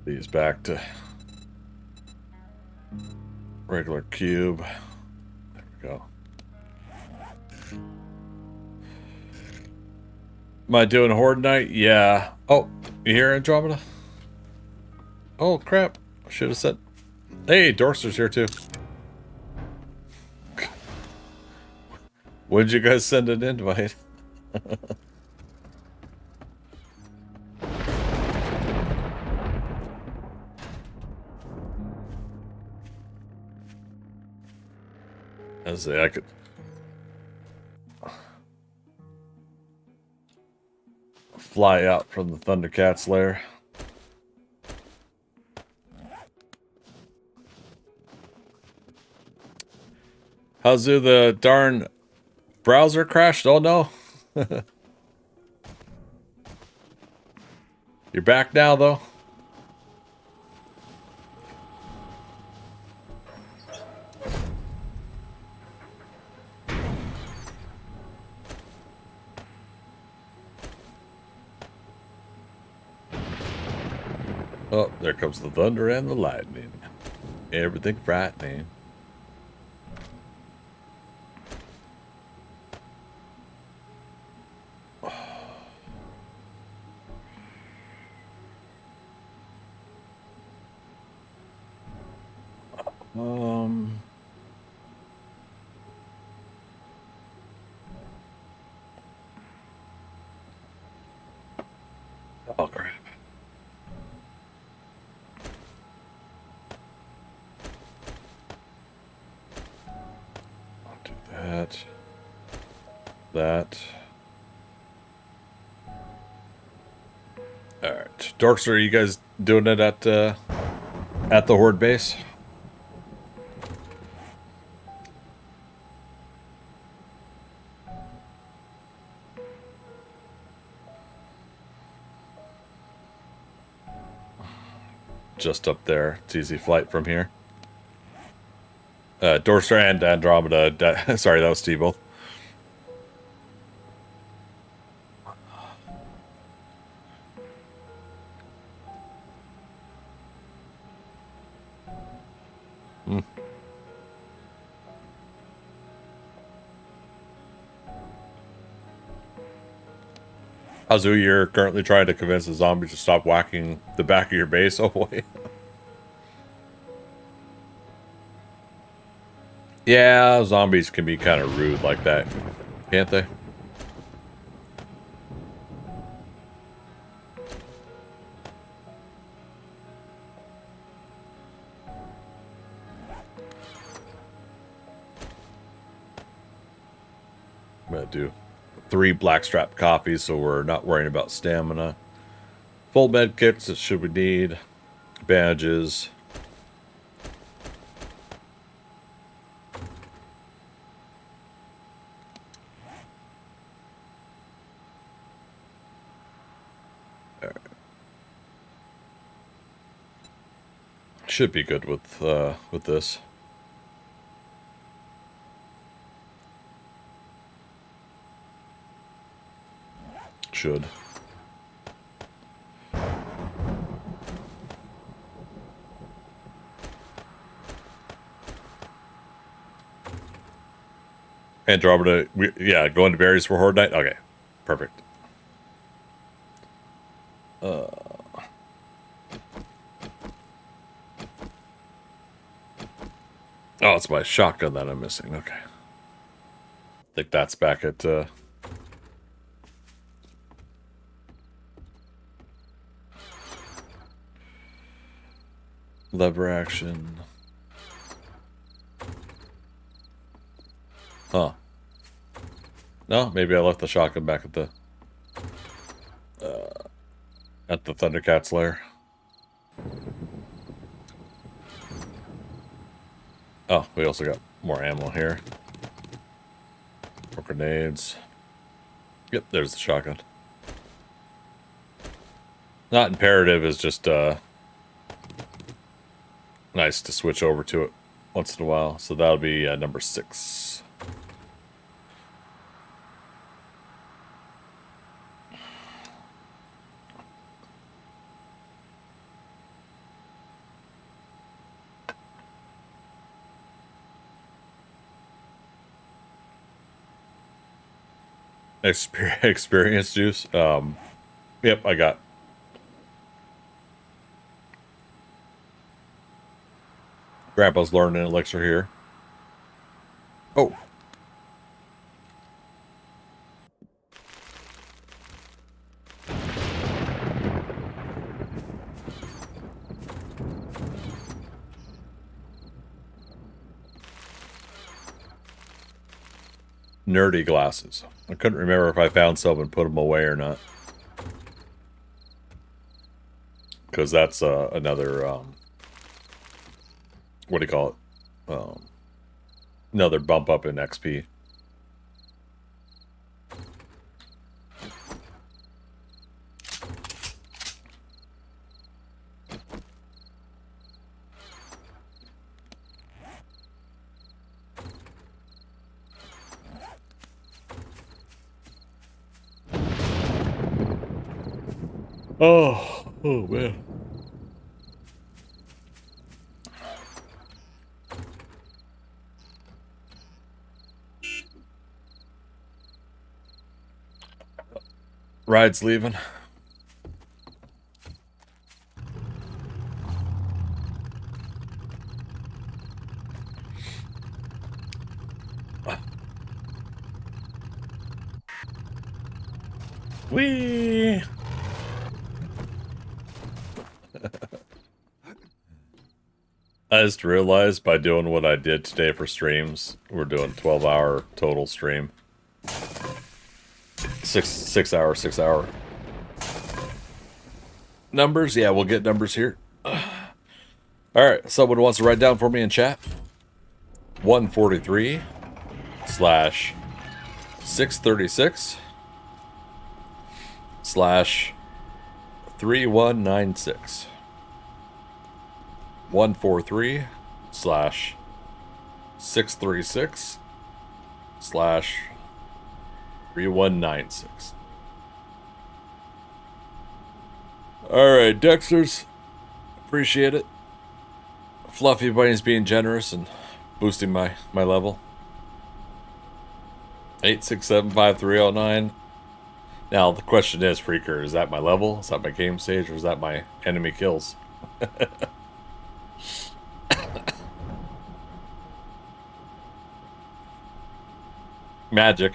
These back to regular cube. There we go. Am I doing Horde Night? Yeah. Oh, you hear Andromeda? Oh, crap. I should have said. Hey, Dorster's here too. When did you guys send an invite? I say I could fly out from the ThunderCats lair. How's the darn browser crashed? Oh no. You're back now though. Oh, there comes the thunder and the lightning. Everything frightening. Oh, crap. I'll do that. That. Alright. Dorks, are you guys doing it at the Horde base? Just up there. It's easy flight from here. Dorster and Andromeda. Sorry, that was T-Both. Azu, you're currently trying to convince the zombies to stop whacking the back of your base. Oh boy. Yeah, zombies can be kind of rude like that, can't they? I'm gonna do 3 blackstrap coffees so we're not worrying about stamina. Full med kits that should we need. Bandages. Should be good with this. Should. Andromeda, yeah, going to berries for Horde Night? Okay. Perfect. Oh, it's my shotgun that I'm missing. Okay. I think that's back at lever action. Huh. No, maybe I left the shotgun back at the ThunderCats lair. Oh, we also got more ammo here. More grenades. Yep, there's the shotgun. Not imperative, is just nice to switch over to it once in a while. So that'll be number 6. Experience juice. Yep, I got. Grandpa's learning elixir here. Oh. Nerdy glasses. I couldn't remember if I found some and put them away or not. Because that's another, what do you call it? Another bump up in XP. Oh man. Ride's leaving. Whee! I just realized by doing what I did today for streams, we're doing 12-hour total stream. 6 hour numbers. Yeah, we'll get numbers here. All right, someone wants to write down for me in chat. 143 slash 636 slash 3196. 143 slash 636 slash 3196. Alright, Dexters. Appreciate it. Fluffy Bunny's being generous and boosting my level. 8675309. Now the question is, Freaker, is that my level? Is that my game stage, or is that my enemy kills? Magic.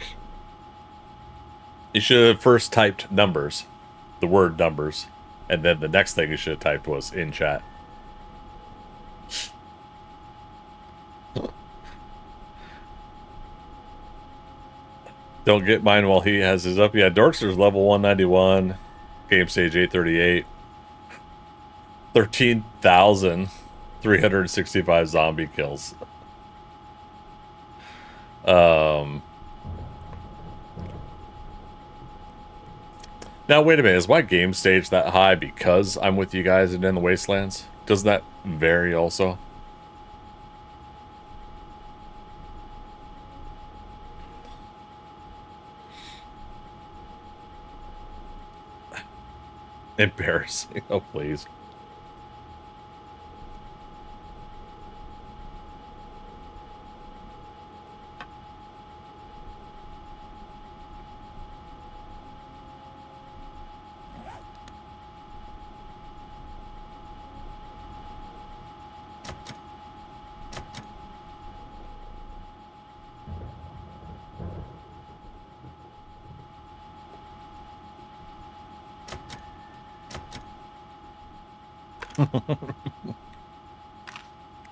You should have first typed numbers, the word numbers, and then the next thing you should have typed was in chat. Don't get mine while he has his up. Yeah, Dorkster's level 191, game stage 838, 13,365 zombie kills. Now, wait a minute. Is my game stage that high because I'm with you guys and in the Wastelands? Doesn't that vary also? Embarrassing. Oh, please.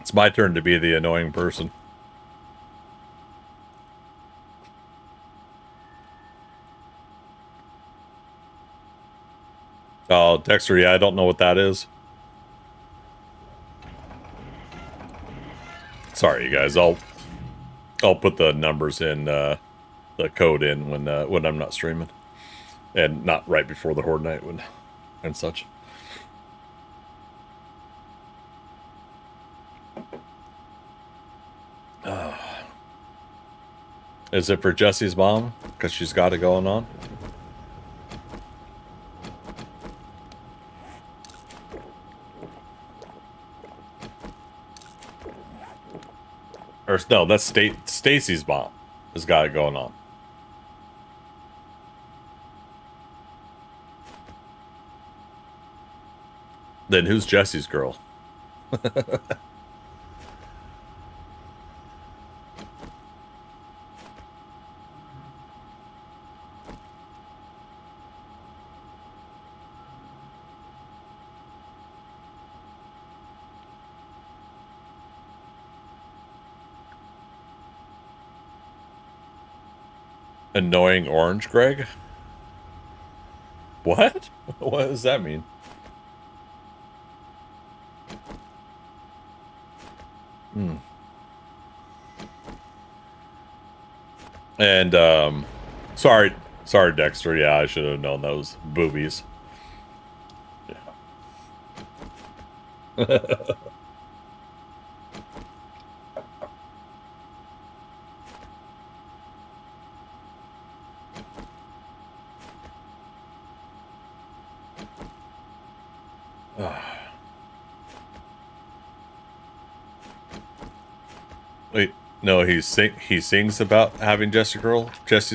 It's my turn to be the annoying person. Oh, Dexter, yeah, I don't know what that is. Sorry, you guys. I'll put the numbers in, the code in when I'm not streaming, and not right before the Horde night and such. Is it for Jesse's mom? Because she's got it going on? Or no, that's Stacy's mom has got it going on. Then who's Jesse's girl? Annoying orange, Greg? What? What does that mean? And sorry Dexter, yeah, I should have known those boobies. Yeah. Wait, no, he sings about having Jesse's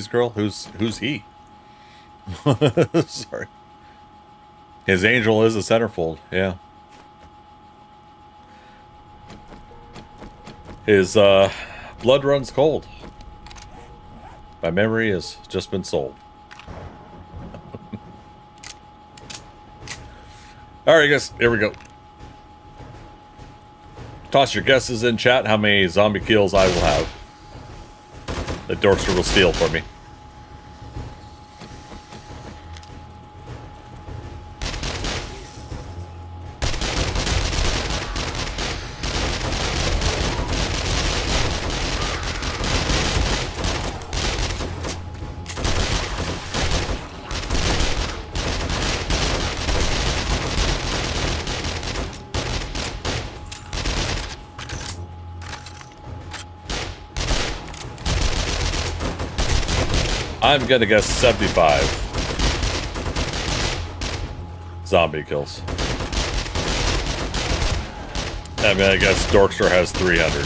girl. Who's he? Sorry. His angel is a centerfold, yeah. His blood runs cold. My memory has just been sold. Alright guys, here we go. Toss your guesses in chat how many zombie kills I will have. The Dorkster will steal for me. I'm gonna guess 75 zombie kills. I mean, I guess Dorkster has 300.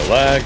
Lag.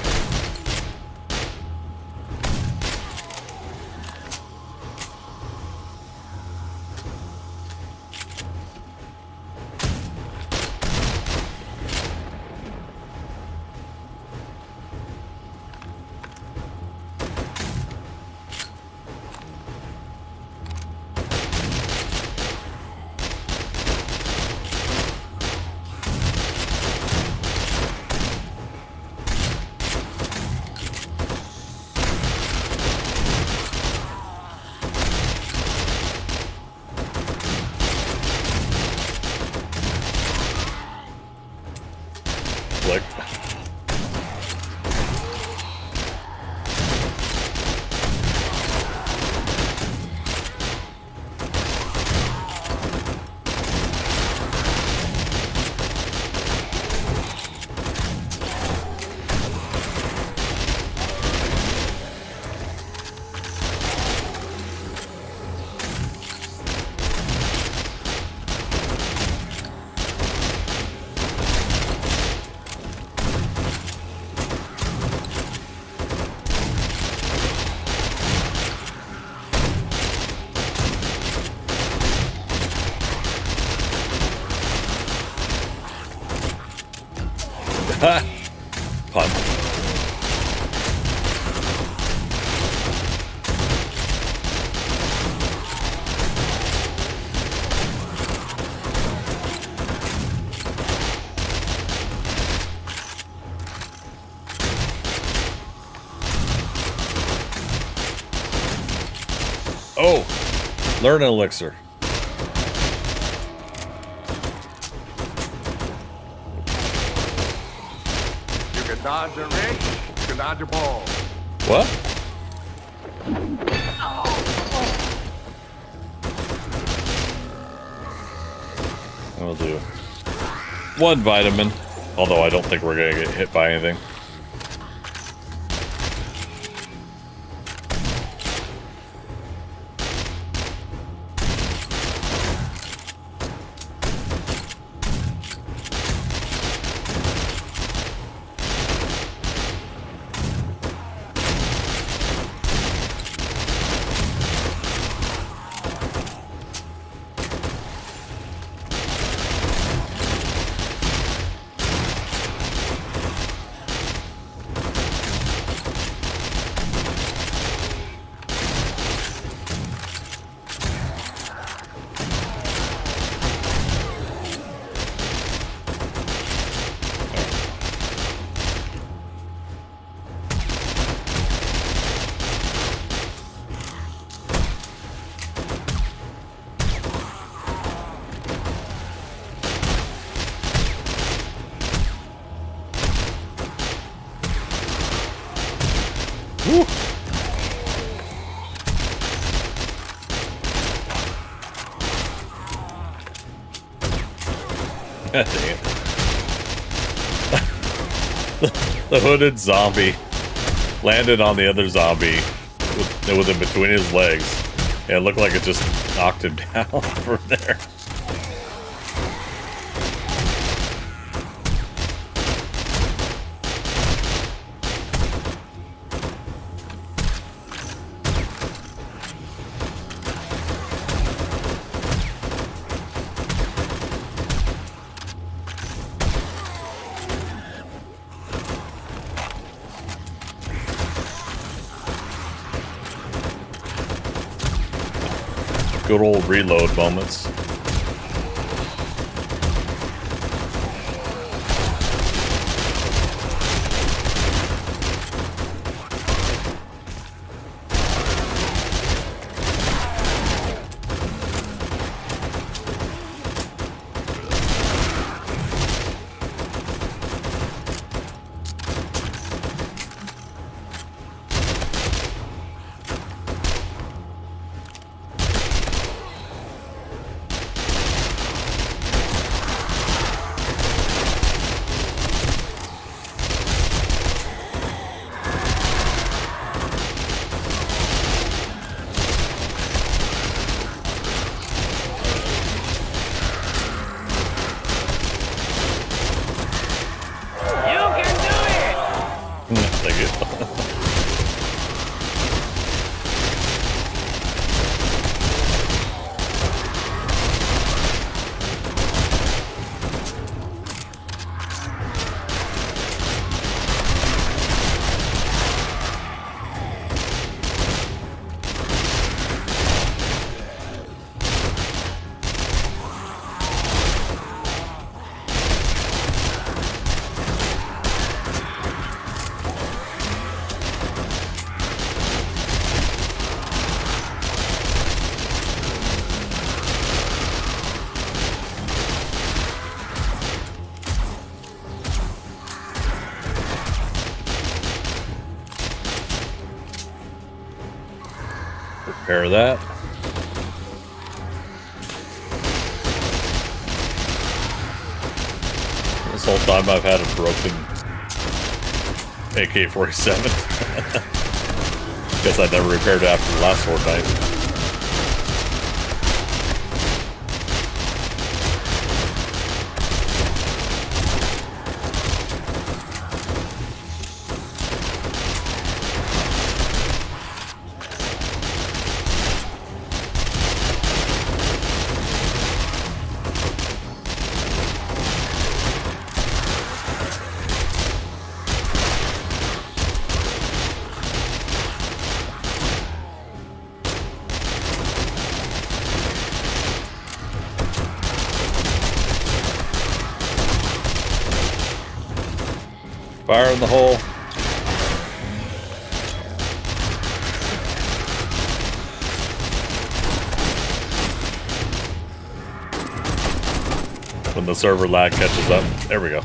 Pun. Oh, learn an elixir. You can dodge a wrench, you can dodge a ball. What? I'll do one vitamin, although I don't think we're gonna get hit by anything. Woo. God dang it. The hooded zombie landed on the other zombie with it between his legs. And it looked like it just knocked him down from there. Good old reload moments. Thank you. Repair that. This whole time I've had a broken AK-47. Guess I never repaired it after the last Fortnite. Fire in the hole. When the server lag catches up. There we go.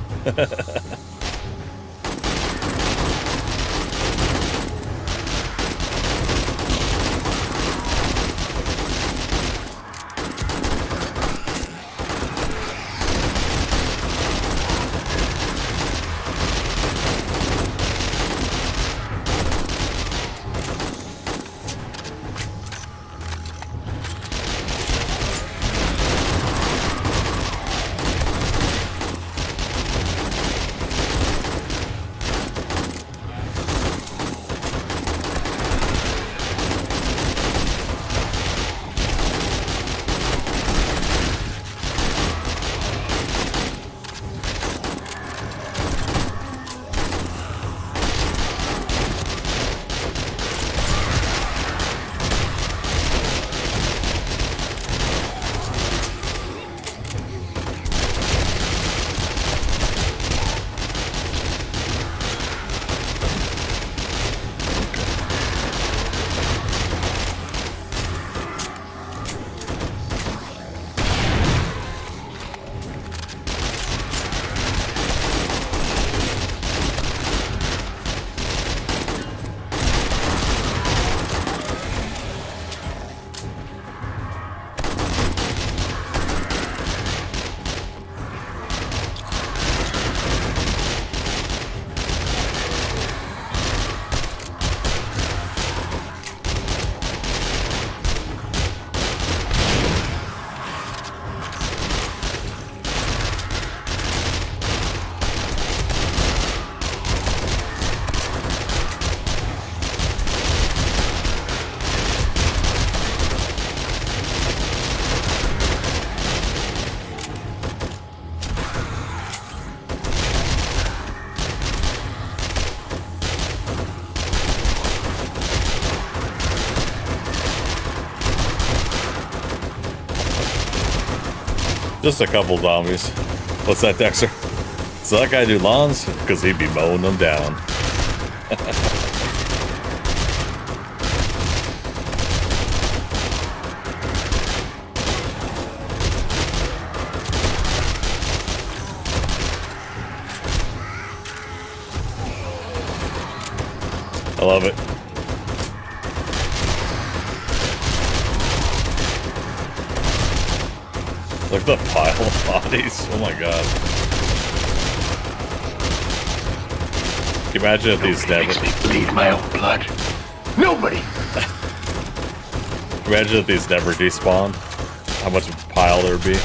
Just a couple zombies. What's that, Dexter? So that guy do lawns? Because he'd be mowing them down. I love it. Look at the pile of bodies. Oh my god. Can you imagine if these never... Makes me bleed my own blood. Nobody! Imagine if these never despawned. How much of a pile there would be.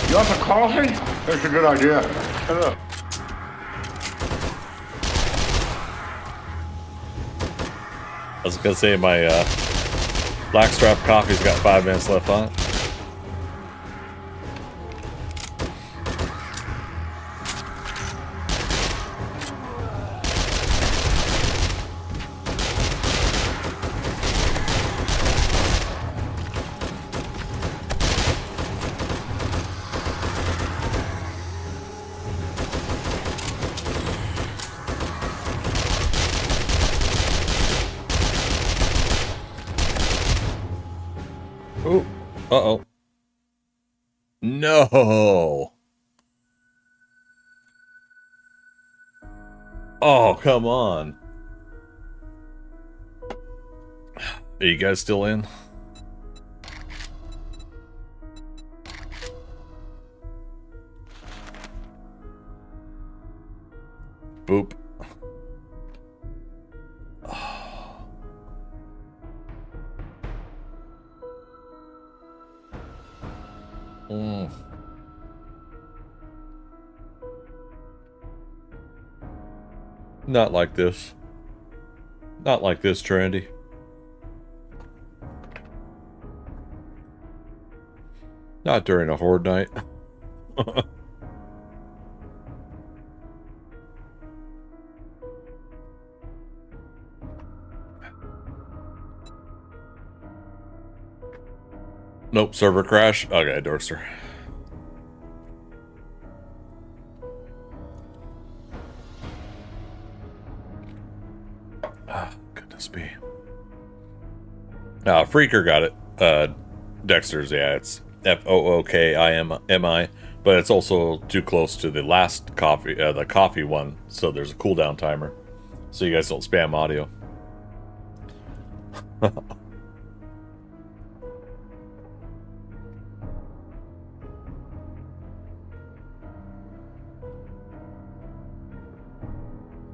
You want some coffee? That's a good idea. Hello. I was gonna say my Blackstrap coffee's got 5 minutes left on it. Ooh. Uh-oh. No. Oh, come on. Are you guys still in? Boop. Mm. Not like this. Not like this, Trendy. Not during a horde night. Nope, server crash. Okay, Dorster. Ah, goodness me. Freaker got it. Dexter's, yeah, it's FOOKIMI, but it's also too close to the last coffee, the coffee one, so there's a cooldown timer, so you guys don't spam audio.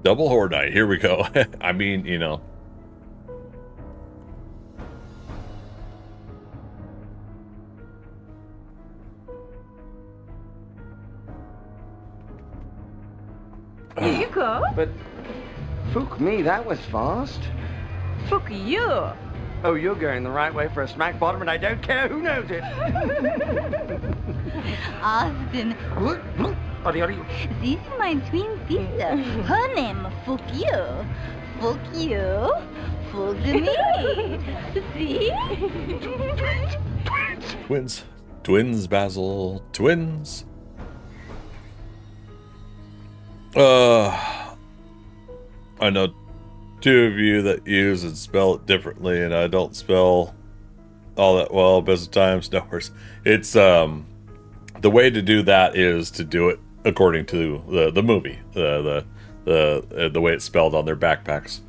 Double Horde Night, here we go. I mean, you know. Here you go. But, fook me, that was fast. Fuck you. Oh, you're going the right way for a smack bottom, and I don't care who knows it. Austin, this is my twin sister. Her name, fuck you. Fuck you. Fuck me. See? Twins. Twins, Basil. Twins. I know two of you that use and spell it differently, and I don't spell all that well best of times. No worries. It's the way to do that is to do it according to the movie, the way it's spelled on their backpacks.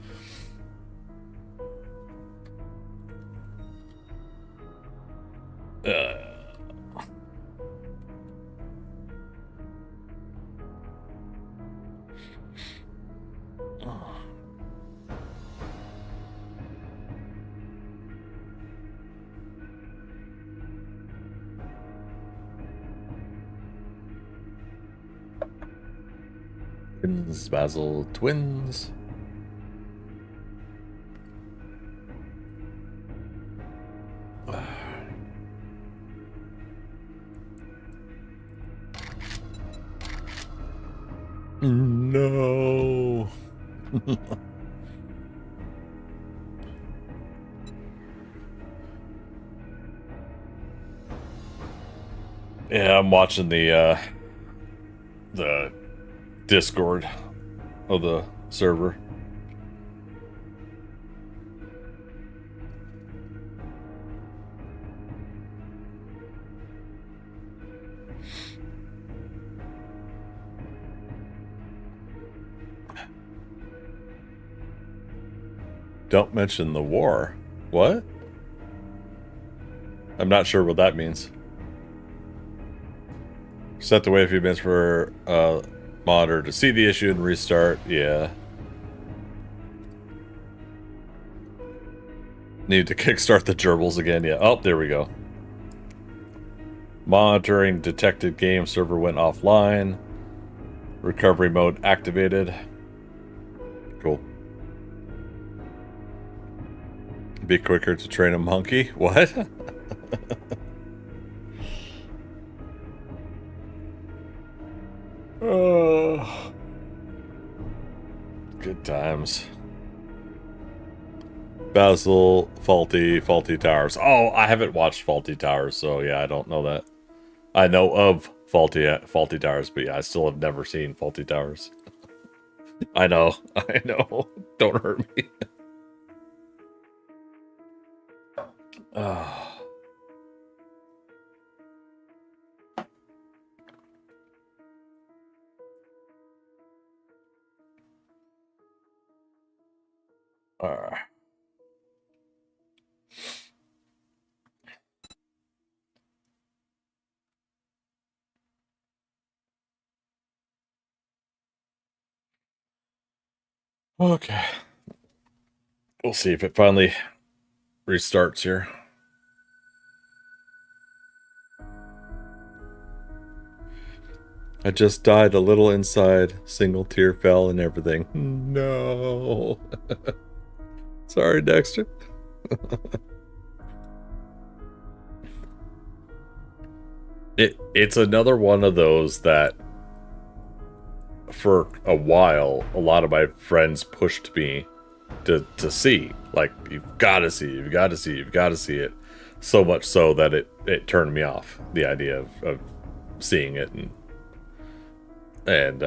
Twins, Basil, twins. No. Yeah, I'm watching the Discord of the server. Don't mention the war. What? I'm not sure what that means. Set to wait a few minutes for modder to see the issue and restart. Yeah. Need to kickstart the gerbils again. Yeah. Oh, there we go. Monitoring detected game server went offline. Recovery mode activated. Cool. Be quicker to train a monkey. What? Oh, good times. Basil, Faulty Towers. Oh, I haven't watched Faulty Towers, so yeah, I don't know that. I know of Faulty Towers, but yeah, I still have never seen Faulty Towers. I know. Don't hurt me. Oh. Okay. We'll see if it finally restarts here. I just died a little inside. Single tear fell and everything. No. Sorry, Dexter. It's another one of those that for a while, a lot of my friends pushed me to see. Like, you've got to see it. So much so that it turned me off, the idea of seeing it and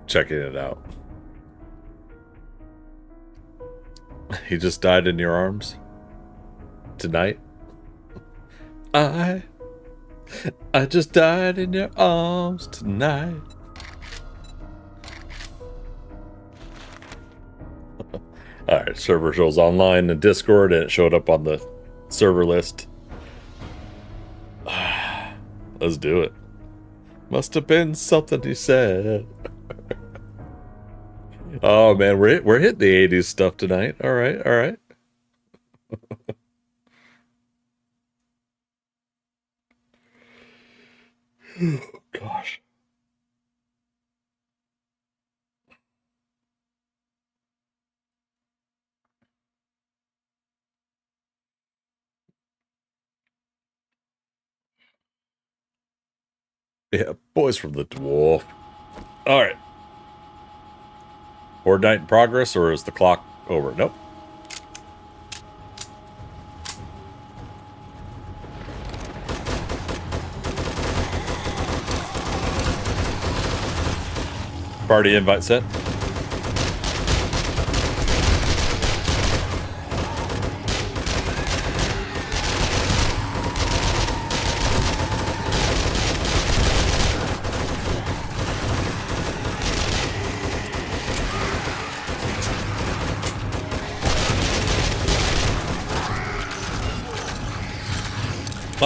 checking it out. He just died in your arms tonight. I just died in your arms tonight. Alright, server shows online in Discord, and it showed up on the server list. Let's do it. Must have been something he said. Oh man, we're hitting the 80s stuff tonight. Alright. Oh, gosh. Yeah, boys from the dwarf. Alright. Horde night in progress, or is the clock over? Nope. Party invite set.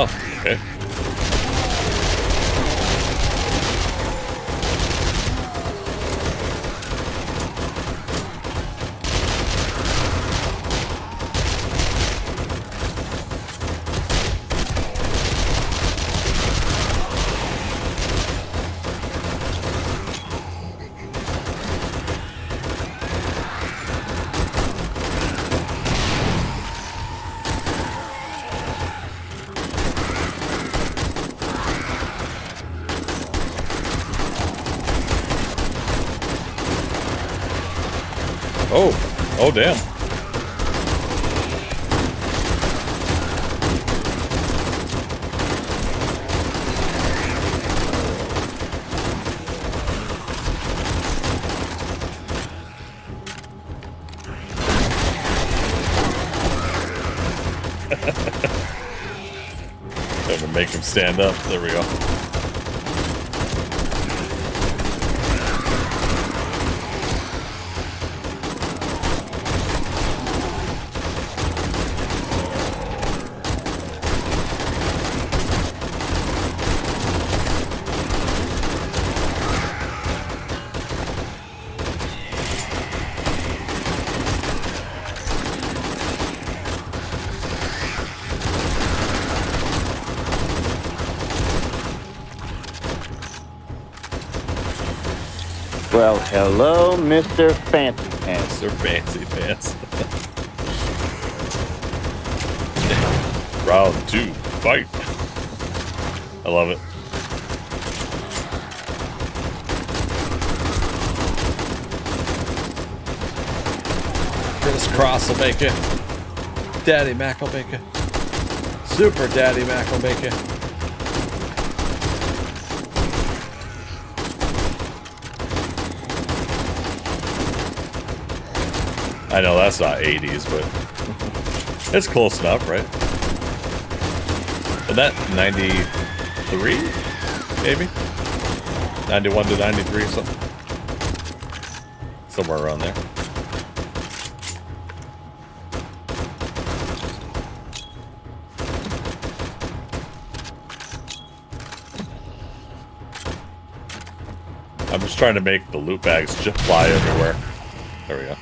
Oh, okay. Oh damn. Trying to make him stand up. There we go. Well, hello, Mr. Fancy Pants. Mr. Fancy Pants. Round 2, fight. I love it. Crisscross will make it. Daddy Mac will make it. Super Daddy Mac will make it. I know that's not 80s, but it's close enough, right? Is that 93? Maybe? 91 to 93, something. Somewhere around there. I'm just trying to make the loot bags just fly everywhere. There we go.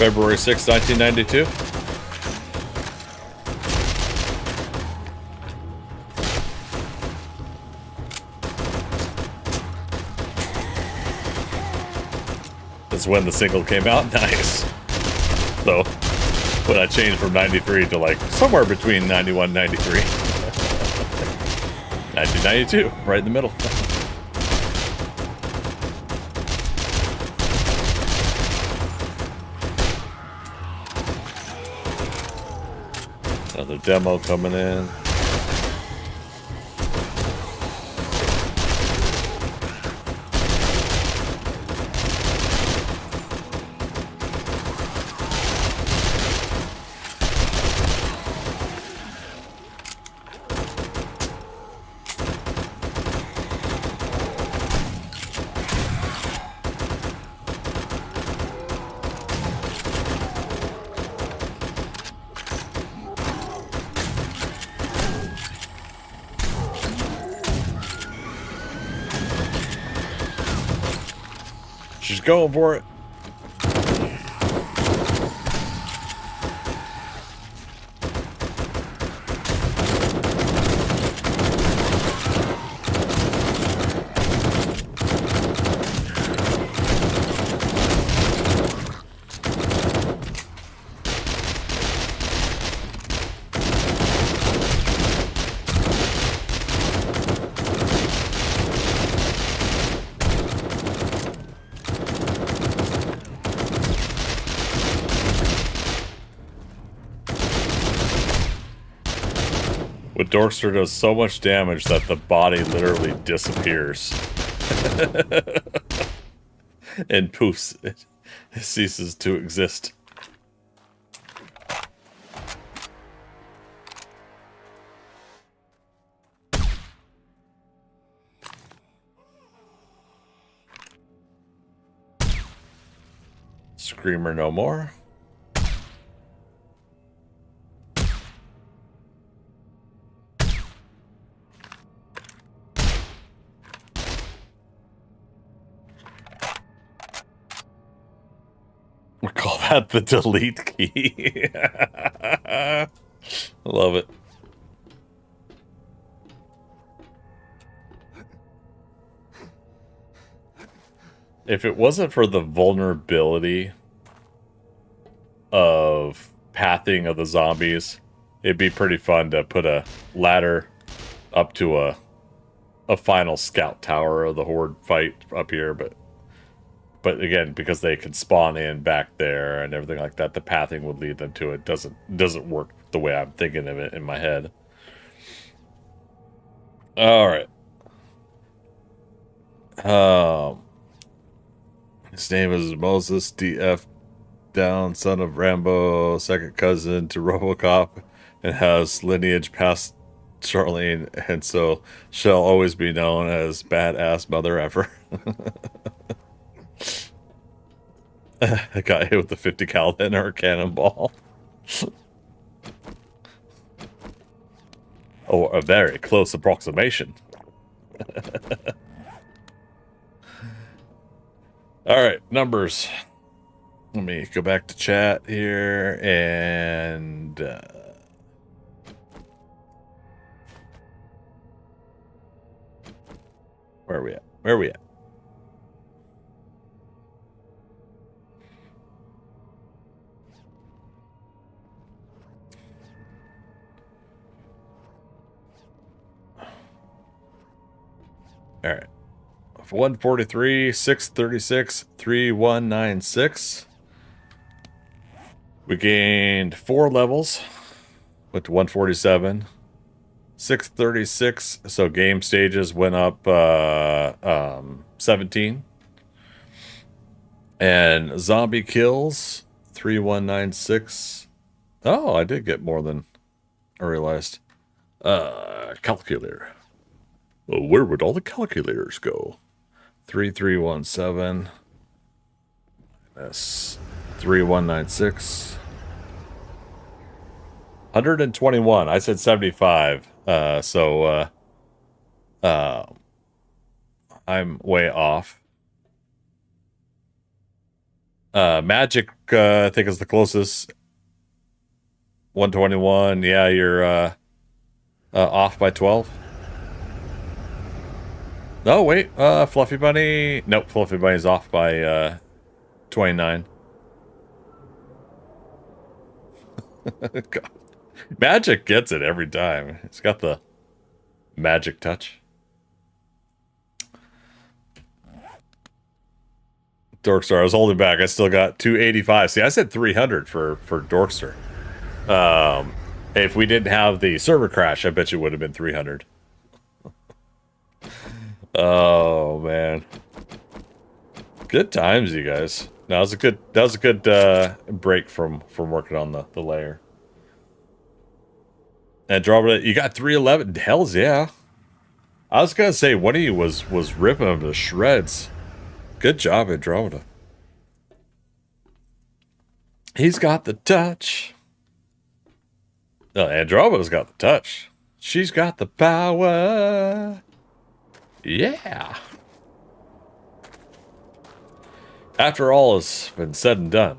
February 6, 1992. That's when the single came out. Nice. So, when I changed from 93 to like somewhere between 91 and 93. 1992, right in the middle. Another demo coming in. She's going for it. But Dorkster does so much damage that the body literally disappears. And poofs. It ceases to exist. Screamer no more. We call that the delete key. I love it. If it wasn't for the vulnerability of pathing of the zombies, it'd be pretty fun to put a ladder up to a final scout tower of the horde fight up here, but again, because they can spawn in back there and everything like that, the pathing would lead them to it. Doesn't work the way I'm thinking of it in my head. All right. His name is Moses D.F. Down, son of Rambo, second cousin to RoboCop, and has lineage past Charlene, and so shall always be known as badass mother ever. I got hit with the 50 cal then, or a cannonball. Or a very close approximation. Alright, numbers. Let me go back to chat here, and... where are we at? Where are we at? All right. 143, 636, 3196. We gained 4 levels. Went to 147. 636. So game stages went up 17. And zombie kills 3196. Oh, I did get more than I realized. Calculator. Well, where would all the calculators go? 3317 minus 3196. 121. I said 75. I'm way off. Magic, I think is the closest. 121. Yeah, you're off by 12. No, wait. Fluffy Bunny. Nope, Fluffy Bunny's off by 29. God. Magic gets it every time. It's got the magic touch. Dorkstar, I was holding back. I still got 285. See, I said 300 for Dorkster. If we didn't have the server crash, I bet you would have been 300. Oh man, good times, you guys. That was a good break from working on the layer. Andromeda, you got 311. Hells yeah. I was gonna say one of you was ripping them to shreds. Good job, Andromeda. He's got the touch. No, Andromeda's got the touch. She's got the power. Yeah. After all has been said and done.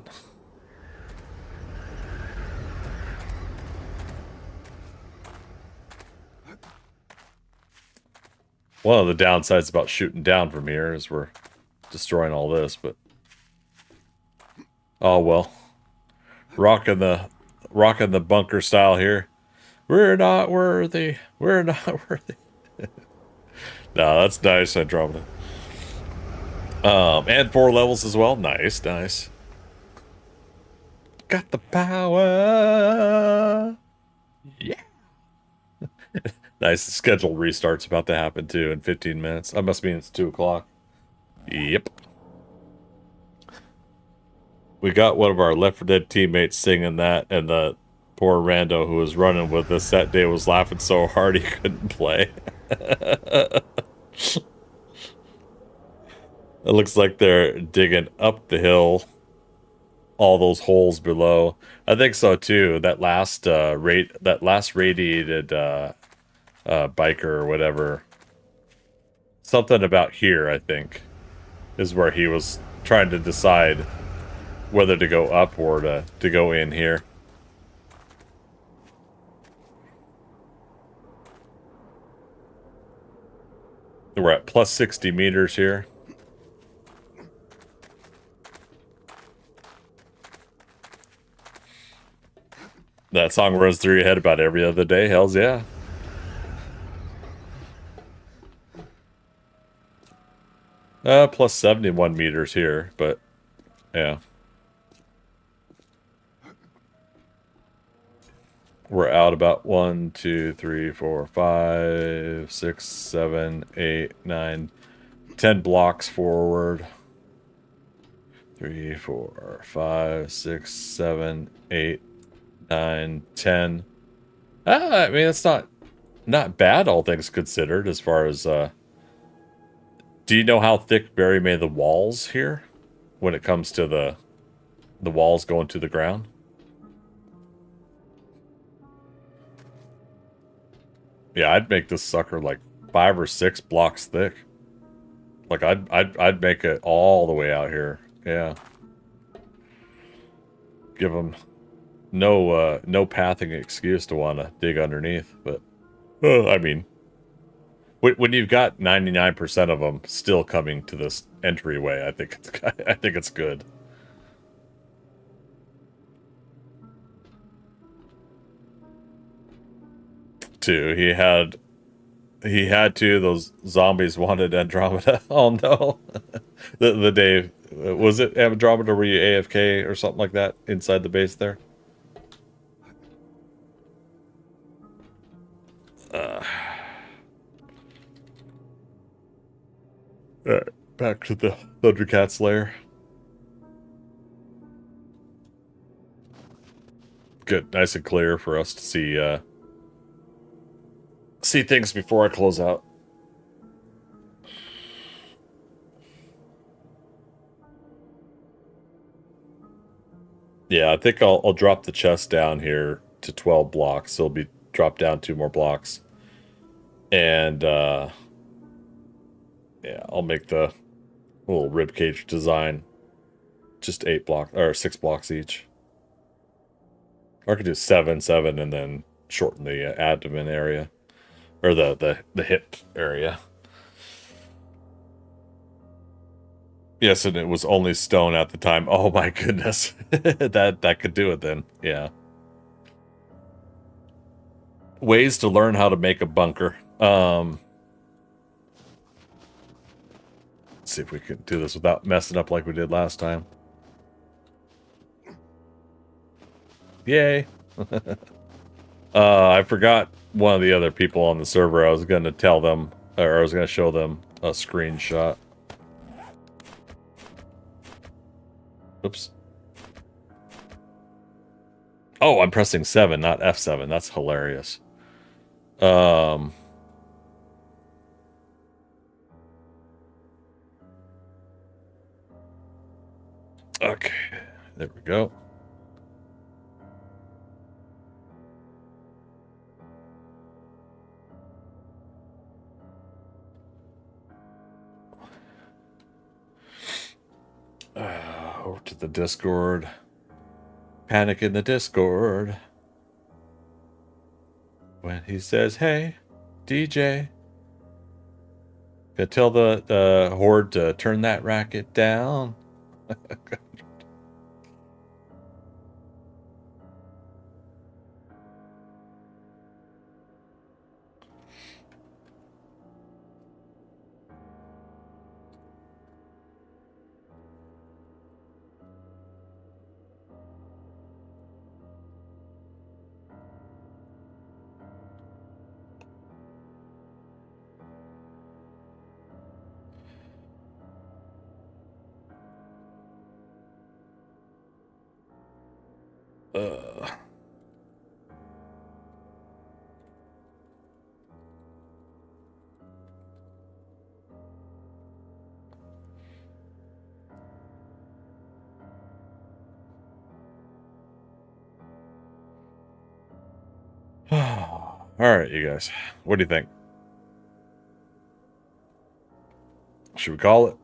One of the downsides about shooting down from here is we're destroying all this, but oh well. Rocking the bunker style here. We're not worthy. We're not worthy. No, that's nice, Andromeda. And 4 levels as well. Nice, nice. Got the power. Yeah. Nice. The scheduled restart's about to happen too in 15 minutes. That must mean it's 2 o'clock. Yep. We got one of our Left 4 Dead teammates singing that, and the poor rando who was running with us that day was laughing so hard he couldn't play. It looks like they're digging up the hill, all those holes below. I think so too. That last radiated biker or whatever. Something about here, I think, is where he was trying to decide whether to go up or to go in here. We're at plus 60 meters here. That song runs through your head about every other day. Hells yeah. Plus 71 meters here, but yeah. We're out about 1, 2, 3, 4, 5, 6, 7, 8, 9, 10 blocks forward. 3, 4, 5, 6, 7, 8, 9, 10. I mean, it's not bad, all things considered, as far as do you know how thick Barry made the walls here when it comes to the walls going to the ground? Yeah, I'd make this sucker like 5 or 6 blocks thick. Like I'd make it all the way out here. Yeah. Give them no pathing excuse to want to dig underneath, but I mean, when you've got 99% of them still coming to this entryway, I think it's good. Too, he had to. Those zombies wanted Andromeda. Oh no, the day was it Andromeda? Were you AFK or something like that inside the base there? Alright, back to the ThunderCats lair. Good, nice and clear for us to see things before I close out. Yeah, I think I'll drop the chest down here to 12 blocks. So it'll be dropped down 2 more blocks. And yeah, I'll make the little ribcage design just 8 blocks or 6 blocks each. Or I could do 7, 7, and then shorten the abdomen area or the hip area. Yes, and it was only stone at the time. Oh my goodness, that could do it then. Yeah. Ways to learn how to make a bunker. Let's see if we can do this without messing up like we did last time. Yay. I forgot one of the other people on the server. I was going to tell them, or I was going to show them a screenshot. Oops. Oh, I'm pressing 7, not F7. That's hilarious. Okay, there we go. Over to the Discord. Panic in the Discord. When he says, hey, DJ. Gotta tell the horde to turn that racket down. All right, you guys. What do you think? Should we call it?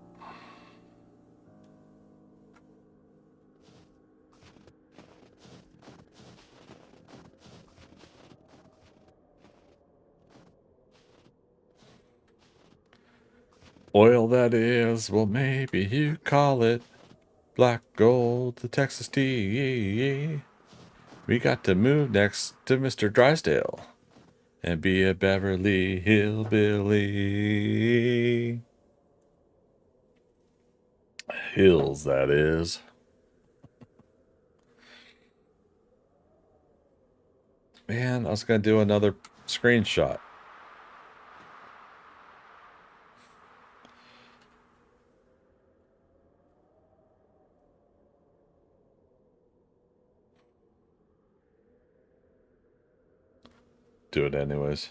Oil that is, well maybe you call it black gold, the Texas tea. We got to move next to Mr. Drysdale and be a Beverly Hillbilly. Hills, that is. Man, I was going to do another screenshot. Do it anyways.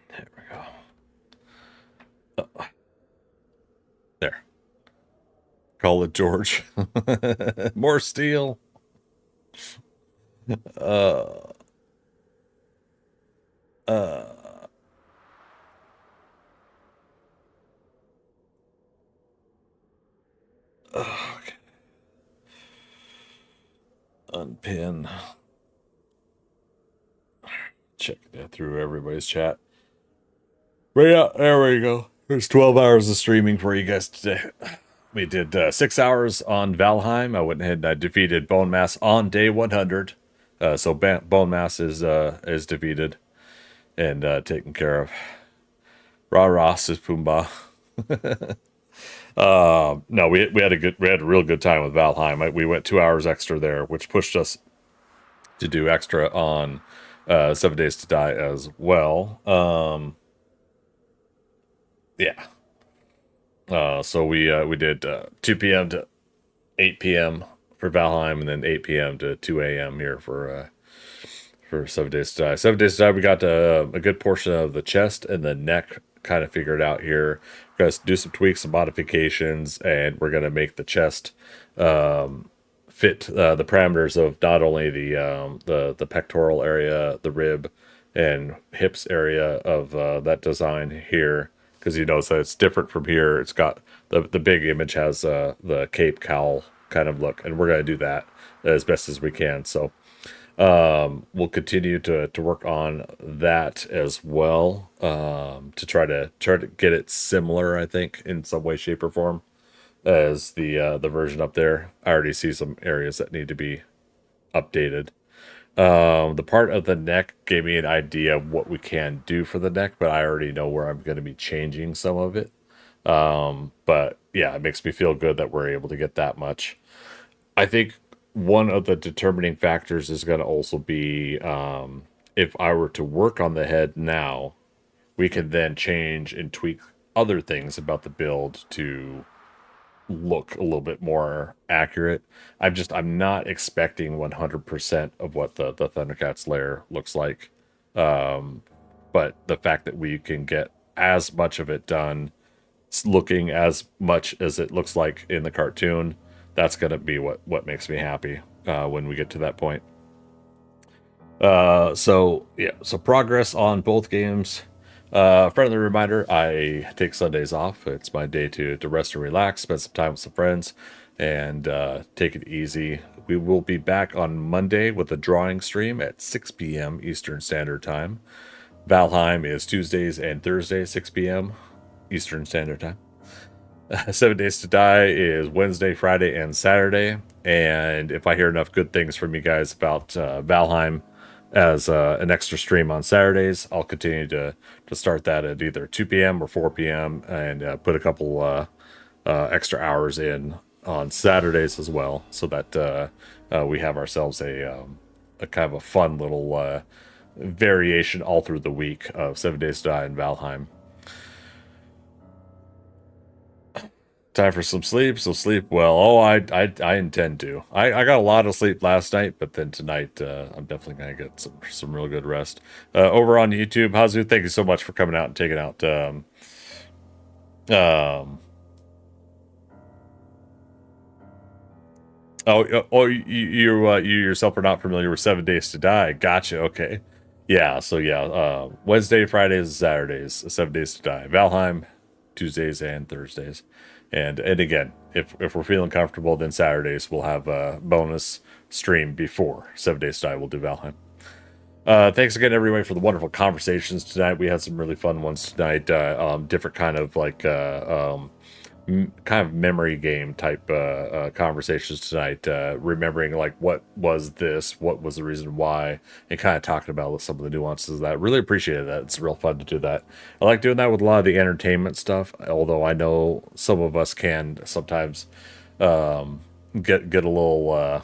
There we go. There. Call it George. More steel. Okay. Unpin. Check that through everybody's chat. Right out there we go. There's 12 hours of streaming for you guys today. We did 6 hours on Valheim. I went ahead and I defeated Bone Mass on day 100. So Bone Mass is defeated and taken care of. Rah says Pumbaa. No, we had a real good time with Valheim. We went 2 hours extra there, which pushed us to do extra on 7 Days to Die as well. Yeah. So we did 2 p.m. to 8 p.m. for Valheim, and then 8 p.m. to 2 a.m. here for 7 Days to Die. 7 Days to Die, we got a good portion of the chest and the neck kind of figured out here. We're going to do some tweaks, some modifications, and we're going to make the chest fit the parameters of not only the pectoral area, the rib, and hips area of that design here, because you notice that it's different from here. It's got the big image has the cape cowl kind of look, and we're going to do that as best as we can. So we'll continue to work on that as well, to try to get it similar, I think, in some way, shape, or form as the version up there. I already see some areas that need to be updated. The part of the neck gave me an idea of what we can do for the neck, but I already know where I'm going to be changing some of it. But yeah, it makes me feel good that we're able to get that much. I think one of the determining factors is going to also be, if I were to work on the head now, we can then change and tweak other things about the build to look a little bit more accurate. I'm not expecting 100% of what the ThunderCats lair looks like. But the fact that we can get as much of it done looking as much as it looks like in the cartoon, that's going to be what makes me happy when we get to that point. So progress on both games. Friendly reminder, I take Sundays off. It's my day to rest and relax, spend some time with some friends, and take it easy. We will be back on Monday with a drawing stream at 6 p.m. Eastern Standard Time. Valheim is Tuesdays and Thursdays, 6 p.m. Eastern Standard Time. 7 Days to Die is Wednesday, Friday, and Saturday. And if I hear enough good things from you guys about Valheim as an extra stream on Saturdays, I'll continue to start that at either 2 p.m. or 4 p.m. and put a couple extra hours in on Saturdays as well, so that we have ourselves a kind of a fun little variation all through the week of 7 Days to Die and Valheim. Time for some sleep. So sleep well. Oh, I intend to. I got a lot of sleep last night, but then tonight I'm definitely gonna get some real good rest. Over on YouTube, Hazu, thank you so much for coming out and taking out you yourself are not familiar with 7 Days to Die. Gotcha. Okay. Yeah. So yeah, Wednesday, Fridays, and Saturdays, 7 Days to Die. Valheim, Tuesdays and Thursdays. And again, if we're feeling comfortable, then Saturdays we'll have a bonus stream before 7 Days to Die. We'll do Valheim. Thanks again, everybody, for the wonderful conversations tonight. We had some really fun ones tonight. Different kind of like kind of memory game type conversations tonight. Remembering like what was this, what was the reason why, and kind of talking about some of the nuances of that. Really appreciated that. It's real fun to do that. I like doing that with a lot of the entertainment stuff, although I know some of us can sometimes get a little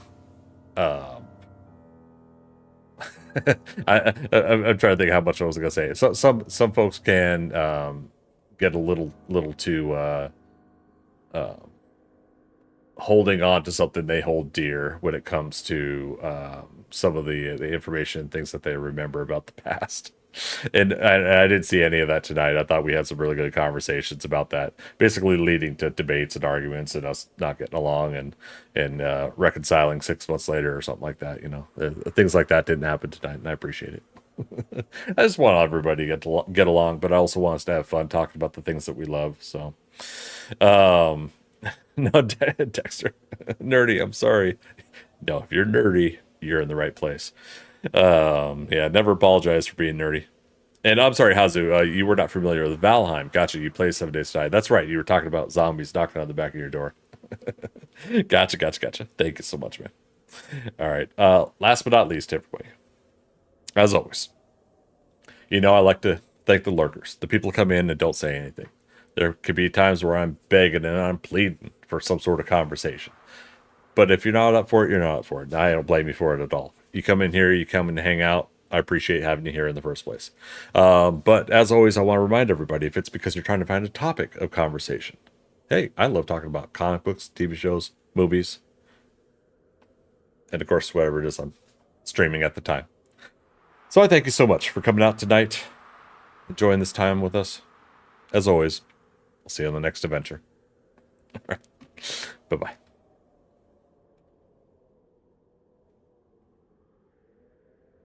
I'm trying to think how much I was gonna say. So some folks can get a little too holding on to something they hold dear when it comes to some of the information and things that they remember about the past. And I didn't see any of that tonight. I thought we had some really good conversations about that, basically leading to debates and arguments and us not getting along and reconciling 6 months later or something like that. You know, things like that didn't happen tonight, and I appreciate it. I just want everybody to get along, but I also want us to have fun talking about the things that we love. So, no, Dexter, nerdy. I'm sorry. No, if you're nerdy, you're in the right place. Yeah, never apologize for being nerdy. And I'm sorry, Hazu, you were not familiar with Valheim. Gotcha, you play 7 Days to Die. That's right, you were talking about zombies knocking on the back of your door. Gotcha. Thank you so much, man. All right, last but not least, everybody, as always, you know I like to thank the lurkers, the people who come in and don't say anything. There could be times where I'm begging and I'm pleading for some sort of conversation. But if you're not up for it, you're not up for it. And I don't blame you for it at all. You come in here, you come in to hang out. I appreciate having you here in the first place. But as always, I want to remind everybody, if it's because you're trying to find a topic of conversation, hey, I love talking about comic books, TV shows, movies, and of course, whatever it is I'm streaming at the time. So I thank you so much for coming out tonight, enjoying this time with us. As always, I'll see you on the next adventure. All right. Bye-bye.